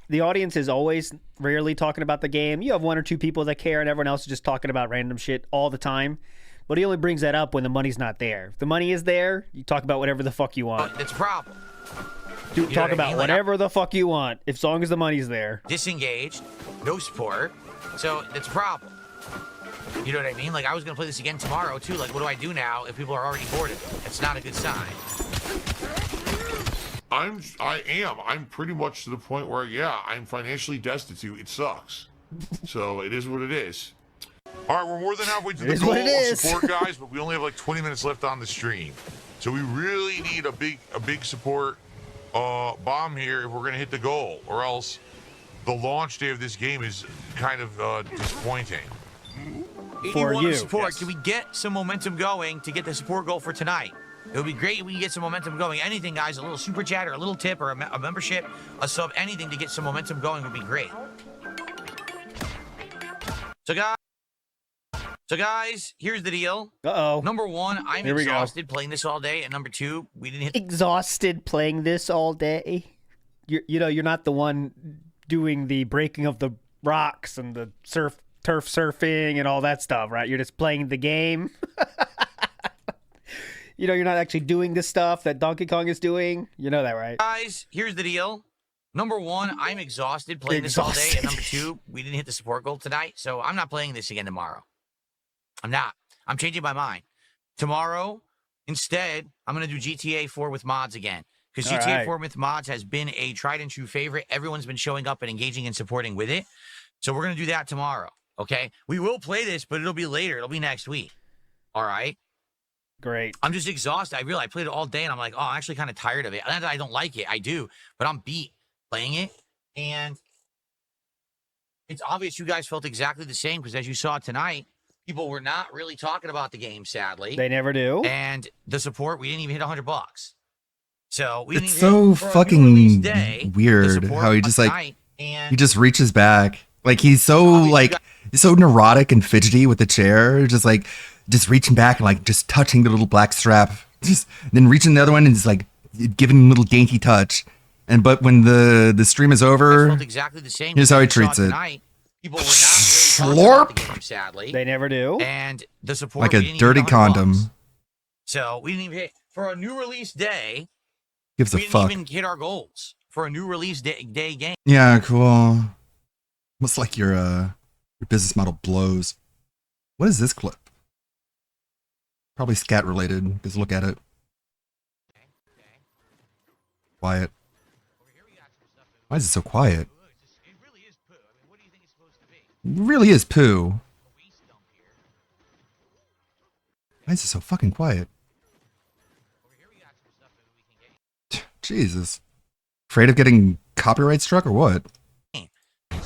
the audience is always rarely talking about the game. You have one or two people that care, and everyone else is just talking about random shit all the time. But he only brings that up when the money's not there. If the money is there, you talk about whatever the fuck you want. That's a problem. Talk about whatever the fuck you want, as long as the money's there. Disengaged, no support. So that's a problem. You know what I mean? Like, I was going to play this again tomorrow, too. Like, what do I do now if people are already boarded? It's not a good sign. I am. I'm pretty much to the point where, yeah, I'm financially destitute. It sucks. So it is what it is. All right, we're more than halfway to the goal of support, guys, but we only have like 20 minutes left on the stream. So we really need a big support bomb here if we're going to hit the goal, or else the launch day of this game is kind of disappointing. For you. Support. Can we get some momentum going to get the support goal for tonight? It would be great if we can get some momentum going. Anything, guys, a little super chat or a little tip or a membership, a sub, anything to get some momentum going would be great. So guys, here's the deal. Uh-oh. Number one, I'm Here we go. exhausted playing this all day, and number two, we didn't hit. Exhausted playing this all day. You're not the one doing the breaking of the rocks and the turf surfing and all that stuff, right? You're just playing the game. You're not actually doing the stuff that Donkey Kong is doing. You know that, right? Guys, here's the deal. Number one, I'm exhausted playing this all day, and number two, we didn't hit the support goal tonight, so I'm not playing this again tomorrow. I'm not. I'm changing my mind. Tomorrow, instead, I'm going to do GTA 4 with mods again. Because GTA 4 with mods has been a tried and true favorite. Everyone's been showing up and engaging and supporting with it. So we're going to do that tomorrow, okay? We will play this, but it'll be later. It'll be next week. All right? Great. I'm just exhausted. I realized I played it all day, and I'm like, oh, I'm actually kind of tired of it. Not that I don't like it. I do. But I'm beat playing it. And it's obvious you guys felt exactly the same because as you saw tonight, people were not really talking about the game, sadly. They never do. And the support, we didn't even hit $100. So we It's didn't so even- for a new release fucking day, the weird support how he just like tonight, and he just reaches back. Like he's so he's so neurotic and fidgety with the chair, just reaching back and like just touching the little black strap, just then reaching the other one and just like giving him a little dainty touch. And but when the stream is over, felt exactly the same. here's how he we saw treats it. tonight. People were not really talking about the game, sadly. They never do. And the support Like we a didn't even dirty know what it condom. was. So we didn't even hit for a new release day. Gives a we didn't fuck. even hit our goals for a new release day game. Yeah, cool. Looks like your business model blows. What is this clip? Probably scat related, because look at it. Quiet. Why is it so quiet? It really is poo. Why is it so fucking quiet? Jesus. Afraid of getting copyright struck or what?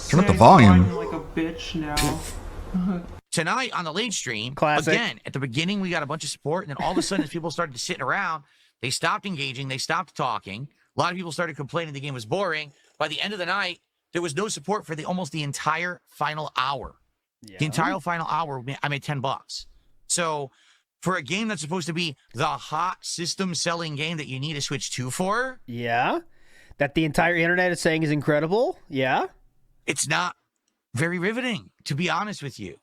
Turn up the volume. Like a bitch now. Tonight on the late stream, Classic. again, at the beginning, we got a bunch of support, and then all of a sudden, as people started sitting around, they stopped engaging, they stopped talking. A lot of people started complaining the game was boring. By the end of the night, there was no support for almost the entire final hour. The entire final hour, I made $10. So for a game that's supposed to be the hot system selling game that you need a Switch 2 for, Yeah. That the entire internet is saying is incredible. Yeah. it's not very riveting, to be honest with you.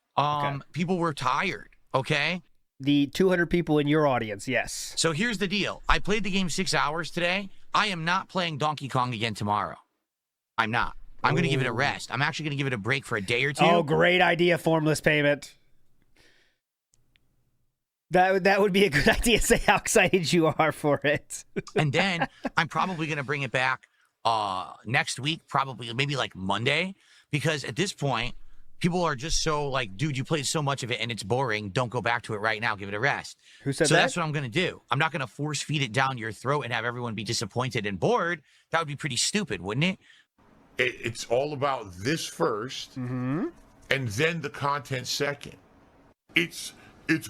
People were tired, okay? The 200 people in your audience, yes. So here's the deal. I played the game 6 hours today. I am not playing Donkey Kong again tomorrow. I'm not. I'm going to give it a rest. I'm actually going to give it a break for a day or two. Oh, great idea, formless payment. That would be a good idea. Say how excited you are for it. And then I'm probably going to bring it back next week, probably maybe like Monday, because at this point, people are just so like, dude, you played so much of it and it's boring. Don't go back to it right now. Give it a rest. Who said so that? that's what I'm going to do. I'm not going to force feed it down your throat and have everyone be disappointed and bored. That would be pretty stupid, wouldn't it? It's all about this first, and then the content second. It's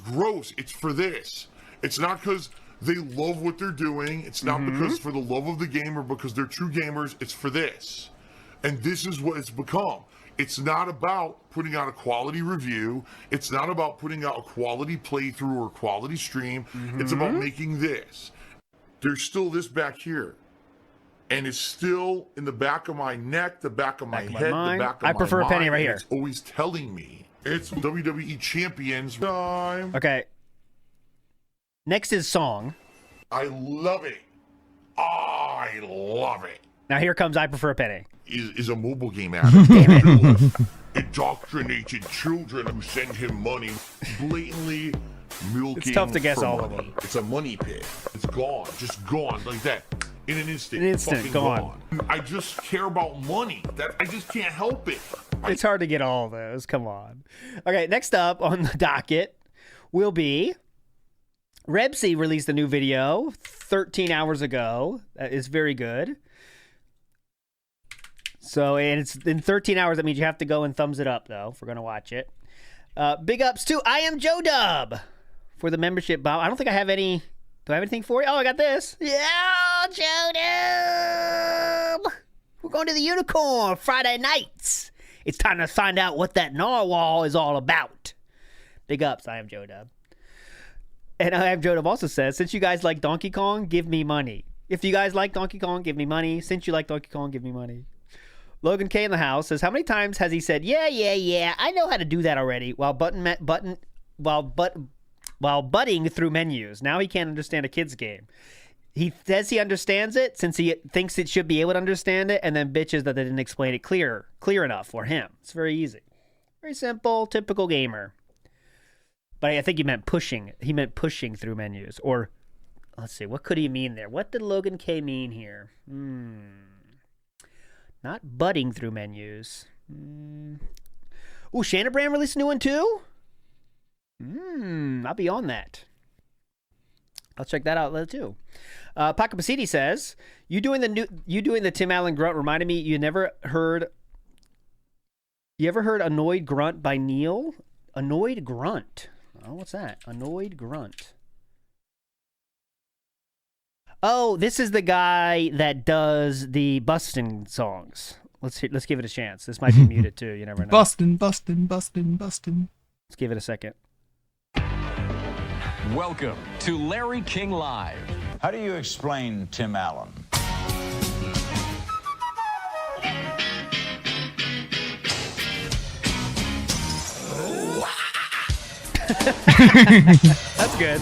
gross. It's for this. It's not because they love what they're doing. It's not because for the love of the game or because they're true gamers. It's for this. And this is what it's become. It's not about putting out a quality review. It's not about putting out a quality playthrough or quality stream. It's about making this. There's still this back here. And it's still in the back of my neck, the back of my head, the mind. back of I my prefer a mind. penny right and here. It's always telling me it's WWE Champions time. Okay. Next is song. I love it. I love it. Now here comes I Prefer a Penny. Is a mobile game addict. Indoctrinated children who send him money, blatantly milking. It's tough to guess for all of money. them. It's a money pit. It's gone, just gone like that. In an instant. An instant, fucking gone. I just care about money. That I just can't help it. It's hard to get all of those. Come on. Okay, next up on the docket will be Rebsy released a new video 13 hours ago. That is very good. So, and it's in 13 hours. That means you have to go and thumbs it up, though, if we're going to watch it. Big ups to I Am Joe Dub for the membership. Bob, I don't think I have any. Do I have anything for you? Oh, I got this. Yeah, Joe Dub. We're going to the Unicorn Friday nights. It's time to find out what that narwhal is all about. Big ups, I Am Joe Dub. And I Am Joe Dub also says, since you guys like Donkey Kong, give me money. If you guys like Donkey Kong, give me money. Since you like Donkey Kong, give me money. Logan K in the house says, how many times has he said, yeah, I know how to do that already, while butting through menus? Now he can't understand a kid's game. He says he understands it since he thinks it should be able to understand it, and then bitches that they didn't explain it clear enough for him. It's very easy. Very simple, typical gamer. But I think he meant pushing. He meant pushing through menus. Or, let's see, what could he mean there? What did Logan K mean here? Not butting through menus. Ooh, Shannon Brand released a new one too? I'll be on that. I'll check that out later too. Paco Pasidi says, you doing the Tim Allen grunt reminded me you ever heard Annoyed Grunt by Neil? Annoyed Grunt. Oh, what's that? Annoyed Grunt. Oh, this is the guy that does the Bustin' songs. Let's give it a chance. This might be muted too. You never know. Bustin', bustin', bustin', bustin'. Let's give it a second. Welcome to Larry King Live. How do you explain Tim Allen? That's good.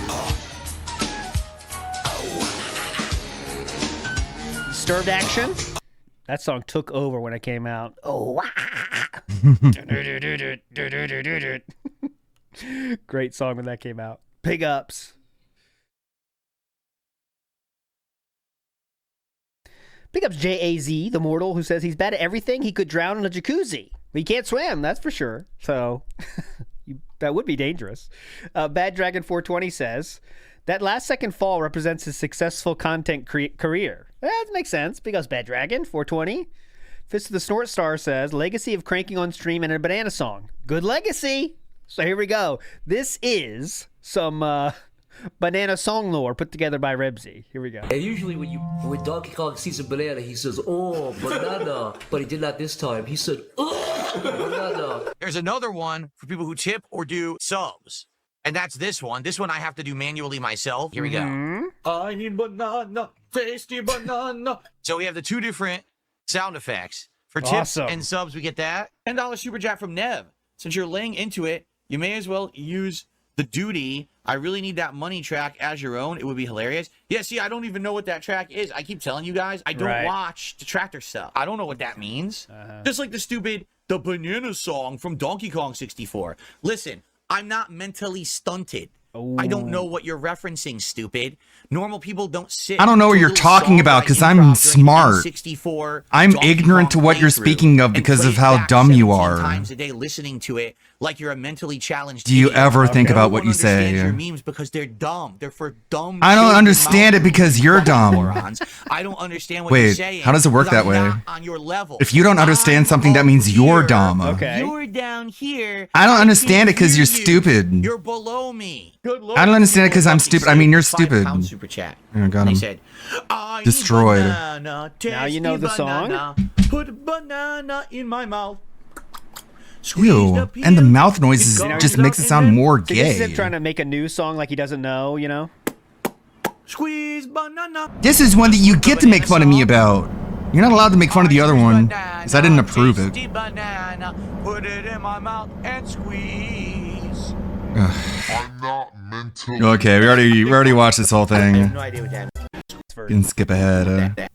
Disturbed Action. That song took over when it came out. Oh, great song when that came out. Big ups. Big ups JAZ, the mortal, who says he's bad at everything. He could drown in a jacuzzi. But he can't swim, that's for sure. So that would be dangerous. Bad Dragon 420 says that last second fall represents his successful content career. That makes sense because Bad Dragon 420. Fist of the Snort Star says legacy of cranking on stream and a banana song. Good legacy. So here we go. This is some banana song lore put together by Rebsy. Here we go. And usually when Donkey Kong sees a banana, he says, "Oh, banana," but he did not this time. He said, "Oh, banana." There's another one for people who tip or do subs. And that's this one. This one I have to do manually myself. Here we go. I need banana, tasty banana. So we have the two different sound effects. For tips Awesome. and subs, we get that. $10 super chat from Nev. Since you're laying into it, you may as well use the duty. I really need that money track as your own. It would be hilarious. Yeah, see, I don't even know what that track is. I keep telling you guys, I don't watch the tractor stuff. I don't know what that means. Just like the banana song from Donkey Kong 64. Listen, I'm not mentally stunted. I don't know what you're referencing, stupid. Normal people don't sit. I don't know what to a you're little talking song about that I because I'm improv during smart. N64 I'm Donkey ignorant to Kong what you're playthrough speaking of and because play of it how back dumb you 17 are. times a day listening to it like you're a mentally challenged Do you idiot. ever think about what Everyone you say? understands your memes because they're dumb. They're for dumb. I don't children, understand it because you're dumb. morons. I don't understand what you're Wait, saying. how does it work because that I'm way? not on your level. If you don't understand something, that means you're dumb. You're down here. I don't understand it because you're hear you. stupid. You're below me. Good Lord. I don't understand it because I'm stupid. I mean, you're stupid. £5 super chat. I got They him. said, "I eat Destroyed. banana, Now you know the tasty banana. song? Put a banana in my mouth. Ew. And the mouth noises just makes it sound more See, this is him gay. trying to make a new song like he doesn't know, you know? Squeeze banana. This is one that you get to make fun of me about. You're not allowed to make fun of the other one because I didn't approve it. Tasty banana. Put it in my mouth and squeeze." I'm not mentally. Okay, we already watched this whole I have thing. no idea what that means. You can skip ahead.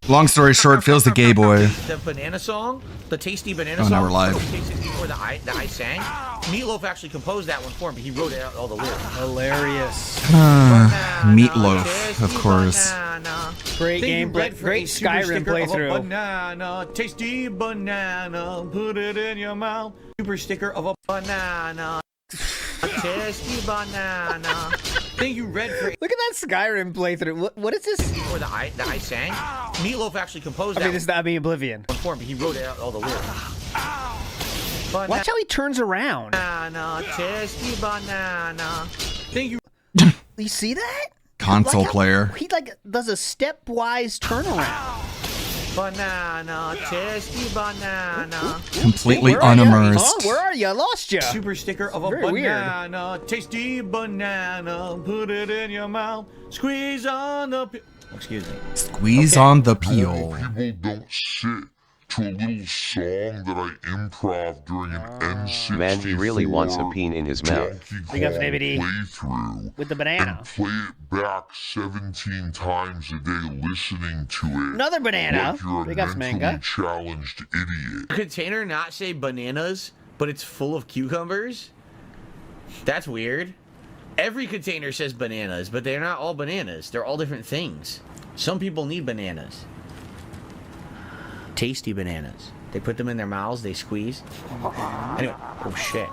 Long story short, Phil's the gay boy. The banana song, the tasty banana Oh, song. now we're live. K64 that I sang. Meatloaf actually composed that one for him, but he wrote it out all the lyrics. Hilarious. Meatloaf, of course. Great Thank you, gameplay, Red, for great a super Skyrim sticker of a playthrough. Banana, tasty banana, put it in your mouth. Super sticker of a banana, a tasty banana. Thank you, Red, for Look at that Skyrim playthrough. What is this? for that I sang. Meatloaf actually composed I mean, that this is not Oblivion. one for him, but he wrote it out all the lyrics. Watch how he turns around. Banana, tasty banana. Thank you. You see that? Console Like how player. He like does a stepwise turnaround. Banana, tasty banana. Completely Where are ya? unimmersed. Huh? Where are you? I lost you. Super sticker of a Very weird. banana, tasty banana. Put it in your mouth. Squeeze on the. Excuse me. Squeeze on the peel. People don't sit to a little song that I improv during an N64 Man, he really wants a peen in his mouth. Donkey Big ups, Kong Baby. playthrough With the banana. and play it back 17 times a day listening to it. Another banana. Like you're a Big ups, mentally Manga. challenged idiot. Container not say bananas, but it's full of cucumbers? That's weird. Every container says bananas, but they're not all bananas. They're all different things. Some people need bananas. Tasty bananas. They put them in their mouths, they squeeze. Anyway, oh shit.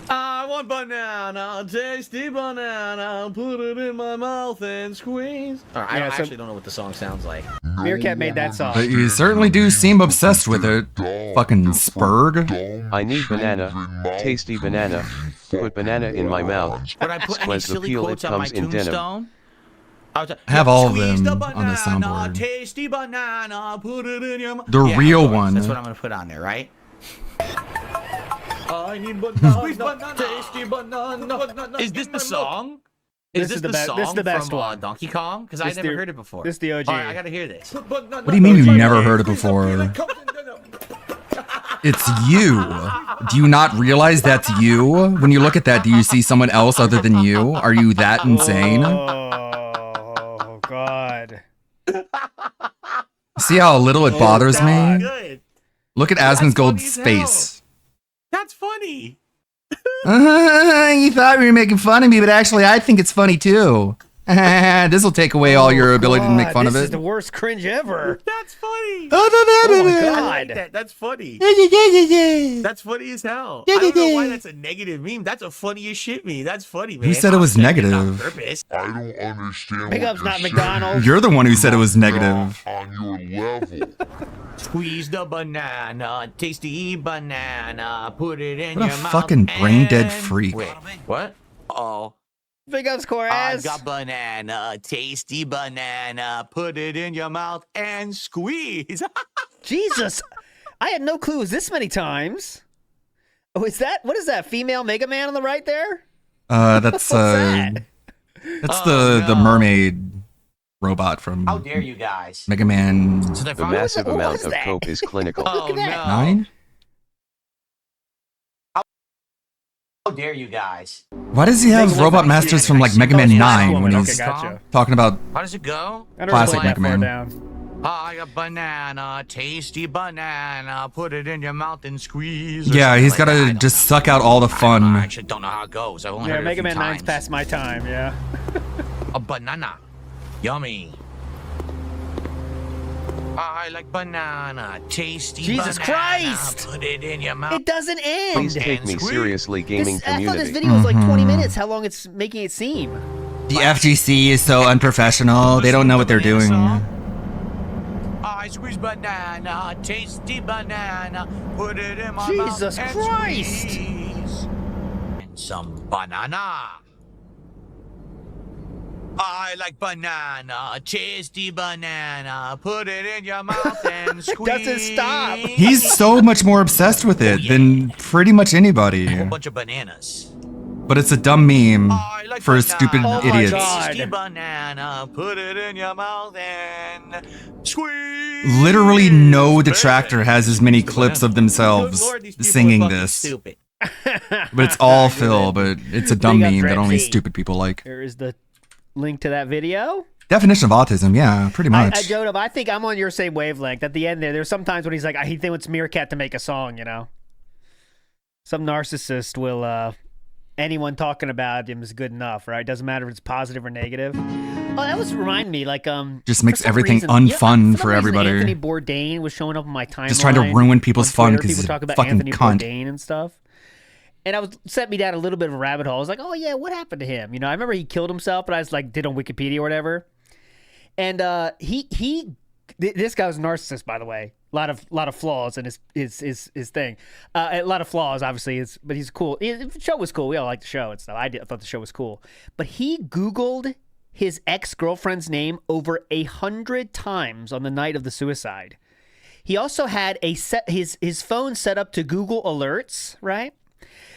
I want banana, tasty banana, put it in my mouth and squeeze. Alright, I Yeah, so- actually don't know what the song sounds like. Meerkat made that song. But you certainly do seem obsessed with it. Fucking Spurg. I need banana, tasty banana, put banana in my mouth. Would I put any Squeeze the silly peel, it quotes on my comes in denim. tombstone? I have all of Squeeze them the on the banana, soundboard. tasty banana, put it in your mouth. The real one. That's what I'm gonna put on there, right? I need banana, tasty banana. Is this the song? Is this the song This is the best from one. Donkey Kong? Because I This never the- heard it before. this the OG. All right, I gotta hear this. What do you mean you never heard it before? It's you. Do you not realize that's you? When you look at that, do you see someone else other than you? Are you that insane? Oh God. See how little it bothers me? Good. Look at Asmongold's face. That's funny. You thought we were making fun of me, but actually I think it's funny too. This will take away all your ability to make fun of This it. is the worst cringe ever. That's funny. Oh my I God. like that. That's funny. That's funny as hell. I don't know why that's a negative meme. That's a funny as shit meme. That's funny, man. Who said it was I'm saying it's on negative? purpose. I don't understand. Big what up's you're not saying. McDonald's. You're the one who said it was negative. On your level. Squeeze the banana, tasty banana, put it in What a your mouth. fucking brain dead and- freak. Wait, what? Oh. Big up's I chorus. got banana, tasty banana, put it in your mouth and squeeze. Jesus, I had no clue it was this many times. Oh, is that what is that? Female Mega Man on the right there? That's that? that's Oh, the no. mermaid robot from How dare you guys? Mega Man The massive amount of coke is clinical. Oh, no. 9? How dare you guys? Why does he have robot masters from like Mega Man 9 when he's talking about How does it go? classic Mega Man? I got banana, tasty banana, put it in your mouth and squeeze. or Yeah, something he's like got that. to just suck out all the I fun. actually don't know how it goes. I've only Yeah, heard Mega it a Man few 9's times. past my time. Yeah. A banana. Yummy. I like banana, tasty Jesus banana. Christ! Put it in your mouth. It doesn't end. Please take me seriously, gaming I thought this community. video was like 20 Mhm. minutes. How long it's making it seem? The FGC is so unprofessional. They don't know what they're doing. I squeeze banana, tasty banana, put it in my Jesus mouth Christ! and squeeze. And some banana. I like banana, tasty banana, put it in your mouth and squeeze. Doesn't stop. He's so much more obsessed with it than pretty much anybody. A bunch of bananas. But it's a dumb meme for stupid Oh my idiots. God. Tasty banana, put it in your mouth and squeeze. Literally no detractor has as many clips of themselves Lord, these people are singing fucking this. Stupid. But it's all Phil, but it's a dumb Big up meme that only Dredzy. stupid people like. Here is the link to that video. Definition of autism, yeah, pretty much. Joe, I think I'm on your same wavelength. At the end there's sometimes when he's like, he wants Meerkat to make a song, you know? Some narcissist will, anyone talking about him is good enough, right? Doesn't matter if it's positive or negative. Oh, that was remind me, like, Just for makes some everything reason- unfun for some for reason everybody. Anthony Bourdain was showing up on my timeline. Just trying to ruin people's on fun Twitter. 'cause People he's a talk about fucking Anthony cunt. Bourdain and stuff. And I was set me down a little bit of a rabbit hole. I was like, oh yeah, what happened to him? You know, I remember he killed himself, but I was like, did on Wikipedia or whatever. And this guy was a narcissist, by the way. A lot of flaws in his thing. A lot of flaws, obviously. But he's cool. The show was cool. We all liked the show and stuff. I thought the show was cool. But he Googled his ex-girlfriend's name over 100 times on the night of the suicide. He also had his phone set up to Google Alerts, right?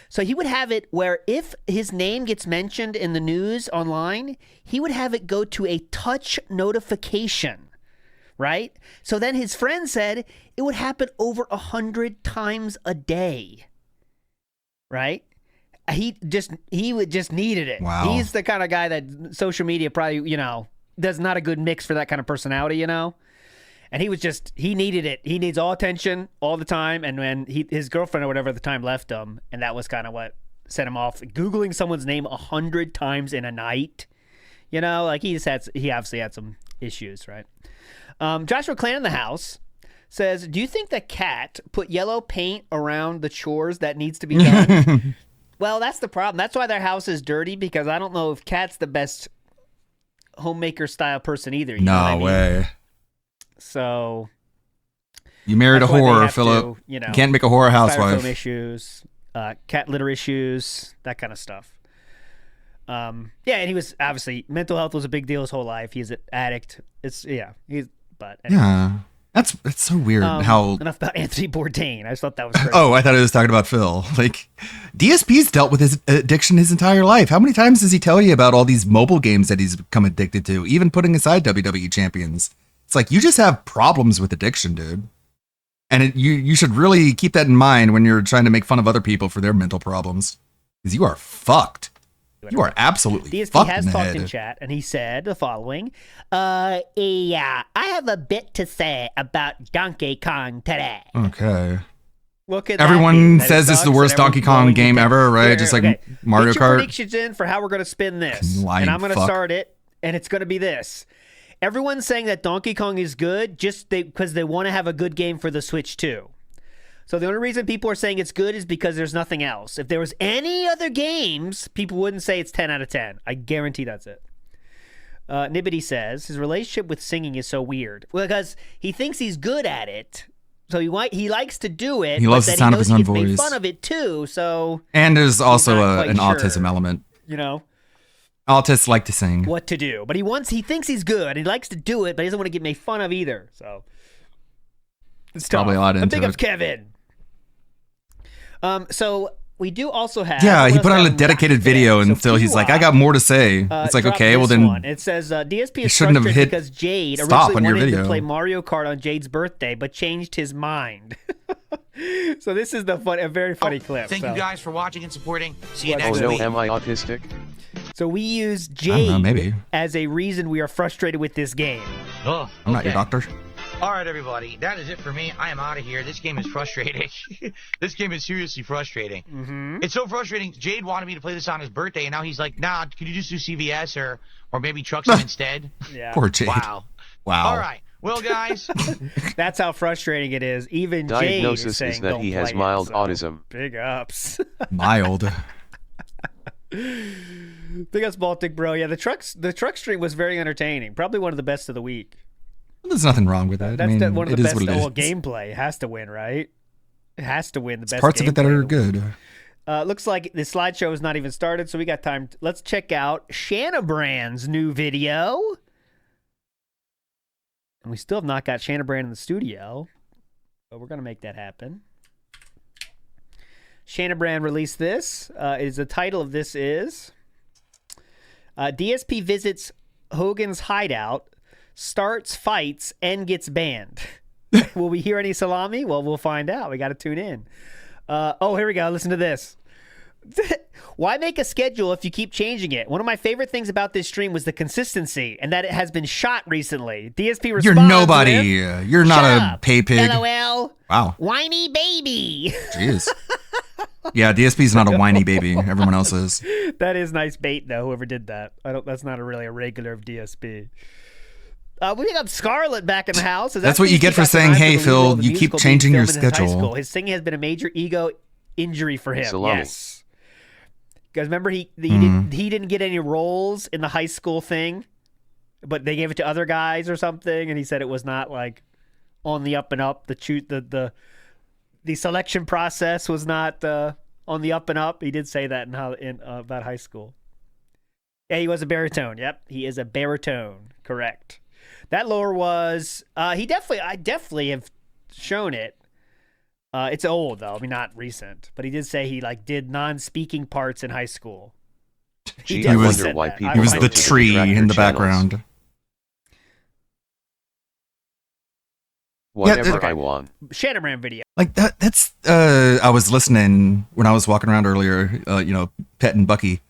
So he would have it where if his name gets mentioned in the news online, he would have it go to a touch notification, right? So then his friend said it would happen over 100 times a day, right? He would just needed it. Wow. He's the kind of guy that social media probably, you know, does not a good mix for that kind of personality, you know? And he needed it. He needs all attention all the time. And when his girlfriend or whatever at the time left him, and that was kind of what set him off. Googling someone's name 100 times in a night, you know, like he obviously had some issues, right? Joshua Clan in the house says, do you think that Cat put yellow paint around the chores that needs to be done? Well, that's the problem. That's why their house is dirty, because I don't know if Cat's the best homemaker style person either. You know what I No mean? way. So You married a that's why they whore, have Philip. to, you know, You can't make a whore a styrofoam housewife. issues, cat litter issues, that kind of stuff. Yeah, and he was obviously mental health was a big deal his whole life. He's an addict. But anyway. Yeah. It's so weird how. Enough about Anthony Bourdain. I just thought that was great. Oh, I thought he was talking about Phil. Like, DSP's dealt with his addiction his entire life. How many times does he tell you about all these mobile games that he's become addicted to, even putting aside WWE champions? It's like, you just have problems with addiction, dude. And you should really keep that in mind when you're trying to make fun of other people for their mental problems. Because you are fucked. You are absolutely DSP fucked has in the talked head. in chat, and he said the following. Yeah, I have a bit to say about Donkey Kong today. Okay. Look at Everyone that says this is the worst Donkey Kong game ever, right? Just like Mario Get your Kart. predictions in for how we're going to spin this. Lying And I'm going to fuck. start it, and it's going to be this. Everyone's saying that Donkey Kong is good just because they want to have a good game for the Switch too. So the only reason people are saying it's good is because there's nothing else. If there was any other games, people wouldn't say it's 10 out of 10. I guarantee that's it. Nibbity says his relationship with singing is so weird. Well, because he thinks he's good at it. So he likes to do it. He loves the but then sound of knows his own he gets made voice. fun of it too. So And there's also not quite an sure, autism element. You know Autists like to sing. what to do, but he thinks he's good. He likes to do it, but he doesn't want to get made fun of either. So it's Probably tough. a lot And into big it. ups, Kevin. So we do also have. Yeah, he what put else out we a have dedicated today? video So until he's like, Kiwa, I got more to say. It's like, dropped okay, well this then. one. It says DSP you is shouldn't have frustrated hit because Jade stop originally on your wanted video. to play Mario Kart on Jade's birthday, but changed his mind. So this is a very funny clip. Thank so. you guys for watching and supporting. See you Oh next no, week. am I autistic? So we use I don't know, Jade maybe. as a reason we are frustrated with this game. Oh, I'm not your okay. doctor. All right, everybody. That is it for me. I am out of here. This game is frustrating. This game is seriously frustrating. Mm-hmm. It's so frustrating. Jade wanted me to play this on his birthday, and now he's like, nah, could you just do CVS or maybe truck some instead? Yeah. Poor Jade. Wow. Wow. All right. Well, guys. That's how frustrating it is. Even Jade is Diagnosis saying is that don't he has play mild it, so autism. Big ups. Mild. Big ups, Baltic Bro. Yeah, the truck stream was very entertaining. Probably one of the best of the week. There's nothing wrong with that. That's I mean, one of it the is best. what it is. Well, gameplay it has to win, right? It has to win the best. Parts of it that gameplay are of the week. good. Looks like the slideshow has not even started, so we got time. Let's check out Shanna Brand's new video. And we still have not got Shanna Brand in the studio, but we're going to make that happen. Shanna Brand released this. The title of this is DSP visits Hogan's hideout, starts fights, and gets banned. Will we hear any salami? Well, we'll find out. We got to tune in. Here we go. Listen to this. Why make a schedule if you keep changing it? One of my favorite things about this stream was the consistency and that it has been shot recently. DSP responds You're nobody. with, You're not "Shut a up, pay pig. LOL. Wow. Whiny baby. Jeez. Yeah, DSP's not a whiny baby. Everyone else is. That is nice bait, though. Whoever did that, that's not really a regular of DSP. We got Scarlett back in the house. That's what you get for saying, "Hey, Phil, you keep changing your schedule." His singing has been a major ego injury for him. Salami. Yes. Because remember, he didn't get any roles in the high school thing, but they gave it to other guys or something, and he said it was not like on the up and up. The selection process was not on the up and up. He did say that about high school. Yeah, he was a baritone. Yep, he is a baritone. Correct. That lore was I definitely have shown it. It's old though. I mean, not recent, but he did say he did non-speaking parts in high school. Gee, I definitely wonder said why that. people He was go the to tree tractor in the channels. background. Whatever I want. Shadowbrand video. Like that's I was listening when I was walking around earlier, petting Bucky.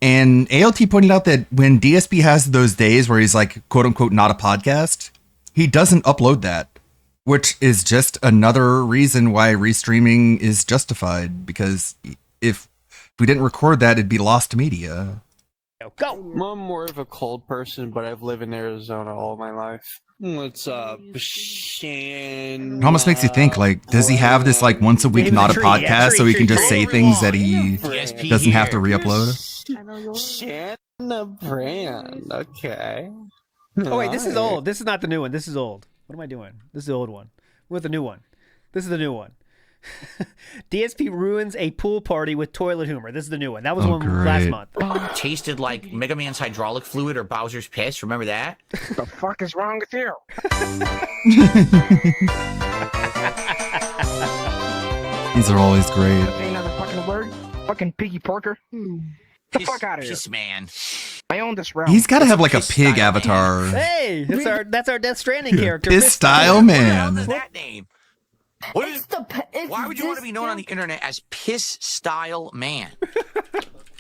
And ALT pointed out that when DSP has those days where he's like, quote unquote, not a podcast, he doesn't upload that, which is just another reason why restreaming is justified, because if we didn't record that, it'd be lost media. Go. I'm more of a cold person, but I've lived in Arizona all my life. What's up, Shan? It almost makes you think, like, does he have this like once a week Name not a the tree, yeah, podcast tree, so he tree, can just tree. say things that he DSP doesn't have to here. re-upload? Shanna Brand. Okay. Oh wait, this is Alright. old. This is not the new one. This is old. What am I doing? This is the old one. With the new one. This is the new one. DSP ruins a pool party with toilet humor. This is the new one. That was one last month. Tasted like Mega Man's hydraulic fluid or Bowser's piss. Remember that? The fuck is wrong with you? These are always great. Say another fucking word. Fucking piggy porker. The fuck out of here. Piss man. I own this realm. He's got to have like a pig avatar. Hey, that's our Death Stranding character. Piss style man. What is that name? Why would you want to be known on the internet as Piss Style Man?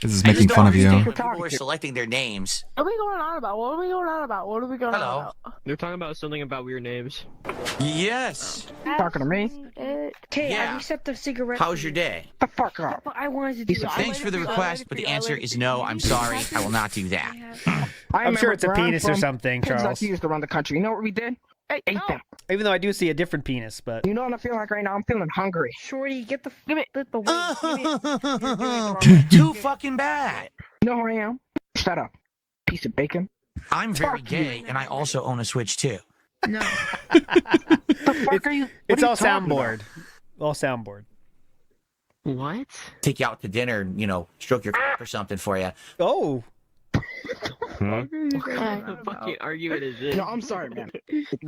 This is making fun of you. People are selecting their names. What are we going on about? What are we going on about? What are we going on about? They're talking about something about weird names. Yes. Talking to me? Okay, Yeah. I reset the cigarette. How's your day? The fuck up. I wanted to do that. Thanks for the request, but the answer is no. I'm sorry. I will not do that. I'm sure it's a penis or something, Charles. Charles. Like used to run the country. You know what we did? Hey, ate them. Even though I do see a different penis, but You know what I feel like right now? I'm feeling hungry. Shorty, get the Too fucking bad. You know who I am? Shut up. Piece of bacon. I'm very gay, and I also own a Switch too. No. The fuck are you? it's what are all you talking soundboard. about? All soundboard. What? Take you out to dinner and, stroke your or something for you. Oh. What the fucking argument is this? No, I'm sorry, man.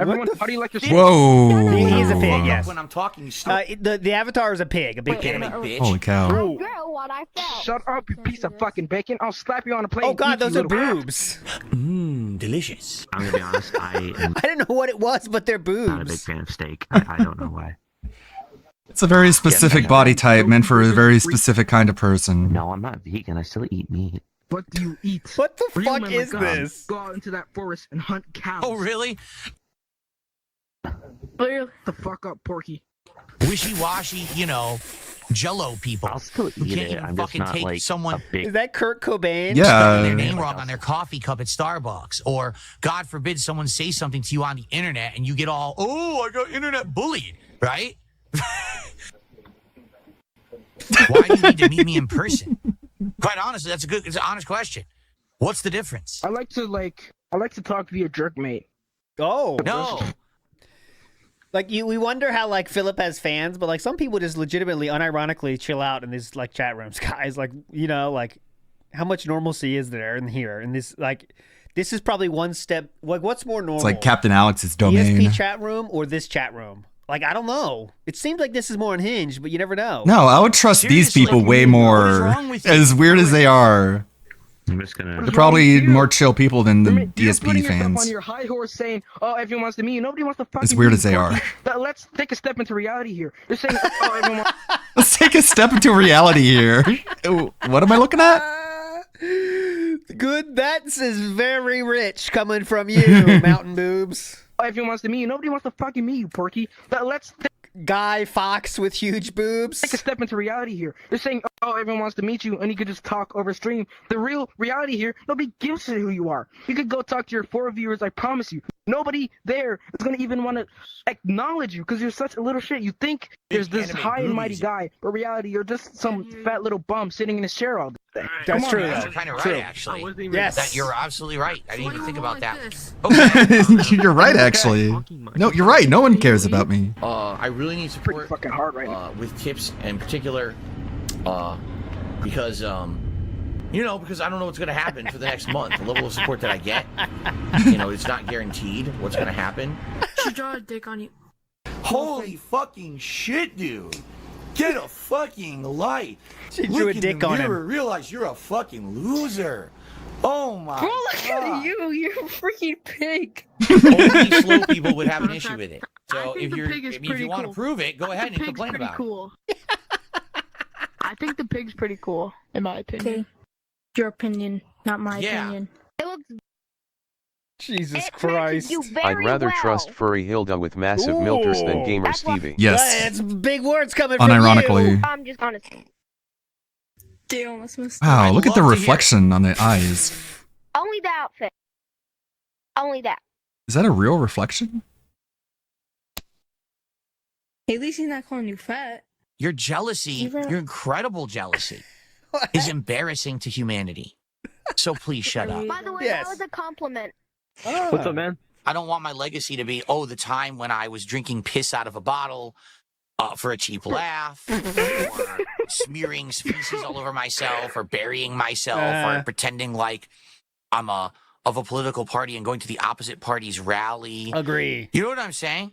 Everyone, how do you like your Whoa. He is a pig, yes. When I'm talking, you The avatar is a pig, a big pig. Holy cow. What I felt. Shut up, you piece of fucking bacon. I'll slap you on the plate. Oh and god, eat you, those are little boobs. Delicious. I'm gonna be honest, I am I didn't know what it was, but they're not a big boobs. fan of steak. I don't know why. It's a very specific body type meant for a very specific kind of person. No, I'm not vegan. I still eat meat. What do you eat? What the Real fuck men is like us this? Go out into that forest and hunt cows. Oh, really? The fuck up, Porky. Wishy-washy, Jello people who eat can't it. even I'm just fucking not, take like, someone a big- Is that Kurt Cobain? Yeah. spelling their name wrong on their coffee cup at Starbucks, or God forbid someone say something to you on the internet and you get all, oh, I got internet bullied, right? Why do you need to meet me in person? Quite honestly, it's an honest question. What's the difference? I like to talk via jerk mate. Oh. No. Like we wonder how like Philip has fans, but like some people just legitimately, unironically chill out in these like chat rooms, guys. Like like how much normalcy is there in here? And this this is probably one step. Like what's more normal? It's like Captain Alex's domain. ESP chat room or this chat room? Like I don't know. It seems like this is more unhinged, but you never know. No, I would trust these people way more. As weird as they are. I'm just gonna. They're probably more chill people than the You're DSP putting yourself on fans. your high horse saying, "Oh, everyone wants to meet you." Nobody wants to fucking. As weird meet as they you, are. Porky. But let's take a step into reality here. You're saying, "Oh, everyone." Let's take a step into reality here. What am I looking at? Good. That is very rich coming from you, Mountain Boobs. Oh, everyone wants to meet you. Nobody wants to fucking meet you, Porky. But let's Guy Fox with huge boobs. take a step into reality here. You're saying, "Oh, everyone wants to meet you," and you could just talk over stream. The real reality here, nobody gives a shit who you are. You could go talk to your 4 viewers. I promise you, nobody there is gonna even want to acknowledge you because you're such a little shit. You think there's this high and mighty guy, but reality, you're just some fat little bum sitting in his chair all day. That's true. You're kind of right, actually. Yes. That you're absolutely right. I didn't even think about that. You're right, actually. No, you're right. No one cares about me. I really need support. Pretty fucking hard right now. With tips in particular, because because I don't know what's going to happen for the next month. The level of support that I get, it's not guaranteed what's going to happen. She draw a dick on you. Holy fucking shit, dude! Get a fucking light. She drew a dick on him. Realize you're a fucking loser. Oh my Bro, look god! at you. You're a freaking pig. Only slow people would have an issue with it. So think if the you're, pig is if you pretty want to cool. prove it, go ahead The and pig's complain pretty about cool. I think the pig's pretty cool, in my opinion. Okay. Your opinion, not my Yeah. opinion. It looks Jesus Christ. I'd rather trust furry Hilda with massive milkers than gamer Stevie. Yes. It's big words coming from Unironically. you. I'm just honest. Damn, that's messed Wow, I'd look at the love to hear- reflection on the eyes. Only the outfit. Only that. Is that a real reflection? At least he's not calling you fat. Your jealousy, your incredible jealousy, is embarrassing to humanity. So please shut up. By the way, Yes. that was a compliment. What's up, man? I don't want my legacy to be, the time when I was drinking piss out of a bottle, for a cheap laugh, or smearing feces all over myself, or burying myself, or pretending like I'm of a political party and going to the opposite party's rally. Agree. You know what I'm saying?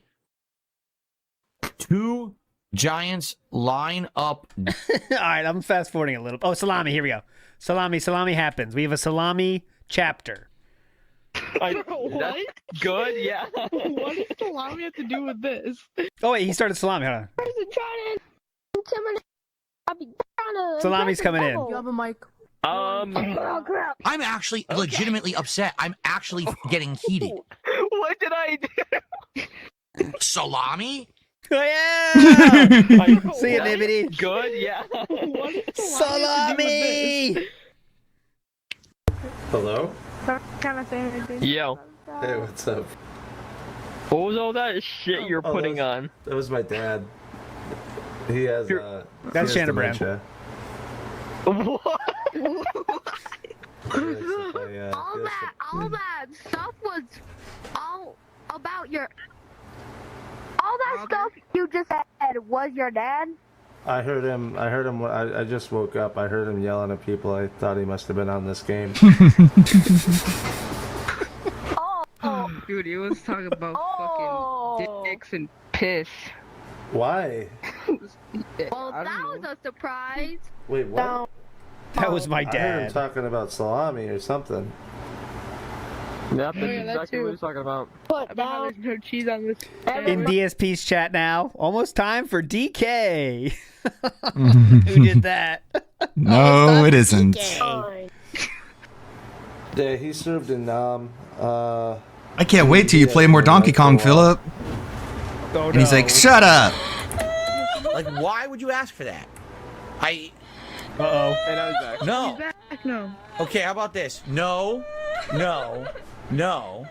Two giants line up. All right, I'm fast forwarding a little. Oh, salami. Here we go. Salami happens. We have a salami chapter. What? Good, yeah. What does salami have to do with this? Oh wait, he started salami. Hold on. Salami's coming in. You have a mic. I'm actually legitimately upset. I'm actually getting heated. What did I do? Salami? Oh, yeah! See you, Nibbity. Good, yeah. Salami! Hello? Can I say anything? Yo. Hey, what's up? What was all that shit you're putting on? That was my dad. He has, That's Shannon Brand. What? all that stuff was all about your. All that stuff you just said was your dad? I heard him. I just woke up. I heard him yelling at people. I thought he must have been on this game. Dude, he was talking about fucking dicks and piss. Why? Well, that was a surprise. Wait, what? That was my I heard him dad. talking about salami or something. Yep, that's exactly what he was talking about. Put down. There's no cheese on this. In DSP's chat now. Almost time for DK. Who did that? No, it isn't. Yeah, he served in Nam. I can't wait till you play more Donkey Kong, Philip. Oh, and he's like, shut up. Like, why would you ask for that? Uh-oh. And I was back. No. No. Okay, how about this? No. No. No.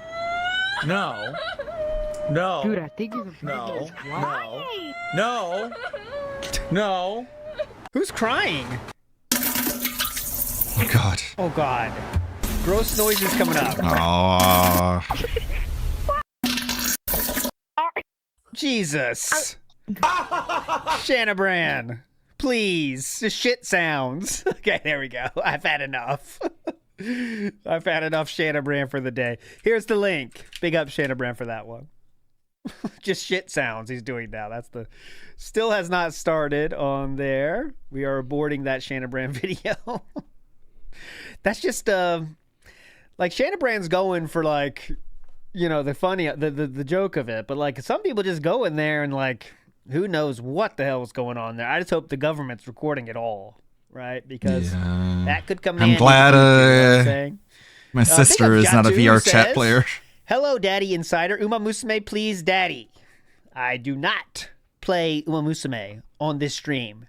No. No. Dude, I think he's a No. No. No. No. Who's crying? Oh, God. Oh, God. Gross noises coming up. Aww. Jesus. Shanabran. Please. Just shit sounds. Okay, there we go. I've had enough. I've had enough Shanabran for the day. Here's the link. Big up Shanabran for that one. Just shit sounds he's doing now. That's the... Still has not started on there. We are aborting that Shanabran video. That's just... Like, Shanabran's going for, like... You know, the funny... The joke of it. But, like, some people just go in there and, like... Who knows what the hell is going on there? I just hope the government's recording it all, right? Because that could come in. I'm glad saying. my sister is not a VR chat player. Hello, Daddy Insider. Uma Musume, please, Daddy. I do not play Uma Musume on this stream,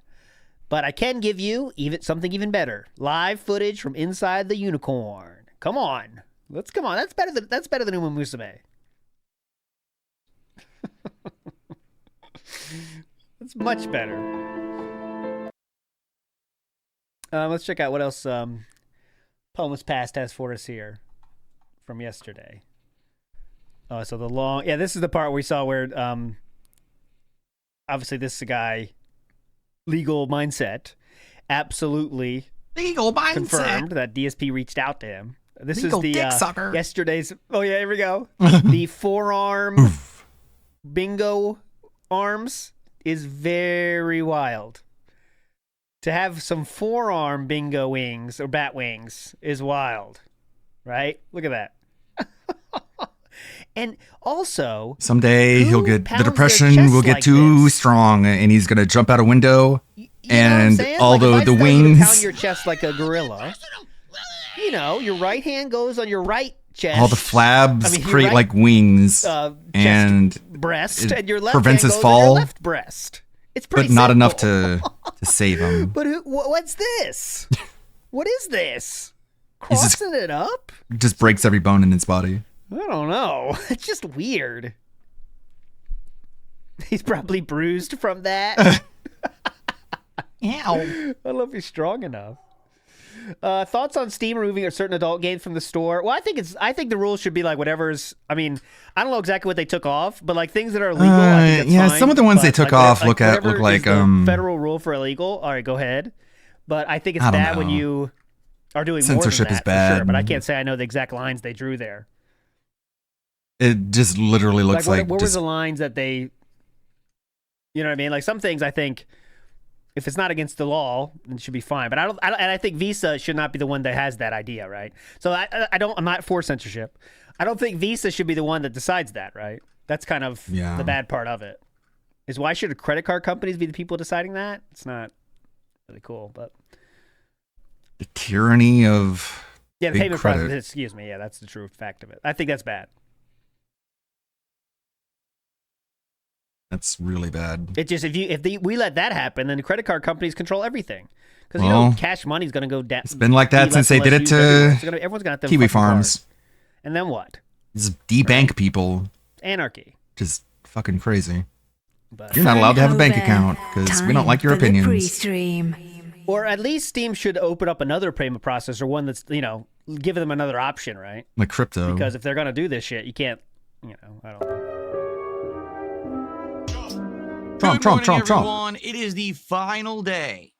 but I can give you something even better. Live footage from inside the unicorn. Come on. Come on. That's better than Uma Musume. That's much better. Let's check out what else Poems Past has for us here from yesterday. Oh, so this is the part we saw where obviously this is a guy, Legal Mindset, absolutely Legal Mindset confirmed that DSP reached out to him. This Legal is the dick sucker. Yesterday's. Oh yeah, here we go. The forearm bingo arms is very wild. To have some forearm bingo wings or bat wings is wild, right? Look at that. And also, someday he'll get the depression will get like too strong, and he's gonna jump out a window. And although like the pound wings, your chest like a gorilla, you know, your right hand goes on your right chest. all the flabs your create right, like wings, and breast, it and your left prevents hand his goes on your fall, left breast. It's pretty but not simple. enough to save him. But what's this? What is this? He's just- Crossing it up? Just breaks every bone in his body. I don't know. It's just weird. He's probably bruised from that. Ow. I don't know if he's strong enough. Thoughts on Steam removing a certain adult games from the store? Well, I think the rules should be like whatever's. I mean, I don't know exactly what they took off, but like things that are illegal. I think that's yeah, fine, some of the ones they but, took like, off look whatever like is the federal rule for illegal. All right, go ahead. But I think it's I don't bad when know. you are doing Censorship more is than that, for sure, bad. but I can't say I know the exact lines they drew there. It just literally looks like what were just the lines that they? You know what I mean? Like some things, I think, if it's not against the law, then it should be fine. But I don't, and I think Visa should not be the one that has that idea, right? So I'm not for censorship. I don't think Visa should be the one that decides that, right? That's kind of the bad part of it. Is why should credit card companies be the people deciding that? It's not really cool, but the tyranny of yeah, the big payment credit. process. Excuse me, yeah, that's the true fact of it. I think that's bad. That's really bad. It just we let that happen, then the credit card companies control everything because Well, cash money is going to go down. It's been like that since they did it to everyone's going to have to Kiwi fucking Farms. card. And then what? Just debank people. Anarchy. Just fucking crazy. But You're not allowed to have a bank account because we don't like your opinions. Or at least Steam should open up another payment processor, one that's give them another option, right? Like crypto. Because if they're going to do this shit, you can't. I don't know. Good morning, everyone. It is the final day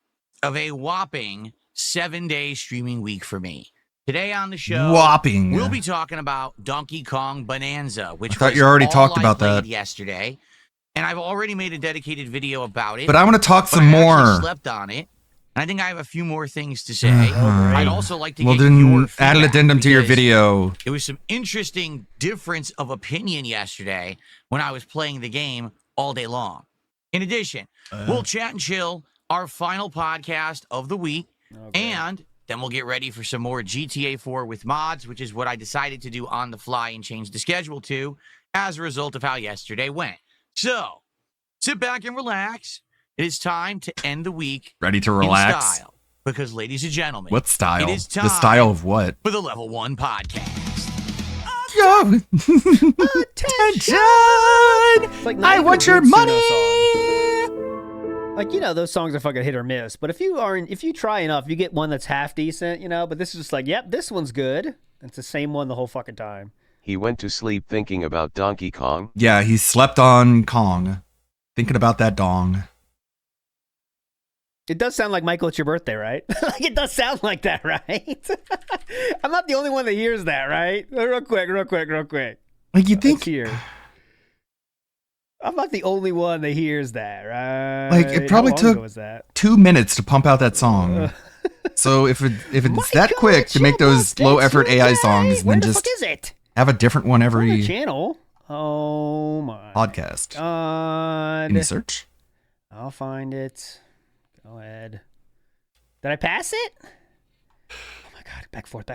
of a whopping 7-day streaming week for me. Today on the show, Whopping. we'll be talking about Donkey Kong Bonanza, which I thought was you already all talked I about played that. yesterday, and I've already made a dedicated video about it. But I want to talk but some I actually more. slept on it. And I think I have a few more things to say. I'd also like to well, get then your add an feedback addendum to your because video. It was some interesting difference of opinion yesterday when I was playing the game all day long. In addition, we'll chat and chill our final podcast of the week, and then we'll get ready for some more GTA 4 with mods, which is what I decided to do on the fly and change the schedule to as a result of how yesterday went. So, sit back and relax. It is time to end the week Ready to in relax? style. Because, ladies and gentlemen, What style? It is time The style of what? for the Level 1 podcast. Yo! Attention! Like I want your money! Like, those songs are fucking hit or miss. But if you try enough, you get one that's half decent, But this is just like, yep, this one's good. It's the same one the whole fucking time. He went to sleep thinking about Donkey Kong. Yeah, he slept on Kong. Thinking about that dong. It does sound like Michael, it's your birthday, right? Like it does sound like that, right? I'm not the only one that hears that, right? Real quick. Like you think here. I'm not the only one that hears that, right? Like it probably How long ago took was that? 2 minutes to pump out that song. So if it's that quick to make those low effort AI songs, Where then the just fuck is it? have a different one every Channel. Oh my podcast. God. Can you search? I'll find it. Go ahead. Did I pass it? Oh my God. Back forth.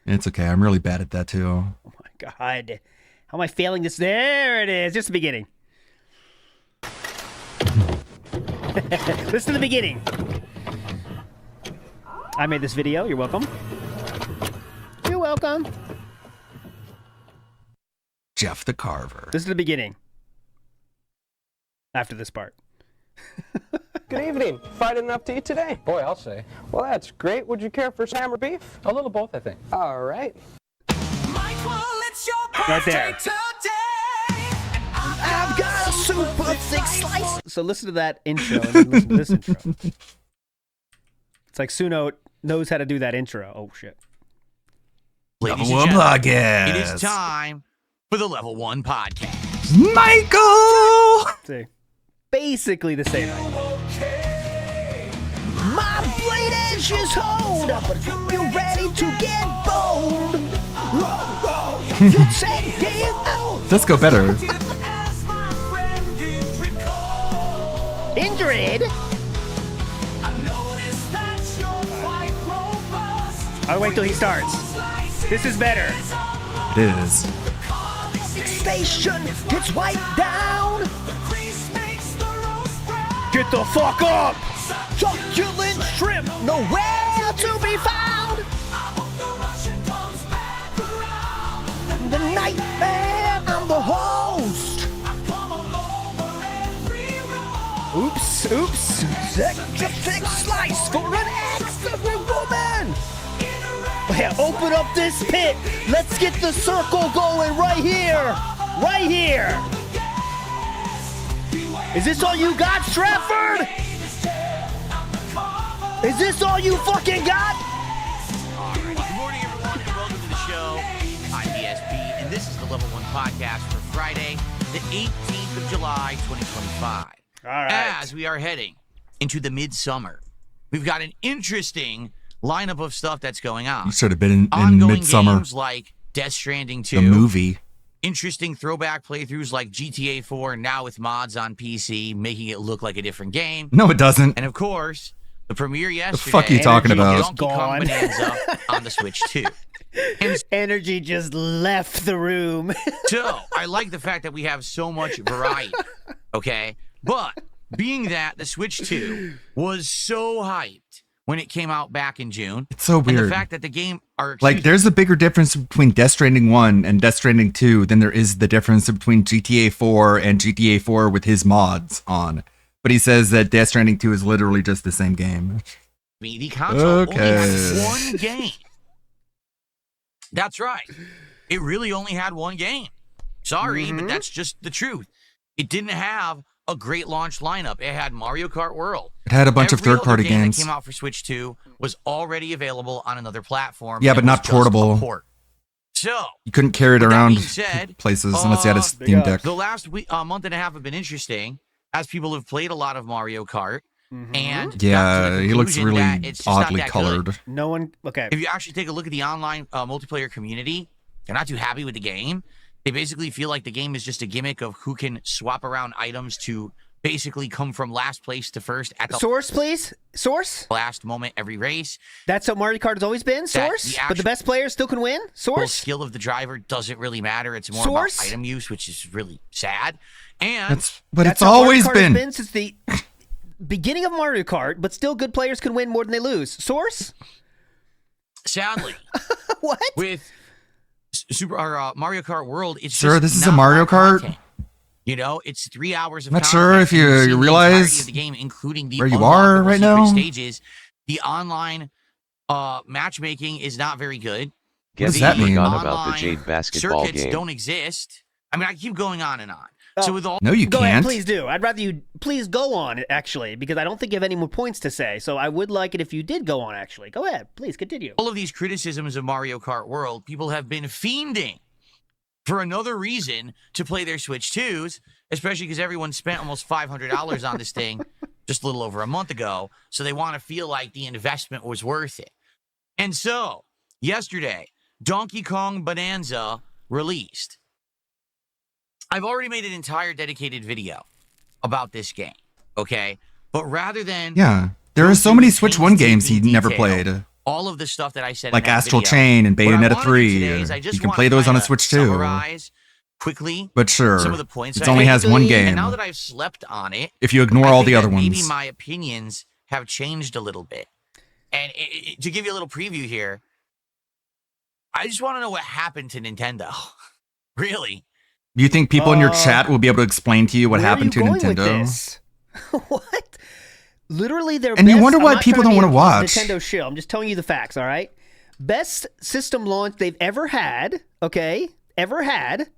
It's okay. I'm really bad at that too. Oh my God. How am I failing this? There it is. Just the beginning. Listen to the beginning. I made this video. You're welcome. You're welcome. Jeff the Carver. This is the beginning. After this part. Good evening. Fried enough to eat today? Boy, I'll say. Well, that's great. Would you care for some ham or beef? A little both, I think. All right. Right there. I've got a super thick slice. So listen to that intro and then listen to this intro. It's like Suno knows how to do that intro. Oh, shit. Ladies Level and One gentlemen, Podcast. it is time for the Level 1 podcast. Michael! See, basically the same. My blade edge is hold up, but you ready to get bold. Let's go better. Ingrid. I'll wait till he starts. This is better. It is. Station gets wiped down. Get the fuck up. Succulent shrimp, nowhere to be found. The nightmare, I'm the host. Oops, oops. Extra slice for an excellent woman. Yeah, open up this pit. Let's get the circle going right here. Right here. Is this all you got, Stratford? Is this all you fucking got? All right. Good morning, everyone, and welcome to the show. I'm DSP, and this is the Level 1 podcast for Friday, the 18th of July, 2025. All right. As we are heading into the midsummer, we've got an interesting lineup of stuff that's going on. You should have been in Ongoing Midsummer, games like Death Stranding 2. the movie. Interesting throwback playthroughs like GTA 4, now with mods on PC, making it look like a different game. No, it doesn't. And of course, the premiere yesterday. fuck are you talking about? Donkey Kong Bonanza on the Switch 2. Energy just left the room. So, I like the fact that we have so much variety, okay? But, being that the Switch 2 was so hyped when it came out back in June. It's so and weird. the fact that the game, Like, there's a bigger difference between Death Stranding 1 and Death Stranding 2 than there is the difference between GTA 4 and GTA 4 with his mods on. But he says that Death Stranding 2 is literally just the same game. the console only had one game. That's right. It really only had one game. Sorry, but that's just the truth. It didn't have a great launch lineup. It had Mario Kart World. It had a bunch of Every other third-party game games. that came out for Switch 2 was already available on another platform. Yeah, and but it was not just a portable. port. So, You couldn't carry it with that around being said, places unless you had a Steam Deck. the last month and a half have been interesting as people have played a lot of Mario Kart. And got to Yeah, the he looks conclusion really that it's just not oddly that good. colored. No one. Okay. If you actually take a look at the online multiplayer community, they're not too happy with the game. They basically feel like the game is just a gimmick of who can swap around items to basically come from last place to first at the Source, please. Source. last moment every race. That's what Mario Kart has always been. Source. the But the best players still can win. Full Source. skill of the driver doesn't really matter. It's more Source? about item use, which is really sad. And But That's it's how Mario always Kart has been. since the beginning of Mario Kart. But still, good players can win more than they lose. Source. sadly, What? with Mario Kart World, it's Sir, just this is not a Mario more Kart? content. You know, it's 3 hours of Not content, sure if and you you've seen the realize entirety of the game, including the where you are unlockable right secret now. stages. The online matchmaking is not very good. Guess does that you mean? forgot about the Online Jade basketball circuits game. don't exist. I mean, I keep going on and on. So with all No, you Go ahead, can't. please do. I'd rather you please go on, actually, because I don't think you have any more points to say. So I would like it if you did go on, actually. Go ahead. Please continue. of these criticisms of Mario Kart World, people have been fiending for another reason to play their Switch 2s, especially because everyone spent almost $500 on this thing just a little over a month ago. So they want to feel like the investment was worth it. And so, yesterday, Donkey Kong Bonanza released. I've already made an entire dedicated video about this game, okay? But rather than Yeah. There go are so through many the Switch 1 games he painstaking never detail, played. all of the stuff that I said Like in that Astral video, Chain and what I Bayonetta wanna do 3. today is I just You can want play to those on a kinda Switch 2. summarize quickly But sure, some of the points it I only made. has one And game. now that I've slept on it, If you ignore I all think the other that maybe ones. my opinions have changed a little bit. And to give you a little preview here, I just want to know what happened to Nintendo. Really? You think people in your chat will be able to explain to you what Where happened to are you going with Nintendo? this? What? Literally, their And you best, wonder I'm why not people trying don't to wanna be watch. Nintendo shill. I'm just telling you the facts. All right. Best system launch they've ever had. Okay, ever had.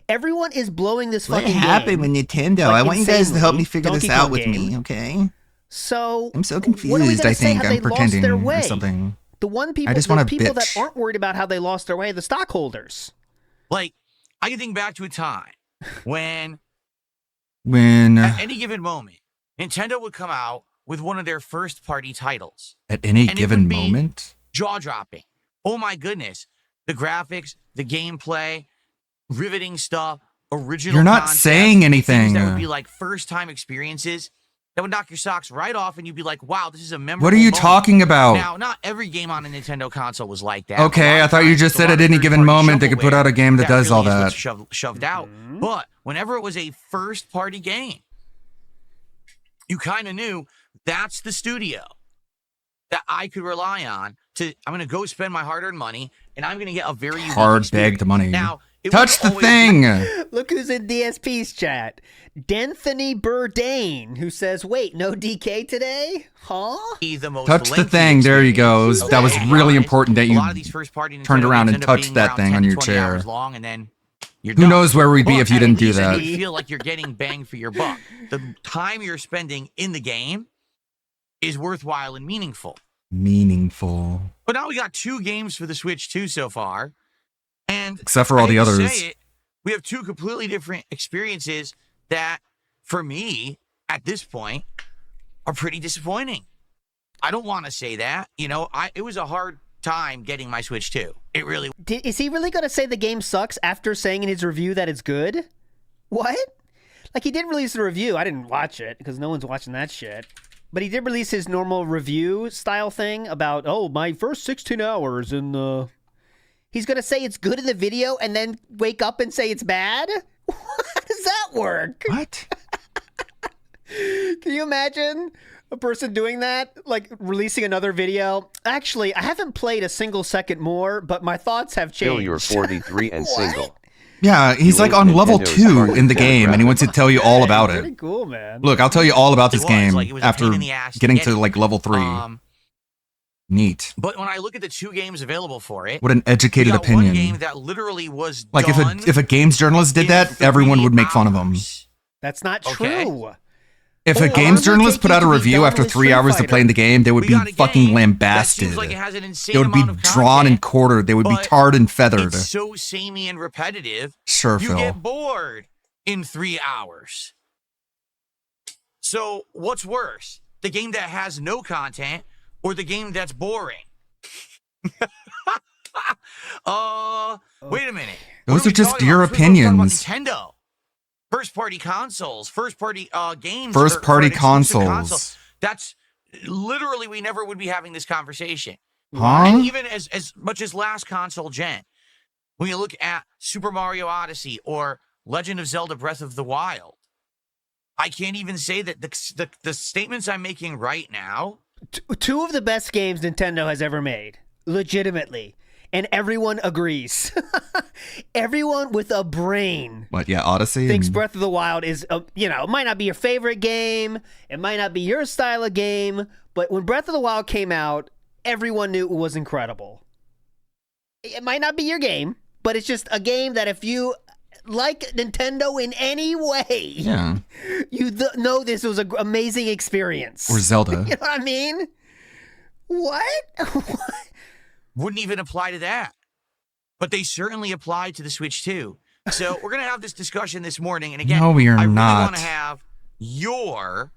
Everyone is blowing this fucking game. with Nintendo? Like, insanely. Donkey Kong game. okay? So I'm so what are we confused. gonna I say? think Have I'm they lost pretending their or way? something. The one people, just the wanna people that bitch. aren't worried about how they lost their way, are the stockholders. Like, I can think back to a time when When at any given moment, Nintendo would come out with one of their first party titles. at any And it given would be moment, jaw-dropping. Oh my goodness. The graphics, the gameplay, riveting stuff, original You're not concepts, saying things anything. that would be like first-time experiences that would knock your socks right off and you'd be like, wow, this is a memorable what are you moment. talking about? Now, not every game on a Nintendo console was like that. Okay, A lot I of thought you times just it's a said lot at of any given third-party moment they could put shovelware out a game that does really all is what's that. shoved out. But whenever it was a first-party game, you kind of knew that's the studio that I could rely on to, I'm going to go spend my hard-earned money, and I'm going to get a very unique Hard experience. bagged money. Now, It Touch wasn't the always- thing. Look who's in DSP's chat. D'Anthony Bourdain, who says, wait, no DK today? Huh? The most Touch the lengthy thing. There you go. experience. That was Okay. really important that A you lot of these first-party turned Nintendo around games and end up touched being that around thing 10 on to your 20 chair. hours long, and then you're Who done. knows where we'd be But if you at didn't do least that. You feel like you're getting bang for your buck. The time you're spending in the game is worthwhile and meaningful. Meaningful. But now we got 2 games for the Switch 2 so far, and Except for all I the hate to others. say it, we have 2 completely different experiences that, for me, at this point, are pretty disappointing. I don't want to say that. You know, it was a hard time getting my Switch 2. It really. Is he really going to say the game sucks after saying in his review that it's good? What? Like, he did release a review. I didn't watch it because no one's watching that shit. But he did release his normal review style thing about, oh, my first 16 hours in the... He's going to say it's good in the video and then wake up and say it's bad? How does that work? What? Can you imagine a person doing that? Like, releasing another video? Actually, I haven't played a single second more, but my thoughts have changed. Bill, you're 43 and single. Yeah, he's You like ain't on level Nintendo's 2 target in the game, and he wants to tell you all about Pretty it. cool, man. Look, I'll tell you all about this It game was a after pain in the ass getting get to it. like level 3. Neat. But when I look at the 2 games available for it, What an educated we got one opinion. game that literally was Like done if a games journalist did that, everyone would make fun of him. That's not Okay. true. If a Or games journalist put out a undertaking to be review done after with 3 Street hours of Fighter. playing the game, they would We be got a fucking game that lambasted. seems like it has an insane They would be amount of drawn content, and quartered. They would be but tarred and feathered. It's so samey and repetitive. Sure, you Phil. get bored in 3 hours. So what's worse, the game that has no content or the game that's boring? Wait a minute. Those What are just talking your about? We're supposed to talk about opinions. Nintendo. First party consoles, first party games. First party for an exclusive consoles. console. That's literally, we never would be having this conversation. Huh? And even as much as last console gen, when you look at Super Mario Odyssey or Legend of Zelda Breath of the Wild, I can't even say that the statements I'm making right now. 2 of the best games Nintendo has ever made. Legitimately. And everyone agrees. Everyone with a brain What, yeah, Odyssey? thinks and- Breath of the Wild is, it might not be your favorite game. It might not be your style of game. But when Breath of the Wild came out, everyone knew it was incredible. It might not be your game, but it's just a game that if you like Nintendo in any way, Yeah. you know this was an amazing experience. Or Zelda. You know what I mean? What? Wouldn't even apply to that. But they certainly apply to the Switch too. So we're going to have this discussion this morning. And again, No, we are I really not. want to have your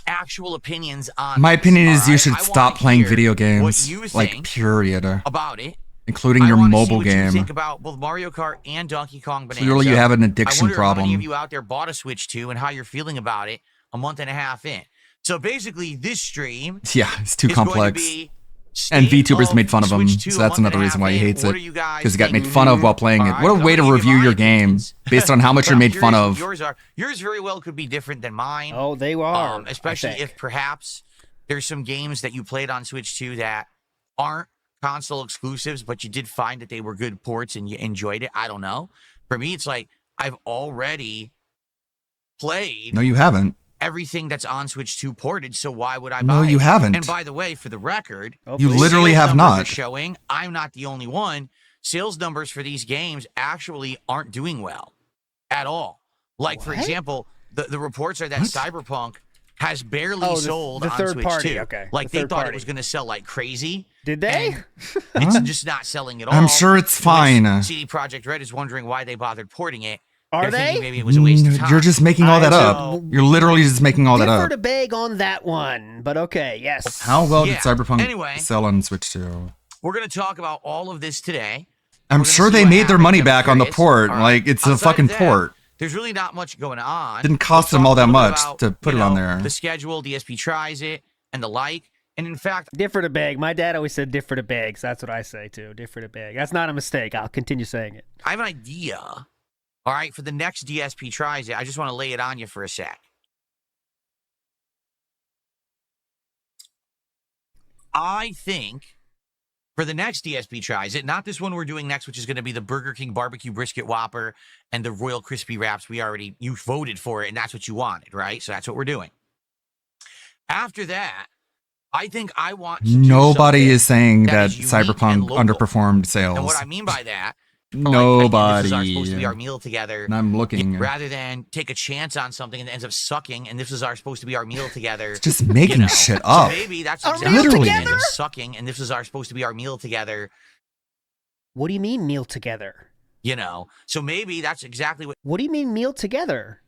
actual opinions on My this, opinion all is you right? should I wanna stop playing hear video what games. you Like, think period. about it. Including I your wanna see mobile what you game. think about both Mario Kart and Donkey Kong Bonanza. Clearly you have an I addiction wonder how many problem. of you out there bought a Switch 2 and how you're feeling about it a month and a half in. So basically, this stream Yeah, it's too is going to complex. be And state VTubers of made fun of him, Switch 2 so a that's month and another a reason half why he in. hates What it. are you guys Because he got made thinking? fun of while playing it. All What a right, way I'm to gonna give review my your game opinions. based on how much But you're I'm made fun curious what of. Yours are. Yours very well could be different than mine. Oh, they are. Especially if perhaps there's some games that you played on Switch 2 that aren't console exclusives, but you did find that they were good ports and you enjoyed it. I don't know. For me, it's like I've already played No, you haven't. everything that's on Switch 2 ported, so why would I buy No, you it? haven't. And by the way, for the record, You the literally sales have numbers not. are showing I'm not the only one. Sales numbers for these games actually aren't doing well at all. Like, for What? example, the reports are that Cyberpunk has barely Oh, sold the on third Switch party, 2. okay. Like, The they third thought party. it was going to sell like crazy. Did they? It's Huh? just not selling at all. I'm sure it's fine. CD Projekt Red is wondering why they bothered porting it. Are They're thinking they? maybe it was a waste of time. You're just making all that up. know. You're literally just making all that Differ up. to beg on that one, but okay, yes. How well Yeah, did Cyberpunk anyway. sell on Switch 2? We're going to talk about all of this today. I'm We're gonna sure see they what made their happens. money I'm back on the curious. port. All right. Like, it's a Outside fucking of that, port. There's really not much going on. Didn't cost We'll them all talk that a little bit much about, to put you it on know, there. The schedule, DSP tries it, and the like. And in fact, Differ to beg. My dad always said differ to beg, so that's what I say too. Differ to beg. That's not a mistake. I'll continue saying it. I have an idea. All right, for the next DSP tries it, I just want to lay it on you for a sec. I think for the next DSP Tries It. Not this one we're doing next, which is going to be the Burger King Barbecue Brisket Whopper and the Royal Crispy Wraps. You voted for it, and that's what you wanted, right? So that's what we're doing. After that, I think I want to Nobody do is saying that that is unique and Cyberpunk local. underperformed sales. And what I mean by that, Nobody. this is supposed to be our meal together. And I'm looking. Rather than take a chance on something and it ends up sucking, and this is supposed to be our meal together. It's just making shit So up. maybe that's Our exactly meal what it ends together? up sucking, and this is supposed to be our meal together. What do you mean meal together? So maybe that's exactly what. What do you mean meal together?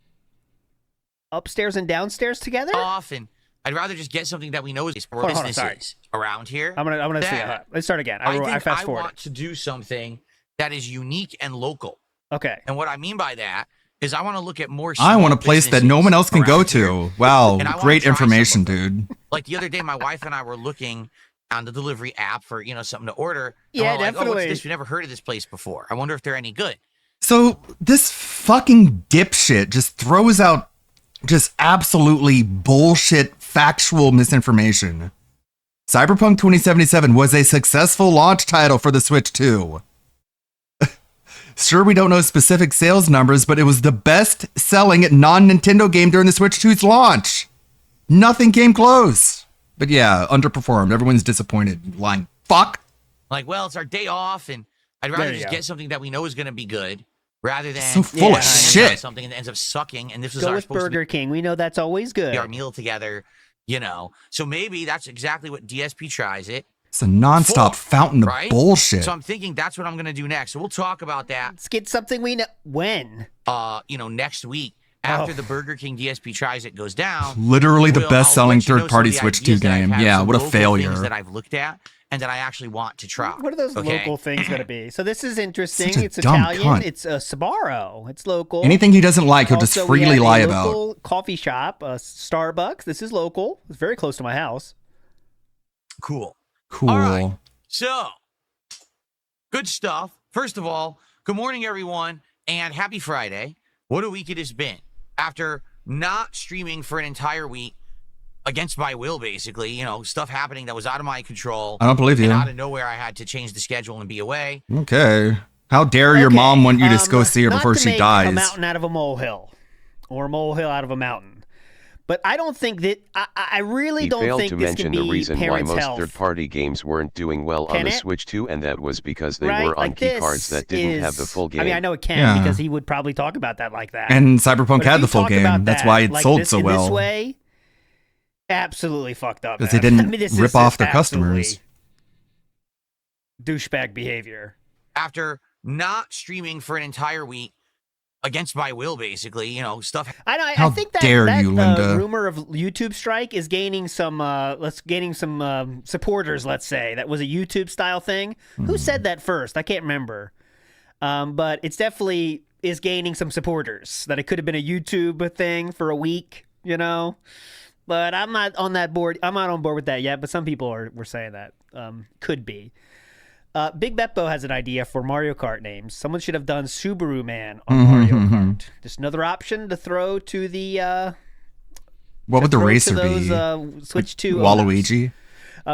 Upstairs and downstairs together? Often, I'd rather just get something that we know is for Hold on, businesses around here. I'm gonna see. that Let's start again. I I fast forward. want to do something that is unique and local. Okay. And what I mean by that is I want to look at more. I want a small place that no one else can go businesses to. around here. Wow, And I wanna great try some information, of them. dude. Like the other day, my wife and I were looking on the delivery app for something to order. And Yeah, we're like, Oh, definitely. what's this? We never heard of this place before. I wonder if they're any good. So this fucking dipshit just throws out just absolutely bullshit factual misinformation. Cyberpunk 2077 was a successful launch title for the Switch 2. Sure, we don't know specific sales numbers, but it was the best-selling non-Nintendo game during the Switch 2's launch. Nothing came close. But yeah, underperformed. Everyone's disappointed. You lying fuck. Like, well, it's our day off, and I'd There rather you just go. get something that we know is going to be good rather than So full of spend shit. on something and it ends up sucking. And this is Go our with supposed Burger King. We know that's always to good. be our meal together. So maybe that's exactly what DSP Tries It. It's a nonstop fountain of Right? bullshit. So I'm thinking that's what I'm going to do next. So we'll talk about that. Let's get something we know. When? Next week after the Burger King DSP Tries It goes down. Literally the I'll best-selling let you know some of third-party the Switch 2 ideas that I've game. had, Yeah, some what a local failure. things that I've looked at and that I actually want to try. What are those Okay? local things going to be? So this is interesting. Such a It's dumb Italian. cunt. It's a Sbarro. It's local. Anything he doesn't like, he'll just Also, we freely have a lie about. local coffee shop, Starbucks. This is local. It's very close to my house. Cool. Cool. All right. So, good stuff. First of all, good morning, everyone, and happy Friday. What a week it has been. After not streaming for an entire week, against my will, basically, stuff happening that was out of my control. I don't believe you. And out of nowhere, I had to change the schedule and be away. Okay. How dare your mom want you to go see her Not before to she make dies? a mountain out of a molehill, or a molehill out of a mountain. But I don't think that I really He don't failed think to this mention can the be reason why parents' most health. third-party games weren't doing well Can on the it? Switch 2, and that was because they Right? were on Like key this cards that didn't have the is- full game. I mean, I know it can Yeah. because he would probably talk about that like that. And Cyberpunk But if had you the full talk game. about That's that why it like sold this, so in well. This way, absolutely fucked up. 'Cause they man. didn't this rip is off their absolutely customers. Douchebag behavior. After not streaming for an entire week, against my will, basically, stuff. I How think that, dare that you, Linda. rumor of YouTube strike is gaining some supporters. Let's say that was a YouTube style thing. Who said that first? I can't remember. But it's definitely is gaining some supporters. That it could have been a YouTube thing for a week, But I'm not on that board. I'm not on board with that yet. But some people were saying that could be. Big Beppo has an idea for Mario Kart names. Someone should have done Subaru Man on Mario Kart. Just another option to throw to the. What would the racer those, be? Switch 2 Waluigi?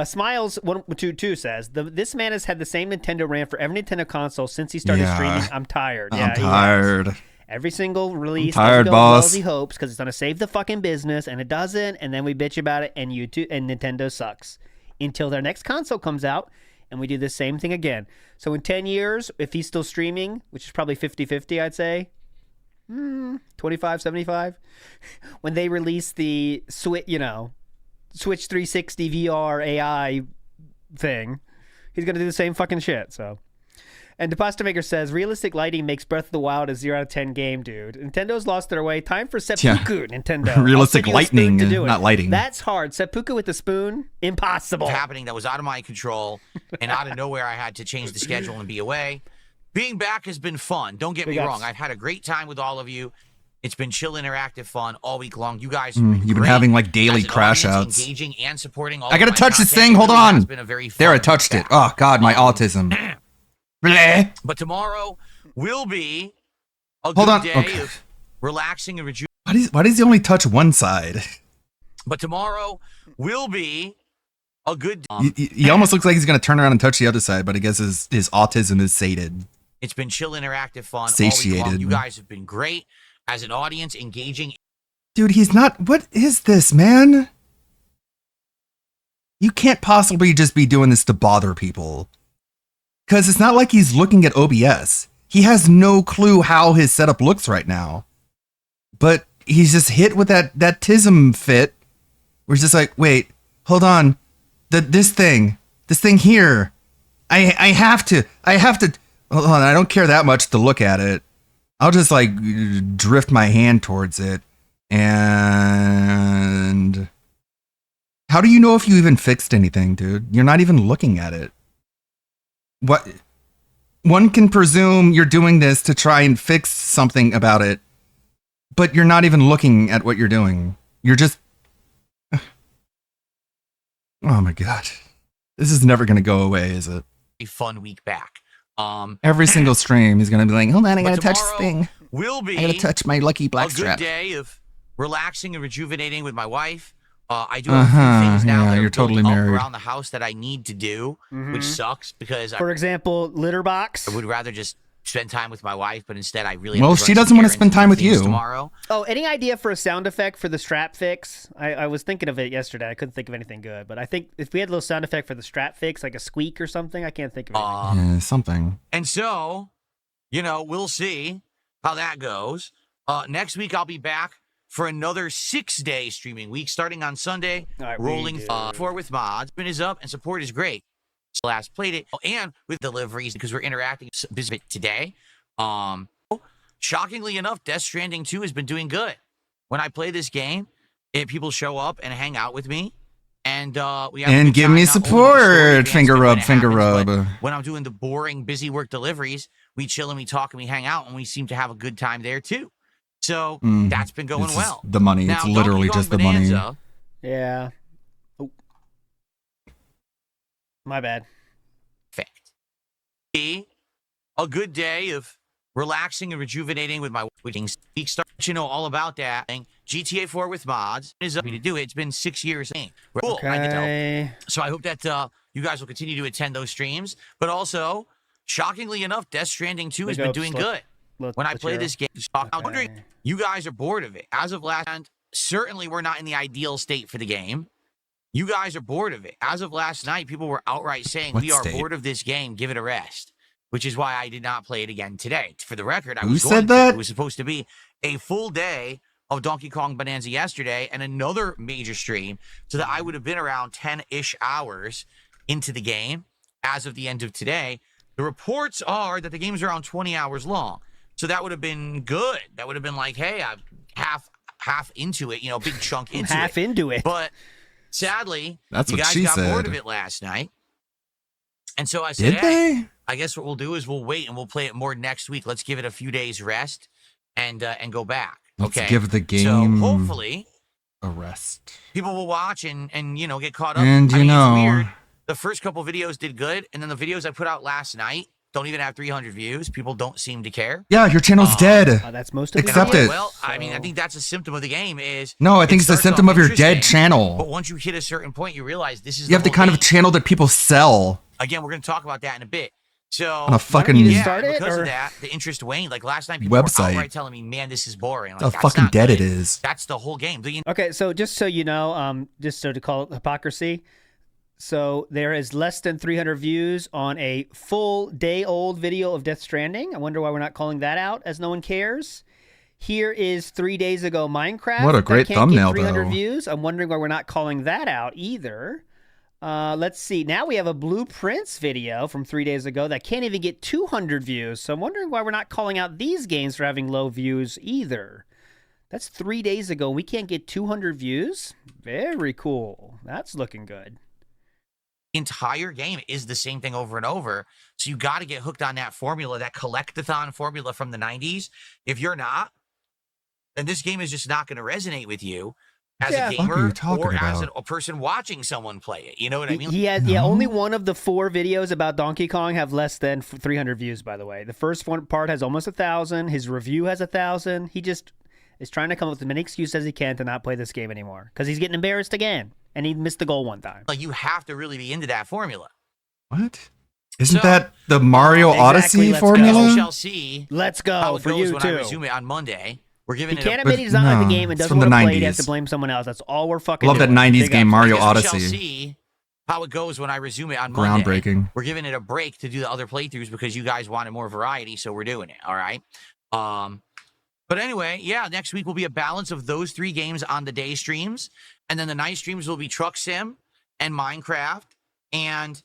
Smiles 122 says this man has had the same Nintendo RAM for every Nintendo console since he started streaming. I'm tired. I'm Yeah, he has. tired. Every single release tired, doesn't go as well boss. as he hopes because it's gonna save the fucking business, and it doesn't. And then we bitch about it, and Nintendo sucks until their next console comes out, and we do the same thing again. So in 10 years, if he's still streaming, which is probably 50-50, I'd say. 25-75 when they release the Switch 360 VR AI thing, he's gonna do the same fucking shit. So, and the Pasta Maker says realistic lighting makes Breath of the Wild a 0 out of 10 game, dude. Nintendo's lost their way. Time for seppuku, Nintendo. I'll Realistic send you a spoon lightning, to do it. not lighting. That's hard. Seppuku with the spoon, impossible. Happening that was out of my control, and out of nowhere, I had to change the schedule and be away. Being back has been fun. Don't get me wrong. I've had a great time with all of you. It's been chill, interactive fun all week long. You guys have been You've been great having like daily as an crash audience, outs. engaging and supporting all I of gotta my touch this content. thing. It Hold really has on. been a very There, I fun touched it. back. Oh God, my autism. Bleh. But tomorrow will be a Hold good on. day Okay. of relaxing and rejuvenating. Why does he only touch one side? But tomorrow will be A good. He almost looks like he's gonna turn around and touch the other side, but I guess his autism is sated. It's been chill, interactive fun. All week long. Satiated. You guys have been great as an audience, engaging. Dude, he's not. What is this, man? You can't possibly just be doing this to bother people. Because it's not like he's looking at OBS. He has no clue how his setup looks right now. But he's just hit with that tism fit. Where he's just like, wait, hold on. This thing here. I have to. Hold on, I don't care that much to look at it. I'll just like drift my hand towards it. And how do you know if you even fixed anything, dude? You're not even looking at it. What? One can presume you're doing this to try and fix something about it, but you're not even looking at what you're doing. You're just... Oh my god. This is never going to go away, is it? A fun week back. Every single stream, he's going to be like, hold on, I got to touch this thing. Will be I got to touch my lucky black a strap. good day of relaxing and rejuvenating with my wife. I do have a few things now yeah, that are you're totally building up married. around the house that I need to do, which sucks because For example, litter box. I would rather just spend time with my wife, but instead I really Well, have to she run doesn't some want to errands spend and do time with things you. tomorrow. Oh, any idea for a sound effect for the strap fix? I was thinking of it yesterday. I couldn't think of anything good, but I think if we had a little sound effect for the strap fix, like a squeak or something, I can't think of anything. Yeah, something. And so, we'll see how that goes. Next week I'll be back for another 6-day streaming week, starting on Sunday, rolling for with mods. Spin is up and support is great. Last played it, and with deliveries because we're interacting a bit today. Shockingly enough, Death Stranding 2 has been doing good. When I play this game, people show up and hang out with me, and we have a And good give time, me not only the story support. Finger advancement when rub, it finger happens, rub. but when I'm doing the boring, busy work deliveries, we chill and we talk and we hang out, and we seem to have a good time there too. So that's been going This is well. the money. Now, It's literally Donkey Kong just the money. Bonanza, Yeah. Oh. My bad. Fact. Be a good day of relaxing and rejuvenating with my wedding speak start. All about that thing. GTA 4 with mods is up to do it. It's been 6 years. Cool. I can tell. So I hope that you guys will continue to attend those streams. But also, shockingly enough, Death Stranding 2 has been doing good. When I play this game, I'm wondering, you guys are bored of it. As of last night, certainly we're not in the ideal state for the game. You guys are bored of it. As of last night, people were outright saying, What we are state? bored of this game. Give it a rest. Which is why I did not play it again today. For the record, I Who was said going to. that? It was supposed to be a full day of Donkey Kong Bonanza yesterday and another major stream so that I would have been around 10-ish hours into the game as of the end of today. The reports are that the game's around 20 hours long. So that would have been good. That would have been like, hey, I'm half into it, big chunk into Half into it. But sadly, That's you what guys she got bored said. of it last night. And so I said, Did hey, they? I guess what we'll do is we'll wait and we'll play it more next week. Let's give it a few days rest and go back. Let's Okay. give the game So hopefully a rest. people will watch and get caught up. And I you mean, know- it's weird. The first couple videos did good, and then the videos I put out last night don't even have 300 views. People don't seem to care. Yeah, your channel's dead. That's most of Accept And I'm it. like, well, I mean, I think that's a symptom of the game. Is No, I think it it's a starts symptom off of your dead interesting, channel. But once you hit a certain point, you realize this is You have the kind of channel that people sell. Again, we're going to talk about that in a bit. So On a fucking- yeah, because of that, the interest waned. Like last night, people Website. were outright telling me, "Man, this is boring." I'm How like, that's fucking not dead good. it is. That's the whole game. Okay, so just so you know, just so to call it hypocrisy, so there is less than 300 views on a full day-old video of Death Stranding. I wonder why we're not calling that out, as no one cares. Here is 3 days ago Minecraft. What a that great can't thumbnail, get 300 though. views. I'm wondering why we're not calling that out either. Let's see. Now we have a Blueprints video from 3 days ago that can't even get 200 views. So I'm wondering why we're not calling out these games for having low views either. That's 3 days ago. We can't get 200 views? Very cool. That's looking good. Entire game is the same thing over and over. So you got to get hooked on that formula, that collectathon formula from the 90s. If you're not, then this game is just not going to resonate with you as Yeah. a What are gamer you talking or as about? a person watching someone play it. You know what I mean? He has, only one of the 4 videos about Donkey Kong have less than 300 views, by the way. The first one part has almost 1,000. His review has 1,000. He just is trying to come up with as many excuses as he can to not play this game anymore because he's getting embarrassed again. and he missed the goal one time. Like, you have to really be into that formula. What? Isn't So- that the Mario Odyssey let's go. formula? We shall see Let's how go it for goes you when I too. resume it on Monday. We're He giving it can't a admit he does not like the game and it's doesn't from the want to play it. He has 90s. to blame someone else. That's all we're fucking Love that doing. 90s Big game up. Mario We shall Odyssey. see how it goes when I resume it on Monday. Groundbreaking. We're giving it a break to do the other playthroughs because you guys wanted more variety, so we're doing it. All right. But anyway, yeah, next week will be a balance of those 3 games on the day streams, and then the night streams will be Truck Sim and Minecraft and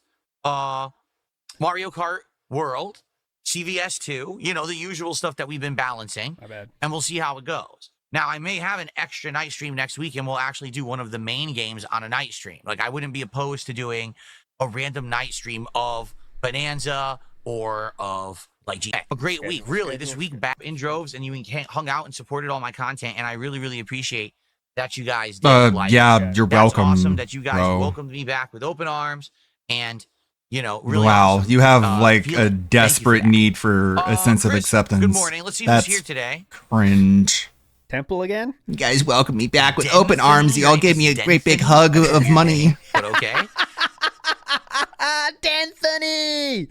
Mario Kart World, CVS 2. You know, the usual stuff that we've been balancing. My bad. And we'll see how it goes. Now, I may have an extra night stream next week, and we'll actually do one of the main games on a night stream. Like, I wouldn't be opposed to doing a random night stream of Bonanza or of, like, a great week. Really, this week back in droves, and you hung out and supported all my content, and I really, really appreciate that you guys did. Like, Yeah, you're that's welcome. awesome that you guys bro. welcomed me back with open arms, and, you know, really Wow, awesome. you have like feeling. a desperate need for a sense of Chris, acceptance. Good morning. Let's see That's who's here today. cringe. Temple again? You guys welcomed me back with Denthony, open arms. You all gave me a great big hug of money. But okay. D'Anthony!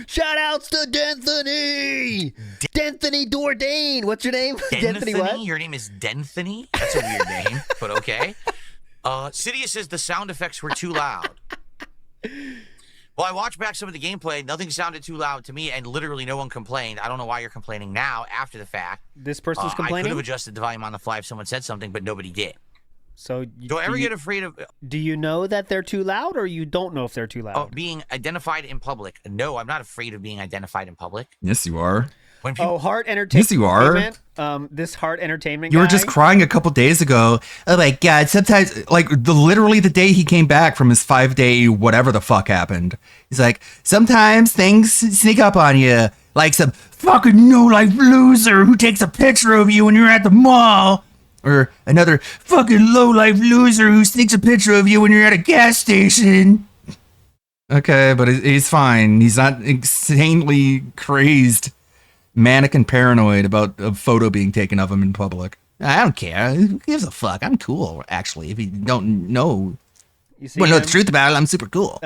Shout outs to D'Anthony! D'Anthony Dordain! What's your name? D'Anthony what? Your name is Denthony? That's a weird name, but okay. Sidious says the sound effects were too loud. Well, I watched back some of the gameplay. Nothing sounded too loud to me, and literally no one complained. I don't know why you're complaining now after the fact. This person's I complaining? could have adjusted the volume on the fly if someone said something, but nobody did. So Do I ever get afraid of Do you know that they're too loud, or you don't know if they're too loud? being identified in public? No, I'm not afraid of being identified in public. Yes, you are. When people, Oh, Heart Entertainment. Yes, you are. This Heart Entertainment You were guy? just crying a couple days ago. Oh my god! Sometimes, like literally the day he came back from his 5-day whatever the fuck happened, he's like, sometimes things sneak up on you, like some fucking no-life loser who takes a picture of you when you're at the mall, or another fucking low-life loser who sneaks a picture of you when you're at a gas station. Okay, but he's fine. He's not insanely crazed, manic and paranoid about a photo being taken of him in public. I don't care. Who gives a fuck? I'm cool, actually. If you don't know, You see want to know him? the truth about it, I'm super cool.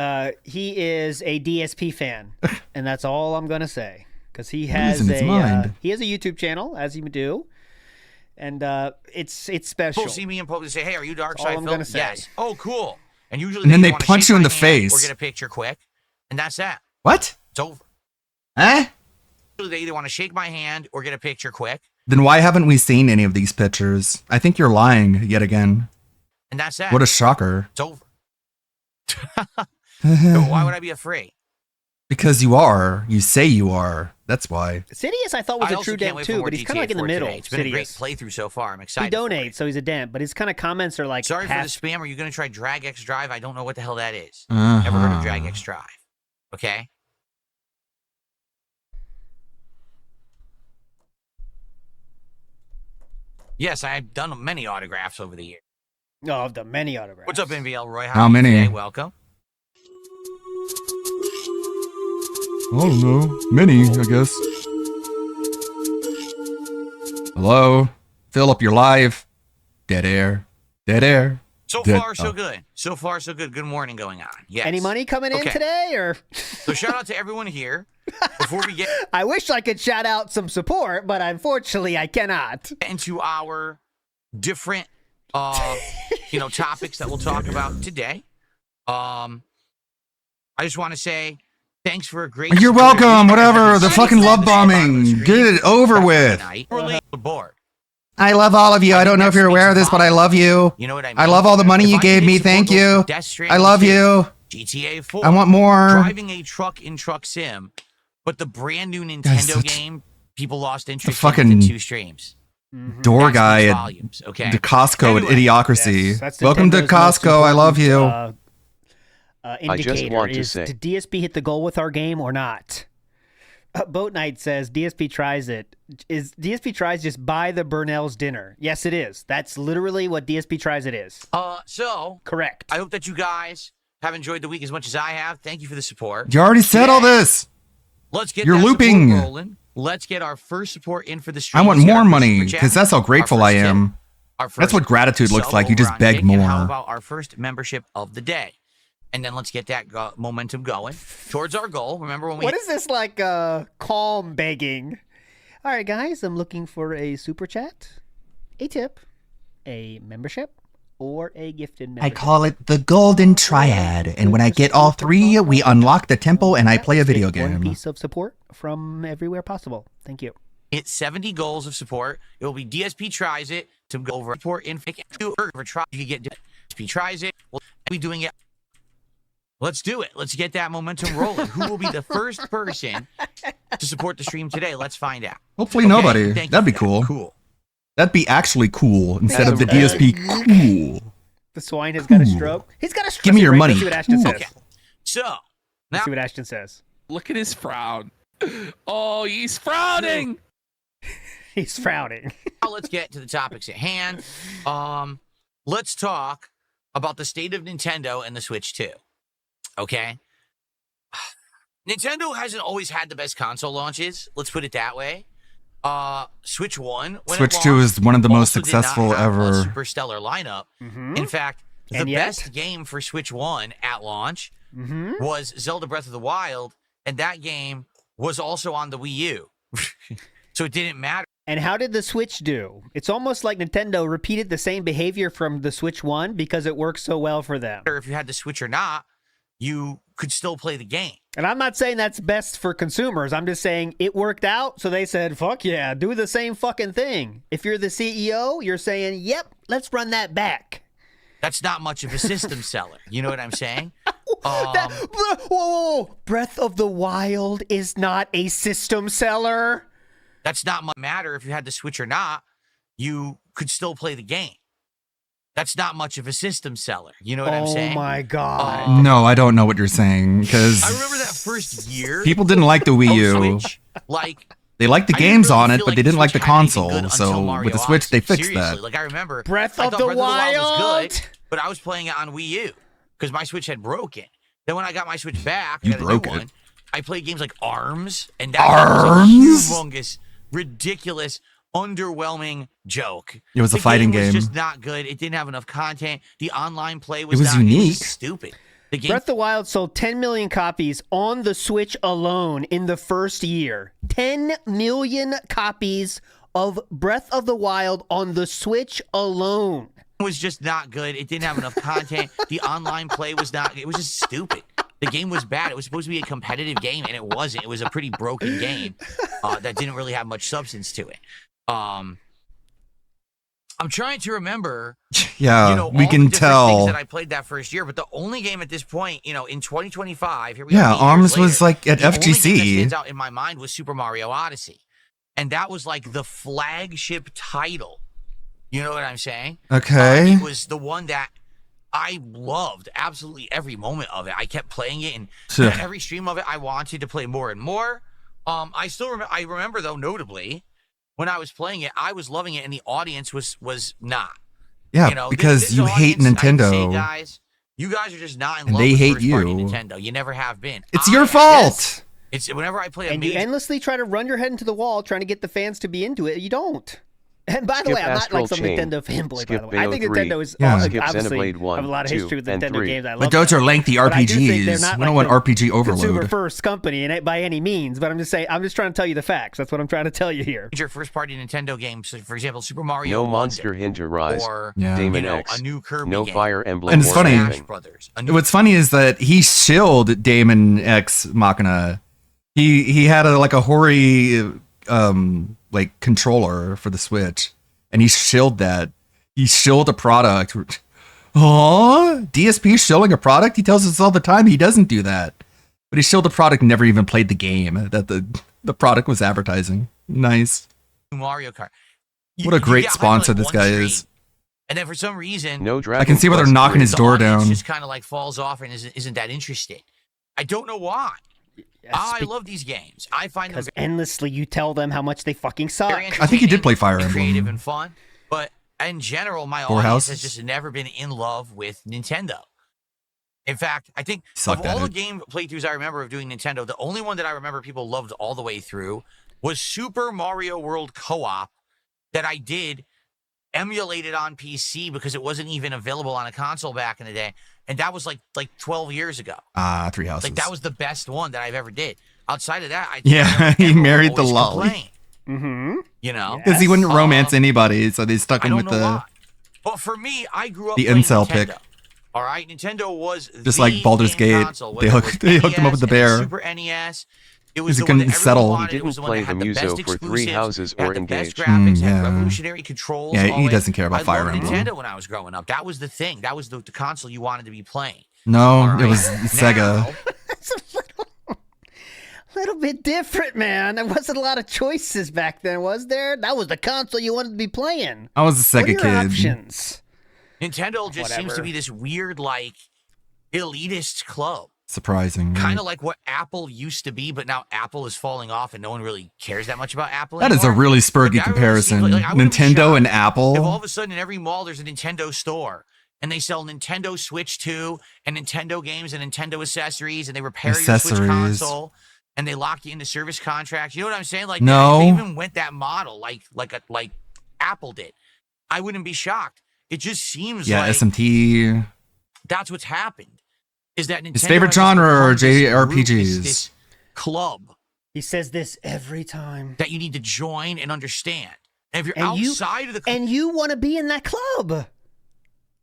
He is a DSP fan, and that's all I'm gonna say. Because he Losing has his mind. he has a YouTube channel, as you do, and it's special. people see me in public and say, "Hey, are you Dark That's all Side I'm Phil?" gonna say. Yes. Oh, cool. And usually, And then either they wanna punch shake you in my the hand face. or get a picture quick, and that's that. What? It's over. Huh? Usually, they either want to shake my hand or get a picture quick, Then why haven't we seen any of these pictures? I think you're lying yet again. and that's that. What a shocker. It's over. So why would I be afraid? Because you are. You say you are. That's why. Sidious, I thought was I a also true can't dent wait for too, more but he's kind GTA of like in the 4 middle. today. It's been a great Sidious. playthrough so far. I'm He excited. for it. donates, so he's a dent, but his kind of comments are like Sorry half. for the spam. Are you going to try Drag X Drive? I don't know what the hell that is. Uh-huh. Never heard of Drag X Drive. Okay. Yes, I've done many autographs over the years. Oh, of the many autographs. What's up, NVL Roy? How are you many? today? Welcome. I don't know. Many, I guess. Hello? Philip, you're live. Dead air. Dead air. So Dead- far, so oh. good. So far, so good. Good morning going on. Yes. Any money coming in Okay. today, or? So shout out to everyone here. Before we get I wish I could shout out some support, but unfortunately, I cannot. into our different, topics that we'll talk about today, I just want to say thanks for a great. You're supportive welcome. week. Whatever. The Every fucking single love day bombing. on the stream. Get it over That's with. tonight. We're late to board. I love all of you. I don't know if you're aware of this, but I love you. You know what I mean? I love all the money If you I gave can me. get support Thank goes you. from Death Stranding I love 2, you. GTA 4. I want more. Driving a truck in Truck Sim, but the brand new Nintendo such- game, people lost interest fucking in within 2 streams. Door That guy speaks at volumes, okay? the Costco Anyway, at Idiocracy. Yes, that's Welcome to Nintendo's most Costco. I love you. important, I just indicator want to is, say- did DSP hit the goal with our game or not? Boat Knight says DSP tries it. Is DSP tries just buy the Burnell's dinner? Yes, it is. That's literally what DSP tries it is. So correct. I hope that you guys have enjoyed the week as much as I have. Thank you for the support. You already said all this. Let's get You're that looping. support rolling. Let's get our first support in for the stream. I want Let's get more our first money super chat, because that's how our grateful first I tip. am. our first That's what gratitude looks sub like. You over just on beg Kick, and how more. about our first membership of the day? And then let's get that momentum going towards our goal. Remember when we What is this like calm begging? All right, guys, I'm looking for a super chat, a tip, a membership, or a gifted I membership. call it the Golden Triad, and when I get all three, we unlock the temple and I play a video One game. piece of support from everywhere possible. Thank you. hit 70 goals of support, it will be DSP tries it to go over support in over try. You can get DSP tries it. We'll be doing it. Let's do it. Let's get that momentum rolling. Who will be the first person to support the stream today? Let's find out. Hopefully Okay, nobody. thank you That'd be for that. cool. Cool. That'd be actually cool instead of the Yeah. DSP cool. The swine has got a stroke. He's got a stroke. Give me your Let's money. see what Ashton says. Okay. So, Let's see what Ashton says. Look at his frown. Oh, he's frowning. He's frowning. now let's get to the topics at hand. Let's talk about the state of Nintendo and the Switch 2. Okay? Nintendo hasn't always had the best console launches. Let's put it that way. Switch 1, when Switch it 2 launched, is one of the most also did not successful have a ever. super stellar lineup. In fact, the And yet? best game for Switch 1 at launch Mm-hmm. was Zelda Breath of the Wild, and that game was also on the Wii U. So it didn't matter. And how did the Switch do? It's almost like Nintendo repeated the same behavior from the Switch 1 because it works so well for them. If you had the Switch or not, you could still play the game. And I'm not saying that's best for consumers. I'm just saying it worked out, so they said, fuck yeah, do the same fucking thing. If you're the CEO, you're saying, yep, let's run that back. That's not much of a system seller. You know what I'm saying? Whoa, Breath of the Wild is not a system seller. That's not much matter if you had the Switch or not. You could still play the game. That's not much of a system seller. You know what I'm saying? Oh my god. No, I don't know what you're saying because I remember that first year. people didn't like the Wii of U. Switch, like They liked the I didn't games really on it, feel but like they didn't like the Switch had anything console. good until So Mario with the Switch, they Odyssey. fixed Seriously, that. Like I remember, Breath I of thought the Breath of the Wild was Wild. good, but I was playing it on Wii U because my Switch had broken. Then when I got my Switch back, I You got a broke new it. one. I played games like ARMS, and that was a humongous, ridiculous, underwhelming joke. It was a The fighting game. game. Was just not good. It didn't have enough content. The online play was was not, It unique. was just stupid. The game Breath of the Wild sold 10 million copies on the Switch alone in the first year. 10 million copies of Breath of the Wild on the Switch alone. was just not good. It didn't have enough content. The online play was not. It was just stupid. The game was bad. It was supposed to be a competitive game, and it wasn't. It was a pretty broken game that didn't really have much substance to it. I'm trying to remember. Yeah, you know, we all can the different tell. things that I played that first year, but the only game at this point, you know, in 2025, here we Yeah, are. 8 years ARMS was, later, like, at the only game that FGC. stands out in my mind was Super Mario Odyssey, and that was like the flagship title. You know what I'm saying? Okay. It was the one that I loved absolutely every moment of it. I kept playing it, and Sure. every stream of it, I wanted to play more and more. I still remember. I remember though, notably, when I was playing it, I was loving it, and the audience was not. Yeah, You know, because this you hate audience, I'd say, Nintendo. guys, you guys are just not in And love they with hate first-party you. Nintendo. You never have been. It's your fault. It's whenever I play a And you major endlessly try to run your head into the wall trying to get the fans to be into it. You don't. And by the Skip way, I'm not Astral like some Chain. Nintendo fanboy, by Skip the way. I think Bayo 3. Nintendo is Yeah. Skip obviously Xenoblade 1, have a lot of 2, history with and Nintendo 3. games. I But love those them. are lengthy But I do think they're RPGs. not We don't like want the RPG overload. Consumer first company, and by any means. But I'm just saying, I'm just trying to tell you the facts. That's what I'm trying to tell you here. first-party Nintendo games, so for example, Super Mario No Wonder, Monster Hunter Rise, or Yeah. Damon you know, X, a new Kirby no game. Fire Emblem And it's or funny. anything. Brothers. What's funny is that he shilled Damon X Machina. He had a Hori like controller for the Switch, and he shilled that. He shilled a product. Oh, DSP shilling a product? He tells us all the time he doesn't do that. But he shilled a product and never even played the game that the product was advertising. Nice. Mario Kart. What a great get hyped sponsor like this one guy stream, is. And then for some reason, No Dragon I can see why they're Quest knocking 3. his the door audience down. just kind of like falls off and isn't that interested. I don't know why. I love these games. I find them Because endlessly you tell them how much they fucking suck. very I think he did entertaining play Fire and creative Emblem. and fun. But in general, my Four audience Houses? has just never been in love with Nintendo. In fact, I think Sucked of all at the it. game playthroughs I remember of doing Nintendo, the only one that I remember people loved all the way through was Super Mario World Co-op that I did emulate it on PC because it wasn't even available on a console back in the day, and that was like 12 years ago. Three Houses. Like that was the best one that I've ever did. Outside of that, I Yeah, he married the lolly. Mm-hmm. You know, Because he wouldn't romance anybody, so they stuck him with the But for me, I grew up the playing incel Nintendo. pick. All right, Nintendo was Just the like Baldur's game Gate, console, they whether it was hooked him up with the NES and bear. Super NES. It Because was he the one that couldn't everyone settle. wanted. He It was didn't the one that play had the the best Muso for Three exclusives, Houses had or the best Engage. graphics, had yeah. revolutionary controls. Yeah, all he that. doesn't care about I Fire loved Emblem. Nintendo when I was growing up. That was the thing. That was the console you wanted to be playing. No, it was Sega. A little bit different, man. There wasn't a lot of choices back then, was there? That was the console you wanted to be playing. I was a What are Sega your kid. options? Nintendo just seems Whatever. to be this weird, like, elitist club. Surprising. Kind of like what Apple used to be, but now Apple is falling off and no one really cares that much about Apple That is a anymore. really Like, spurgy that really seems comparison. like I wouldn't be Nintendo and shocked If all Apple. of a sudden in every mall there's a Nintendo store and they sell Nintendo Switch 2 and Nintendo games and Nintendo accessories and they repair your Switch Accessories. console and they lock you into service contracts. You know what I'm saying? Like No. if they even went that model like Apple did, I wouldn't be shocked. It just seems Yeah, like SMT. that's what's happened. Is that Nintendo His favorite has just genre are become this group, JRPGs. this club He says this every time. that you need to join and understand. And if you're And you- outside of the club, And you want to be in that club.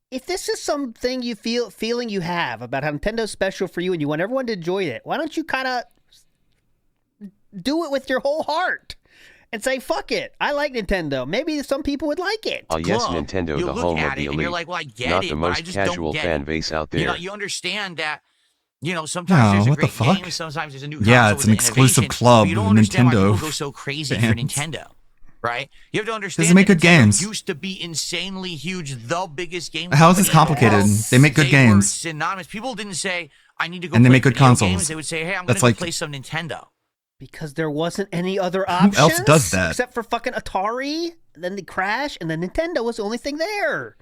If this is something you feeling you have about how Nintendo's special for you and you want everyone to enjoy it, why don't you kind of do it with your whole heart and say, fuck it, I like Nintendo. Maybe some people would like it. Ah, yes, club, Nintendo, you the look home at of the it and you're elite. like, well, I get Not it, the but I most just casual don't get fan it. base out You there. know, you understand that, you know, sometimes No, there's a what the great fuck? game, sometimes there's a new Yeah, console it's with an exclusive innovation, club but you don't of understand why Nintendo people go so crazy for fans. Nintendo, right? You have to understand Doesn't make that good Nintendo games. used to be insanely huge, the biggest game How is this company in the complicated? world. They make good Were games. synonymous. People didn't say, I need to go And they play make good video consoles. games. They would say, hey, I'm going That's to like- play some Nintendo. Because there wasn't any other Who options. else does that? Except for fucking Atari, then the Crash, and then Nintendo was the only thing there.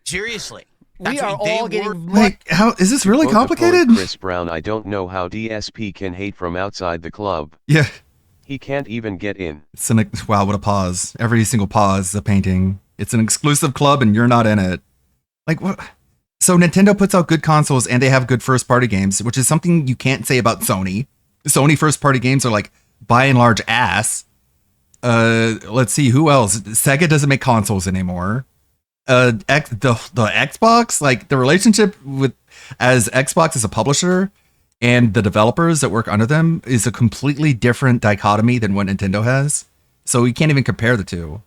Seriously. We That's are what they all were. getting Like, how is this really To quote the poet complicated? Chris Brown, I don't know how DSP can hate from outside the club. Yeah. He can't even get in. It's an wow, what a pause. Every single pause is a painting. It's an exclusive club and you're not in it. Like what? So Nintendo puts out good consoles and they have good first party games, which is something you can't say about Sony. Sony first party games are like by and large ass. Let's see who else. Sega doesn't make consoles anymore. The Xbox, like the relationship with as Xbox as a publisher and the developers that work under them is a completely different dichotomy than what Nintendo has. So you can't even compare the two.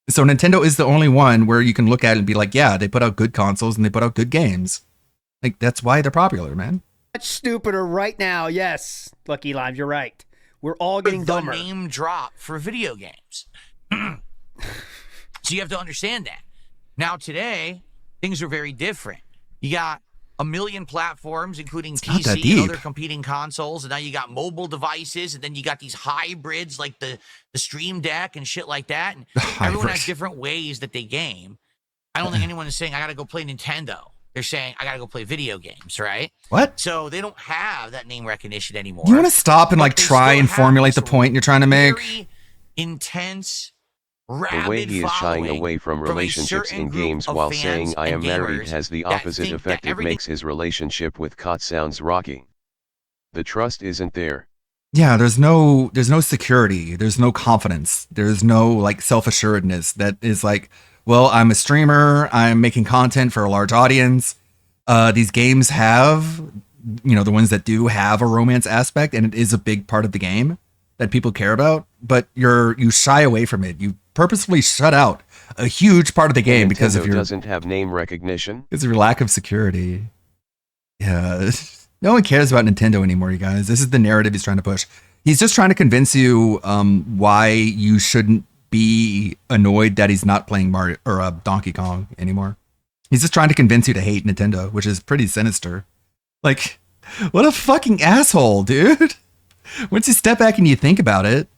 So Nintendo is the only one where you can look at it and be like, yeah, they put out good consoles and they put out good games. Like that's why they're popular, man. Much stupider right now. Yes, Lucky Live, you're right. We're all getting the dumber. name drop for video games. So you have to understand that. Now today, things are very different. You got a million platforms, including not that PC and deep. other competing consoles, and now you got mobile devices, and then you got these hybrids like the Stream Deck and shit like that. And everyone has Hybrid. different ways that they game. I don't think anyone is saying I gotta go play Nintendo. They're saying I gotta go play video games, right? What? So they don't have that name recognition anymore. You want to stop and But like they try still and have formulate the this point you're trying to make? very intense, The way rabid he is shying following away from a relationships certain in group games of while fans saying I am and married gamers has the that opposite think that effect. It everything- makes his relationship with Kot sounds rocky. The trust isn't there. Yeah, there's no security, there's no confidence, there's no like self-assuredness that is like, well, I'm a streamer, I'm making content for a large audience. These games have, you know, the ones that do have a romance aspect, and it is a big part of the game that people care about, but you shy away from it. You purposefully shut out a huge part of the game because of Nintendo your doesn't have name recognition. because of your lack of security. Yeah. No one cares about Nintendo anymore, you guys. This is the narrative he's trying to push. He's just trying to convince you why you shouldn't be annoyed that he's not playing Mario or Donkey Kong anymore. He's just trying to convince you to hate Nintendo, which is pretty sinister. Like, what a fucking asshole, dude. Once you step back and you think about it,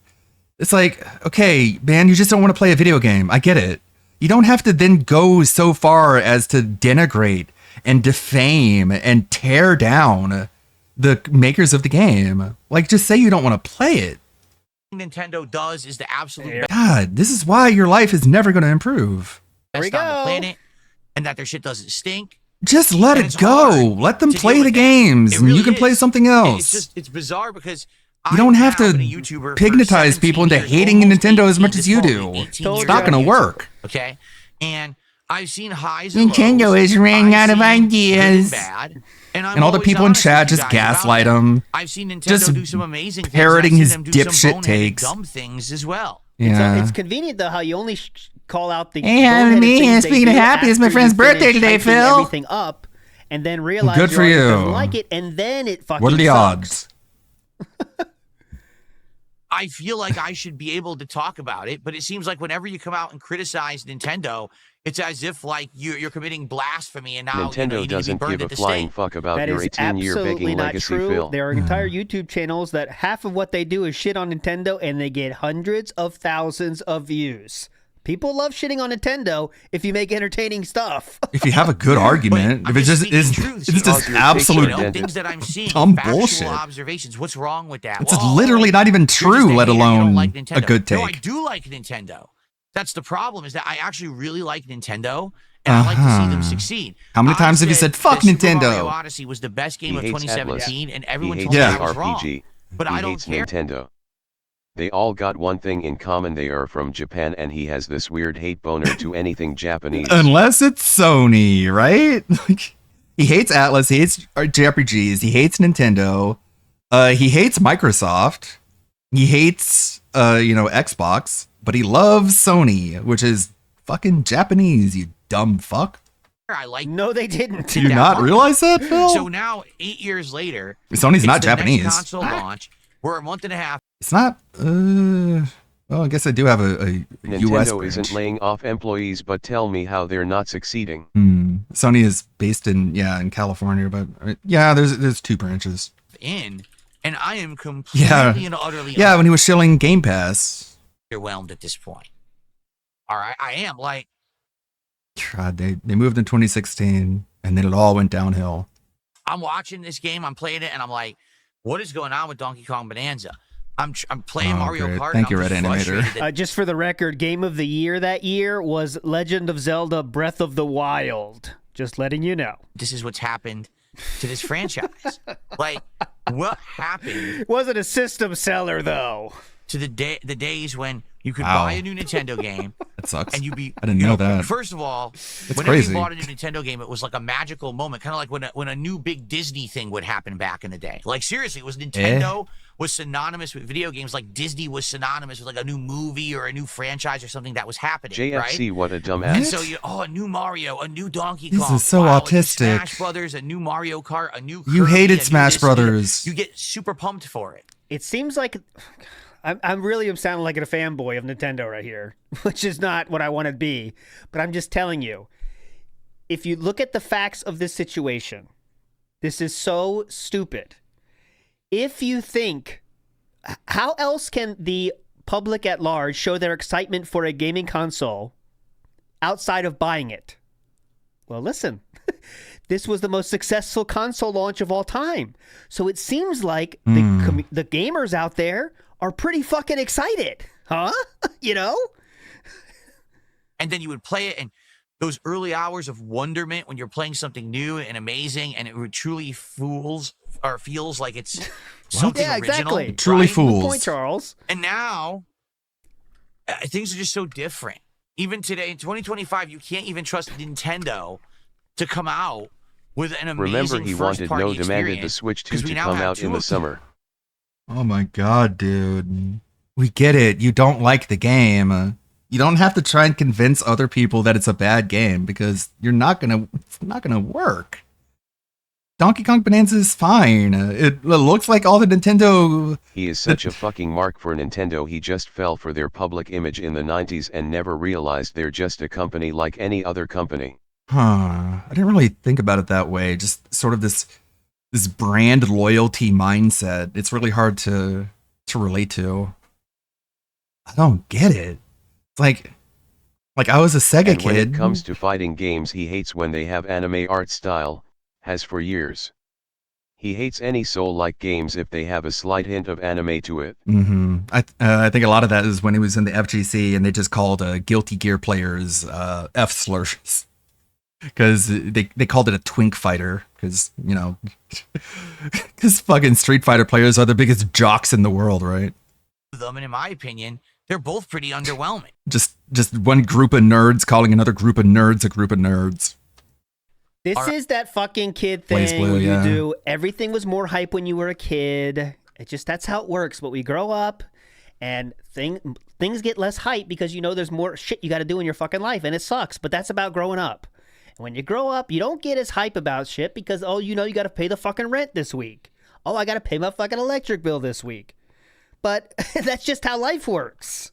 it's like, okay, man, you just don't want to play a video game. I get it. You don't have to then go so far as to denigrate and defame and tear down the makers of the game. Like, just say you don't want to play it. Nintendo does is the absolute best. God, this is why your life is never going to improve. best on the planet, and that their shit doesn't stink. Just let And it it's go. hard Let them to play deal the with that. games, It and you really can play is. something And else. it's bizarre because You don't have to I've been a YouTuber for pignatize people 17 into years, hating almost Nintendo as 18 much as you this do. fall, 18 It's years not on going to YouTube, work. Okay, and I've seen highs and Nintendo lows. is running I've out of seen ideas. good and bad, and I'm And all the always people in honest with chat you just guys about gaslight that. him. I've seen Nintendo Just do some amazing things. parroting and I've his seen them do some dipshit boneheaded, takes. dumb things as well. Yeah. It's convenient though how you only call out the Hey, boneheaded me, things speaking they of do happy, it's my after friend's you finish birthday today, hyping Phil. Everything up, and then realize Good for your audience you. doesn't like it, and then it fucking What are the sucks. odds? I feel like I should be able to talk about it, but it seems like whenever you come out and criticize Nintendo, it's as if like you're committing blasphemy, and now Nintendo you need to be doesn't burned give a at the flying stake. fuck about That your is 18-year absolutely begging not legacy, true. Phil. There are entire YouTube channels that half of what they do is shit on Nintendo, and they get hundreds of thousands of views. People love shitting on Nintendo if you make entertaining stuff. If you have a good argument, if it just is, it's just absolute things that I'm seeing, dumb factual bullshit. observations. What's wrong with that? It's Well, literally not even you're just true, a let hater, you don't alone like a Nintendo. good No, I take. do like Nintendo. That's the problem, is that I actually really like Nintendo, and I like to see them succeed. How many I times have you said said, fuck that Super Mario Nintendo? Odyssey was the best game He of hates 2017, Atlas. and everyone he told hates me I was wrong. RPG. But he I don't hates care. Nintendo. They all got one thing in common: they are from Japan, and he has this weird hate boner to anything Japanese. Unless it's Sony, right? Like, he hates Atlas, he hates JRPGs, he hates Nintendo, he hates Microsoft, he hates Xbox, but he loves Sony, which is fucking Japanese, you dumb fuck. I like. No, they didn't. Do you not realize that, Phil? So now, 8 years later, Sony's it's not the Japanese. Next console launch. We're a month and a half. It's not. Well, I guess I do have a U.S. Nintendo branch. isn't laying off employees, but tell me how they're not succeeding. Sony is based in California, but there's two branches. In, and I am completely and utterly when he was shilling Game Pass. underwhelmed at this point. All right, I am like, God, they moved in 2016, and then it all went downhill. I'm watching this game, I'm playing it, and I'm like, what is going on with Donkey Kong Bonanza? I'm playing Mario great. Kart. Thank and you, I'm Red just Animator. frustrated that Just for the record, game of the year that year was Legend of Zelda Breath of the Wild. Just letting you know. this is what's happened to this franchise. Like, what happened? Wasn't a system seller though. To the days when you could Wow. buy a new Nintendo game. That sucks. And I I didn't know that. First of all, whenever crazy. you bought a new Nintendo game, it was like a magical moment, kind of like when a new big Disney thing would happen back in the day. Like seriously, it was Nintendo was synonymous with video games, like Disney was synonymous with like a new movie or a new franchise or something that was happening. JFC, right? what a dumbass. And so a new Mario, a new Donkey This Kong. is so wow, a new autistic. Smash Brothers, a new Mario Kart, a new. You Kirby, hated a new Smash this, a new that. Brothers. You get super pumped for it. It seems like I'm really sounding like a fanboy of Nintendo right here, which is not what I want to be. But I'm just telling you, if you look at the facts of this situation, this is so stupid. If you think, how else can the public at large show their excitement for a gaming console outside of buying it? Well, listen, this was the most successful console launch of all time. So it seems like the gamers out there are pretty fucking excited, huh? You know? And then you would play it, and those early hours of wonderment when you're playing something new and amazing, and it would truly feels like it's something Yeah, original. exactly. It truly Right? fools. Good point, Charles. And now, things are just so different. Even today, in 2025, you can't even trust Nintendo to come out with an amazing Remember, he wanted first-party demanded the experience, Switch 2 'cause we to now come have out two in the of them. summer. Oh my god, dude. We get it. You don't like the game. You don't have to try and convince other people that it's a bad game because it's not gonna work. Donkey Kong Bonanza is fine. It looks like all the Nintendo. He is such a fucking mark for Nintendo. He just fell for their public image in the 90s and never realized they're just a company like any other company. I didn't really think about it that way. Just sort of this brand loyalty mindset. It's really hard to relate to. I don't get it. It's like I was a Sega And when kid. it comes to fighting games, he hates when they have anime art style, has for years. He hates any Soul-like games if they have a slight hint of anime to it. I think a lot of that is when he was in the FGC and they just called Guilty Gear players F slurs because they called it a twink fighter because because fucking Street Fighter players are the biggest jocks in the world, right? Them, and in my opinion, they're both pretty underwhelming. Just one group of nerds calling another group of nerds a group of nerds. This is that fucking kid Blaze thing Blue, where yeah. you do everything was more hype when you were a kid. That's how it works. But we grow up and things get less hype because there's more shit you got to do in your fucking life and it sucks. But that's about growing up. And when you grow up, you don't get as hype about shit because you got to pay the fucking rent this week. Oh, I got to pay my fucking electric bill this week. But that's just how life works.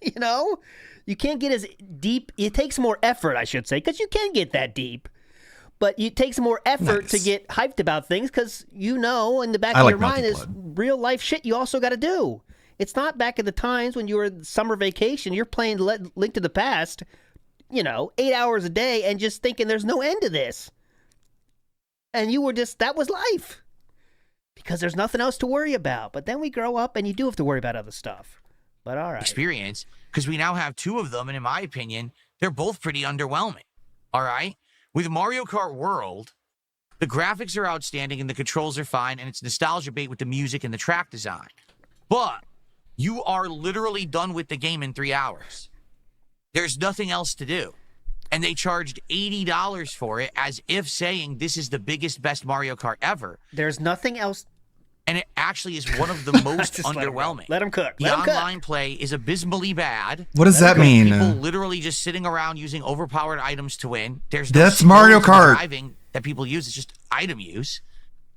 You can't get as deep. It takes more effort, I should say, because you can get that deep. But it takes more effort to get hyped about things because in the back of your mind is real life shit you also got to do. It's not back in the times when you were summer vacation. You're playing Link to the Past, 8 hours a day and just thinking there's no end to this. And you were that was life because there's nothing else to worry about. But then we grow up and you do have to worry about other stuff. But all right. Experience, because we now have two of them, and in my opinion, they're both pretty underwhelming. All right? With Mario Kart World, the graphics are outstanding and the controls are fine, and it's nostalgia bait with the music and the track design. But you are literally done with the game in 3 hours. There's nothing else to do. And they charged $80 for it as if saying this is the biggest, best Mario Kart ever. There's nothing else. And it actually is one of the most underwhelming. Let him cook. The online play is abysmally bad. What does that mean? People literally just sitting around using overpowered items to win. There's That's no Mario Kart. driving that people use. It's just item use.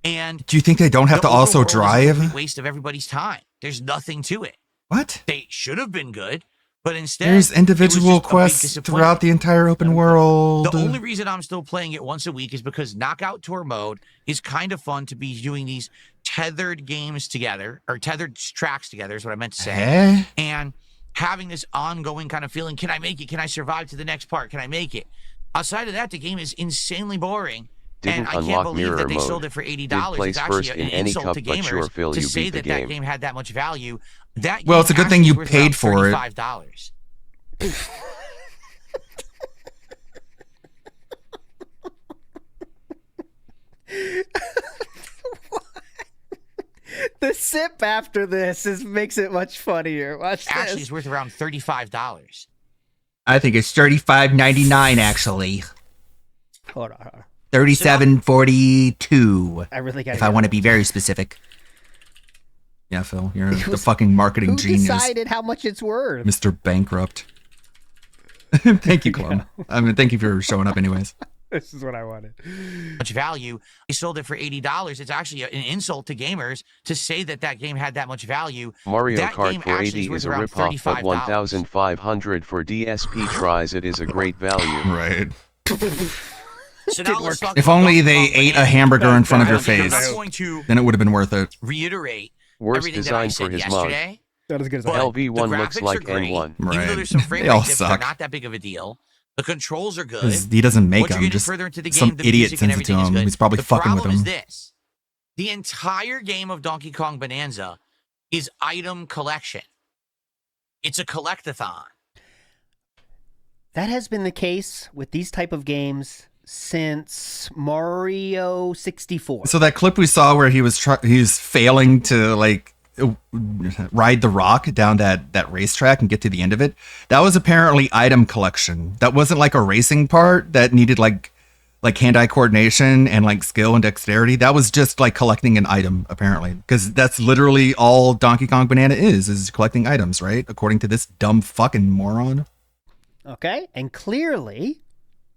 And Do you think they don't have to also overworld is a drive? complete waste of everybody's time. There's nothing to it. What? They should have been good, but instead There's it was individual just a big quests disappointment. throughout the entire open world. The only reason I'm still playing it once a week is because Knockout Tour mode is kind of fun to be doing these tethered games together, or tethered tracks together is what I meant to say. Eh? And having this ongoing kind of feeling, can I make it? Can I survive to the next part? Can I make it? Outside of that, the game is insanely boring. Didn't And I can't unlock believe mirror that they mode. sold it for Did $80. place It's actually first an in any insult cup, to but sure, gamers Phil, to you say beat the that that game. game had that much value. That Well, game it's a good actually thing you is worth paid around for it. $35. The sip after this makes it much funnier. Watch this. Actually, it's worth around $35. I think it's $35.99 actually. Hold on. $37.42. I really gotta If I get want to it. be very specific. Yeah, Phil, you're the fucking marketing Who genius, decided how much it's worth? Mr. Bankrupt. Thank you, Clem. I mean, thank you for showing up, anyways. This is what I wanted. Much value. They sold it for $80. It's actually an insult to gamers to say that that game had that much value. Mario That Kart game for actually 80 worth is a around ripoff, but $35. 1,500 for DSP tries it is a great value. Right. So now let's talk If about only Donkey they Kong ate a Bonanza. hamburger in front of your I'm face, going to then it would have been worth it. reiterate Worst everything that I design said for his mug. yesterday. Not as good as But LV1 the looks graphics like are great. N1. Even though there's some frame They all rate dips, they're suck. not that big of a deal. The controls are good. 'Cause he doesn't make Once you're them, getting just further into the some game, the idiot music and sends it to everything is him. good. He's probably the fucking with problem is him. this: the entire game of Donkey Kong Bonanza is item collection. It's a collectathon. That has been the case with these type of games since Mario 64. So that clip we saw where he was he's failing to like ride the rock down that racetrack and get to the end of it, that was apparently item collection. That wasn't like a racing part that needed like hand-eye coordination and like skill and dexterity. That was just like collecting an item, apparently, because that's literally all Donkey Kong Banana is collecting items, right? According to this dumb fucking moron. Okay, and clearly,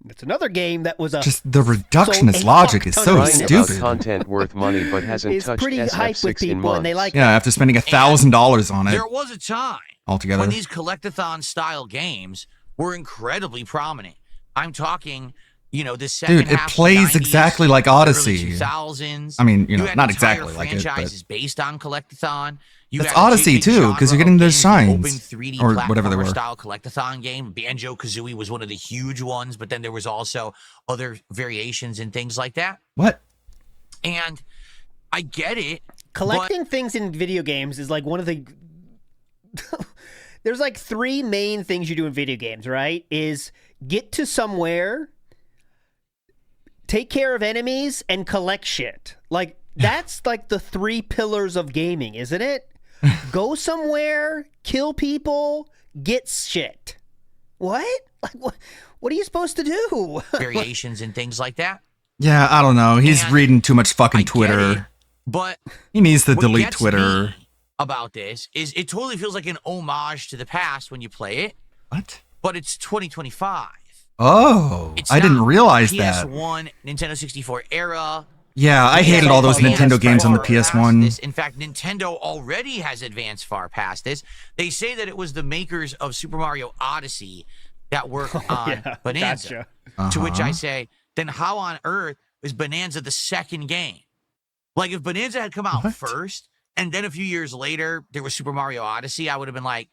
it's another game that was a Just the reductionist logic is so Crying about stupid. content worth money but hasn't It's touched pretty hype with SF6 in people, months. and they like Yeah, after spending $1,000 on it There was a time altogether. when these collectathon style games were incredibly prominent. I'm talking, the second Dude, it half of plays the 90s, exactly like early Odyssey. 2000s. I mean, You had not entire exactly like it, franchises but based on collectathon. You that's had a Odyssey big too, genre because you're of getting those games, the shines open 3D or whatever they platformer were. style collectathon game. Banjo-Kazooie was one of the huge ones, but then there was also other variations and things like that. What? And I get it. Collecting things in video games is like one of the there's like 3 main things you do in video games, right? Is get to somewhere, take care of enemies, and collect shit. Like that's like the 3 pillars of gaming, isn't it? Go somewhere, kill people, get shit. What? Like what are you supposed to do? Variations and things like that. Yeah, I don't know. He's And reading too much fucking I get Twitter. it, but He needs to what delete gets Twitter. me about this is it totally feels like an homage to the past when you play it. What? But it's 2025. Oh, It's I didn't not realize that. PS1, Nintendo 64 era. Yeah, I hated all those Nintendo games on the PS1. In fact, Nintendo already has advanced far past this. They say that it was the makers of Super Mario Odyssey that worked on Bonanza. Gotcha. To which I Uh-huh. say, then how on earth is Bonanza the second game? Like, if Bonanza had come out first, and then a few years later, there was Super Mario Odyssey, I would have been like,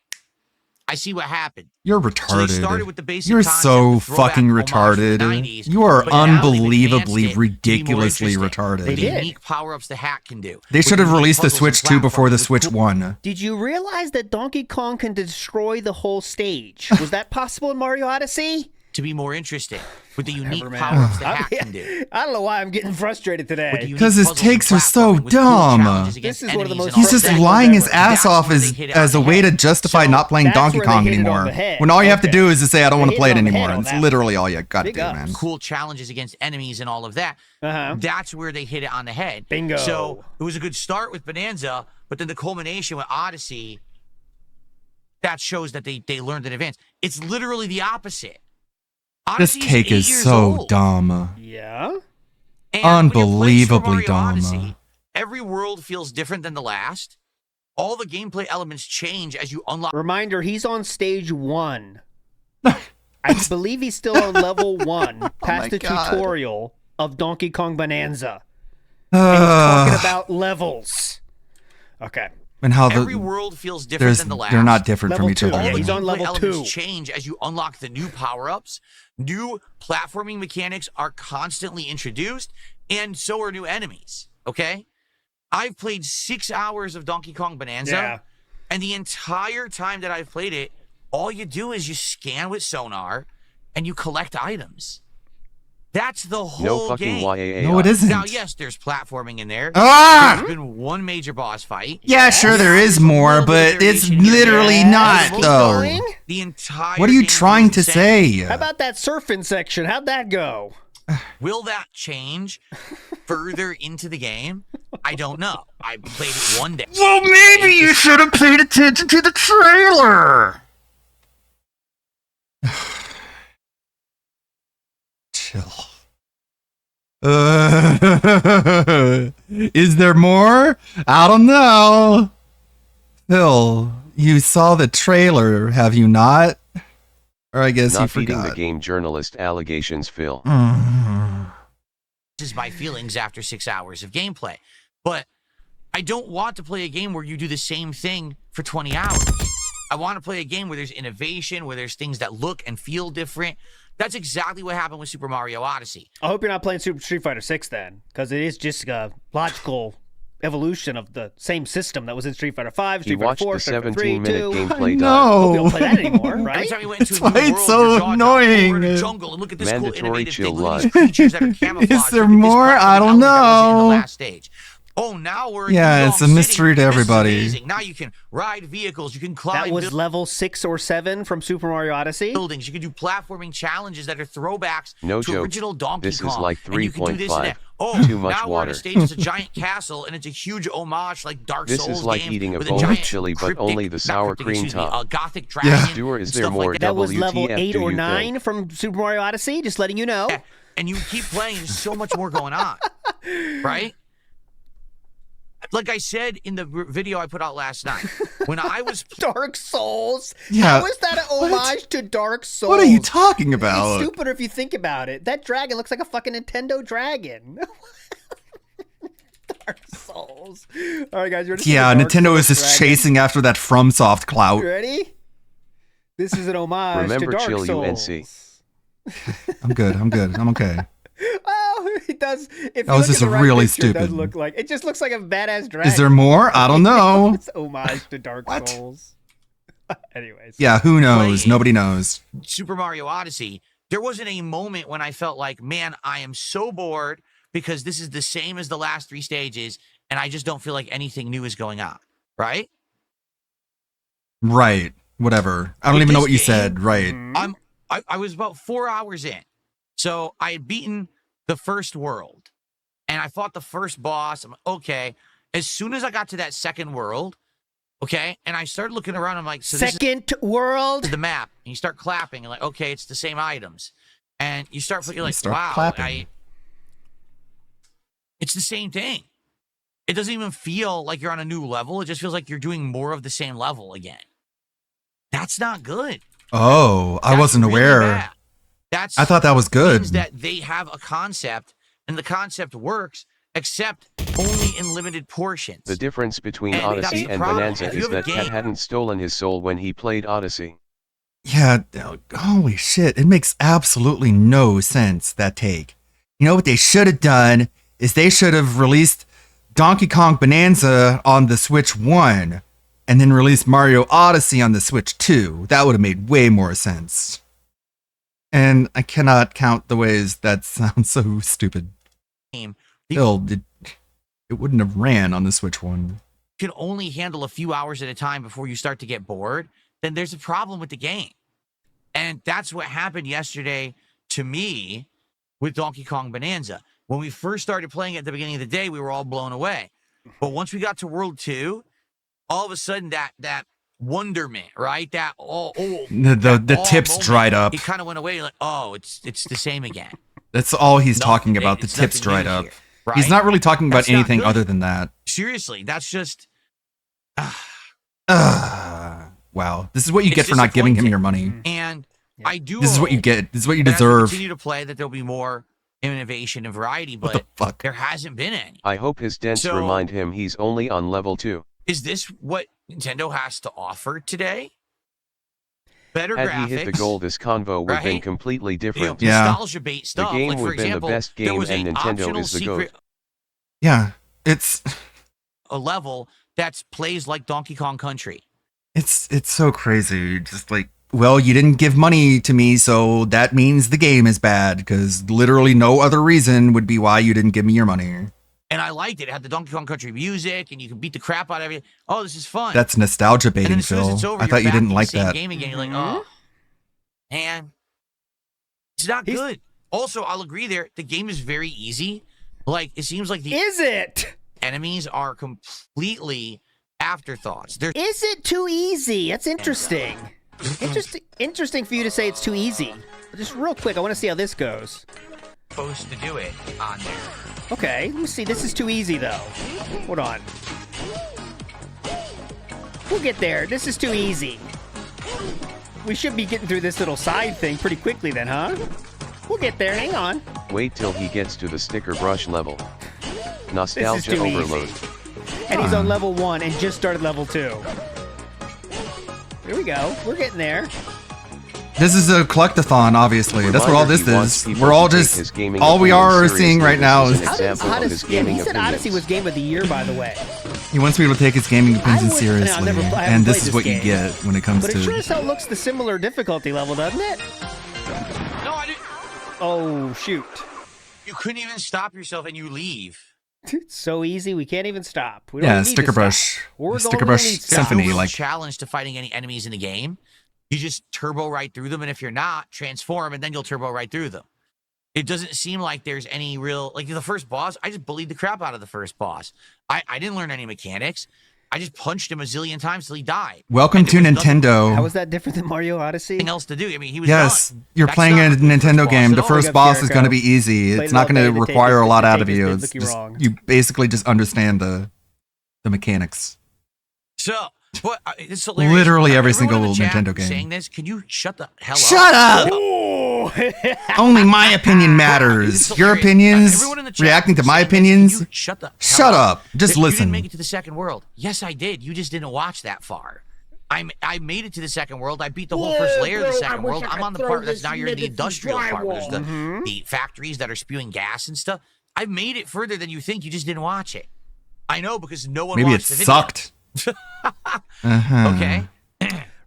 I see what happened. You're So they started with the retarded. basic You're concept, so the throwback fucking homage from the retarded. 90s, You are but now they've advanced unbelievably, it to be more ridiculously interesting. retarded. The unique power-ups the hat can do. They should have released the Switch 2 before the Switch 1. Did you realize that Donkey Kong can destroy the whole stage? Was that possible in Mario Odyssey? To be more interesting with the unique man. power-ups the hat can do. I don't know why I'm getting frustrated today. Because his takes are so dumb. This is one of the most He's just frustrating lying his ones ass ever. off as a way to justify not playing that's Donkey where they Kong hit it on anymore. the head. When all you have to Okay. do is to say, I don't They want to hit play it it on the head anymore. on It's that literally all you got to Big do, ups. man. Cool challenges against enemies and all of that. That's where they hit it on the head. Bingo. So it was a good start with Bonanza, but then the culmination with Odyssey, that shows that they learned in advance. It's literally the opposite. This Odyssey take 8 is years so old. dumb. Yeah. And when you're playing Super Unbelievably Mario dumb. Odyssey, every world feels different than the last. All the gameplay elements change as you unlock. Reminder, he's on stage 1. I believe he's still on level 1, past the God. tutorial of Donkey Kong Bonanza. And he's talking about levels. Okay. And how Every the world feels different than the last. they're not different from Level each 2, other. yeah, All the he's on gameplay level elements 2. change as you unlock the new power-ups. New platforming mechanics are constantly introduced, and so are new enemies. Okay? I've played 6 hours of Donkey Kong Bonanza, Yeah. and the entire time that I've played it, all you do is you scan with sonar, and you collect items. That's the whole No fucking game. YAA. No, it isn't. Now, yes, there's platforming in there. Ah! There's been one major boss fight. Yeah, sure, there is more, but it's literally not, Keep though. going. The entire What are you game trying feels to the same. say? How about that surfing section? How'd that go? Will that change further into the game? I don't know. I played it one day. Well, maybe you should have paid attention to the trailer. Chill. Is there more? I don't know. Phil, you saw the trailer, have you not? Or I guess you Not feeding the forgot. game journalist allegations, Phil. This is my feelings after 6 hours of gameplay. But I don't want to play a game where you do the same thing for 20 hours. I want to play a game where there's innovation, where there's things that look and feel different. That's exactly what happened with Super Mario Odyssey. I hope you're not playing Super Street Fighter 6 then, because it is just a logical evolution of the same system that was in Street Fighter 5, He Street Fighter watched 4, the Street Fighter 3, 17-minute 2. gameplay No. Hope you don't play that anymore, Every right? time you went into That's a new why it's world, so your jaw dropped. We're in annoying. a jungle, and look at this cool Mandatory innovative chill thing. Look at blood. these creatures that are camouflaged. Is Look there at this more? part of the I don't element that was in the know. last stage. Oh, now we're in Yeah, Yulong it's a City. mystery to This is everybody. amazing. Now you can ride vehicles, you can climb That was level 6 or 7 from Super Mario Odyssey? buildings, you can do platforming challenges that are throwbacks No to joke. original Donkey This Kong. is like and you can do this and 3.5. that. Oh, Too much now we're on water. a stage that's a giant castle, and it's a huge homage like Dark This Souls is like game eating a with bowl of giant chili, but cryptic- only the not sour cryptic, cream excuse me, top. a gothic dragon. Stuart, is and there stuff more like That was WTF level do 8 you or think? 9 from Super Mario Odyssey, just letting you know. Yeah, and you keep playing, there's so much more going on, right? Like I said in the video I put out last night, when I was Dark Souls? Yeah. How is that an homage to Dark Souls? What are you talking about? It's stupider if you think about it. That dragon looks like a fucking Nintendo dragon. Dark Souls. All right, guys, you ready? for Yeah, the Dark Nintendo Souls is just dragon? chasing after that FromSoft clout. You ready? This is an homage Remember to Dark Chill Souls. UNC. I'm good. I'm okay. Oh, It does. If That you was look just at the right really picture, It does stupid. look like it just looks like a badass dragon. Is there more? I don't know. It's homage to Dark Souls. Anyways. Yeah, who knows? Playing Nobody knows. Super Mario Odyssey, there wasn't a moment when I felt like, man, I am so bored because this is the same as the last 3 stages, and I just don't feel like anything new is going on. Right? Right. Whatever. I don't With even know this what you game, said. Right. I was about 4 hours in. So I had beaten the first world, and I fought the first boss. I'm like, okay. As soon as I got to that second world, okay, and I started looking around, I'm like, so this Second world? is the map. And you start clapping, and like, okay, it's the same items. And you start you're like, start wow, clapping. it's the same thing. It doesn't even feel like you're on a new level. It just feels like you're doing more of the same level again. That's not good. Oh, I That's wasn't really aware. bad. That's I thought that was good. means that they have a concept, and the concept works, except only in limited portions. The difference between And that's Odyssey the and problem. Bonanza If you is have a that Cat game- hadn't stolen his soul when he played Odyssey. Yeah, holy shit. It makes absolutely no sense, that take. You know what they should have done is they should have released Donkey Kong Bonanza on the Switch 1 and then released Mario Odyssey on the Switch 2. That would have made way more sense. And I cannot count the ways that sounds so stupid. Game. Still, it wouldn't have ran on the Switch 1. Can only handle a few hours at a time before you start to get bored, then there's a problem with the game. And that's what happened yesterday to me with Donkey Kong Bonanza. When we first started playing at the beginning of the day, we were all blown away. But once we got to World 2, all of a sudden that wonderment, right? That The tips dried up. It kind of went away. You're like, oh, it's the same again. That's all he's Nothing. talking about. The It's tips nothing dried new up. here, right? He's not really talking about That's not anything good. other than that. Seriously, that's just Wow. This is what you It's get for not giving him your money. And I do. This is what you hope get. This is what you that as we deserve. continue to play, that there'll be more innovation and variety, What the but fuck? there hasn't been any. I hope his dents So- remind him he's only on level 2. Is this what Nintendo has to offer today? Better Had graphics. he hit the goal, this convo would have been right? completely You know, different. nostalgia bait The stuff. game Like, for would have been the example, best there game, was and an Nintendo optional is the secret GOAT. Yeah. It's a level that plays like Donkey Kong Country. it's so crazy. Just like, well, you didn't give money to me, so that means the game is bad, because literally no other reason would be why you didn't give me your money. And I liked it. It had the Donkey Kong Country music, and you can beat the crap out of it. Oh, this is fun. That's nostalgia and then baiting, as soon as Phil. it's over, I you're thought you back didn't in the like same that. game again. You're like, oh, man, it's not good. Also, I'll agree there. The game is very easy. Like, it seems like the enemies are completely afterthoughts. They're Is it too easy? That's interesting. Interesting for you to say it's too easy. Just real quick, I want to see how this goes. supposed to do it on there. Okay, let me see. This is too easy, though. Hold on. We'll get there. This is too easy. We should be getting through this little side thing pretty quickly then, huh? We'll get there. Hang on. Wait till he gets to the sticker brush level. This Nostalgia is too easy. overload. And he's on level 1 and just started level 2. Here we go. We're getting there. This is a collectathon, obviously. That's what all this Reminder, he wants is. people We're all to take just his gaming all we opinions are seriously. seeing right now This is is an example of his Yeah, gaming he said opinions. Odyssey was Game of the Year, by the way. he wants people to take his gaming opinions I seriously, haven't and this played is what you game. get when it comes But it sure to. as hell looks the similar difficulty level, doesn't it? No, I didn't. Oh, shoot. You couldn't even stop yourself and you leave. It's so easy, we can't even stop. We don't Yeah, need to sticker stop. brush, We're sticker going brush to need to stop. symphony, There's no real like challenge to fighting any enemies in the game. You just turbo right through them, and if you're not, transform, and then you'll turbo right through them. It doesn't seem like there's any real, like the first boss, I just bullied the crap out of the first boss. I didn't learn any mechanics. I just punched him a zillion times till he died. welcome to Nintendo. How was that different than Mario Odyssey? Nothing else to do. I mean, he was Yes, done. you're That's playing not a what the Nintendo first game. boss The is. first boss is going to be easy. Played It's it not all going day to to require a lot out of take you. his It's bid, just, wrong. you basically just understand the mechanics. So, what? It's hilarious. Literally every Everyone in single the chat Nintendo game. Saying this, can you shut the hell Shut up! Only my opinion It's matters. Your hilarious. opinions, Everyone in the chat reacting to my saying this, opinions. can you shut the hell Shut up. Just You listen. didn't make it to the second world. Yes, I did. You just didn't watch that far. I made it to the second world. I beat the whole first layer of the second world. I'm on the part that's now you're in the industrial part. There's the factories that are spewing gas and stuff. I've made it further than you think. You just didn't watch it. I know because no one Maybe it watched the video. sucked. Okay.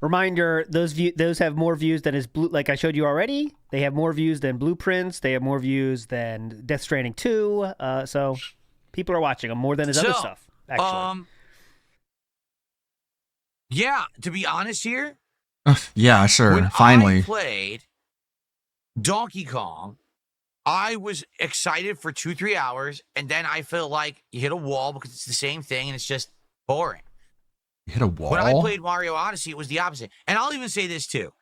Reminder: those have more views than his blue. Like I showed you already, they have more views than Blueprints. They have more views than Death Stranding 2. So people are watching them more than his other stuff. Actually, yeah. To be honest here, Yeah, sure. when Finally. I played Donkey Kong, I was excited for 2-3 hours, and then I feel like you hit a wall because it's the same thing and it's just boring. You hit a wall? When I played Mario Odyssey, it was the opposite. And I'll even say this too.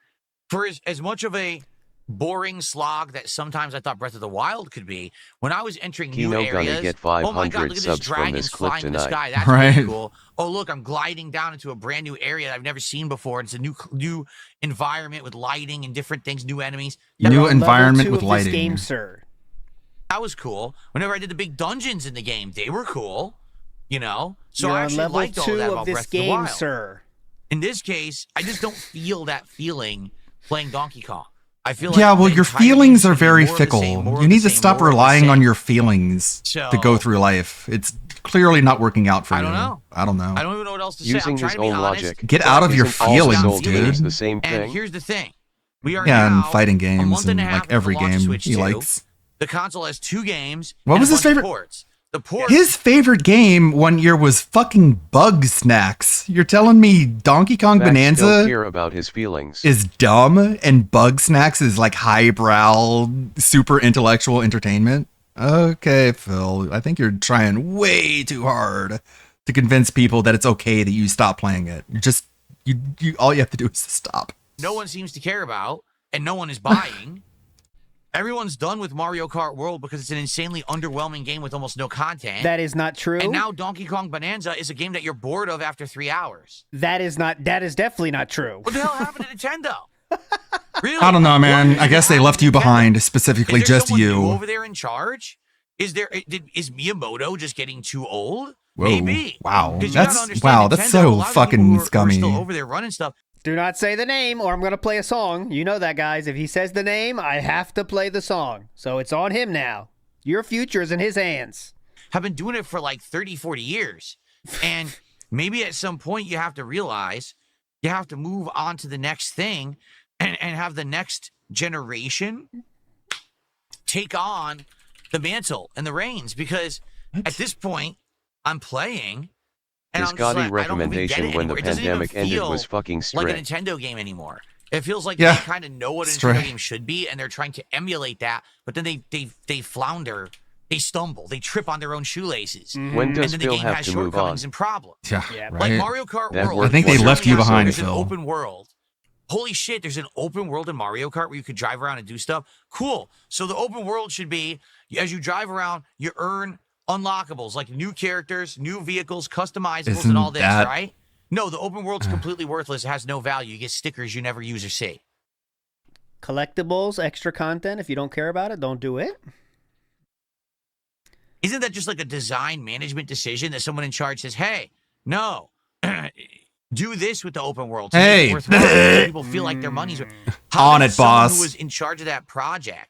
For as much of a boring slog that sometimes I thought Breath of the Wild could be, when I was entering new Kino areas, gonna get oh my 500 god, look at this subs from dragon this clip flying in the tonight. sky. That's Right. really cool. Oh look, I'm gliding down into a brand new area that I've never seen before. It's a new environment with lighting and different things, new enemies. New Level environment 2 with of lighting. This game, sir. That was cool. Whenever I did the big dungeons in the game, they were cool. You know? So You're I on actually level liked all 2 of that of about this Breath of the game, Wild. sir. In this case, I just don't feel that feeling playing Donkey Kong. I feel like Yeah, well, the your entire game's feelings are gonna be very more of the fickle. same, more of You the need to same, stop more of the relying same. on your feelings to go So- through life. It's clearly not working out for I you. don't know. I don't know. I don't even know what else to say. Using I'm trying his to be own honest. logic. Get out of your Isn't all feelings, Soul games dude. the same And thing? here's the thing. We are Yeah, now and fighting a games month and a half like into every the launch of game Switch he 2. likes. The console has 2 games. What and was a his bunch of favorite- ports. The port. His favorite game one year was fucking Bug Snacks. You're telling me Donkey Kong Facts don't Bonanza care about his feelings. is dumb and Bug Snacks is like highbrow, super intellectual entertainment? Okay, Phil. I think you're trying way too hard to convince people that it's okay that you stop playing it. You're just you all you have to do is stop. No one seems to care about, and no one is buying. Everyone's done with Mario Kart World because it's an insanely underwhelming game with almost no content. That is not true. And now Donkey Kong Bonanza is a game that you're bored of after 3 hours. That is definitely not true. What the hell happened to Nintendo? Really? I don't know, man. What I guess they left you behind, specifically Is there just someone new you. over there in charge? Is Miyamoto just getting too old? Whoa. Maybe. Wow. 'Cause you gotta That's understand wow, that's Nintendo, a so lot of fucking people who are scummy. still over there running stuff. Do not say the name or I'm going to play a song. You know that, guys. If he says the name, I have to play the song. So it's on him now. Your future is in his hands. Have been doing it for like 30, 40 years. And maybe at some point you have to realize you have to move on to the next thing and have the next generation take on the mantle and the reins. Because at this point, I'm playing. And His I'm just gaudy like, I don't even get recommendation it when the anymore. It doesn't even pandemic ended feel was fucking like a strict. Nintendo game anymore. It feels like Yeah. they kind of know what a Straight. Nintendo game should be, and they're trying to emulate that. But then they flounder, they stumble, they trip on their own shoelaces. When and does then the Phil game have has to move shortcums on? and problems. Yeah, Like right. Mario Kart That World. worked I think they for left you Mario behind, There's an Phil. open world. Holy shit, there's an open world in Mario Kart where you could drive around and do stuff. Cool. So the open world should be, as you drive around, you earn unlockables, like new characters, new vehicles, customizables, Isn't and all this, that- right? No, the open world's completely worthless. It has no value. You get stickers you never use or see. Collectibles, extra content. If you don't care about it, don't do it. Isn't that just like a design management decision that someone in charge says, hey, no, do this with the open world. To make Hey. it worthwhile, so people feel like their money's How On did it, someone boss. who was in charge of that project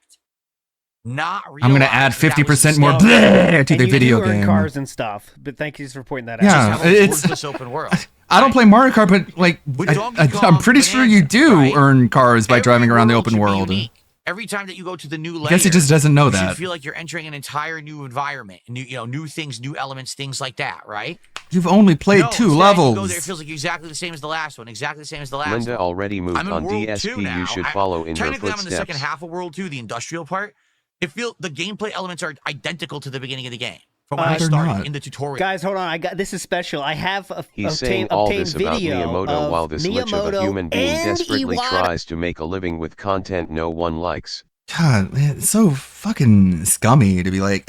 not realize I'm gonna add that was 50% more scum? bleh to And the you video do earn game. cars and stuff. But thank you for pointing that out. Yeah, Just have a it's worthless open world. I don't play Mario Kart, but like With Donkey I'm Kong pretty sure you Bonanza, do right? earn cars by Every driving around the world open should be world. unique. Every time that you go to the new layer, I guess he just doesn't know you that. should feel like you're entering an entire new environment, new things, new elements, things like that, right? You've only played No, 2 instead levels. You go there, it feels like exactly the same as the last one, exactly the same as the last Linda one. already moved I'm in on World 2 DSP. now. You should follow in her Technically, I'm in the second footsteps. half of World 2, the industrial part. The gameplay elements are identical to the beginning of the game from when I they're started not. in the tutorial. Guys, hold on. This is special. I have He's saying all obtained this about video Miyamoto of while this lich of a Miyamoto human being and desperately Iwata. tries to make a living with content no one likes. God, man, it's so fucking scummy to be like,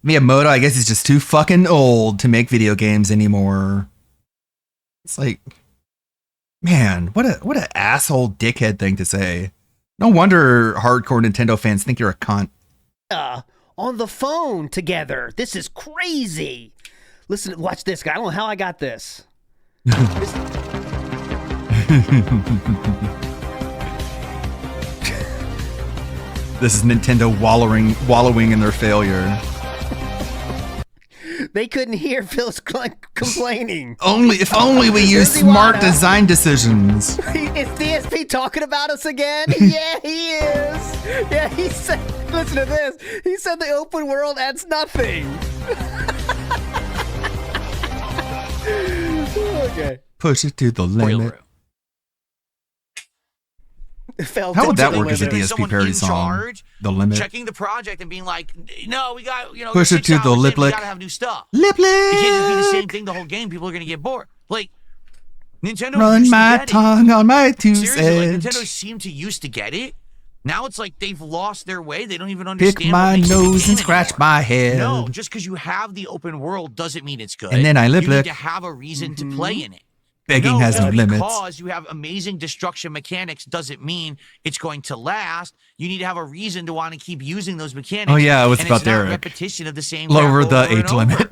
Miyamoto, I guess he's just too fucking old to make video games anymore. It's like, man, what a asshole dickhead thing to say. No wonder hardcore Nintendo fans think you're a cunt. On the phone together. This is crazy. Listen, watch this, guy. I don't know how I got this. This is Nintendo wallowing in their failure. They couldn't hear Phil's complaining. If only we use smart design decisions. Is DSP talking about us again? Yeah, he is. Yeah, he said, listen to this. He said the open world adds nothing. Okay. Push it to the limit. How would that work as a DSP parody song? The limit. Checking the project and being like, no, we got, Push it 6 to the hours in, lip we lick. gotta have new stuff. Lip lick. It can't just be the same thing the whole game. People are gonna get bored. Like, Nintendo Run used to my get it. tongue on my tooth Seriously, like, edge. Nintendo seemed to used to get it. Now it's like they've lost their way. They don't even understand. Pick my what makes nose a game and scratch anymore. my head. No, just because you have the open world doesn't mean it's good. And then I lip you lick. need to have a reason to play in it. Begging has no limits. Because you have amazing destruction mechanics doesn't mean it's going to last. You need to have a reason to want to keep using those mechanics. Oh, yeah, it was and about it's not Derek. repetition of the same Lower crap the over and age over. limit.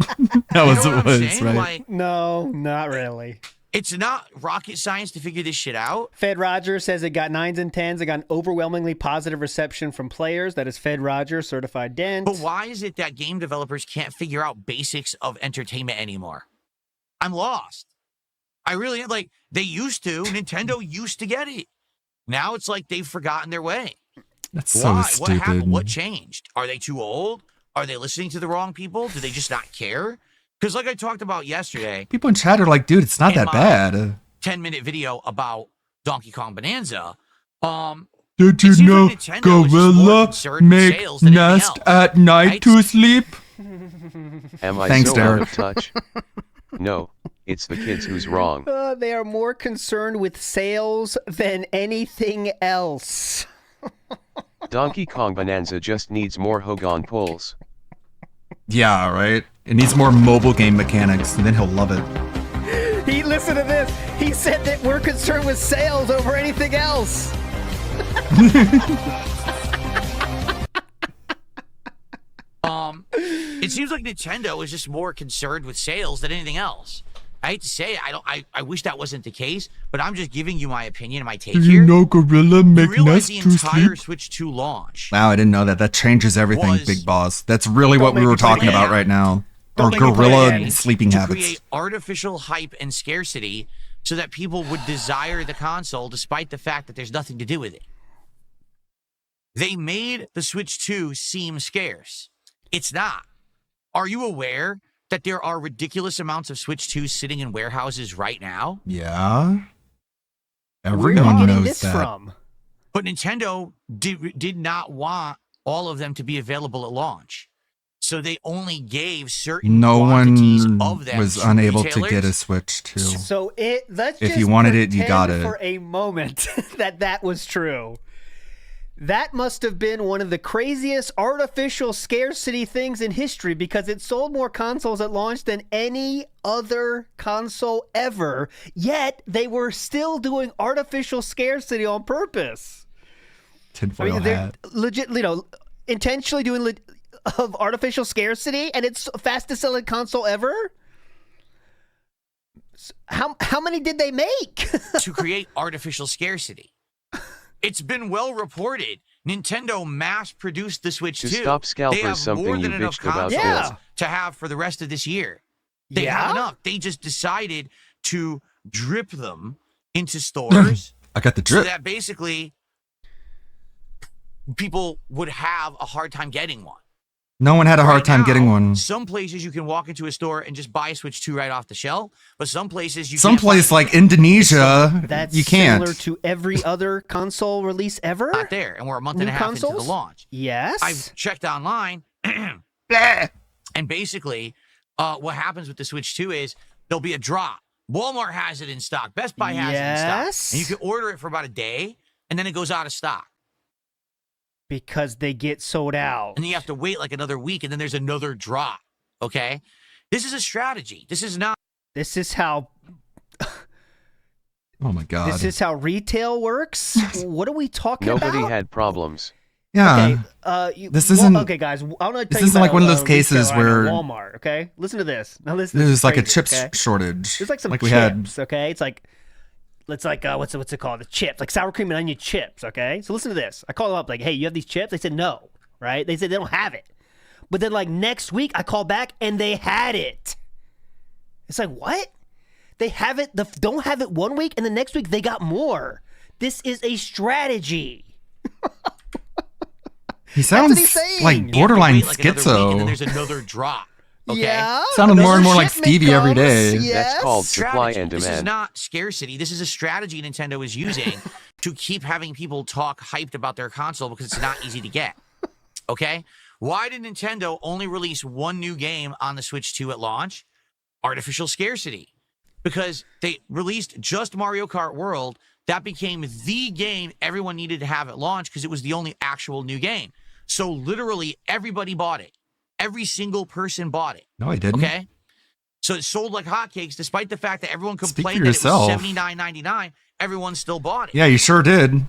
That was You know what what it I'm was, saying? right? Like, No, not really. it's not rocket science to figure this shit out. Fed Rogers says it got 9s and 10s. It got an overwhelmingly positive reception from players. That is Fed Rogers, certified dent. But why is it that game developers can't figure out basics of entertainment anymore? I'm lost. I really am. Like, they used to. Nintendo used to get it. Now it's like they've forgotten their way. That's Why? so What happened? stupid. What changed? Are they too old? Are they listening to the wrong people? Do they just not care? Because like I talked about yesterday, People in chat are like, dude, it's not in that my bad. 10-minute video about Donkey Kong Bonanza, Did it you seems know like Nintendo is just more gorilla concerned with make sales than anything nest else, at night right? to sleep? Am I Thanks, so out Derek. of touch? No, it's the kids who's wrong. They are more concerned with sales than anything else. Donkey Kong Bonanza just needs more Hogan pulls. Yeah, right? It needs more mobile game mechanics, and then he'll love it. He listen to this. He said that we're concerned with sales over anything else. It seems like Nintendo is just more concerned with sales than anything else. I hate to say it, I wish that wasn't the case, but I'm just giving you my opinion and my take Did here. you know gorilla You make realize nest the to entire sleep? Switch 2 launch Wow, I didn't know that. That changes everything, was- Big Boss. That's really what Don't we make were me play talking about that. right now. Don't Or make me play gorilla that. sleeping to habits. create artificial hype and scarcity so that people would desire the console despite the fact that there's nothing to do with it. They made the Switch 2 seem scarce. It's not. Are you aware that there are ridiculous amounts of Switch 2s sitting in warehouses right now? Yeah. Where are Everyone you getting knows this that. from? But Nintendo did not want all of them to be available at launch. So they only gave certain No quantities one of them was to unable to retailers. get a Switch 2. So let's If just you wanted it, you pretend got it. for a moment that was true. That must have been one of the craziest artificial scarcity things in history because it sold more consoles at launch than any other console ever. Yet they were still doing artificial scarcity on purpose. Tinfoil they're hat. legit, intentionally doing of artificial scarcity, and it's fastest selling console ever. How many did they make? To create artificial scarcity. It's been well reported. Nintendo mass-produced the Switch To 2. stop scalpers, They have something more you than enough bitched about consoles this. to have for the rest of this year. They Yeah? have enough. They just decided to drip them into stores I got the so drip. that basically people would have a hard time getting one. No one had a hard Right time now, getting one. Some places you can walk into a store and just buy a Switch 2 right off the shelf, but some places you Some can't place find like Indonesia, That's you can't. similar to every other console release ever. not there, and we're a month and New a half into consoles? the launch. Yes. I've checked online, and basically, what happens with the Switch 2 is there'll be a drop. Walmart has it in stock. Best Buy has it in Yes. stock. And you can order it for about a day, and then it goes out of stock. Because they get sold out. And then you have to wait like another week, and then there's another drop. Okay? This is a strategy. This is not. This is how. Oh my god. This is how retail works. What are we talking Nobody about? had problems. Yeah. Okay, This isn't- okay, guys. I want to tell this you isn't about like one of those a cases retailer where- at Walmart. Okay, listen to this. Now listen. There's this is like a crazy, chips okay? shortage. There's like some we chips. had. Okay, it's like what's it called? The chips, like sour cream and onion chips. Okay, so listen to this. I called them up like, hey, you have these chips? They said no. Right? They said they don't have it. But then like next week I call back and they had it. It's like, what? They have it, don't have it one week, and the next week they got more. This is a strategy. He sounds like borderline Wait, like another week, and then schizo. there's another drop. Okay? Yeah. Sounded more and more like Stevie every day. That's called supply Strategy. and This is demand. not scarcity. This is a strategy Nintendo is using to keep having people talk hyped about their console because it's not easy to get. Okay? Why did Nintendo only release one new game on the Switch 2 at launch? Artificial scarcity. Because they released just Mario Kart World. That became the game everyone needed to have at launch because it was the only actual new game. So literally everybody bought it. Every single person bought it. No, I didn't. Okay? So it sold like hotcakes, despite the fact that everyone Speak for complained that it yourself. was $79.99. Everyone still bought it. Yeah, you sure did.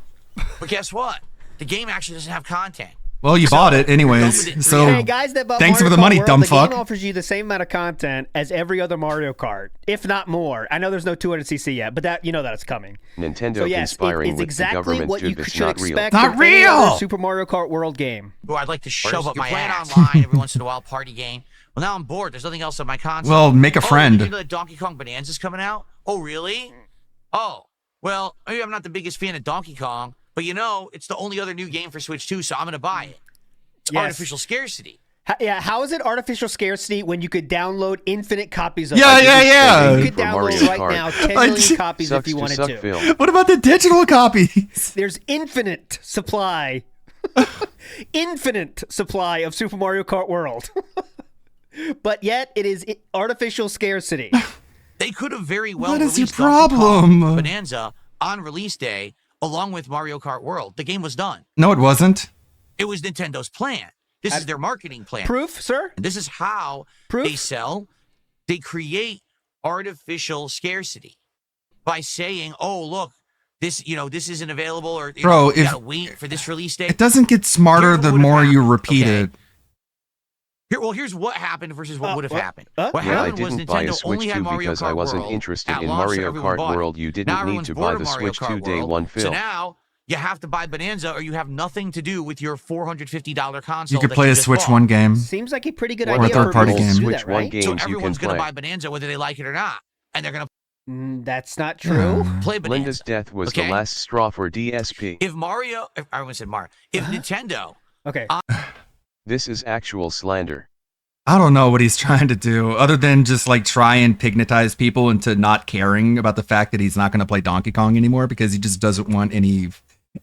But guess what? The game actually doesn't have content. Well, you bought it anyways. So Hey guys that bought thanks Mario for the Kart money, World, dumb the fuck. game offers you the same amount of content as every other Mario Kart, if not more. I know there's no 200cc yet, but that you know that it's coming. Nintendo So yes, conspiring it's with exactly the government what you this should not real. expect Not from any other real! Super Mario Kart World game. Who I'd like to shove up You're my playing ass. online every once in a while, party game. Well, now I'm bored. There's nothing else on my console. Well, make a Oh, friend. you know that Donkey Kong Bonanza's coming out? Oh, really? Oh, well, maybe I'm not the biggest fan of Donkey Kong, but you know, it's the only other new game for Switch 2, so I'm going to buy it. It's Yes. artificial scarcity. Yeah, how is it artificial scarcity when you could download infinite copies of Yeah, it? yeah. You could For download Mario right Kart. now 10 million copies if Sucks you to wanted suck, to. Phil. What about the digital copies? There's infinite supply. Infinite supply of Super Mario Kart World. But yet it is artificial scarcity. They could have very well What is your released Donkey Kong problem? Bonanza on release day along with Mario Kart World. The game was done. No, it wasn't. It was Nintendo's plan. This is their marketing plan. Proof, sir? And this is how they sell. They create artificial scarcity by saying, "Oh, look, this this isn't available," or Bro, you if- gotta wait for this release date." It doesn't get smarter the more you repeat it. Here's what happened versus what would have happened. Yeah, What I happened was didn't buy a Nintendo Switch only 2 had Mario because Kart I wasn't World interested at in launch, so Mario everyone Kart bought it. World. You Now didn't need everyone's to bored buy of the Mario Switch Kart 2 day World. one, So Phil. now you have to buy Bonanza, or you have nothing to do with your $450 console. You could that play a just Switch bought. 1 game. Seems like a pretty good Or a idea third-party for people game. to do Switch that, one right? games So you everyone's can gonna play. buy Bonanza whether they like it or not, and they're gonna That's not true. play Bonanza. Linda's death was Okay. the last straw for DSP. If Mario, if, I almost said Mario. If Nintendo, okay, This is actual slander. I don't know what he's trying to do other than just like try and pignatize people into not caring about the fact that he's not going to play Donkey Kong anymore because he just doesn't want any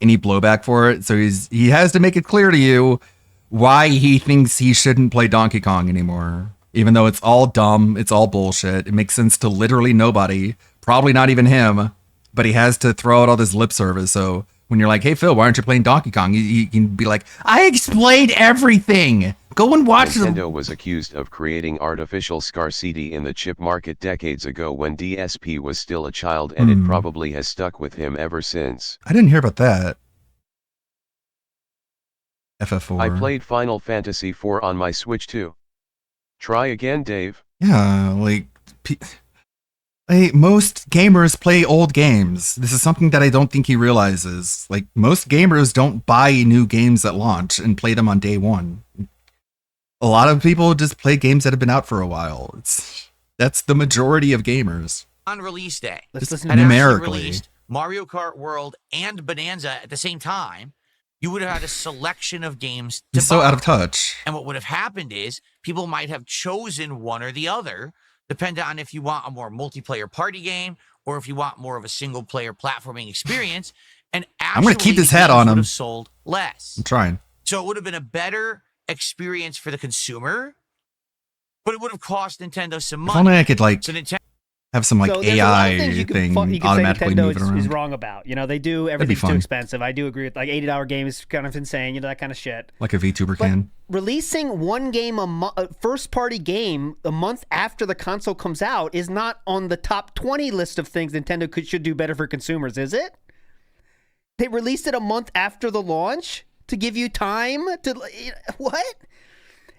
blowback for it. So he has to make it clear to you why he thinks he shouldn't play Donkey Kong anymore. Even though it's all dumb, it's all bullshit. It makes sense to literally nobody, probably not even him, but he has to throw out all this lip service. So when you're like, "Hey Phil, why aren't you playing Donkey Kong?" You can be like, "I explained everything. Go and watch them." Nintendo was accused of creating artificial scarcity in the chip market decades ago when DSP was still a child, and it probably has stuck with him ever since. I didn't hear about that. FF4. I played Final Fantasy IV on my Switch too. Try again, Dave. Yeah, like hey, most gamers play old games. This is something that I don't think he realizes. Like most gamers don't buy new games at launch and play them on day one. A lot of people just play games that have been out for a while. That's the majority of gamers. on release day, Let's listen had to actually numerically. released Mario Kart World and Bonanza at the same time, you would have had a selection of games to He's so buy. out of touch. And what would have happened is people might have chosen one or the other, depending on if you want a more multiplayer party game or if you want more of a single player platforming experience. And I'm gonna keep actually this the hat games on would him. have sold less. I'm trying. So it would have been a better experience for the consumer, but it would have cost Nintendo some If money. only I could like So Nintendo have some like So there's a lot of AI things you thing can, you can say automatically Nintendo moving around. is wrong about. You know, they do be everything's too fun. expensive. I do agree with like $80 games kind of insane. You know, that kind of shit. Like a VTuber can. Releasing one game a first party game a month after the console comes out is not on the top 20 list of things Nintendo should do better for consumers, is it? They released it a month after the launch to give you time to what?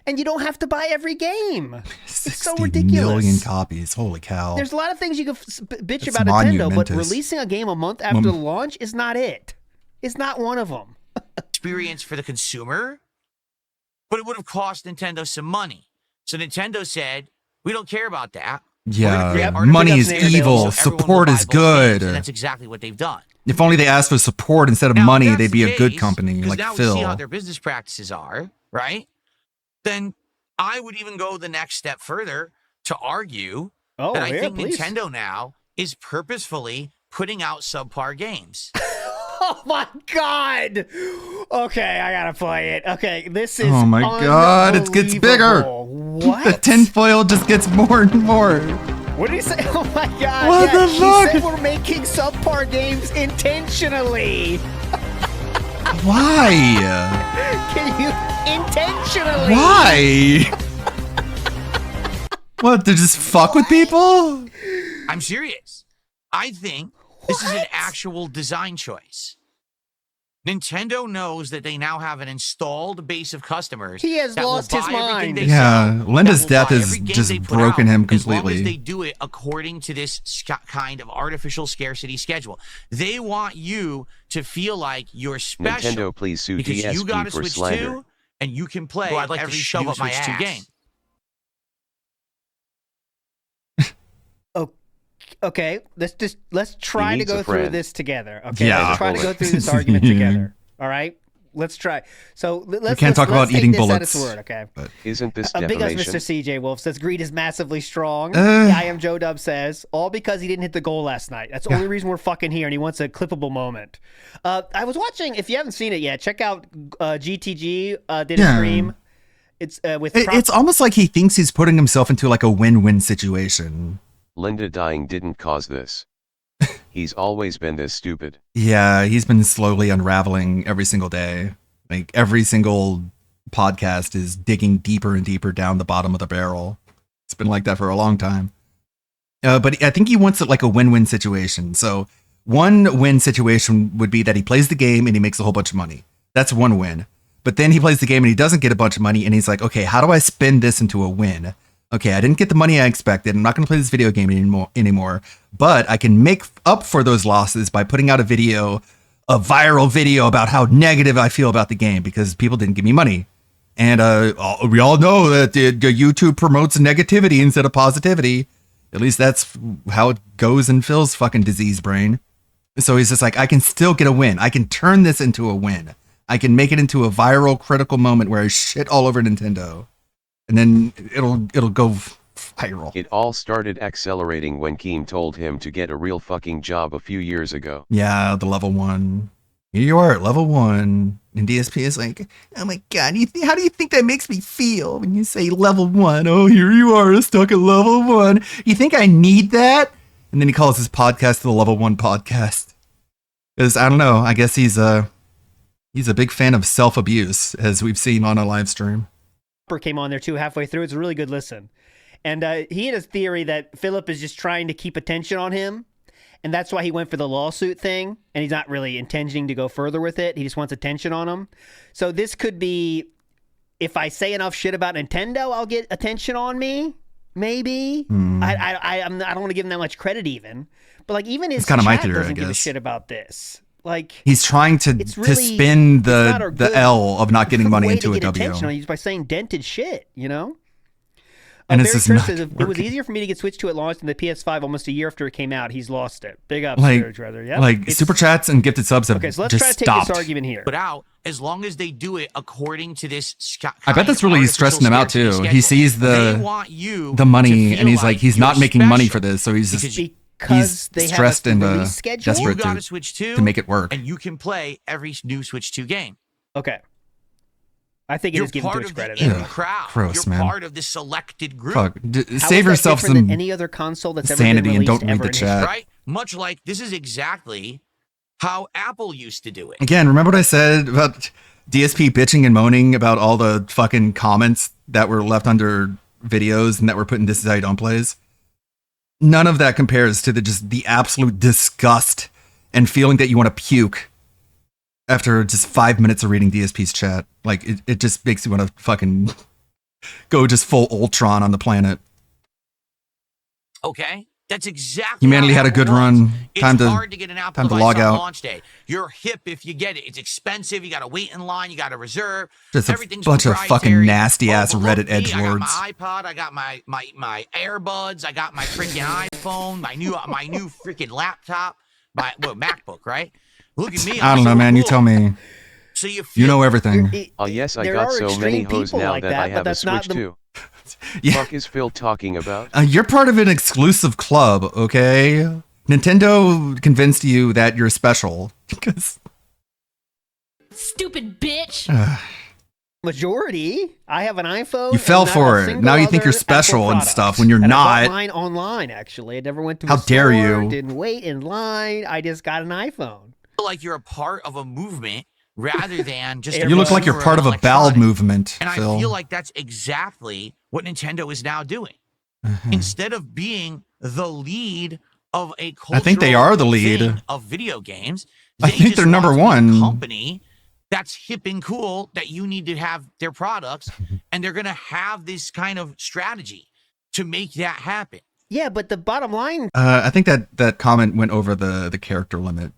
And you don't have to buy every game. It's so 60 ridiculous. million copies. Holy cow. There's a lot of things you can bitch It's about Nintendo, but monumentous. releasing a game a month after the launch is not it. It's not one of them. experience for the consumer, but it would have cost Nintendo some money. So Nintendo said, we don't care about that. Yeah, money is evil. Support is good. And that's exactly what they've done. If only they asked for support instead of money, they'd be a good company like now Phil. we see how their business practices are, right? Then I would even go the next step further to argue that I think Nintendo now is purposefully putting out subpar games. Oh my god! Okay, I gotta play it. Okay, this is Oh my god, it gets bigger. What? The tinfoil just gets more and more. What did he say? Oh my god! What the fuck? He said we're making subpar games intentionally. Why? Can you intentionally? Why? What, they just fuck with people? I'm serious. I think this is an actual design choice. Nintendo knows that they now have an installed base of customers. He has that will lost his buy everything mind. they Yeah, sell, Linda's that will death buy has every game just they put broken out, him as long completely. as they do it according to this kind of artificial scarcity schedule. They want you to feel like you're special. Nintendo, please sue because you DSP got a for Switch slander. 2 and you can play Well, I'd like to every shove new up my Switch 2 ass. game. Okay, let's try to needs go a through friend. this together. Okay, Yeah. let's try to go through this argument together. All right, let's try. So let's can't talk about take eating this at bullets, its word, okay. Isn't this A big us defamation? Mr. CJ Wolf says greed is massively strong. Uh. I am Joe Dub says all because he didn't hit the goal last night. That's the only reason we're fucking here, and he wants a clippable moment. I was watching. If you haven't seen it yet, check out GTG did a Yeah. stream. It's with It's almost like he thinks he's putting himself into like a win-win situation. Linda dying didn't cause this. He's always been this stupid. Yeah, he's been slowly unraveling every single day. Like every single podcast is digging deeper and deeper down the bottom of the barrel. It's been like that for a long time. But I think he wants it like a win-win situation. So one win situation would be that he plays the game and he makes a whole bunch of money. That's one win. But then he plays the game and he doesn't get a bunch of money and he's like, okay, how do I spin this into a win? Okay, I didn't get the money I expected. I'm not going to play this video game anymore, but I can make up for those losses by putting out a viral video about how negative I feel about the game because people didn't give me money. And we all know that the YouTube promotes negativity instead of positivity. At least that's how it goes in Phil's fucking disease brain. So he's just like, I can still get a win. I can turn this into a win. I can make it into a viral critical moment where I shit all over Nintendo. And then it'll go viral. It all started accelerating when Keem told him to get a real fucking job a few years ago. Yeah, the level 1. Here you are at level 1. And DSP is like, oh my god, how do you think that makes me feel when you say level 1? Oh, here you are stuck at level 1. You think I need that? And then he calls his podcast the Level 1 Podcast. Because, I don't know, I guess he's a big fan of self-abuse, as we've seen on a live stream. Came on there too halfway through. It's a really good listen. And he had a theory that Philip is just trying to keep attention on him. And that's why he went for the lawsuit thing. And he's not really intending to go further with it. He just wants attention on him. So this could be, if I say enough shit about Nintendo, I'll get attention on me. Maybe. I don't want to give him that much credit even. But like even his It's kinda my chat theory, I doesn't give a guess. shit about this. Like He's trying to really- spin it's not a the good L of not getting money way into to a get W. attention on you by saying dented shit, you know? And it's Barry just Church not says, it was easier for me to get Switch 2 at launch than the PS5 almost a year after it came out. He's lost it. Big up, Surge, rather. Yep. Like super chats and gifted subs have Okay, so let's just try to take stopped. this argument here. Put out as long as they do it according to this. I bet that's really stressing him out too. He sees They want you the to money feel and he's like he's you're not making money special. for this, so he's just Because he's they have a stressed and release schedule? desperate You got to a Switch 2 to make it work. and you can play every new Switch 2 game. Okay. I think it You're is giving part Twitch of the credit. indie crowd. Gross, You're man. part of the selected group. Fuck, How is save that yourself different some than any other console that's sanity ever and been don't released read ever the in history. chat. Right? Much like this is exactly how Apple used to do it. Again, remember what I said about DSP bitching and moaning about all the fucking comments that were left under videos and that were put in This Is How You Don't Plays? None of that compares to the absolute disgust and feeling that you want to puke after just 5 minutes of reading DSP's chat. Like, it just makes you want to fucking go just full Ultron on the planet. Okay? That's exactly Humanity how had a Apple good was. run. It's Time to hard to get an Apple time to device log on out. launch day. You're hip if you get it. It's expensive. You got to wait in line. You got to reserve. Just a Everything's bunch of fucking proprietary. nasty ass but look Reddit me, I got edgelords. my iPod. I got my AirBuds. I got my freaking iPhone. My new freaking laptop. My MacBook. Right? Look at me. I don't know, man. You tell me. So You know everything. Oh yes, I There got are so many extreme hoes people now like that that, I but have a that's not Switch the- too. Yeah. Fuck is Phil talking about? You're part of an exclusive club, okay? Nintendo convinced you that you're special because Stupid bitch. Majority. I have an iPhone. You fell and not for a it. single Now you think other you're special Apple and product. stuff when you're And I not. bought mine online, actually. I never went to How a dare store, you. Didn't wait in line. I just got an iPhone. like you're a part of a movement rather than just. You look like you're part of a bowel movement, And Phil. I feel like that's exactly what Nintendo is now doing. Instead of being the lead of a cultural I think they are the lead. thing of video games, I they think just they're number want to be a one. company that's hip and cool that you need to have their products, and they're going to have this kind of strategy to make that happen. Yeah, but the bottom line. I think that comment went over the character limit.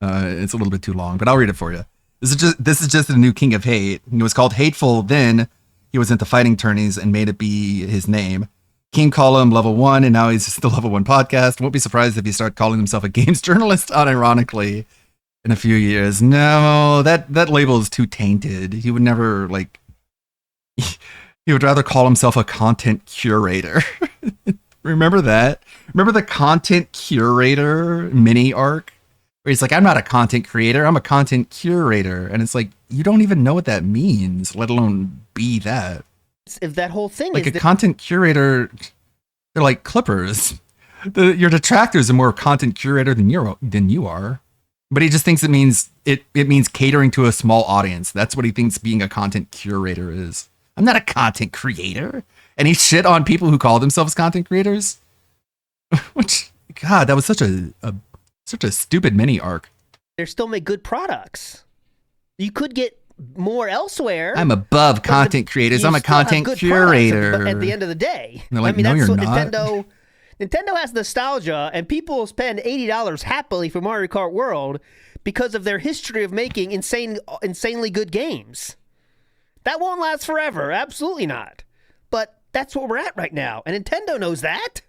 It's a little bit too long, but I'll read it for you. This is just the new King of Hate. He was called Hateful. Then he was into fighting tourneys and made it be his name. King called him level 1, and now he's just the level 1 podcast. Won't be surprised if he start calling himself a games journalist, unironically, in a few years. No, that label is too tainted. He would never he would rather call himself a content curator. Remember that? Remember the content curator mini arc? Where he's like, I'm not a content creator, I'm a content curator. And it's like, you don't even know what that means, let alone be that. If that whole thing Like is a content curator, they're like clippers. Your detractors are more content curator than you are. But he just thinks it means catering to a small audience. That's what he thinks being a content curator is. I'm not a content creator. And he shit on people who call themselves content creators. Which, God, that was such a stupid mini arc. they still make good products. You could get more elsewhere. I'm above content creators. you I'm a still have content good curator. products at the end of the day. And they're like, I mean, no, that's you're what not. Nintendo has nostalgia, and people spend $80 happily for Mario Kart World because of their history of making insanely good games. That won't last forever. Absolutely not. But that's where we're at right now, and Nintendo knows that.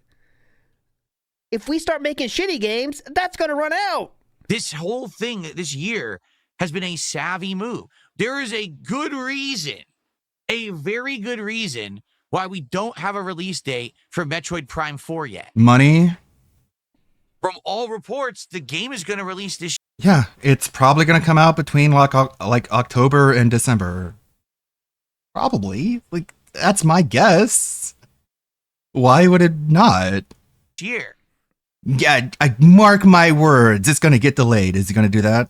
If we start making shitty games, that's going to run out. This whole thing this year has been a savvy move. There is a good reason, a very good reason, why we don't have a release date for Metroid Prime 4 yet. Money. From all reports, the game is going to release this Yeah, it's probably going to come out between like October and December. Probably. Like, that's my guess. Why would it not? year. Yeah, I mark my words. It's going to get delayed. Is he going to do that?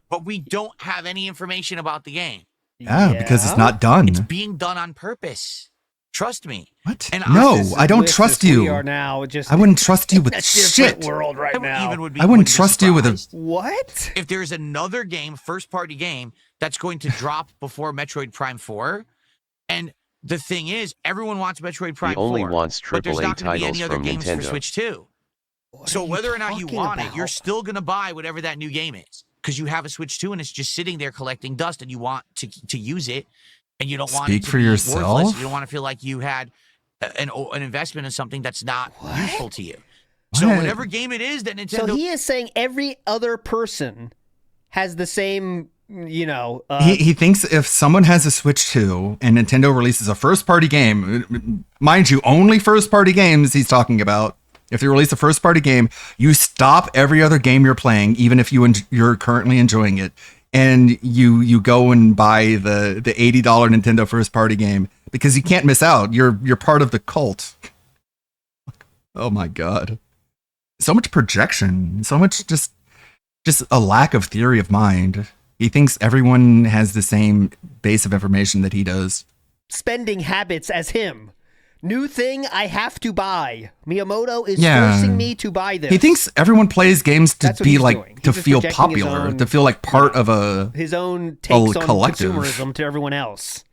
But we don't have any information about the game. Yeah, because it's not done. It's being done on purpose. Trust me. What? And No, I don't trust you. We are now just I wouldn't trust you with in a different shit. world right now. I wouldn't trust you with a. What? If there's another game, first-party game, that's going to drop before Metroid Prime 4, and the thing is, everyone wants Metroid Prime 4. only wants but there's AAA not going to be any titles other from games for Nintendo. Switch 2. So whether or not you talking want it, about? you're still going to buy whatever that new game is because you have a Switch 2 and it's just sitting there collecting dust and you want to use it and you don't want Speak it to for be yourself. worthless. You don't want to feel like you had an investment in something that's not useful to you. So What? whatever game it is that Nintendo... So he is saying every other person has the same, you know. He thinks if someone has a Switch 2 and Nintendo releases a first-party game, mind you, only first-party games he's talking about. If they release a first-party game, you stop every other game you're playing, even if you're currently enjoying it, and you go and buy the $80 Nintendo first-party game because you can't miss out. You're part of the cult. Oh my god, so much projection, so much just a lack of theory of mind. He thinks everyone has the same base of information that he does. spending habits as him. New thing I have to buy. Miyamoto is Yeah. forcing me to buy this. He thinks everyone plays games to That's what be he's like doing. He's to just feel projecting his popular, own, to feel like part of a his own takes on collective. consumerism to everyone else.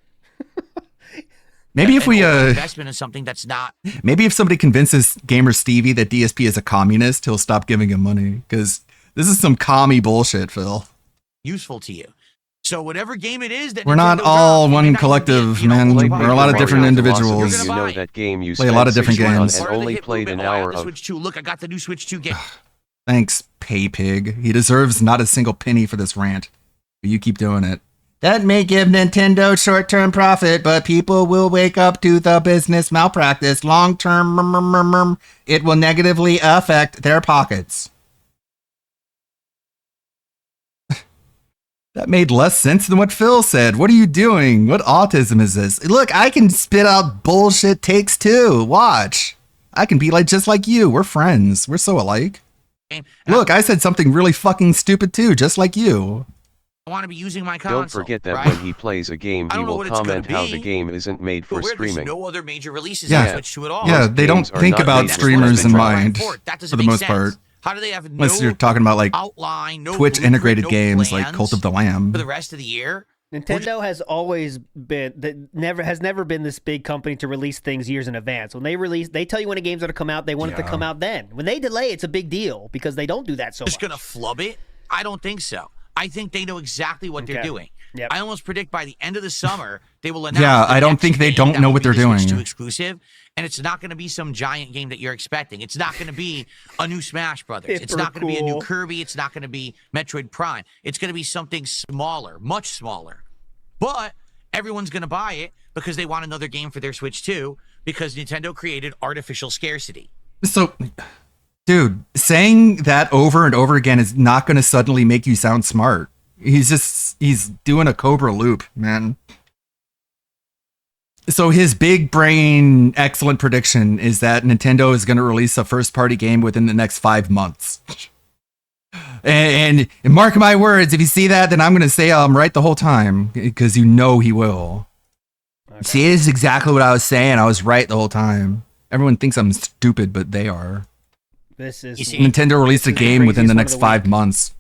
Maybe if we investment in something that's not maybe if somebody convinces Gamer Stevie that DSP is a communist, he'll stop giving him money because this is some commie bullshit, Phil. useful to you. So whatever game it is that We're not Nintendo all drops, one collective, man. We're a lot of different individuals. You know that game you Play a lot of spent different 6 months games. and only played an hour of. Switch 2. Look, I got the new Switch 2 game. Thanks, pay pig. He deserves not a single penny for this rant. But you keep doing it. That may give Nintendo short-term profit, but people will wake up to the business malpractice. Long-term, it will negatively affect their pockets. That made less sense than what Phil said. What are you doing? What autism is this? Look, I can spit out bullshit takes too. Watch. I can be like just like you. We're friends. We're so alike. Look, I said something really fucking stupid too, just like you. I want to be using my console. Don't forget that right? when he plays a game, I he don't know will what it's gonna comment how the be, game isn't made for But where streaming. there's no other major releases Yeah. on Switch 2 at all. Yeah, they don't games are think not about made for streamers in streaming. mind That doesn't for the make most sense. part. How do they have Unless no you're talking about like outline, no Twitch blueprint, integrated no games like plans Cult of the Lamb. for the rest of the year? Nintendo has always been never been this big company to release things years in advance. When they release, they tell you when a game's going to come out. They want it to come out then. When they delay, it's a big deal because they don't do that so Just much. gonna flub it? I don't think so. I think they know exactly what they're Okay. doing. Yep. I almost predict by the end of the summer they will announce. Yeah, the I don't next think they game don't that know will what be they're the Switch doing. 2 exclusive, and it's not going to be some giant game that you're expecting. It's not going to be a new Smash Brothers. It's not going to be a new cool. Kirby. It's not going to be Metroid Prime. It's going to be something smaller, much smaller. But everyone's going to buy it because they want another game for their Switch 2 because Nintendo created artificial scarcity. So, dude, saying that over and over again is not going to suddenly make you sound smart. He's doing a Cobra loop, man. So his big brain excellent prediction is that Nintendo is going to release a first party game within the next 5 months. And mark my words, if you see that, then I'm going to say I'm right the whole time because you know he will. See, this is exactly what I was saying. I was right the whole time. Everyone thinks I'm stupid, but they are. This is Nintendo released a this is game within the craziest next one of 5 months.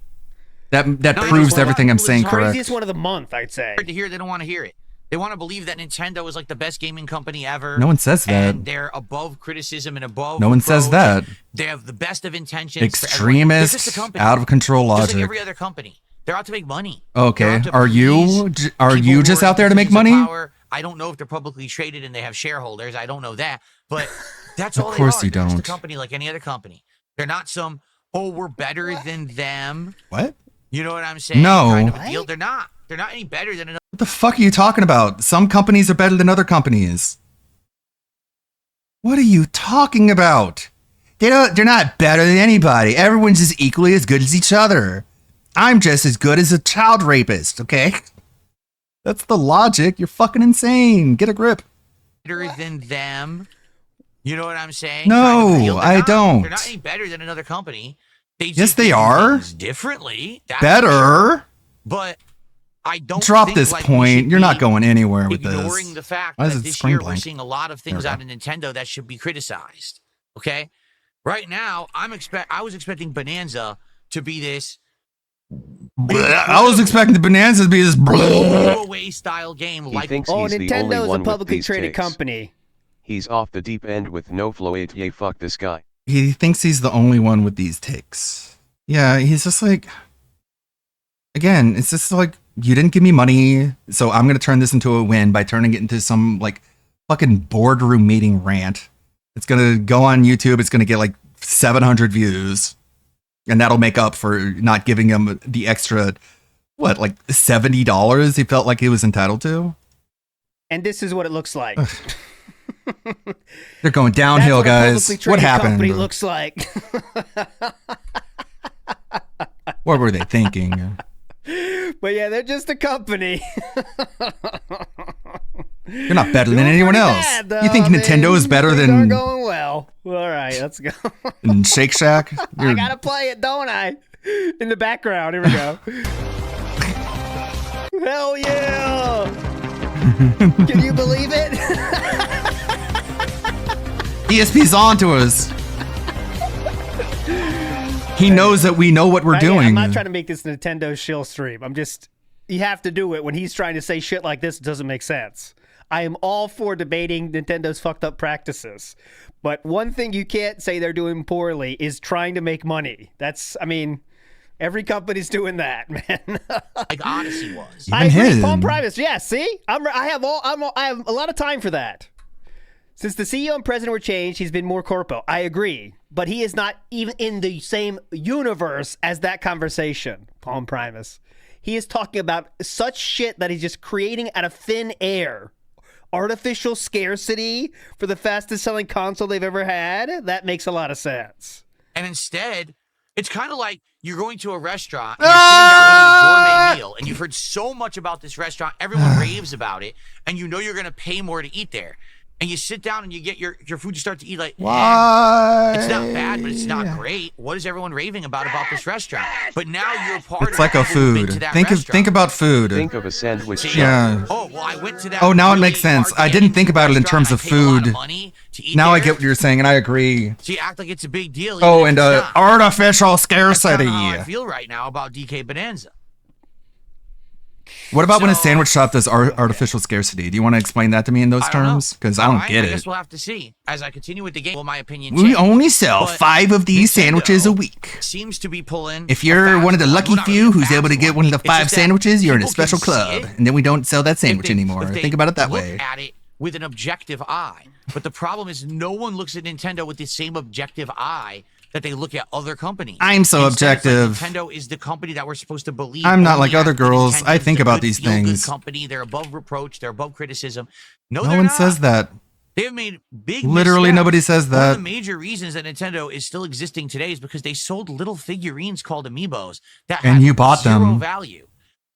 That No, proves it's everything I'm it's saying hard. correct. Craziest one of the month, I'd say. Hard to hear, they don't want to hear it. They want to believe that Nintendo is like the best gaming company ever. No one says that. And they're above criticism and above. No one says reproach. that. They have the best of intentions. for everyone. They're just a Extremist, company. out of control Just logic. like every other company. They're out to make money. Okay, They're out to are you please are people you who just are in out there to make positions of money? power. I don't know if they're publicly traded and they have shareholders. I don't know that, but that's Of all they course are. you They're just a don't. company like any other company. They're not some. Oh, we're better than them. What? You know what I'm saying? No. Kind of a deal. They're not. They're not any better than another. What the fuck are you talking about? Some companies are better than other companies. What are you talking about? They're not better than anybody. Everyone's just equally as good as each other. I'm just as good as a child rapist, okay? That's the logic. You're fucking insane. Get a grip. Better than them. You know what I'm saying? No, Kind of a deal. They're I not. don't. They're not any better than another company. They Yes, just they do are. things differently. That's Better. for sure. But I don't Drop think, this like, we point. should You're not be going anywhere with ignoring this. the fact Why is that it this screen year we're blank? seeing a lot of things There out we of Nintendo that should be criticized. Okay, right now I was expecting Bonanza to be this. I was expecting the Bonanza to be this. Giveaway style game He like thinks Oh, he's the only Nintendo is one a with publicly these traded takes. company. He's off the deep end with no flow. Yay, fuck this guy. He thinks he's the only one with these takes. Yeah, he's just like, again, it's just like, you didn't give me money, so I'm going to turn this into a win by turning it into some like fucking boardroom meeting rant. It's going to go on YouTube. It's going to get like 700 views, and that'll make up for not giving him the extra, what, like $70 he felt like he was entitled to? And this is what it looks like. They're going downhill, That's guys. a publicly What traded company happened? looks like. What were they thinking? But yeah, they're just a company. You're not better than Doing anyone pretty else. bad, though. You think I mean, Nintendo is better things than aren't going well. All right, let's go. than Shake Shack? I You're- gotta play it, don't I? In the background. Here we go. Hell yeah! Can you believe it? ESP's on to us. He knows that we know what we're Yeah, doing. I'm not trying to make this Nintendo shill stream. I'm just, you have to do it when he's trying to say shit like this. It doesn't make sense. I am all for debating Nintendo's fucked up practices. But one thing you can't say they're doing poorly is trying to make money. I mean, every company's doing that, man. Like Odyssey was. I agree. Palm Primus, yeah. See, I have a lot of time for that. Since the CEO and president were changed, he's been more corpo. I agree, but he is not even in the same universe as that conversation. Palm Primus. He is talking about such shit that he's just creating out of thin air. Artificial scarcity for the fastest selling console they've ever had. That makes a lot of sense. And instead, it's kind of like you're going to a restaurant and you're sitting down eating a gourmet meal, and you've heard so much about this restaurant, everyone raves about it, and you know you're going to pay more to eat there. And you sit down and you get your food, you start to eat like, Why? It's not bad, but it's not great. What is everyone raving about this restaurant? But now you're part It's of like the a people who've been food. to that Think restaurant. about food. Think of a sandwich shop. Yeah. Oh, well, I went to that. Oh, now it really makes sense. I market didn't think about it in restaurant. terms of I paid a lot food. money to eat Now I there. get what you're saying, and I agree. So you act like it's a big deal. Oh, even and if it's not. artificial That's kinda scarcity. how I feel right now about DK Bonanza. What about when a sandwich shop does artificial scarcity? Do you want to explain that to me in those terms? Because I don't get I guess it. we'll have to see as I continue with the game. Will my opinion We change? only sell But 5 of these Nintendo sandwiches a week. Seems to be pulling. If you're one of the lucky few who's able to get one of the 5 just that sandwiches, you're in a people can special see club. it And then we don't sell that sandwich anymore. if they Think about it that look way. at it with an objective eye. But the problem is no one looks at Nintendo with the same objective eye that they look at other companies. I'm so Instead, it's like objective. Nintendo is the company that we're supposed to believe. I'm not only like other acts girls. with I intentions. think They're about good, these feel-good things. company. They're above reproach. They're above criticism. No, No they're one not. says that. They have made big Literally missteps. nobody says One of that. the major reasons that Nintendo is still existing today is because they sold little figurines called amiibos that And had you bought zero them. value.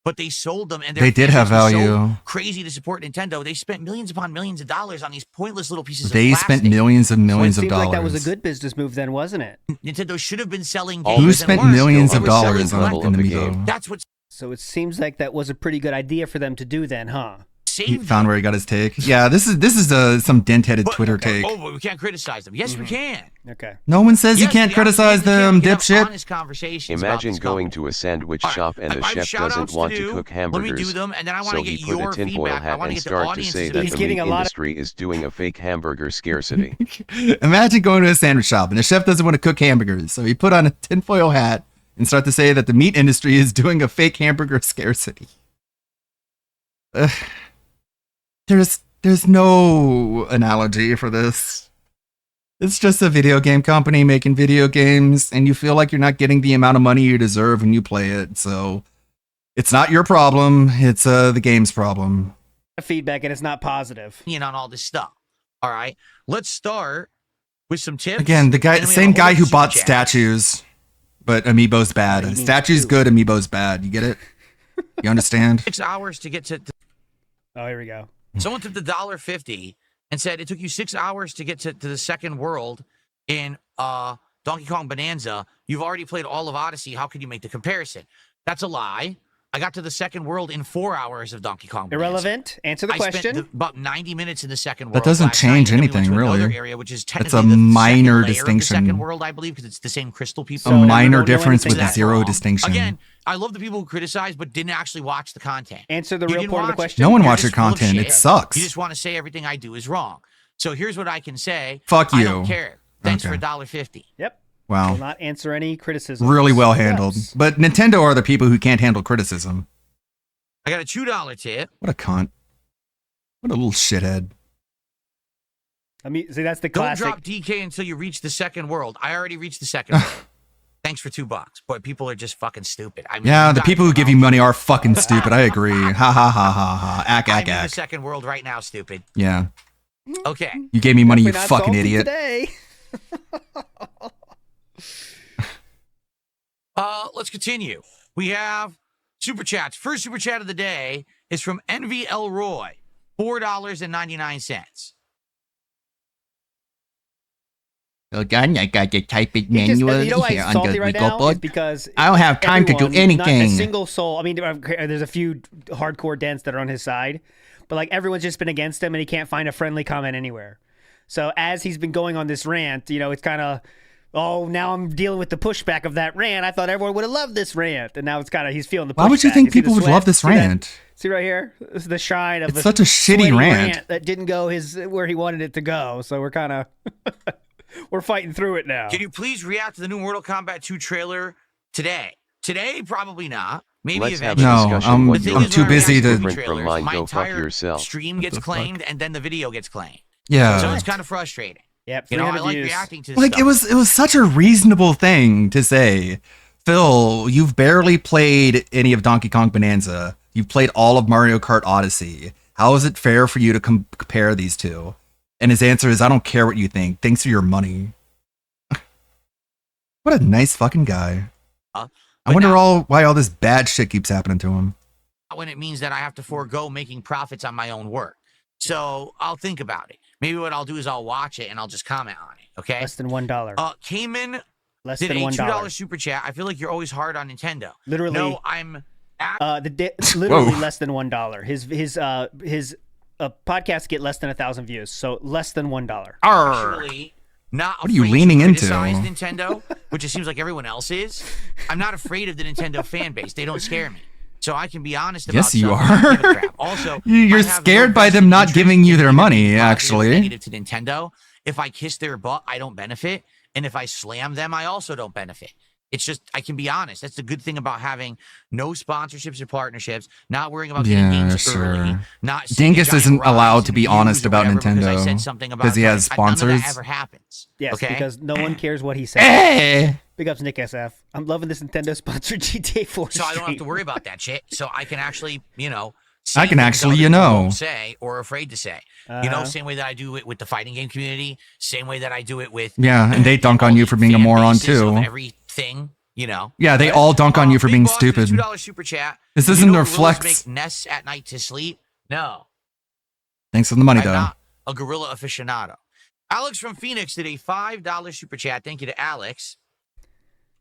But they sold them, and their They did have fans were so value. crazy to support Nintendo. They spent millions upon millions of dollars on these pointless little pieces of They plastic. spent millions and millions Well, it of seems like dollars. that was a good business move then, wasn't it? Nintendo should have been selling Who games and spent weren't. millions They of were selling dollars on collectibles. an amiibo? That's what So it seems like that was a pretty good idea for them to do then, huh? He found where he got his take. Yeah, this is some dent-headed Twitter take. Oh, but we can't criticize them. Yes, we can. Okay. No one says you Yes, can't we criticize absolutely them, can. We have dipshit. honest conversations about Imagine this going company. to a sandwich shop and the I have chef shout-outs doesn't want to do. cook Let me hamburgers. do them, and then I want So to he get put your a tinfoil feedback. I hat want to and get the start to audience's say that opinion. the meat industry is doing a fake hamburger scarcity. Imagine going to a sandwich shop and the chef doesn't want to cook hamburgers, so he put on a tinfoil hat and start to say that the meat industry is doing a fake hamburger scarcity. Ugh. There's no analogy for this. It's just a video game company making video games, and you feel like you're not getting the amount of money you deserve when you play it. So it's not your problem. It's the game's problem. Feedback, and it's not positive. Opinion on all this stuff. All right, let's start with some tips. Again, the and guy, then we have same a whole guy bunch who of bought super chats. statues, but Amiibo's bad. Statues good, Amiibo's bad. You get it? You understand? 6 hours to get to. Oh, here we go. Someone took the $1.50 and said it took you 6 hours to get to the second world in Donkey Kong Bonanza. You've already played all of Odyssey. How could you make the comparison? That's a lie. I got to the second world in 4 hours of Donkey Kong Bonanza. Irrelevant. Answer the I question. spent about 90 minutes in the second world. That doesn't last change night, and then we anything, went to another really. area, which is It's technically a the minor second layer of the second distinction. world, I believe, because it's the same crystal piece. A minor difference with zero distinction. Again, I love the people who criticize but didn't actually watch the content. Answer the You real didn't part of the watch it. question. No one You're watched just your full of content. It shit. sucks. You just want to say everything I do is wrong. So here's what I can say. Fuck I don't you. care. Thanks Okay. for $1.50. Yep. Wow. Will not answer any criticism. Really well handled. But Nintendo are the people who can't handle criticism. I got a $2 tip. What a cunt. What a little shithead. I mean, see, that's the Don't classic. drop DK until you reach the second world. I already reached the second world. Thanks for $2. Boy, people are just fucking stupid. I mean, Yeah, you the guys people who are give you money are fucking stupid. I agree. Ha ha ha ha ha. Ack, I'm ack, in the ack. second world right now, stupid. Yeah. Okay. You gave me money, you We're not fucking salty idiot. Today. Let's continue. We have super chats. First super chat of the day is from Envy Elroy, $4.99. Again, I got to type it It just- manually you know why here it's salty under right Wiggle now? Book. Is because I don't have time to do everyone, Not a anything. single soul. I mean, there's a few hardcore dents that are on his side, but like everyone's just been against him, and he can't find a friendly comment anywhere. So as he's been going on this rant, you know, it's kind of oh, now I'm dealing with the pushback of that rant. I thought everyone would have loved this rant, and now it's kind of he's feeling the pushback. Why would you think see the people would sweat? love this See that? rant? See right here? This is the shine of It's a such a shitty sweaty rant. that didn't go where he wanted it to go. So we're kind of we're fighting through it now. Can you please react to the new Mortal Kombat 2 trailer today? Today, probably not. Maybe Let's have eventually. a discussion. What The thing you're is, when I too busy react to- movie Different from trailers, mine, my go fuck entire yourself. stream gets claimed, and then the video gets claimed. Yeah. So it's kind of frustrating. Yep. You know, I 300 like views. reacting to Like stuff. it was such a reasonable thing to say. Phil, you've barely played any of Donkey Kong Bonanza. You've played all of Mario Kart Odyssey. How is it fair for you to compare these two? And his answer is, I don't care what you think. Thanks for your money. What a nice fucking guy. I wonder why all this bad shit keeps happening to him. When it means that I have to forego making profits on my own work. So I'll think about it. Maybe what I'll do is I'll watch it and I'll just comment on it. Okay. Less than $1. Cayman Less did than a $1. $2 super chat. I feel like you're always hard on Nintendo. Literally. No, I'm. Literally less than $1. His podcasts get less than 1,000 views, so less than $1. Actually not What are you afraid leaning to into? criticize Nintendo, which it seems like everyone else is. I'm not afraid of the Nintendo fan base. They don't scare me. So I can be honest about Yes, you something. I don't give a are. crap. Also, You're I have scared no by them vested not interest giving you in their anything money, positive or actually. Negative to Nintendo. If I kiss their butt, I don't benefit. And if I slam them, I also don't benefit. It's just, I can be honest. That's the good thing about having no sponsorships or partnerships, not worrying about getting Yeah, games early, sure. not seeing a Dingus giant isn't rise allowed to in be views honest or about whatever because I Nintendo said something about because he has something. None of sponsors. that ever happens. Yes, okay? because no one cares what he says. Hey! Big ups, Nick SF. I'm loving this Nintendo sponsored GTA 4 So I don't have to stream. worry about that shit. So I can actually, I can things actually, others you know. won't say or afraid to say. Uh-huh. Same way that I do it with the fighting game community, same way that I do it with Yeah, and they dunk on you for being a moron bases of too. everything, Yeah, they all dunk on you for being stupid. $2 super chat. This You isn't know their gorillas flex. Make nests at night to sleep? No, Thanks for the money, I'm though. not a gorilla aficionado. Alex from Phoenix did a $5 super chat. Thank you to Alex.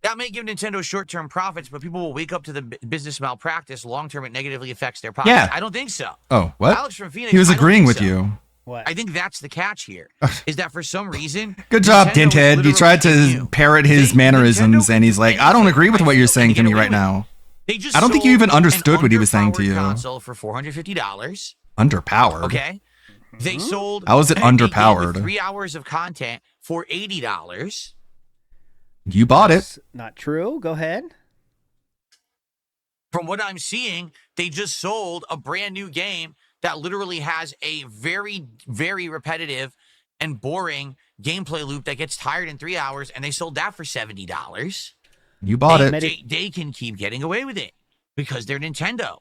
That may give Nintendo short-term profits, but people will wake up to the business malpractice. Long-term, it negatively affects their pockets. Yeah. I don't think so. Oh, what? Alex from Phoenix, He was I don't agreeing think with so. you. What? I think that's the catch here, is that for some reason... Good job, Nintendo is Dinthead. You literally tried to you. parrot his mannerisms, and he's like, I don't agree with what you're saying to me right now. They just I don't think you sold even understood what he was saying to underpowered you. console for $450. Underpowered. Okay. They sold... How is it a game with underpowered? 3 hours of content for $80. You bought it. Not true. Go ahead. From what I'm seeing, they just sold a brand new game that literally has a very, very repetitive and boring gameplay loop that gets tired in 3 hours, and they sold that for $70. You bought it. They can keep getting away with it because they're Nintendo.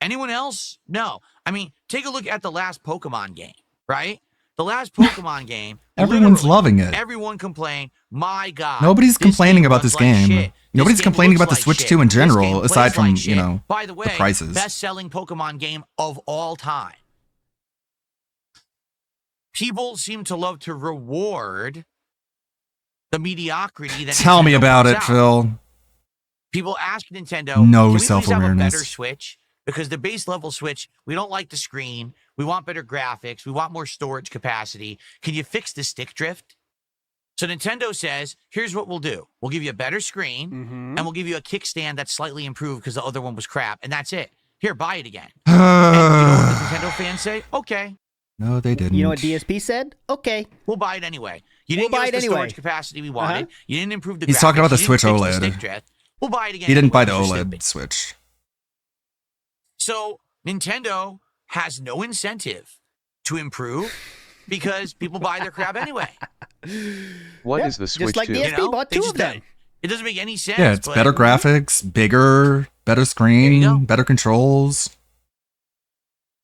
Anyone else? No. I mean, take a look at the last Pokemon game, right? The last Pokemon game. Everyone's literally, loving it. Everyone complained, my God. Nobody's complaining about this runs like game. shit. Nobody's This game complaining looks about the like Switch shit. 2 in This game general, plays aside from, like you shit. know, By the way, the prices. best-selling Pokemon game of all time. People seem to love to reward the mediocrity that Tell me Nintendo about puts it, out. Phil. People ask Nintendo, No can we please have a self-awareness. better Switch? Because the base level Switch, we don't like the screen. We want better graphics. We want more storage capacity. Can you fix the stick drift? So Nintendo says, here's what we'll do. We'll give you a better screen, and we'll give you a kickstand that's slightly improved because the other one was crap, and that's it. Here, buy it again. And you know what the Nintendo fans say? Okay. No, they didn't. You know what DSP said? Okay. We'll buy it anyway. You We'll didn't give buy us it the anyway. storage capacity we wanted. You didn't improve the He's graphics. talking about the You Switch didn't fix OLED. the stick drift. We'll buy it again. He didn't buy the anyway, 'cause you're OLED stupid. Switch. So Nintendo has no incentive to improve because people buy their crap anyway. What is the Switch like 2? DSP bought They two just of them. don't. It doesn't make any sense. Yeah, it's but better graphics, bigger, better screen, better controls.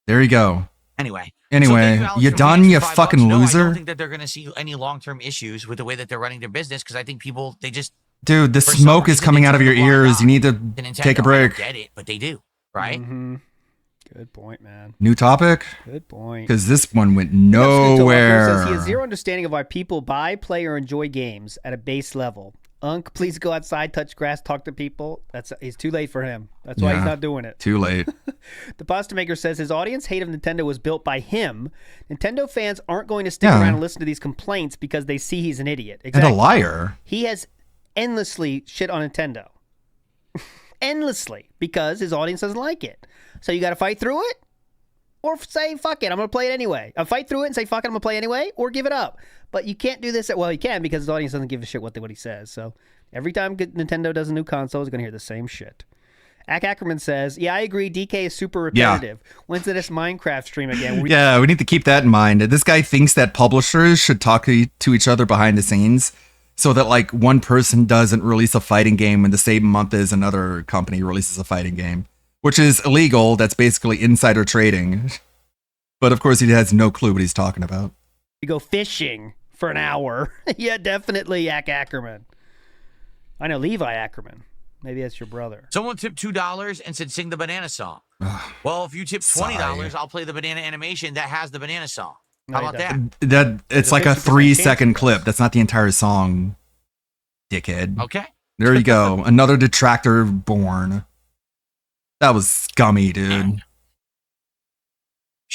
There you go. Anyway. Anyway, So thank Alex, you for done, paying you $5. fucking No, I loser? don't think that they're going to see any long-term issues with the way that they're running their business because I think people, they just... Dude, the for some smoke is reason, coming they out of turn your the blind ears. eye You need to to Nintendo. take a I break. don't get it, but they do, right? Good point, man. New topic? Good point. Because this one went Says nowhere. he has zero understanding of why people buy, play, or enjoy games at a base level, Unc, please go outside, touch grass, talk to people. He's too late for him. That's why he's Yeah. not doing it. Too late. The Pasta Maker says his audience hate of Nintendo was built by him. Nintendo fans aren't going to stick Yeah. around and listen to these complaints because they see he's an idiot. And a liar. He has endlessly shit on Nintendo. Endlessly. Because his audience doesn't like it. So you got to fight through it or say, fuck it, I'm going to play it anyway. Fight through it and say, fuck it, I'm going to play anyway, or give it up. But you can't do this. Well, you can because his audience doesn't give a shit what he says. So every time Nintendo does a new console, he's going to hear the same shit. Ack Ackerman says, yeah, I agree. DK is super repetitive. When's the next Minecraft stream again? Yeah, we need to keep that in mind. This guy thinks that publishers should talk to each other behind the scenes so that like one person doesn't release a fighting game in the same month as another company releases a fighting game, which is illegal. That's basically insider trading. But of course, he has no clue what he's talking about. You go fishing for an hour. Yeah, definitely Ack Ackerman. I know Levi Ackerman. Maybe that's your brother. Someone tipped $2 and said, sing the banana song. Well, if you tip $20, I'll play the banana animation that has the banana song. How about that? That it's like a 3-second clip. That's not the entire song, dickhead. Okay. There you go. Another detractor born. That was scummy, dude.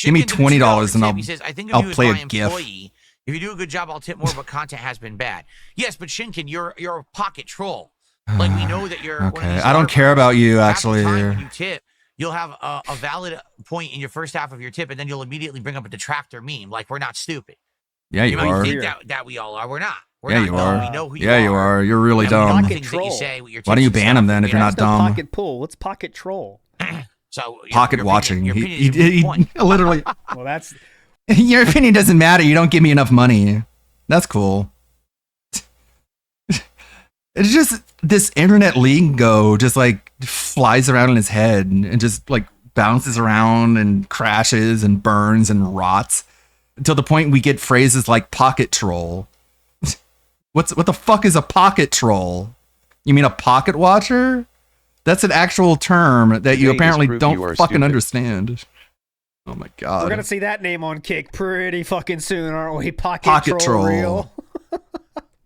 Give me $20 and He says, I think I'll of you play as my a GIF. employee. If you do a good job, I'll tip more, but content has been bad. Yes, but Shinkin, you're a pocket troll. Like, we know that you're one of Okay, these I don't care about you, actually. When you tip, you'll have a valid point in your first half of your tip, and then you'll immediately bring up a detractor meme. Like, we're not stupid. Yeah, you might are. think that we all are. We're not. We're Yeah, not you dumb. are. We know who Yeah, you are. You're really And we know dumb. the things that you say with your Why don't you tips and ban stuff. him then if you're not There's no dumb? pocket pull. What's pocket troll? So Pocket watching. Your He- opinion is a he- moot point. literally. Well, that's Your opinion doesn't matter. You don't give me enough money. That's cool. It's just this internet lingo just like flies around in his head and just like bounces around and crashes and burns and rots until the point we get phrases like pocket troll. What the fuck is a pocket troll? You mean a pocket watcher? That's an actual term that you Today is apparently proof don't you are fucking stupid. understand. Oh my god. We're gonna see that name on Kick pretty fucking soon, aren't we? Pocket troll. Real.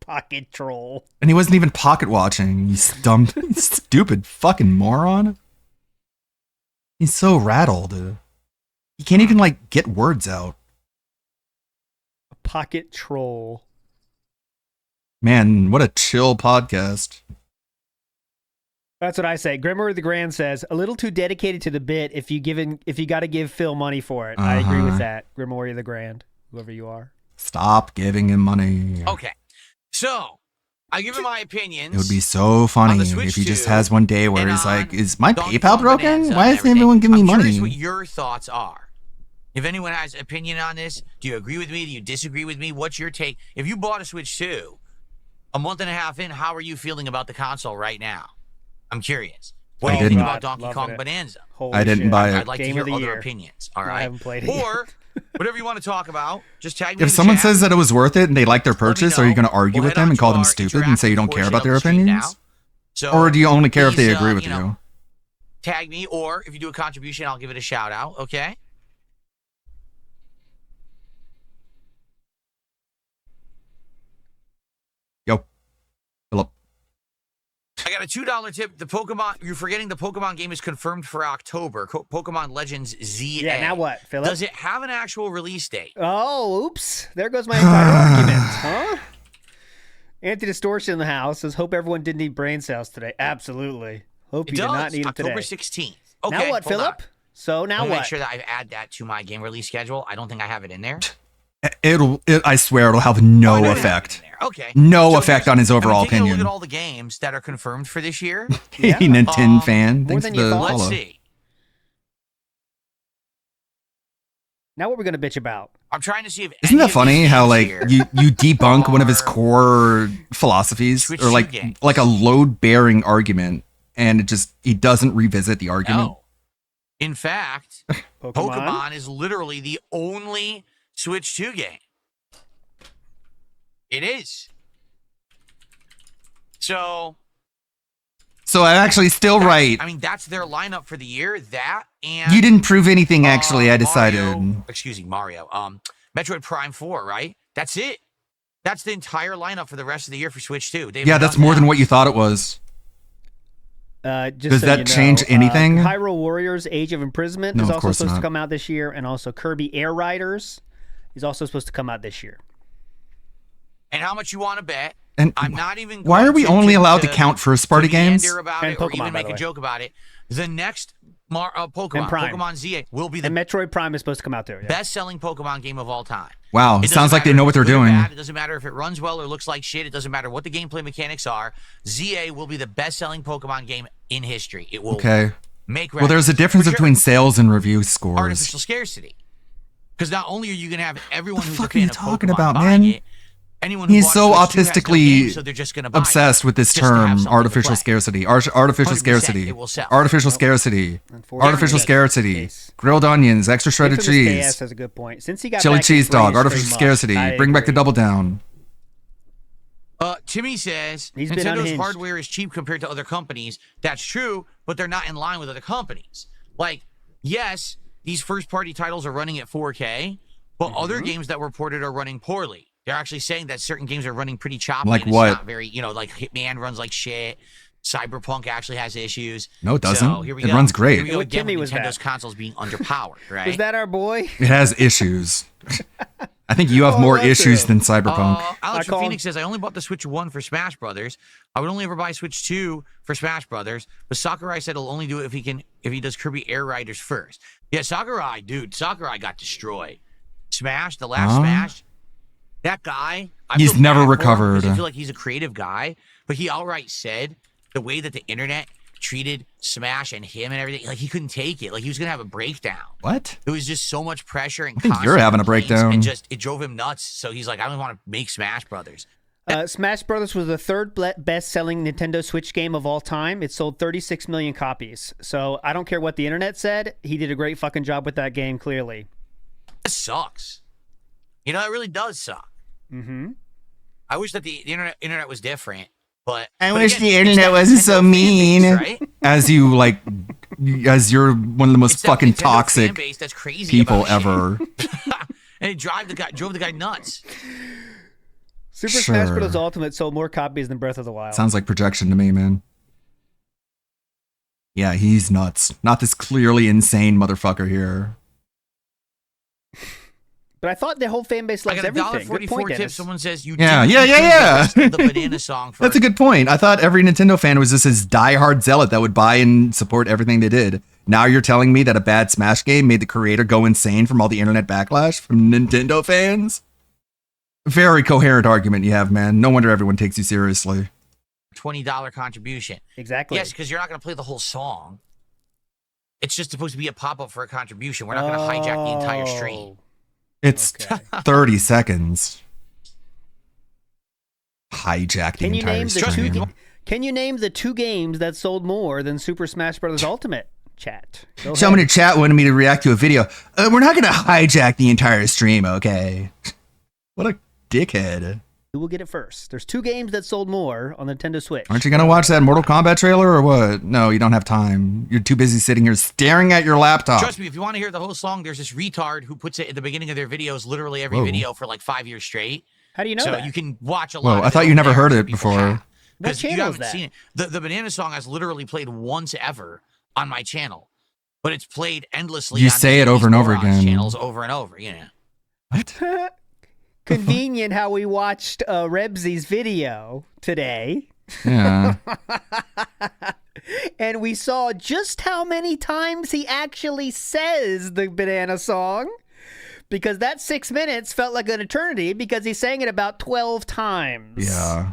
Pocket troll. And he wasn't even pocket watching. You dumb, stupid fucking moron. He's so rattled. He can't even like get words out. Pocket troll. Man, what a chill podcast. That's what I say. Grimoire the Grand says a little too dedicated to the bit. If you got to give Phil money for it, I agree with Uh-huh. that. Grimoire the Grand, whoever you are. Stop giving him money. Okay. So, I give him my opinions. It would be so funny the Switch if he just 2 has one day where and he's on like, "Is my Donkey PayPal Kong broken? Bonanza Why and doesn't everyone give me I'm money?" curious what your thoughts are. If anyone has opinion on this, do you agree with me? Do you disagree with me? What's your take? If you bought a Switch 2 a month and a half in, how are you feeling about the console right now? I'm curious. What I do you think didn't. about Donkey Loving Kong it. Bonanza? Holy I didn't shit. buy it. I'd like Game to of hear the other year. opinions. All I right. haven't played it Or whatever you want to talk about, just tag me If in the someone chat. says that it was worth it and they like their purchase, are you going to argue We'll with head them on and to call them our stupid and say you don't care interactive about their portion of the stream opinions? now. So Or do you only care if they please, agree with you you? know, tag me, or if you do a contribution, I'll give it a shout out. Okay. Yo, Philip. I got a $2 tip. The Pokemon, you're forgetting the Pokemon game is confirmed for October. Pokemon Legends ZA. Yeah, now what, Philip? Does it have an actual release date? Oh, oops. There goes my entire argument, huh? Anti-distortion in the house says, hope everyone didn't need brain cells today. Absolutely. Hope It you did not does. need them October today. 16th. Okay. Now what, hold Philip? on. So now I'll what? make sure that I add that to my game release schedule. I don't think I have it in there. I swear it'll have no effect. Okay. No So effect here's- on his overall I'm taking a look opinion. at all the games that are confirmed for this year. Hey, Nintendo fan. Thanks than for you the thought. Let's follow. see. Now what we're going to bitch about? I'm trying to see if Isn't any that of funny these how games like here you debunk one of his core philosophies Switch or like 2 games. like a load bearing argument and it just he doesn't revisit the argument? No. In fact, Pokemon is literally the only Switch 2 game. It is. So So I'm actually still right. I mean, that's their lineup for the year. That and You didn't prove anything actually, I decided. Mario, excuse me, Mario. Metroid Prime 4, right? That's it. That's the entire lineup for the rest of the year for Switch 2. Yeah, that's more than what you thought it was. Just Does so that you know, change anything? Hyrule Warriors: Age of Imprisonment No, is of also course supposed to not. come out this year, and also Kirby Air Riders is also supposed to come out this year. And how much you want to bet? And I'm not even. why going are we to- only to- allowed to to- count first-party to games? meander about And it or Pokemon, even by make the a way. joke about it. The next Pokemon, And Prime. Pokemon ZA, will be the And Metroid Prime is supposed to come out too. Yeah. best-selling Pokemon game of all time. Wow, It doesn't sounds like they matter know if what they're it's good or doing. bad. It doesn't matter if it runs well or looks like shit. It doesn't matter what the gameplay mechanics are. ZA will be the best-selling Pokemon game in history. It will Okay. make Well, there's a records. difference For sure. between sales and review scores. Artificial scarcity. Because not only are you going to have everyone who's fuck a are you fan of talking Pokemon about, buying man? it, anyone who He's bought so Switch 2 has no autistically game, so they're just gonna buy obsessed it with this just to have term, something to artificial play. scarcity. Artificial 100% scarcity. it will sell. Artificial scarcity. Unfortunately, Artificial yes. scarcity. Grilled onions, extra shredded Infamous cheese. KS has a good point. Since he got Chili back, cheese his brain dog. is Artificial straight mush. scarcity. I Bring back the agree. double down. Timmy says He's been Nintendo's unhinged. hardware is cheap compared to other companies. That's true, but they're not in line with other companies. Like, yes, these first-party titles are running at 4K, but other games that were ported are running poorly. They're actually saying that certain games are running pretty choppy. Like and it's what? not very, like Hitman runs like shit. Cyberpunk actually has issues. No, it doesn't. So here we It go. runs great. Here we go What again Timmy with was Nintendo's that? consoles being underpowered, right? Was that our boy? It has issues. I think you have Oh, more that's issues true. than Cyberpunk. Alex I from called- Phoenix says, I only bought the Switch 1 for Smash Brothers. I would only ever buy Switch 2 for Smash Brothers. But Sakurai said he'll only do it if he does Kirby Air Riders first. Yeah, Sakurai got destroyed. Smash, the last Huh? Smash. That guy, I He's feel never bad for him because recovered. I feel like he's a creative guy, but he outright said the way that the internet treated Smash and him and everything, like he couldn't take it. Like he was gonna have a breakdown. What? There was just so much pressure and I think you're constant having a complaints, breakdown. and just it drove him nuts. So he's like, I don't want to make Smash Brothers. Smash Brothers was the third best-selling Nintendo Switch game of all time. It sold 36 million copies. So I don't care what the internet said. He did a great fucking job with that game, clearly. That sucks. You know, it really does suck. Mm-hmm. I wish that the internet was different, but I but wish again, the it's internet that wasn't Nintendo so fan mean. base, right? As you're one of the most It's that fucking Nintendo fan toxic base that's crazy people about shit. ever. And it drove the guy nuts. Super Smash Sure. Bros. Ultimate sold more copies than Breath of the Wild. Sounds like projection to me, man. Yeah, he's nuts. Not this clearly insane motherfucker here. But I thought the whole fan base I loves got a everything. Good $1.44 point, tip. Dennis. Someone says you Yeah, didn't yeah, include yeah, the rest of yeah. the banana song first. That's a good point. I thought every Nintendo fan was just his diehard zealot that would buy and support everything they did. Now you're telling me that a bad Smash game made the creator go insane from all the internet backlash from Nintendo fans? Very coherent argument you have, man. No wonder everyone takes you seriously. $20 contribution. Exactly. Yes, because you're not going to play the whole song. It's just supposed to be a pop-up for a contribution. We're not going to hijack the entire stream. It's 30 seconds. Hijack the Can you entire name the stream. Can you name the two games that sold more than Super Smash Bros. Ultimate? Chat. Go Someone in ahead. chat wanted me to react to a video. We're not going to hijack the entire stream, okay? What a dickhead. Who will get it first? There's two games that sold more on the Nintendo Switch. Aren't you going to watch that Mortal Kombat trailer or what? No, you don't have time. You're too busy sitting here staring at your laptop. Trust me, if you want to hear the whole song, there's this retard who puts it at the beginning of their videos, literally every Whoa. video for like 5 years straight. How do you know so that? you can watch a lot. Whoa, of I it thought you over never there heard that it people before. have. What Because you channel is haven't that? seen it. The Banana song has literally played once ever on my channel, but it's played endlessly. You on say it these over and over morons' again. Channels over and over. Yeah. Convenient how we watched Rebsy's video today. Yeah. And we saw just how many times he actually says the Banana song. Because that 6 minutes felt like an eternity because he sang it about 12 times. Yeah.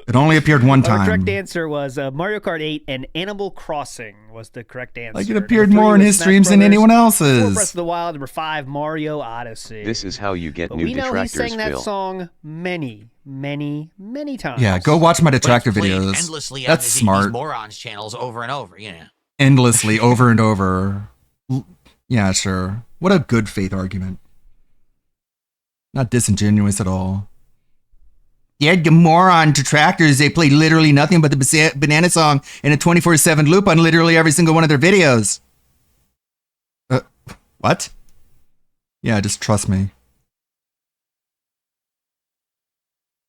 It only appeared one The time. correct answer was Mario Kart 8 and Animal Crossing was the correct answer. Like it Number appeared 3 more in was his Smash streams than Brothers. anyone 4 else's. Breath of the Wild. Number 5, Mario Odyssey. This is how you get But new we know he detractors, sang that Phil. song many, many, many times. Yeah, go watch my detractor But it's played videos. endlessly That's on these smart. morons' channels over and over. Yeah. Endlessly, over and over. Yeah, sure. What a good faith argument. Not disingenuous at all. Yeah, the moron detractors, they play literally nothing but the Banana song in a 24/7 loop on literally every single one of their videos. What? Yeah, just trust me.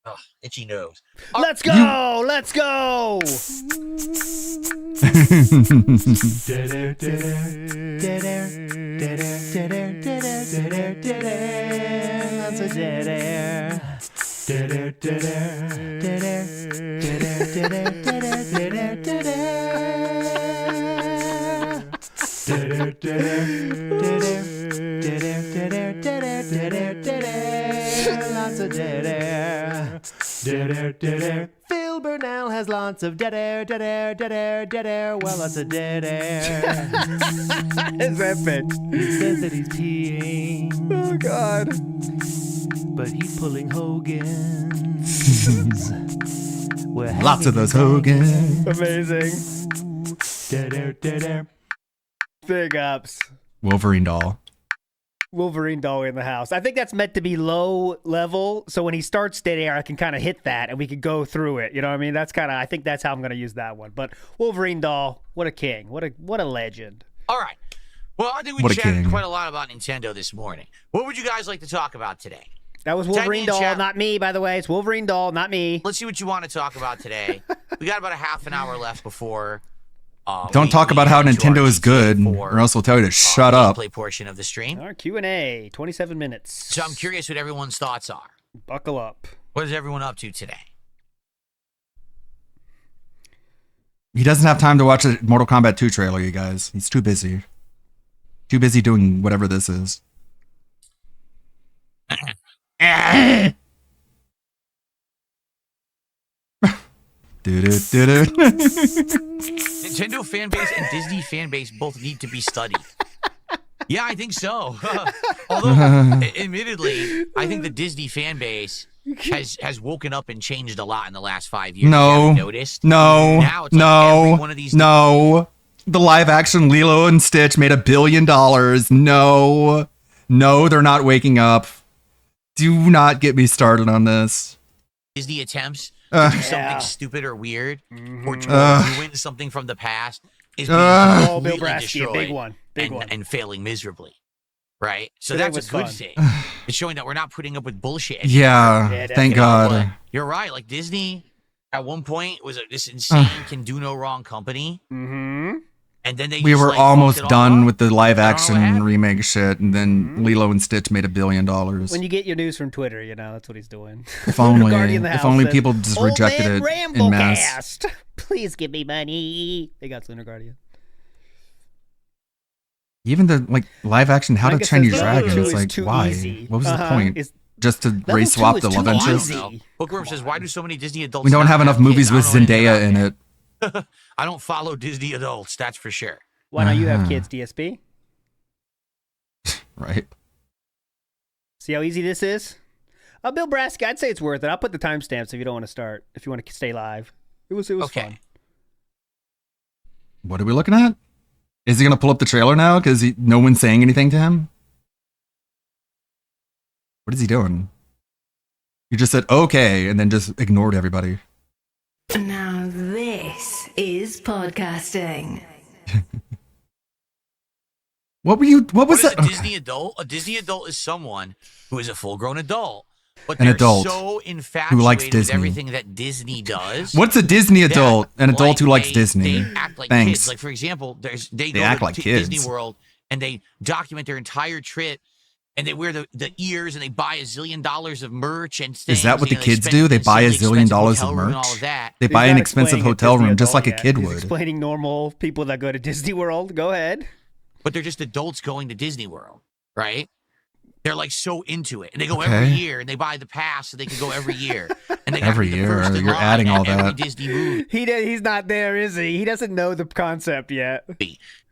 Ugh, itchy nose. Let's go! Let's go! Lots of dead air. Phil Burnell has lots of dead air, dead air, dead air, dead air. Well, lots of dead air. It's epic. He says that he's peeing. Oh, God. But he's pulling Hogan's. We're Lots of those Hogan. Amazing. Dead air, dead air. Big ups. Wolverine doll. Wolverine doll in the house. I think that's meant to be low level, so when he starts dead air, I can kind of hit that, and we could go through it. You know what I mean? That's kind of. I think that's how I'm going to use that one. But Wolverine doll, what a king! What a legend! All right. Well, I think we What a chatted king. quite a lot about Nintendo this morning. What would you guys like to talk about today? That was Type me Wolverine in doll, chat. not me, by the way. It's Wolverine doll, not me. Let's see what you want to talk about today. We got about a half an hour left before. Don't talk about how head to our Nintendo is good, or else we'll tell you to shut up. Play portion of the stream. Our Q&A, 27 minutes. So I'm curious what everyone's thoughts are. Buckle up. What is everyone up to today? He doesn't have time to watch a Mortal Kombat 2 trailer, you guys. He's too busy. Too busy doing whatever this is. Nintendo fan base and Disney fan base both need to be studied. Yeah, I think so. Although, admittedly, I think the Disney fan base has woken up and changed a lot in the last 5 years. No. Have you noticed? No. Now it's like every No. one of these No. The live action Lilo and Stitch made $1 billion. No. No, they're not waking up. Do not get me started on this. Disney attempts to do something Yeah. stupid or weird or to Ugh. ruin something from the past is being Oh, Bill completely Brasky, a destroyed big one. Big and, one. and failing miserably. Right? So Today that's was a good fun. thing. It's showing that we're not putting up with bullshit anymore. Yeah, thank God. You're right. Like Disney, at one point, was this insane, can do no wrong company. Mm-hmm. And then they We just, were like, almost fucked it all done up. with the live I don't know what action happened. remake shit, and then Lilo and Stitch made $1 billion. When you get your news from Twitter, you know, that's what he's doing. If only, Guardian in the if House only said, people just "Old rejected man it Rambo in mass. cast. Please give me money. They got Lunar Guardian. Even the like live action How to Micah Train Your says level Dragon two is is like, too why? easy. What was the point? It's- Just to Level race two swap is the too love I don't interest? know. Bookworm says, why do so many Disney adults We don't not have enough kids? movies I with don't know anything Zendaya in about it. it. I don't follow Disney adults, that's for sure. Why don't you have Uh-huh. kids, DSP? Right. See how easy this is? Bill Brasky, I'd say it's worth it. I'll put the timestamps if you don't want to start. If you want to stay live, it was fun. What are we looking at? Is he gonna pull up the trailer now? Because no one's saying anything to him. What is he doing? You just said okay and then just ignored everybody. Now this is podcasting. What were you? What was What is that? a Disney adult? A Disney adult is someone who is a full-grown adult, but An they're adult so who infatuated likes with Disney. everything that Disney does. What's a Disney that, adult? An adult like, who likes they- Disney. They act like Thanks. kids. Like for example, they They go act to like kids. Disney World and they document their entire trip. And they wear the ears and they buy $1 zillion of merch and things. Is that what the you know, kids spend do? They in buy $1 silly zillion expensive of hotel room and merch. all of that. They He's buy not an expensive explaining a hotel Disney room just adult like a yet. kid He's would. explaining normal people that go to Disney World. Go ahead. But they're just adults going to Disney World, right? They're like so into it, and they go Okay. every year, and they buy the pass so they can go every year. And they Every gotta be the year, first in you're line adding at all every that. Disney movie, He's not there, is he? He doesn't know the concept yet.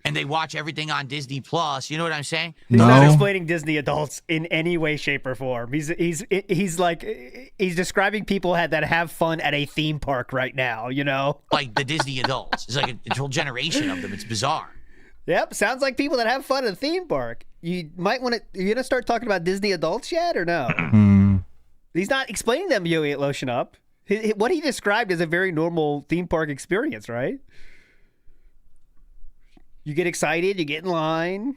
and they watch everything on Disney Plus. You know what I'm saying? He's not No. explaining Disney adults in any way, shape, or form. He's describing people that have fun at a theme park right now. You know, Like the Disney adults. It's like a whole generation of them. It's bizarre. Yep, sounds like people that have fun at a theme park. You might want to. You gonna start talking about Disney adults yet, or no? He's not explaining them. You lotion up. What he described is a very normal theme park experience, right? You get excited, you get in line.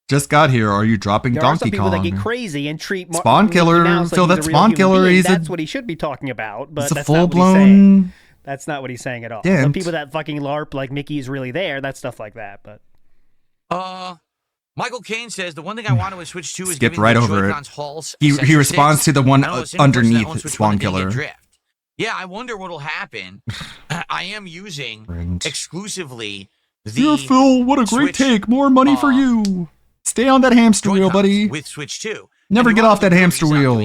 Just got here. Are you dropping There are Donkey some people Kong? that get crazy and treat Spawn Mickey Killer, Mouse Phil, like that he's a real Spawn human Killer, being. he's a- That's what he should be talking about, but It's a that's not what he's saying. full-blown. That's not what he's saying at all. Yeah, Some it's- people that fucking LARP like Mickey's really there, that's stuff like that. But Michael Kane says the one thing I wanted with Switch 2 is Skip giving right the over it. Joy-Cons Halls He sensor responds sticks. to the one I know a single person that underneath owns Switch Spawn 1 didn't get Killer. drift. Yeah, I wonder what'll happen. I am using exclusively the Yeah, Phil, what a great Switch, take. More money for you. Stay on that hamster wheel, buddy. with Switch 2. Never get off that hamster wheel.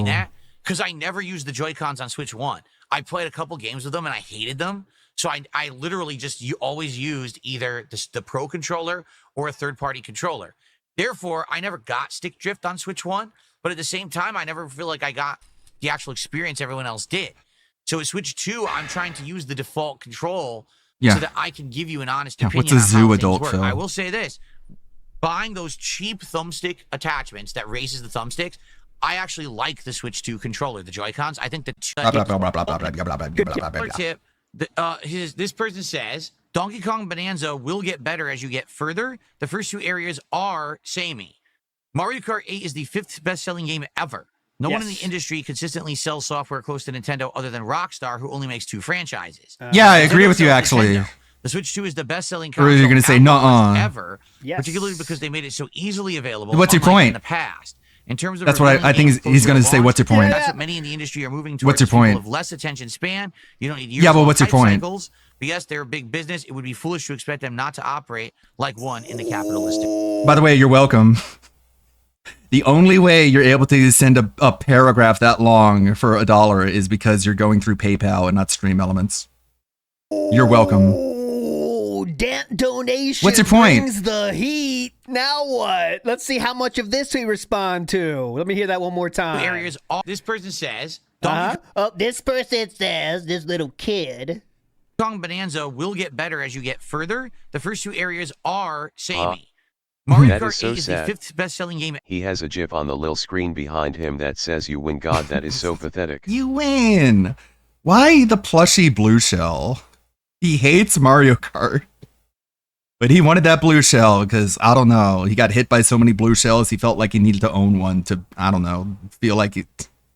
Because I never used the Joy-Cons on Switch 1. I played a couple games with them and I hated them. So I literally just always used either the Pro controller or a third-party controller. Therefore, I never got stick drift on Switch 1. But at the same time, I never feel like I got the actual experience everyone else did. So with Switch 2, I'm trying to use the default control Yeah. so that I can give you an honest Yeah, opinion what's a on how zoo things adult, work. Phil? I will say this. Buying those cheap thumbstick attachments that raises the thumbsticks, I actually like the Switch 2 controller, the Joy-Cons. I think the tip. This person says Donkey Kong Bonanza will get better as you get further. The first 2 areas are samey. Mario Kart 8 is the 5th best-selling game ever. No one in the industry consistently sells software close to Nintendo other than Rockstar, who only makes 2 franchises. Yeah, I agree Nintendo with you, sells actually. Nintendo. The Switch 2 is the best-selling Or console you're gonna say, at launch nuh-uh. ever, particularly because they made it so easily available. What's your unlike point? In the past, in terms of That's what I revealing think games he's going to closer say. launch, What's your point? That's what many in the industry are moving towards. What's your People point? Of less attention span. You don't need Yeah, but years-long what's your hype point? cycles. But yes, they're a big business. It would be foolish to expect them not to operate like one in the capitalistic. By the way, you're welcome. The only way you're able to send a paragraph that long for $1 is because you're going through PayPal and not Stream Elements. You're welcome. oh, donation. What's your point? Brings the heat. Now what? Let's see how much of this we respond to. Let me hear that one more time. Areas. This person says. Oh, this person says, this little kid. Kong Bonanza will get better as you get further. The first 2 areas are samey. That Mario is Kart so 8 is the sad. 5th best-selling game. He has a GIF on the lil screen behind him that says "You win, God." That is so pathetic. You win. Why the plushy blue shell? He hates Mario Kart. But he wanted that blue shell because, I don't know, he got hit by so many blue shells, he felt like he needed to own one to, I don't know, feel like,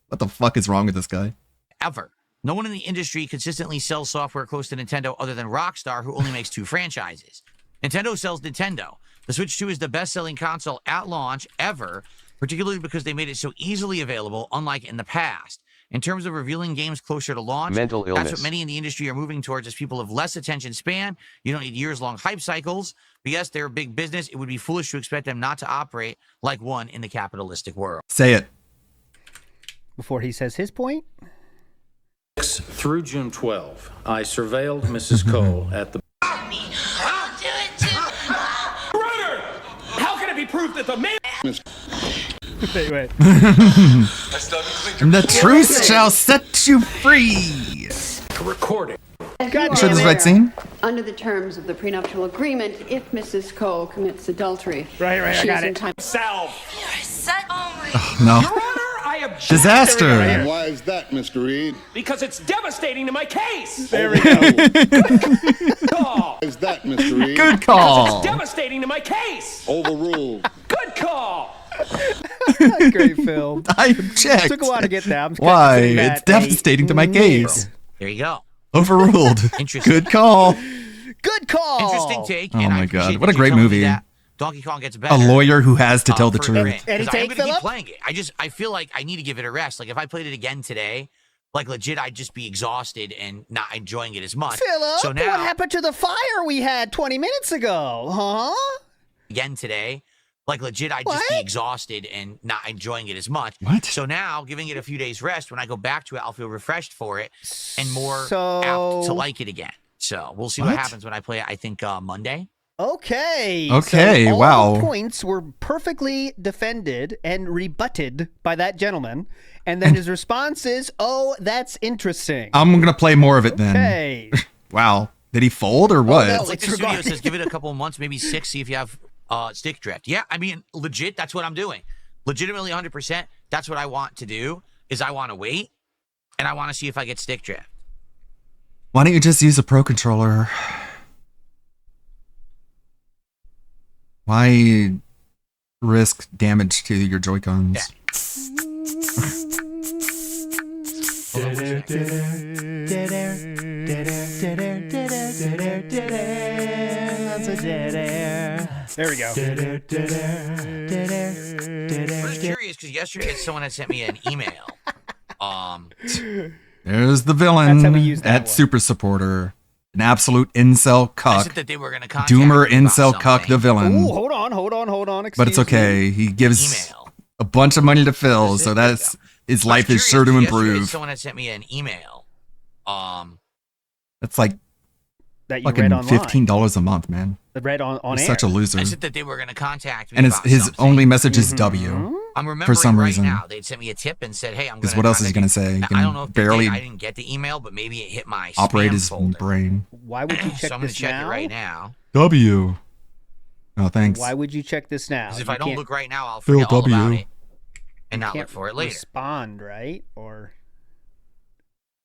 what the fuck is wrong with this guy? Ever. No one in the industry consistently sells software close to Nintendo other than Rockstar, who only makes 2 franchises. Nintendo sells Nintendo. The Switch 2 is the best-selling console at launch ever, particularly because they made it so easily available, unlike in the past. In terms of revealing games closer to launch, Mental that's illness. what many in the industry are moving towards as people of less attention span. You don't need years-long hype cycles. But yes, they're a big business. It would be foolish to expect them not to operate like one in the capitalistic world. Say it. Before he says his point. Through June 12, I surveilled Mrs. Cole at the. Brother! How can it be proved that the man... Wait. The truth shall set you free. Recording. You sure this is the right scene? Under the terms of the prenuptial agreement, if Mrs. Cole commits adultery, right, I she got is it. entitled. Oh, no. Your Honor, I object. Disaster. Why is that, Mr. Reed? Because it's devastating to my case. There we go. Why is that, Mr. Reed? Good Because call. it's devastating to my case. Overruled. Good call. Great film. I object. Took a while to get that. I'm Why? considering It's that devastating to my case. There you go. Overruled. Interesting. Good call. Good call. Interesting take. Oh and I my appreciate God. What that a you're great telling me movie. that Donkey Kong gets better. A lawyer who has to tell the for truth. grit, Any 'cause take, I'm gonna keep Philip? playing it. I feel like I need to give it a rest. Like if I played it again today, like legit, I'd just be exhausted and not enjoying it as much. Philip, so what now happened to the fire we had 20 minutes ago? Huh? again today, like legit, I'd just be exhausted and not enjoying it as much. What? So now, giving it a few days rest, when I go back to it, I'll feel refreshed for it and more So- apt to like it again. So we'll see what What? happens when I play it. I think Monday. Okay. Okay, so all wow. the points were perfectly defended and rebutted by that gentleman. And then his response is, oh, that's interesting. I'm going to play more of it then. Okay. Wow. Did he fold or what? no. Like the studio says, give it a couple of months, maybe 6, see if you have stick drift. Yeah, I mean, legit, that's what I'm doing. Legitimately 100%, that's what I want to do, is I want to wait, and I want to see if I get stick drift. Why don't you just use a Pro Controller? Why risk damage to your Joy-Cons. There we go. I'm just curious because yesterday someone had sent me an email. There's the That's how we villain use that at one. Super Supporter. An absolute incel I said cuck. that they were going to contact Doomer me about incel cuck something. the villain. Ooh, hold on. But it's Excuse me. okay. He gives a bunch of money to Phil, so that's his life is sure to improve. Someone had sent me an email. That's like That you fucking read online. $15 a month, man. Read on He's air. such a loser. I said that they were going to contact me And about his something. only message is W. I'm remembering for some right reason. now. They'd sent me a tip and said, "Hey, I'm going Because to." what else is he gonna say? He I can don't know if barely I didn't get the email, but maybe it hit my operate spam his folder. brain. Why would you check So I'm going this to check now? it right now. W. Oh, thanks. Why would you check this now? Because if You I don't can't- look right now, I'll Phil forget all about W. it and not look can't for it later. respond, right? Or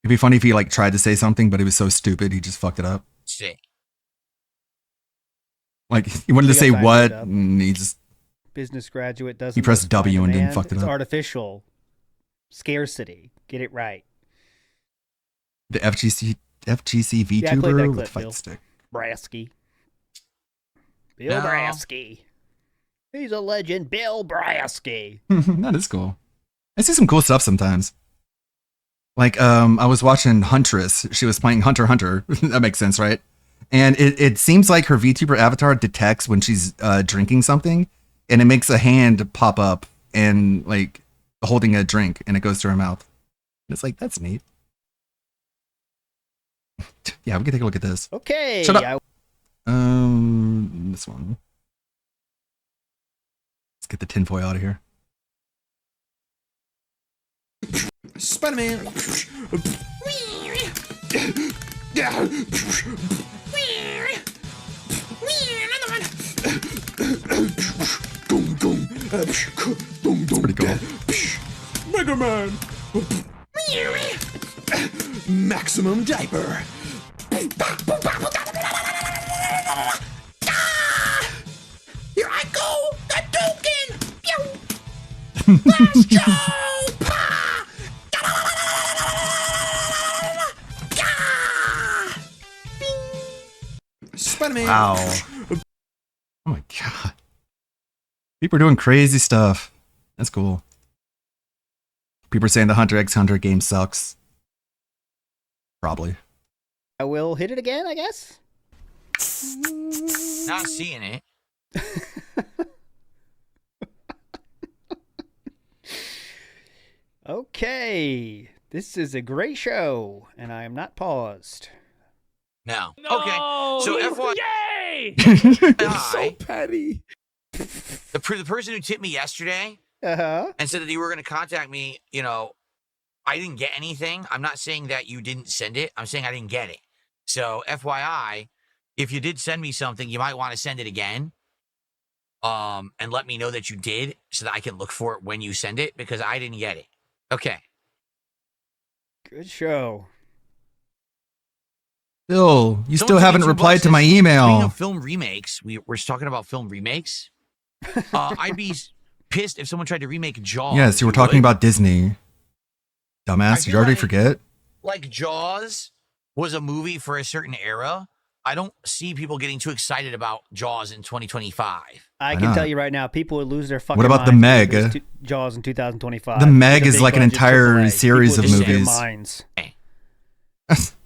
It'd be funny if he like tried to say something, but he was so stupid he just fucked it up. See. Like he wanted to He got say backed what, up. and he just business graduate doesn't. pressed respond W to and didn't demand. fucked it It's up. artificial scarcity. Get it right. the FGC VTuber Yeah, I played that with clip, fight Bill. stick. Brasky. Bill No. Brasky. He's a legend. Bill Brasky. That is cool. I see some cool stuff sometimes. Like I was watching Huntress. She was playing Hunter x Hunter. That makes sense, right? And it seems like her VTuber avatar detects when she's drinking something, and it makes a hand pop up and like holding a drink, and it goes to her mouth. And it's like, that's neat. Yeah, we can take a look at this. Okay. Shut up. This one. Let's get the tinfoil out of here. Spider-Man. It's pretty cool. Mega Man. Maximum diaper. Here I go, Hadouken! Let's go! Spider-Man. Wow. Oh my god. People are doing crazy stuff. That's cool. People are saying the Hunter x Hunter game sucks. Probably. I will hit it again, I guess. Not seeing it. Okay. This is a great show, and I am not paused. No. Okay. So FYI, So petty. the person who tipped me yesterday Uh-huh. and said that you were going to contact me, you know, I didn't get anything. I'm not saying that you didn't send it. I'm saying I didn't get it. So FYI, if you did send me something, you might want to send it again. And let me know that you did so that I can look for it when you send it because I didn't get it. Okay. Good show. Bill, you still Someone haven't 22 replied bucks to my says, Speaking email. of film remakes, we're talking about film remakes. I'd be pissed if someone tried to remake Jaws. Yes, you were talking about Disney. Dumbass, feel you already like- forget? Like Jaws was a movie for a certain era. I don't see people getting too excited about Jaws in 2025. I Why can not? tell you right now, people would lose their fucking What about The minds if Meg? it was Jaws in 2025. The Meg It's a is big like an budget entire AAA. series People of would lose their movies. minds.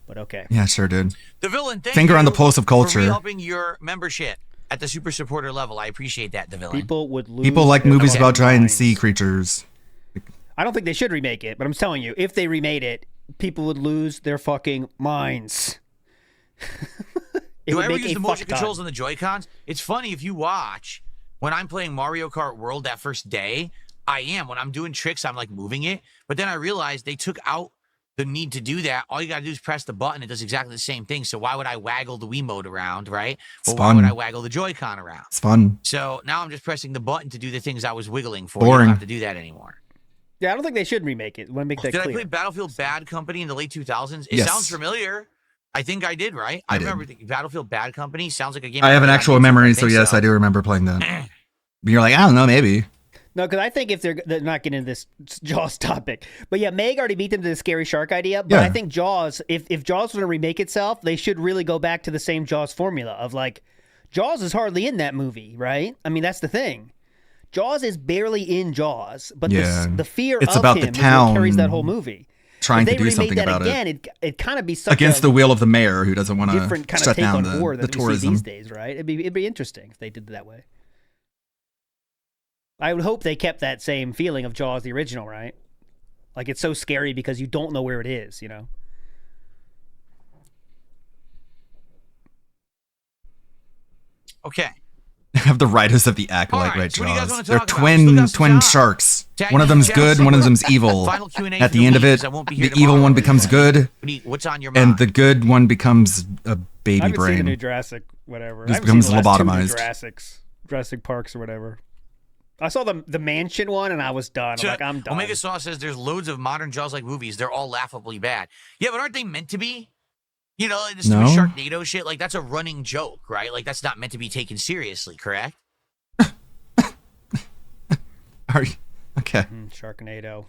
But okay. Yeah, sure, dude. The villain, thank Finger you on the pulse of for culture. re-upping your membership at the super supporter level. I appreciate that, the villain. People would lose People like their movies fucking about giant minds. sea creatures. I don't think they should remake it, but I'm telling you, if they remade it, people would lose their fucking minds. It Do would I ever make use a the motion fuck ton. controls on the Joy-Cons? It's funny if you watch when I'm playing Mario Kart World that first day. I am when I'm doing tricks, I'm like moving it, but then I realized they took out the need to do that. All you gotta do is press the button. It does exactly the same thing. So why would I waggle the Wiimote around, right? It's Or why would fun. I waggle the Joy-Con around? It's fun. So now I'm just pressing the button to do the things I was wiggling for. You Boring. don't have to do that anymore. Yeah, I don't think they should remake it. I want to make that Did clear. I play Battlefield Bad Company in the late 2000s? It Yes. sounds familiar. I think I did, right? I did. remember thinking Battlefield Bad Company sounds like a game. I have an played on actual YouTube. memory, I so think yes, I do remember playing that. You're like, I don't know, maybe. No, because I think if they're not getting into this Jaws topic, but yeah, Meg already beat them to the scary shark idea. But Yeah. I think Jaws, if Jaws was going to remake itself, they should really go back to the same Jaws formula of like, Jaws is hardly in that movie, right? I mean, that's the thing. Jaws is barely in Jaws, but Yeah. the fear It's of about him the is what carries that town whole movie. trying if to they do remade something that about again, it. It'd kind of be such Against a the will of the mayor who doesn't want to different kind of shut take down on war the that we see tourism. these days, right? It'd be interesting if they did it that way. I would hope they kept that same feeling of Jaws, the original, right? Like it's so scary because you don't know where it is, you know? Okay. Have the writers of the Acolyte All right, write so what do you guys Jaws. wanna They're talk about? We still twin got some time. sharks. Tag One of team them's channel good, one of them's support. evil. Final Q&A At for the end of week, it, 'cause I won't be here the evil tomorrow. one becomes good, What's on your mind? and the good one becomes a baby I haven't seen the new brain. Jurassic, whatever. Just I haven't seen becomes the last two new lobotomized. Jurassic Parks or whatever. I saw the mansion one and I was done. I'm like, I'm done. Omega Sauce says there's loads of modern Jaws-like movies. They're all laughably bad. Yeah, but aren't they meant to be? You know, this No. stupid Sharknado shit, like that's a running joke, right? Like that's not meant to be taken seriously, correct? Okay. Sharknado.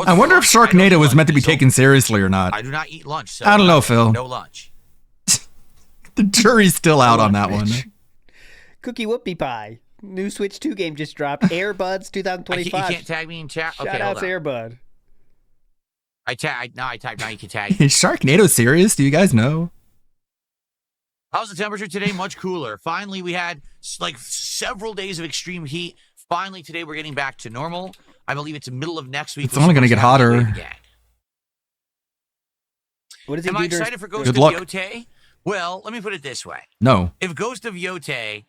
I wonder if Sharknado was meant to be taken seriously or not. I do not eat lunch, so I don't know, Phil. No lunch. The jury's still out on that one. Cookie Whoopie Pie. New Switch 2 game just dropped. Airbuds You 2025. can't tag me in chat. Shout Okay, out to hold on. Airbud. I typed. Now you can tag. Is Sharknado serious? Do you guys know? How's the temperature today? Much cooler. Finally, we had like several days of extreme heat. Finally, today we're getting back to normal. I believe it's the middle of next week. It's only going to get hotter. What does Am I do during- excited for Ghost Good of luck. Yote? Well, let me put it this way. No. If Ghost of Yote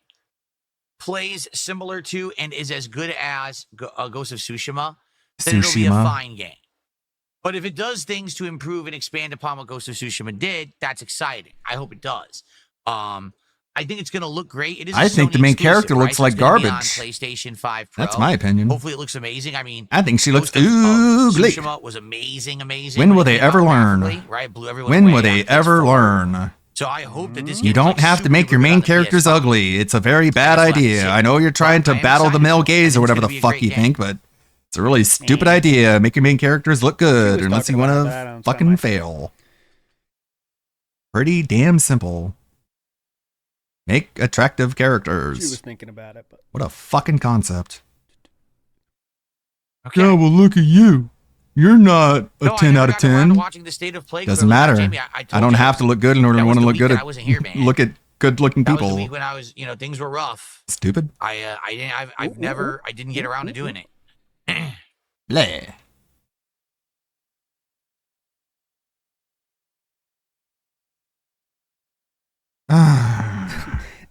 plays similar to and is as good as Ghost of Tsushima, then it'll be a Tsushima. fine game. But if it does things to improve and expand upon what Ghost of Tsushima did, that's exciting. I hope it does. I think it's going to look great. It is. I think the main character looks like garbage. On PlayStation 5 Pro. That's my opinion. Hopefully, it looks amazing. I mean, I think she looks Ghost of ugly. Tsushima was amazing. When will they ever learn? Right, blew everyone When away will on they PS4. ever learn? So I hope that this You game don't looks have to super make your good main on the characters PS5. ugly. It's a very bad idea. I know you're trying to battle the male gaze or whatever the fuck you think, but it's a really stupid idea. Make your main characters look good unless you want to fucking fail. Pretty damn simple. Make attractive She characters. was thinking about it, but What a fucking concept. Yeah, well, look at you. You're not a 10 out of 10. Watching the state of play. Doesn't matter. Jamie, I told don't you have to look good in order to that was want to the look week good that at I wasn't here, man. look at good-looking That was the people. week when I was, things were rough. Stupid. I didn't get around to doing it. Bleh.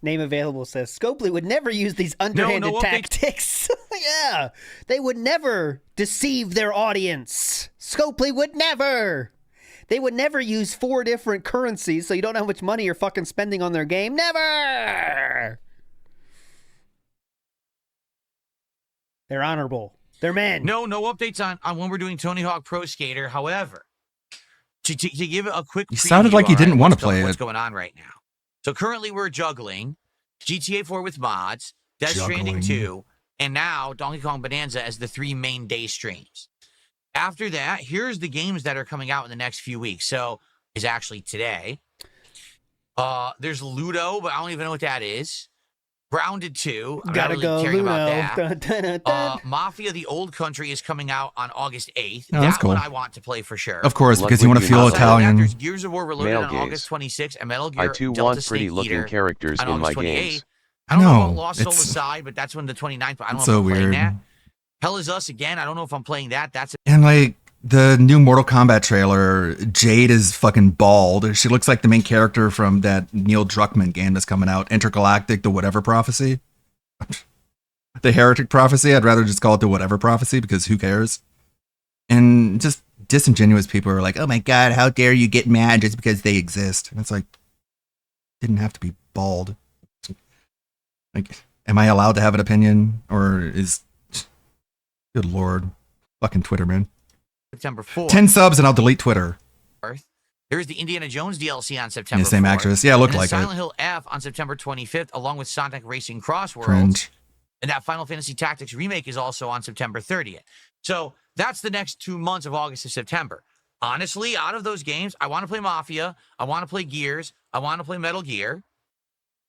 Name available says Scopely would never use these underhanded updates. tactics. Yeah, they would never deceive their audience. Scopely would never. They would never use 4 different currencies so you don't know how much money you're fucking spending on their game. Never. They're honorable. They're men. No updates on when we're doing Tony Hawk Pro Skater. However, to give a quick You sounded like you didn't want to play what's it. going on right now. So currently we're juggling GTA 4 with mods, Death Stranding Juggling. 2, and now Donkey Kong Bonanza as the 3 main day streams. After that, here's the games that are coming out in the next few weeks. So is actually today. There's Ludo, but I don't even know what that is. Grounded 2. I'm Gotta not go, really caring about Ludo. that. Dun, dun, dun, dun. Mafia: The Old Country is coming out on August 8th. Oh, that's that one cool. I want to play for sure. Of course, Luck because you with want to you, feel Mafia. Italian. There's Gears of War Reloaded Male on gaze. August 26th, and Metal Gear I too Delta want Snake pretty-looking Eater characters on in August my 28th. games. I don't know No, about Lost Soul it's- Aside, but that's when the 29th. But I don't It's know so if I'm playing weird. that. Hell is Us again. I don't know if I'm playing that. That's And like the new Mortal Kombat trailer, Jade is fucking bald. She looks like the main character from that Neil Druckmann game that's coming out, Intergalactic, the whatever prophecy. The Heretic Prophecy. I'd rather just call it the whatever prophecy because who cares? And just disingenuous people are like, oh my God, how dare you get mad just because they exist? And it's like, didn't have to be bald. Like, am I allowed to have an opinion? Or is, good Lord, fucking Twitter, man. September 4th. 10 subs and I'll delete Twitter. There's the Indiana Jones DLC on September Yeah, same 4th. actress. Yeah, looked And then like it. Silent Hill F on September 25th, along with Sonic Racing Cross Worlds. Cringe. And that Final Fantasy Tactics remake is also on September 30th. So that's the next 2 months of August and September. Honestly, out of those games, I want to play Mafia. I want to play Gears. I want to play Metal Gear.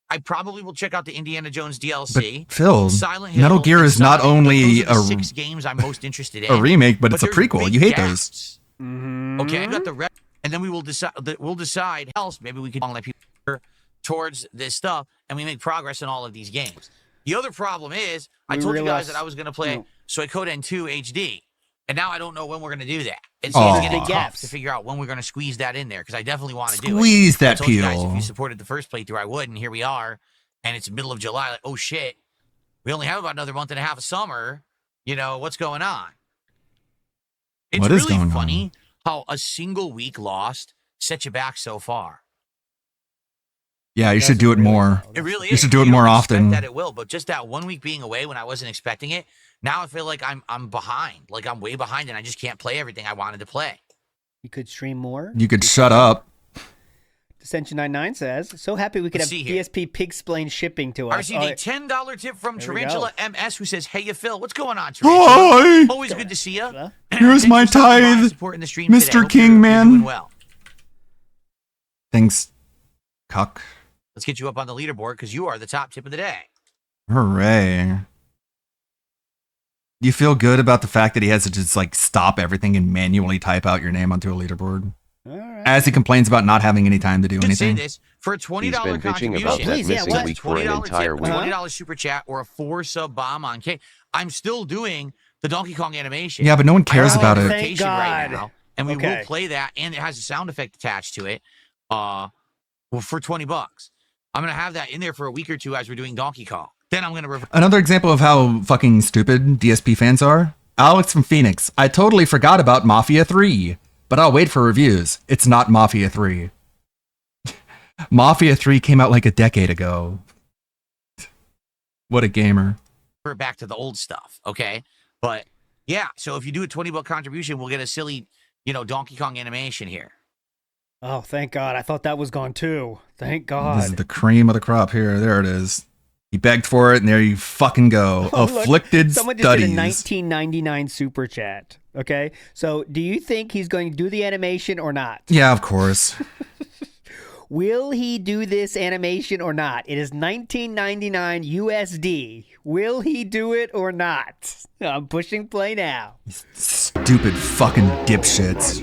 I probably will check out the Indiana Jones DLC. But Phil, Silent Hill, Metal Gear is not only those are the 6 games I'm most interested in. a remake, but it's a there's prequel. big You hate gaps. those. Okay, I got the rest, and then we will decide. We'll decide else. Maybe we could let people towards this stuff, and we make progress in all of these games. The other problem is, I told you guys that I was going to play Suikoden 2 HD, and now I don't know when we're going to do that. It's getting tough to figure out when we're going to squeeze that in there because I definitely want to do it. Squeeze that I told you guys peel. if you supported the first playthrough, I would, and here we are, and it's middle of July. Like, oh shit, we only have about another month and a half of summer. You know what's going on? It's What is really going funny how a single week lost set you back so far. Yeah, you should do it more. It really You is. should do it You more don't expect often. that it will, but just that 1 week being away when I wasn't expecting it, now I feel like I'm behind. Like I'm way behind and I just can't play everything I wanted to play. You could stream more. You could shut up. Dissension99 says, so happy we could Let's have see here. DSP Pigsplain shipping to us. RCD, Oh, $10 tip from There we Tarantula go. MS who says, hey, you Phil, what's going on, Tarantula? Hi. Always good to see you. Here's my tithe, Mr. King Man. Well. Thanks, cuck. Let's get you up on the leaderboard because you are the top tip of the day. Hooray. Do you feel good about the fact that he has to just like stop everything and manually type out your name onto a leaderboard? As he complains about not having any time to do I should say anything. this for a $20 He's been bitching contribution. about that missing week for an $20 entire tip, week. $20 super chat, or a 4 sub bomb on K. I'm still doing the Donkey Kong animation. Yeah, but no one cares I have about a it. notification right God. now, and we Okay. will play that, and it has a sound effect attached to it. For $20, I'm gonna have that in there for a week or two as we're doing Donkey Kong. Then I'm gonna. Another example of how fucking stupid DSP fans are. Alex from Phoenix. I totally forgot about Mafia 3, but I'll wait for reviews. It's not Mafia 3. Mafia 3 came out like a decade ago. What a gamer. Revert back to the old stuff, okay? But yeah, so if you do a $20 contribution, we'll get a silly, Donkey Kong animation here. Oh, thank God. I thought that was gone too. Thank God. This is the cream of the crop here. There it is. He begged for it, and there you fucking go. Oh, look, Afflicted someone just Studies. did a 1999 super chat. Okay, so do you think he's going to do the animation or not? Yeah, of course. Will he do this animation or not? It is 1999 USD. Will he do it or not? I'm pushing play now. Stupid fucking dipshits.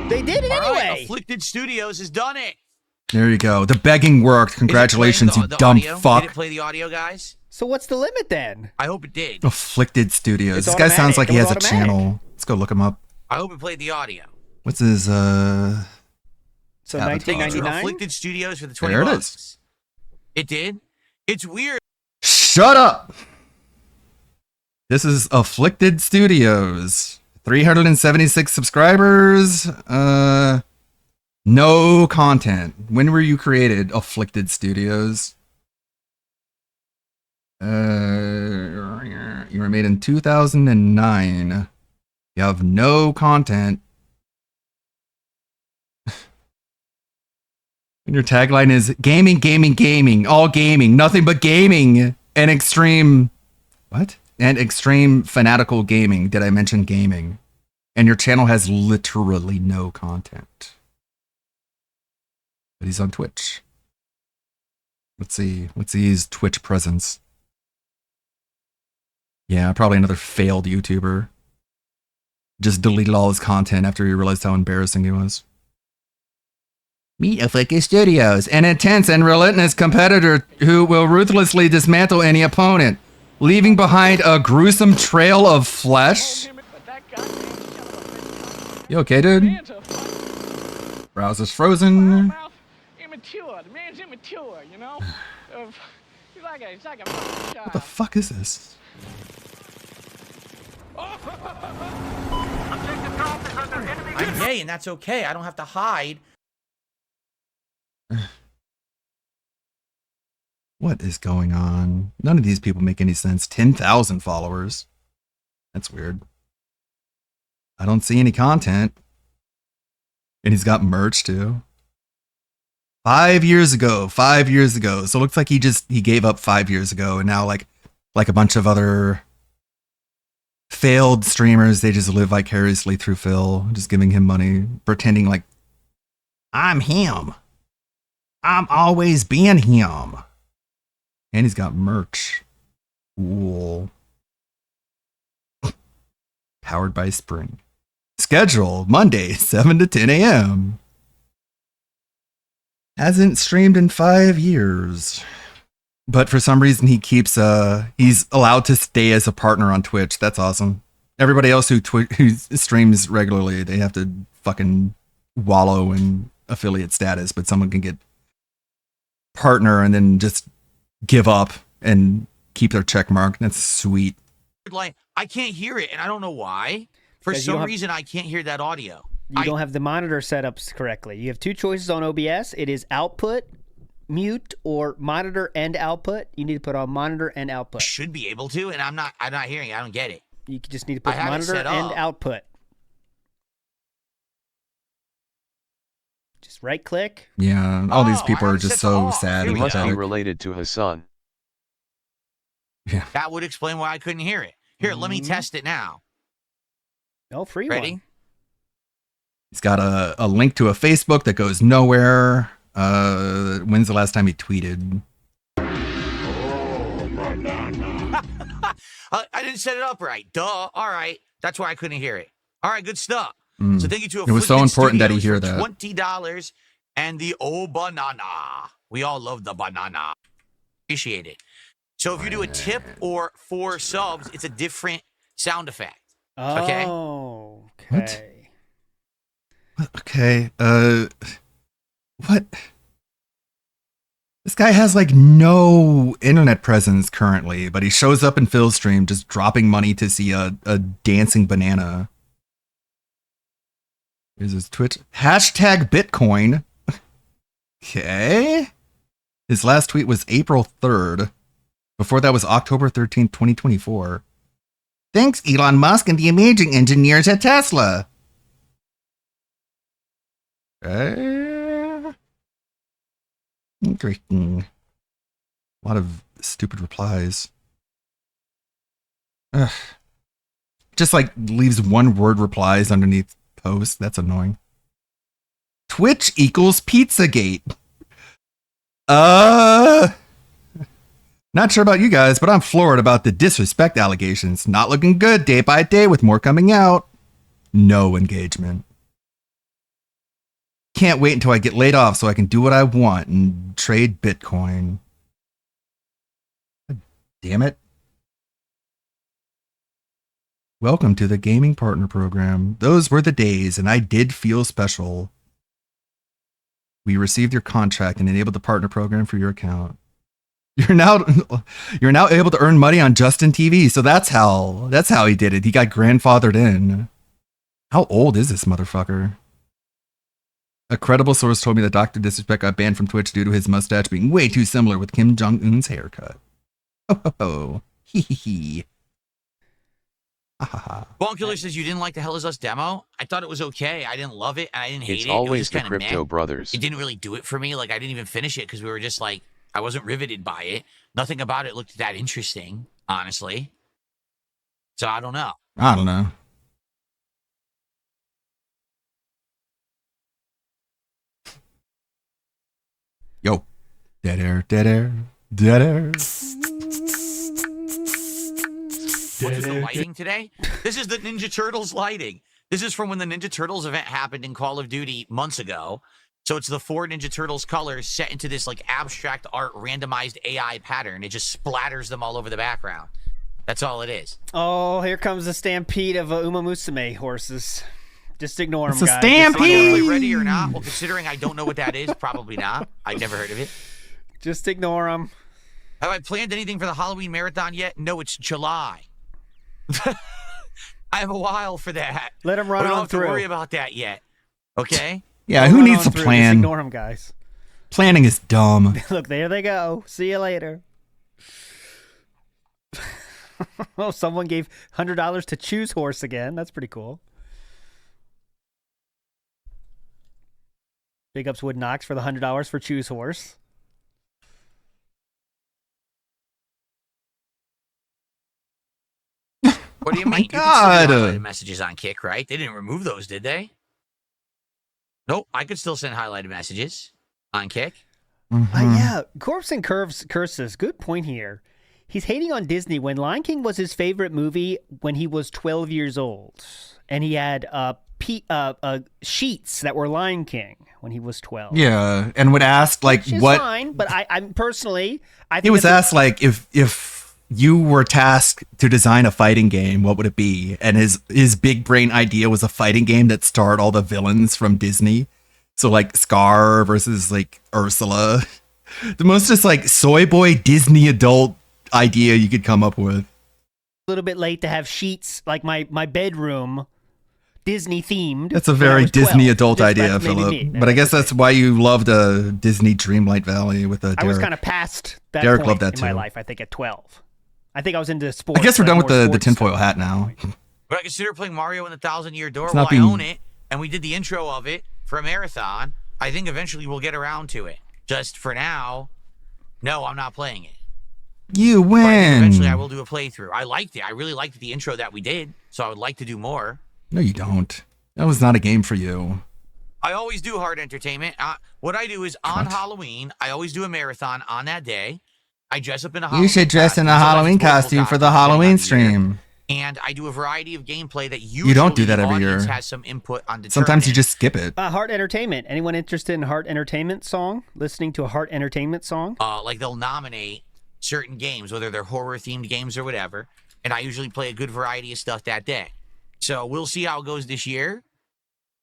They did it All right, anyway. Afflicted Studios has done it. There you go. The begging worked. Congratulations, you dumb audio? fuck. Did it play the audio, guys? So what's the limit then? I hope it did. Afflicted Studios. It's This guy sounds automatic. like he It has was a automatic. channel. Let's go look him up. I hope it played the audio. What's his So avatar? 1999. Afflicted Studios for the $20. There it is. It did. It's weird. Shut up. This is Afflicted Studios. 376 subscribers. No content. When were you created, Afflicted Studios? You were made in 2009. You have no content. And your tagline is gaming, gaming, gaming, all gaming, nothing but gaming, and extreme. What? And extreme fanatical gaming. Did I mention gaming? And your channel has literally no content. But he's on Twitch. Let's see. Let's see his Twitch presence. Yeah, probably another failed YouTuber. Just deleted all his content after he realized how embarrassing he was. Meet Afflicted Studios, an intense and relentless competitor who will ruthlessly dismantle any opponent, leaving behind a gruesome trail of flesh. You okay, dude? Browser's frozen. Immature. The man's immature, you know? He's like a What the fuck is this? I'm gay, and that's okay. I don't have to hide. What is going on? None of these people make any sense. 10,000 followers. That's weird. I don't see any content. And he's got merch too. 5 years ago. 5 years ago. So it looks like he gave up 5 years ago. And now like like a bunch of other failed streamers, they just live vicariously through Phil, just giving him money, pretending like, I'm him. I'm always being him. And he's got merch. Cool. Powered by Spring. Schedule Monday, 7 to 10 a.m. Hasn't streamed in 5 years. But for some reason he keeps he's allowed to stay as a partner on Twitch. That's awesome. Everybody else who streams regularly, they have to fucking wallow in affiliate status, but someone can get partner and then just give up and keep their check mark. That's sweet. Like, I can't hear it, and I don't know why. For Because you some don't have- reason, I can't hear that audio. You don't have the monitor set up correctly. You have two choices on OBS. It is output, mute, or monitor and output. You need to put on monitor and output. Should be able to, and I'm not hearing it. I don't get it. You just need to put I have it monitor set and up. output. Just right click. Yeah, all these people are just so sad He and must be pathetic. related to Hassan. That would explain why I couldn't hear it. Here, let me test it now. Oh, free Ready? one. He's got a link to a Facebook that goes nowhere. When's the last time he tweeted? I didn't set it up right. Duh. All right. That's why I couldn't hear it. All right, good stuff. Mm. So thank you to It was so Afflicted important that he Studios hear for that. $20 and the banana. We all love the banana. Appreciate it. So if you do a tip or 4 subs, it's a different sound effect. Okay? Oh, okay. Okay, what? This guy has like no internet presence currently, but he shows up in Phil's stream just dropping money to see a dancing banana. Here's his Twitch. Hashtag Bitcoin. Okay. His last tweet was April 3rd. Before that was October 13th, 2024. Thanks, Elon Musk and the amazing engineers at Tesla. Interesting. A lot of stupid replies. Ugh. Just like leaves one word replies underneath posts. That's annoying. Twitch equals Pizzagate. Not sure about you guys, but I'm floored about the disrespect allegations. Not looking good day by day with more coming out. No engagement. Can't wait until I get laid off so I can do what I want and trade Bitcoin. Damn it. Welcome to the Gaming Partner Program. Those were the days, and I did feel special. We received your contract and enabled the partner program for your account. You're now able to earn money on Justin TV, so that's how he did it. He got grandfathered in. How old is this motherfucker? A credible source told me that Dr. Disrespect got banned from Twitch due to his mustache being way too similar with Kim Jong-un's haircut. Oh, ho, ho. Hee hee hee. Bonkular says you didn't like the Hell Is Us demo. I thought it was okay. I didn't love it, and I didn't hate It's it. It was always just the kind of Crypto Brothers. It didn't really do it for me. Like, I didn't even finish it because we were just like, I wasn't riveted by it. Nothing about it looked that interesting, honestly. So I don't know. I don't know. Yo. Dead air, dead air, dead air. What is the lighting today? This is the Ninja Turtles lighting. This is from when the Ninja Turtles event happened in Call of Duty months ago. So it's the 4 Ninja Turtles colors set into this like abstract art randomized AI pattern. It just splatters them all over the background. That's all it is. Oh, here comes the stampede of Uma Musume horses. Just ignore them, It's a guys. stampede! Are we ready or not? Well, considering I don't know what that is, probably not. I've never heard of it. Just ignore them. Have I planned anything for the Halloween marathon yet? No, it's July. I have a while for that. Let them run I don't on have through. to worry about that yet. Okay? Yeah, who needs a plan? Just ignore them, guys. Planning is dumb. Look, there they go. See you later. Oh, someone gave $100 to Choose Horse again. That's pretty cool. Big ups Wood Knox for the $100 for Choose Horse. But Oh my you can still do God. highlighted messages on Kick, right? They didn't remove those, did they? Nope. I could still send highlighted messages on Kick. Yeah, Corpse and Curses. Good point here. He's hating on Disney when Lion King was his favorite movie when he was 12 years old, and he had sheets that were Lion King when he was 12. Yeah, and would ask like Which is what fine, but I'm personally, I think he was that's asked like if you were tasked to design a fighting game, what would it be? And his big brain idea was a fighting game that starred all the villains from Disney. So like Scar versus like Ursula. The most just like soy boy Disney adult idea you could come up with. a little bit late to have sheets like my bedroom Disney themed. That's a when I very was 12. Disney adult Just idea, that's maybe Philip. me. But I guess that's why you loved Disney Dreamlight Valley with Derek. I was kind of past that Derek point loved that in my too. life, I think, at 12. I think I was into sports. I guess we're like done with more the sports tinfoil stuff. hat now. But I consider playing Mario in the 1,000-Year Door It's while not I being- own it, and we did the intro of it for a marathon. I think eventually we'll get around to it. Just for now, no, I'm not playing it. You But I think eventually I win. will do a playthrough. I liked it. I really liked the intro that we did, so I would like to do more. No, you don't. That was not a game for you. I always do hard entertainment. What I do is on Halloween, I always do a marathon on that day. I dress up in a Halloween You should dress in a costume, sometimes Halloween it's multiple costume for the costumes, depending Halloween on the year. stream. And I do a variety of gameplay that usually don't do that the every audience year. has some input on determining. Sometimes you just skip it. Heart Entertainment. Anyone interested in Heart Entertainment song? Listening to a Heart Entertainment song? Like they'll nominate certain games, whether they're horror themed games or whatever, and I usually play a good variety of stuff that day. So we'll see how it goes this year.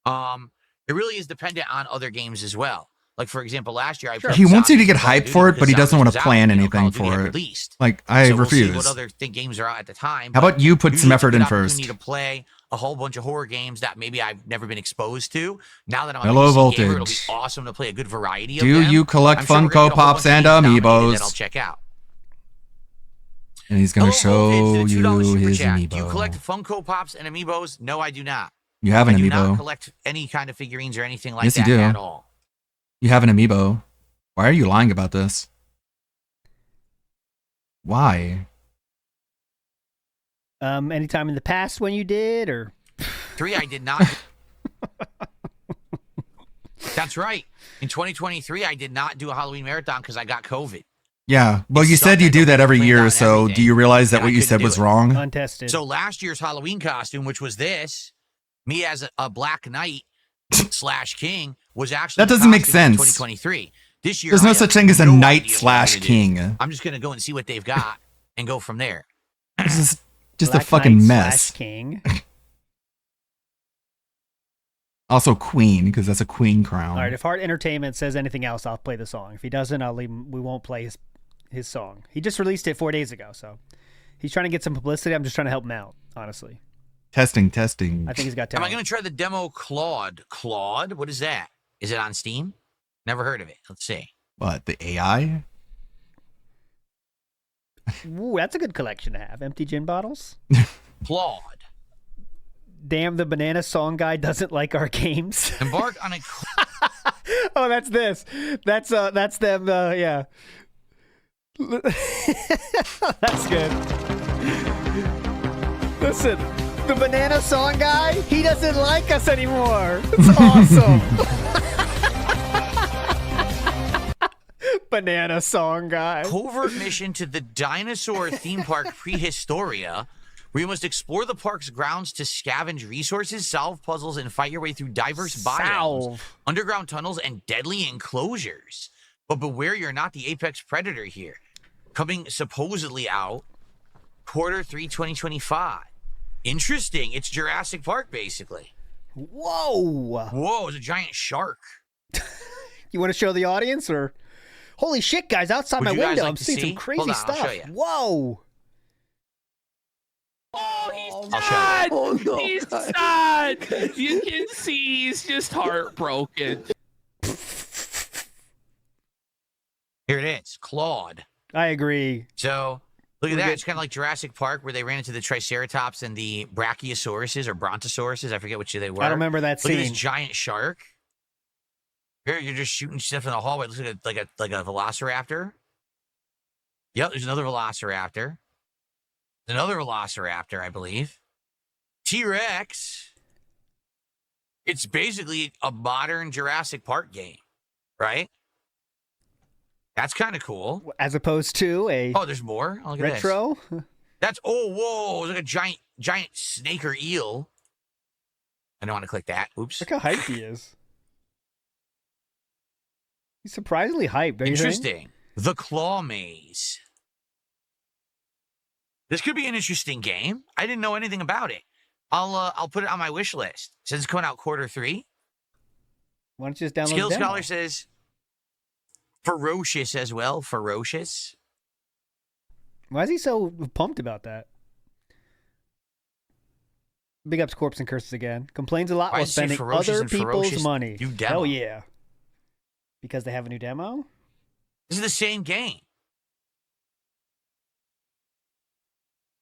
It really is dependent on other games as well. Like for example, last year I played He wants you to Zombies get and Call of hyped Duty for it, because but he doesn't Zombies want was to out, plan Call anything of Duty for had it. released. Like I So we'll see refuse. what other games are out at the time. How but about you put some usually effort it's a in good first? opportunity to play a whole bunch of horror games that maybe I've never been exposed to. Now that I'm Hello, a PC gamer, it'll be Voltage. awesome to play a good variety of Do them. you collect I'm sure we're Funko gonna get a whole Pops bunch of and games nominated amiibos? that I'll check out. And he's gonna Hello, Voltage, show did a $2 you super his chat. Do you amiibo. collect Funko Pops and amiibos? No, I do not. You have an I do not amiibo. collect any kind of figurines or anything like Yes, you that do. at all. You have an amiibo. Why are you lying about this? Why? Anytime in the past when you did, or 3, I did not. That's right. In 2023, I did not do a Halloween marathon because I got COVID. Yeah. Well, It you said sucked. you I do know that people every planned year, on so everything, do you realize that and what I you couldn't said do was it. wrong? untested. So last year's Halloween costume, which was this, me as a Black Knight / King, was actually That the doesn't make costume in sense. 2023. This year, There's I no have such thing as a no knight idea what I'm / gonna do. king. I'm just gonna go and see what they've got and go from there. This is just Black a fucking Knight mess. / King. Also queen, because that's a queen crown. All right, if Heart Entertainment says anything else, I'll play the song. If he doesn't, I'll leave him. We won't play his song. He just released it 4 days ago, so he's trying to get some publicity. I'm just trying to help him out, honestly. Testing. I think he's got Am talent. I gonna try the demo Claude? Claude? What is that? Is it on Steam? Never heard of it. Let's see. What, the AI? Ooh, that's a good collection to have. Empty gin bottles. Claude. Damn, the banana song guy doesn't like our games. Embark on a Oh, that's this. That's them. Yeah. That's good. Listen, the banana song guy, he doesn't like us anymore. It's awesome. Banana song guy. Covert mission to the dinosaur theme park Prehistoria, where you must explore the park's grounds to scavenge resources, solve puzzles, and fight your way through diverse biomes, underground tunnels, and deadly enclosures. But beware, you're not the apex predator here. Coming supposedly out Q3 2025. Interesting. It's Jurassic Park, basically. Whoa. Whoa, it's a giant shark. You want to show the audience, or? Holy shit, guys! Outside Would my you guys window, like I'm to seeing see? some crazy Hold on, I'll stuff. show you. Whoa. I'll show you. Oh, no, he's sad. You can see he's just heartbroken. Here it is, Claude. I agree. So look at We're that. good. It's kind of like Jurassic Park, where they ran into the Triceratops and the Brachiosauruses or Brontosauruses. I forget which they were. I don't remember that Look at this scene. giant shark. Here, you're just shooting stuff in the hallway. It looks like a velociraptor. Yep, there's another velociraptor. There's another velociraptor, I believe. T-Rex. It's basically a modern Jurassic Park game, right? That's kind of cool. As opposed to a Oh, there's more? Oh, look at this. retro. That's, whoa, it's like a giant snake or eel. I don't want to click that. Oops. Look how hyped he is. He's surprisingly hyped, don't you think? Interesting. The Claw Maze. This could be an interesting game. I didn't know anything about it. I'll put it on my wish list. Since it's coming out Q3. Why don't you just download Skill the demo? Scholar says ferocious as well. Ferocious. Why is he so pumped about that? Big ups Corpse and Curses again. Complains a lot Why while does it say spending ferocious other and people's ferocious money. new demo? Hell yeah. Because they have a new demo? This is the same game.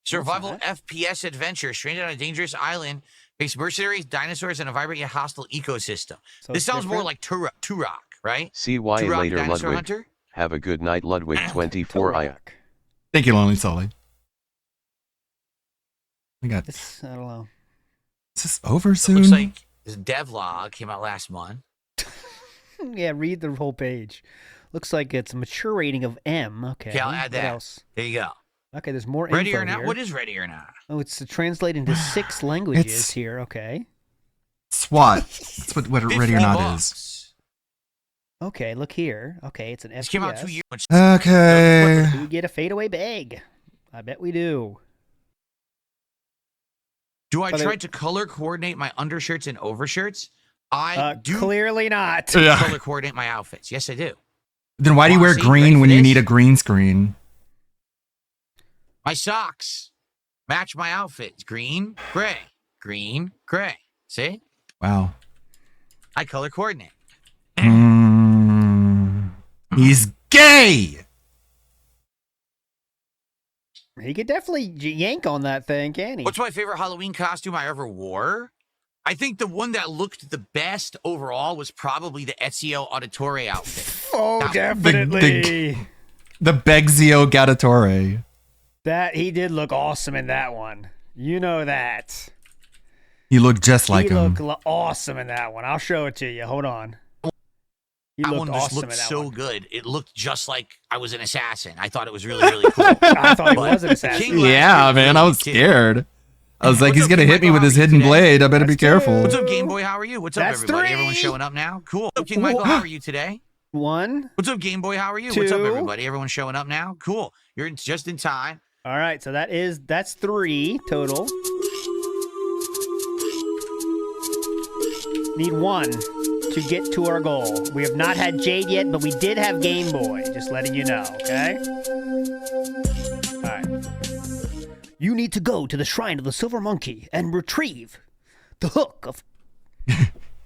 Survival FPS adventure, stranded on a dangerous island, face mercenaries, dinosaurs, and a vibrant yet hostile ecosystem. So this it's sounds more different? like Turok, right? See why Turok later, Dinosaur Ludwig. Hunter? Have a good night, Ludwig 24. I. Thank you, Lonely Sully. We got This, I don't know. Is this over soon? Looks like this devlog came out last month. Yeah, read the whole page. Looks like it's a mature rating of M. Okay. Okay, I'll add What that. else? There you go. Okay, there's more Ready info or not? here. What is ready or not? Oh, it's translated into 6 languages It's- here. Okay. SWAT. That's what Ready or Not is. Okay, look here. Okay, it's an FPS. This came out 2 years ago. Okay. Do we get a fadeaway bag? I bet we do. Do I Are they- try to color coordinate my undershirts and overshirts? I do Clearly not. Yeah. color coordinate my outfits. Yes, I do. Then why do you wear Honestly, green ready when for you this? need a green screen? My socks match my outfit. Green, gray. Green, gray. See? Wow. I color coordinate. He's gay. He could definitely yank on that thing, can he? What's my favorite Halloween costume I ever wore? I think the one that looked the best overall was probably the Ezio Auditore outfit. Oh, definitely. The Begzio Gattatore. That he did look awesome in that one. You know that. He looked just like he him. looked awesome in that one. I'll show it to you. Hold on. He That looked one just awesome looked in that so one. good. It looked just like I was an assassin. I thought it was really, really cool. I thought he But was an assassin. King last year Yeah, was man. really I was good, too. scared. I was like, What's he's up, going to King hit me Michael? with his How are you hidden today? blade. I better be careful. What's up, Game Boy? How are you? What's up, That's everybody? 3. Everyone showing up now? Cool. King Michael, how are you today? 1. What's up, Game Boy? How are you? What's up, 2. everybody? Everyone showing up now? Cool. You're just in time. All right, so that's 3 total. Need 1 to get to our goal. We have not had Jade yet, but we did have Game Boy. Just letting you know, okay? All right. You need to go to the Shrine of the Silver Monkey and retrieve the hook of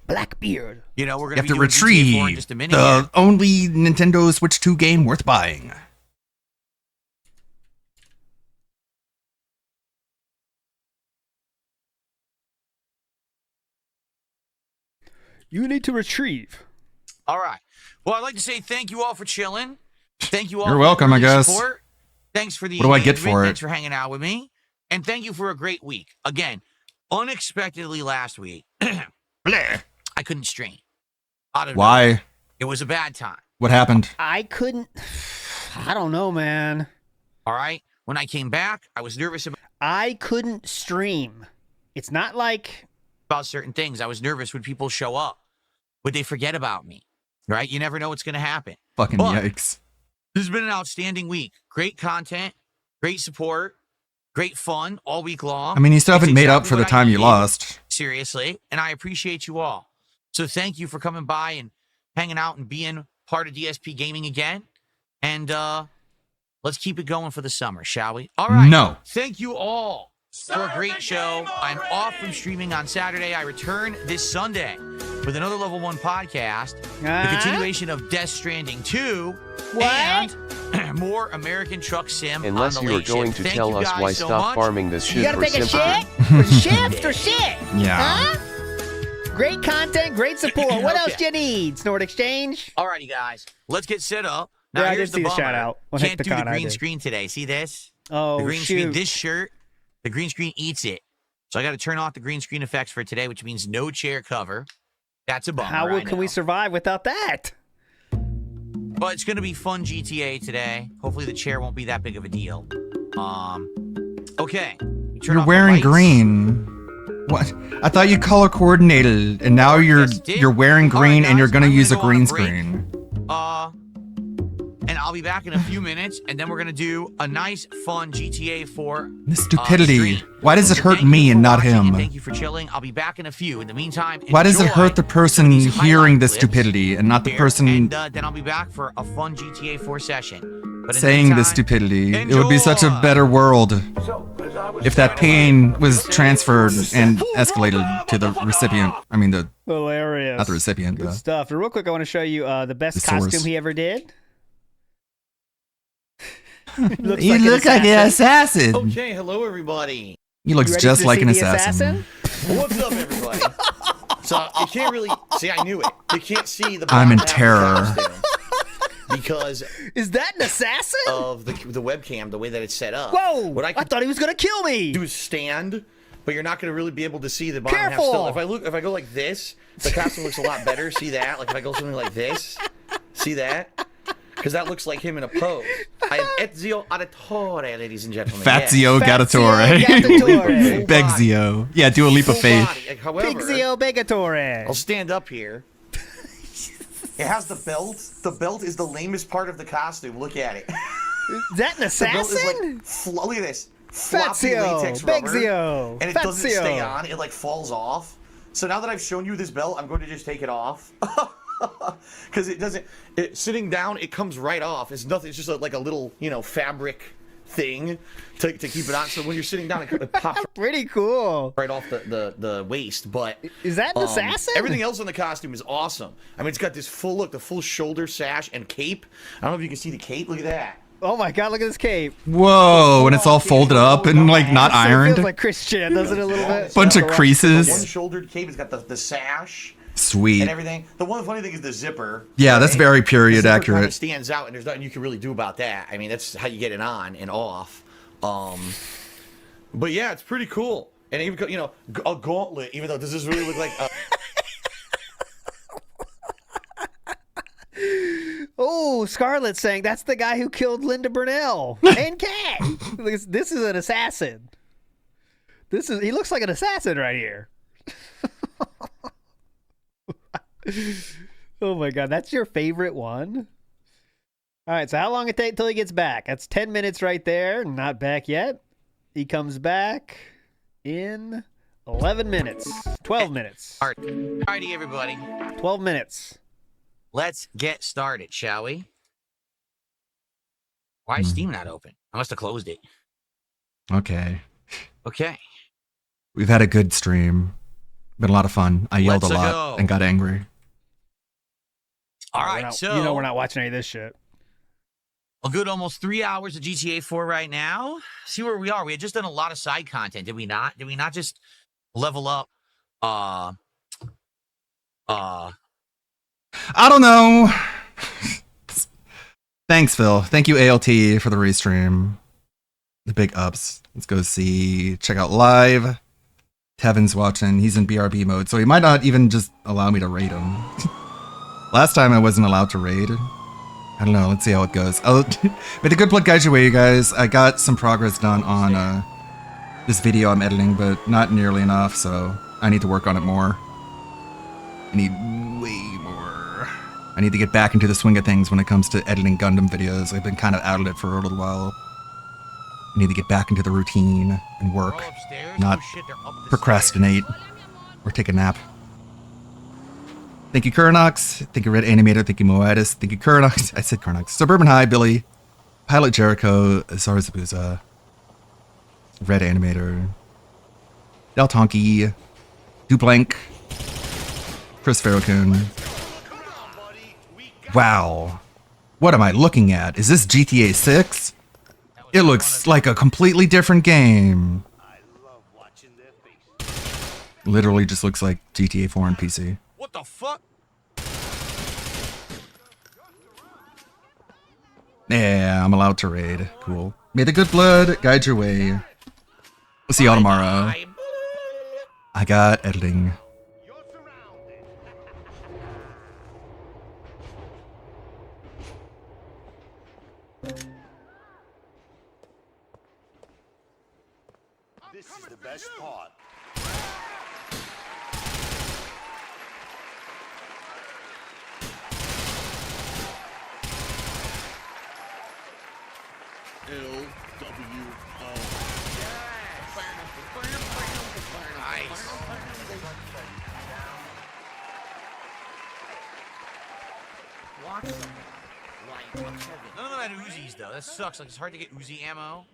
Blackbeard. You know, we're You going have to to be doing GTA 4 in retrieve just a minute the here. only Nintendo Switch 2 game worth buying. You need to retrieve. All right. Well, I'd like to say thank you all for chilling. Thank you all You're for welcome, your I guess. support. Thanks for the What do I get engagement. for it? Thanks for hanging out with me. And thank you for a great week. Again, unexpectedly last week, I couldn't stream. Out of nowhere. Why? It was a bad time. What happened? I couldn't. I don't know, man. All right. When I came back, I was nervous I couldn't stream. It's not like about certain things. I was nervous when people show up. Would they forget about me? Right? You never know what's going to happen. Fucking But yikes. This has been an outstanding week. Great content, great support, great fun all week long. I mean, you still haven't It's made up exactly for the what I time you needed, lost. Seriously. And I appreciate you all. So thank you for coming by and hanging out and being part of DSP Gaming again. And let's keep it going for the summer, shall we? All right. No. Thank you all for a great show. I'm off from streaming on Saturday. I return this Sunday with another Level 1 podcast, the continuation of Death Stranding 2, and more American Truck Sim Unless on the you are late going shift. to Thank tell you us guys why so stop much. farming this you shit gotta for take a sympathy. shit or shift or shit. Yeah. Huh? Great content, great support. What else do you need? Snort Exchange? All righty, guys. Let's get set up. Now, Yeah, I here's did see the the bummer. shout out. Well, Can't do the Hecticon, I green did. screen today. See this? Oh, the green screen. shoot. This shirt, the green screen eats it. So I got to turn off the green screen effects for today, which means no chair cover. That's a bummer. How can we survive without that? But it's going to be fun GTA today. Hopefully the chair won't be that big of a deal. Okay. You're wearing green. What? I thought you color coordinated, and now you're wearing green, and you're gonna use a green screen. And I'll be back in a few minutes, and then we're gonna do a nice, fun GTA 4. The stupidity. stream. Why does it hurt me and not him? Thank you for chilling. I'll be back in a few. In the meantime, Why does it enjoy hurt the person these hearing the highlight clips stupidity and not the here, person And then I'll be back for a fun GTA 4 session. But in the saying the meantime, stupidity? It would be such a better world if that pain was transferred and escalated to the recipient. I mean, Hilarious. not the recipient. Good stuff. And real quick, I want to show you the best The source. costume he ever did. You look like an assassin. Okay, hello everybody. He looks just like an assassin. What's up, everybody? So you can't really see. I knew it. You can't see the. I'm in bottom half terror. of the costume because is that an assassin? Of the webcam, the way that it's set up. Whoa! What I thought he was gonna kill me. Do is stand, but you're not gonna really be able to see the bottom Careful! half. Still, if I go like this, the costume looks a lot better. See that? Like if I go something like this, see that? Because that looks like him in a pose. I am Ezio Auditore, ladies and gentlemen. Fazio Gattatore. Begzio. Yeah, do a leap of faith. Pixio Begatore. I'll stand up here. It has the belt. The belt is the lamest part of the costume. Look at it. Is that an assassin? The belt is like, look at this. Floppy Fazio, latex rubber. Begzio, And it doesn't Fazio. stay on. It like falls off. So now that I've shown you this belt, I'm going to just take it off. Because it doesn't. Sitting down, it comes right off. It's nothing. It's just like a little, fabric thing to keep it on. So when you're sitting down, it pops. Pretty cool. Right off the waist. But is that an assassin? Everything else on the costume is awesome. I mean, it's got this full look, the full shoulder sash and cape. I don't know if you can see the cape. Look at that. Oh my God! Look at this cape. Whoa, and it's all folded up and like not It ironed. feels like Christian, doesn't it? A little bit. Bunch of The creases. one-shouldered cape. It's got the sash. Sweet. And everything. The one funny thing is the zipper. Yeah, that's very period The zipper kinda accurate. stands out, and there's nothing you can really do about that. I mean, that's how you get it on and off. But yeah, it's pretty cool. And even a gauntlet. Even though does this really look like? Oh, Scarlett's saying that's the guy who killed Linda Burnell and Cat. This is an assassin. He looks like an assassin right here. Oh my God, that's your favorite one? All right, so how long it take till he gets back? That's 10 minutes right there. Not back yet. He comes back in 11 minutes. 12 minutes. Alrighty, everybody. 12 minutes. Let's get started, shall we? Why is Steam not open? I must have closed it. Okay. Okay. We've had a good stream. Been a lot of fun. I yelled Let's a lot go. and got angry. All We're right, not- so you know we're not watching any of this shit. a good almost 3 hours of GTA 4 right now. See where we are. We had just done a lot of side content, did we not? Did we not just level up? I don't know. Thanks, Phil. Thank you, ALT, for the restream. The big ups. Let's go check out live. Tevin's watching. He's in BRB mode, so he might not even just allow me to raid him. Last time I wasn't allowed to raid. I don't know. Let's see how it goes. Made a good Blood Guide Your Way, you guys. I got some progress done on this video I'm editing, but not nearly enough, so I need to work on it more. I need way more. I need to get back into the swing of things when it comes to editing Gundam videos. I've been kind of out of it for a little while. I need to get back into the routine and work, not procrastinate or take a nap. Thank you, Kurnox. Thank you, Red Animator. Thank you, Moitis. Thank you, Kurnox. I said Kurnox. Suburban High, Billy. Pilot Jericho. Zarzabuza. Red Animator. Deltonki. Duplank. Chris Farrakhan. Wow. What am I looking at? Is this GTA 6? It looks like a completely different game. Literally just looks like GTA 4 on PC. What the fuck? Yeah, I'm allowed to raid. Cool. May the good blood guide your way. We'll see y'all tomorrow. I got editing. This is the best part. None of them had Uzis though. That sucks. Like it's hard to get Uzi ammo.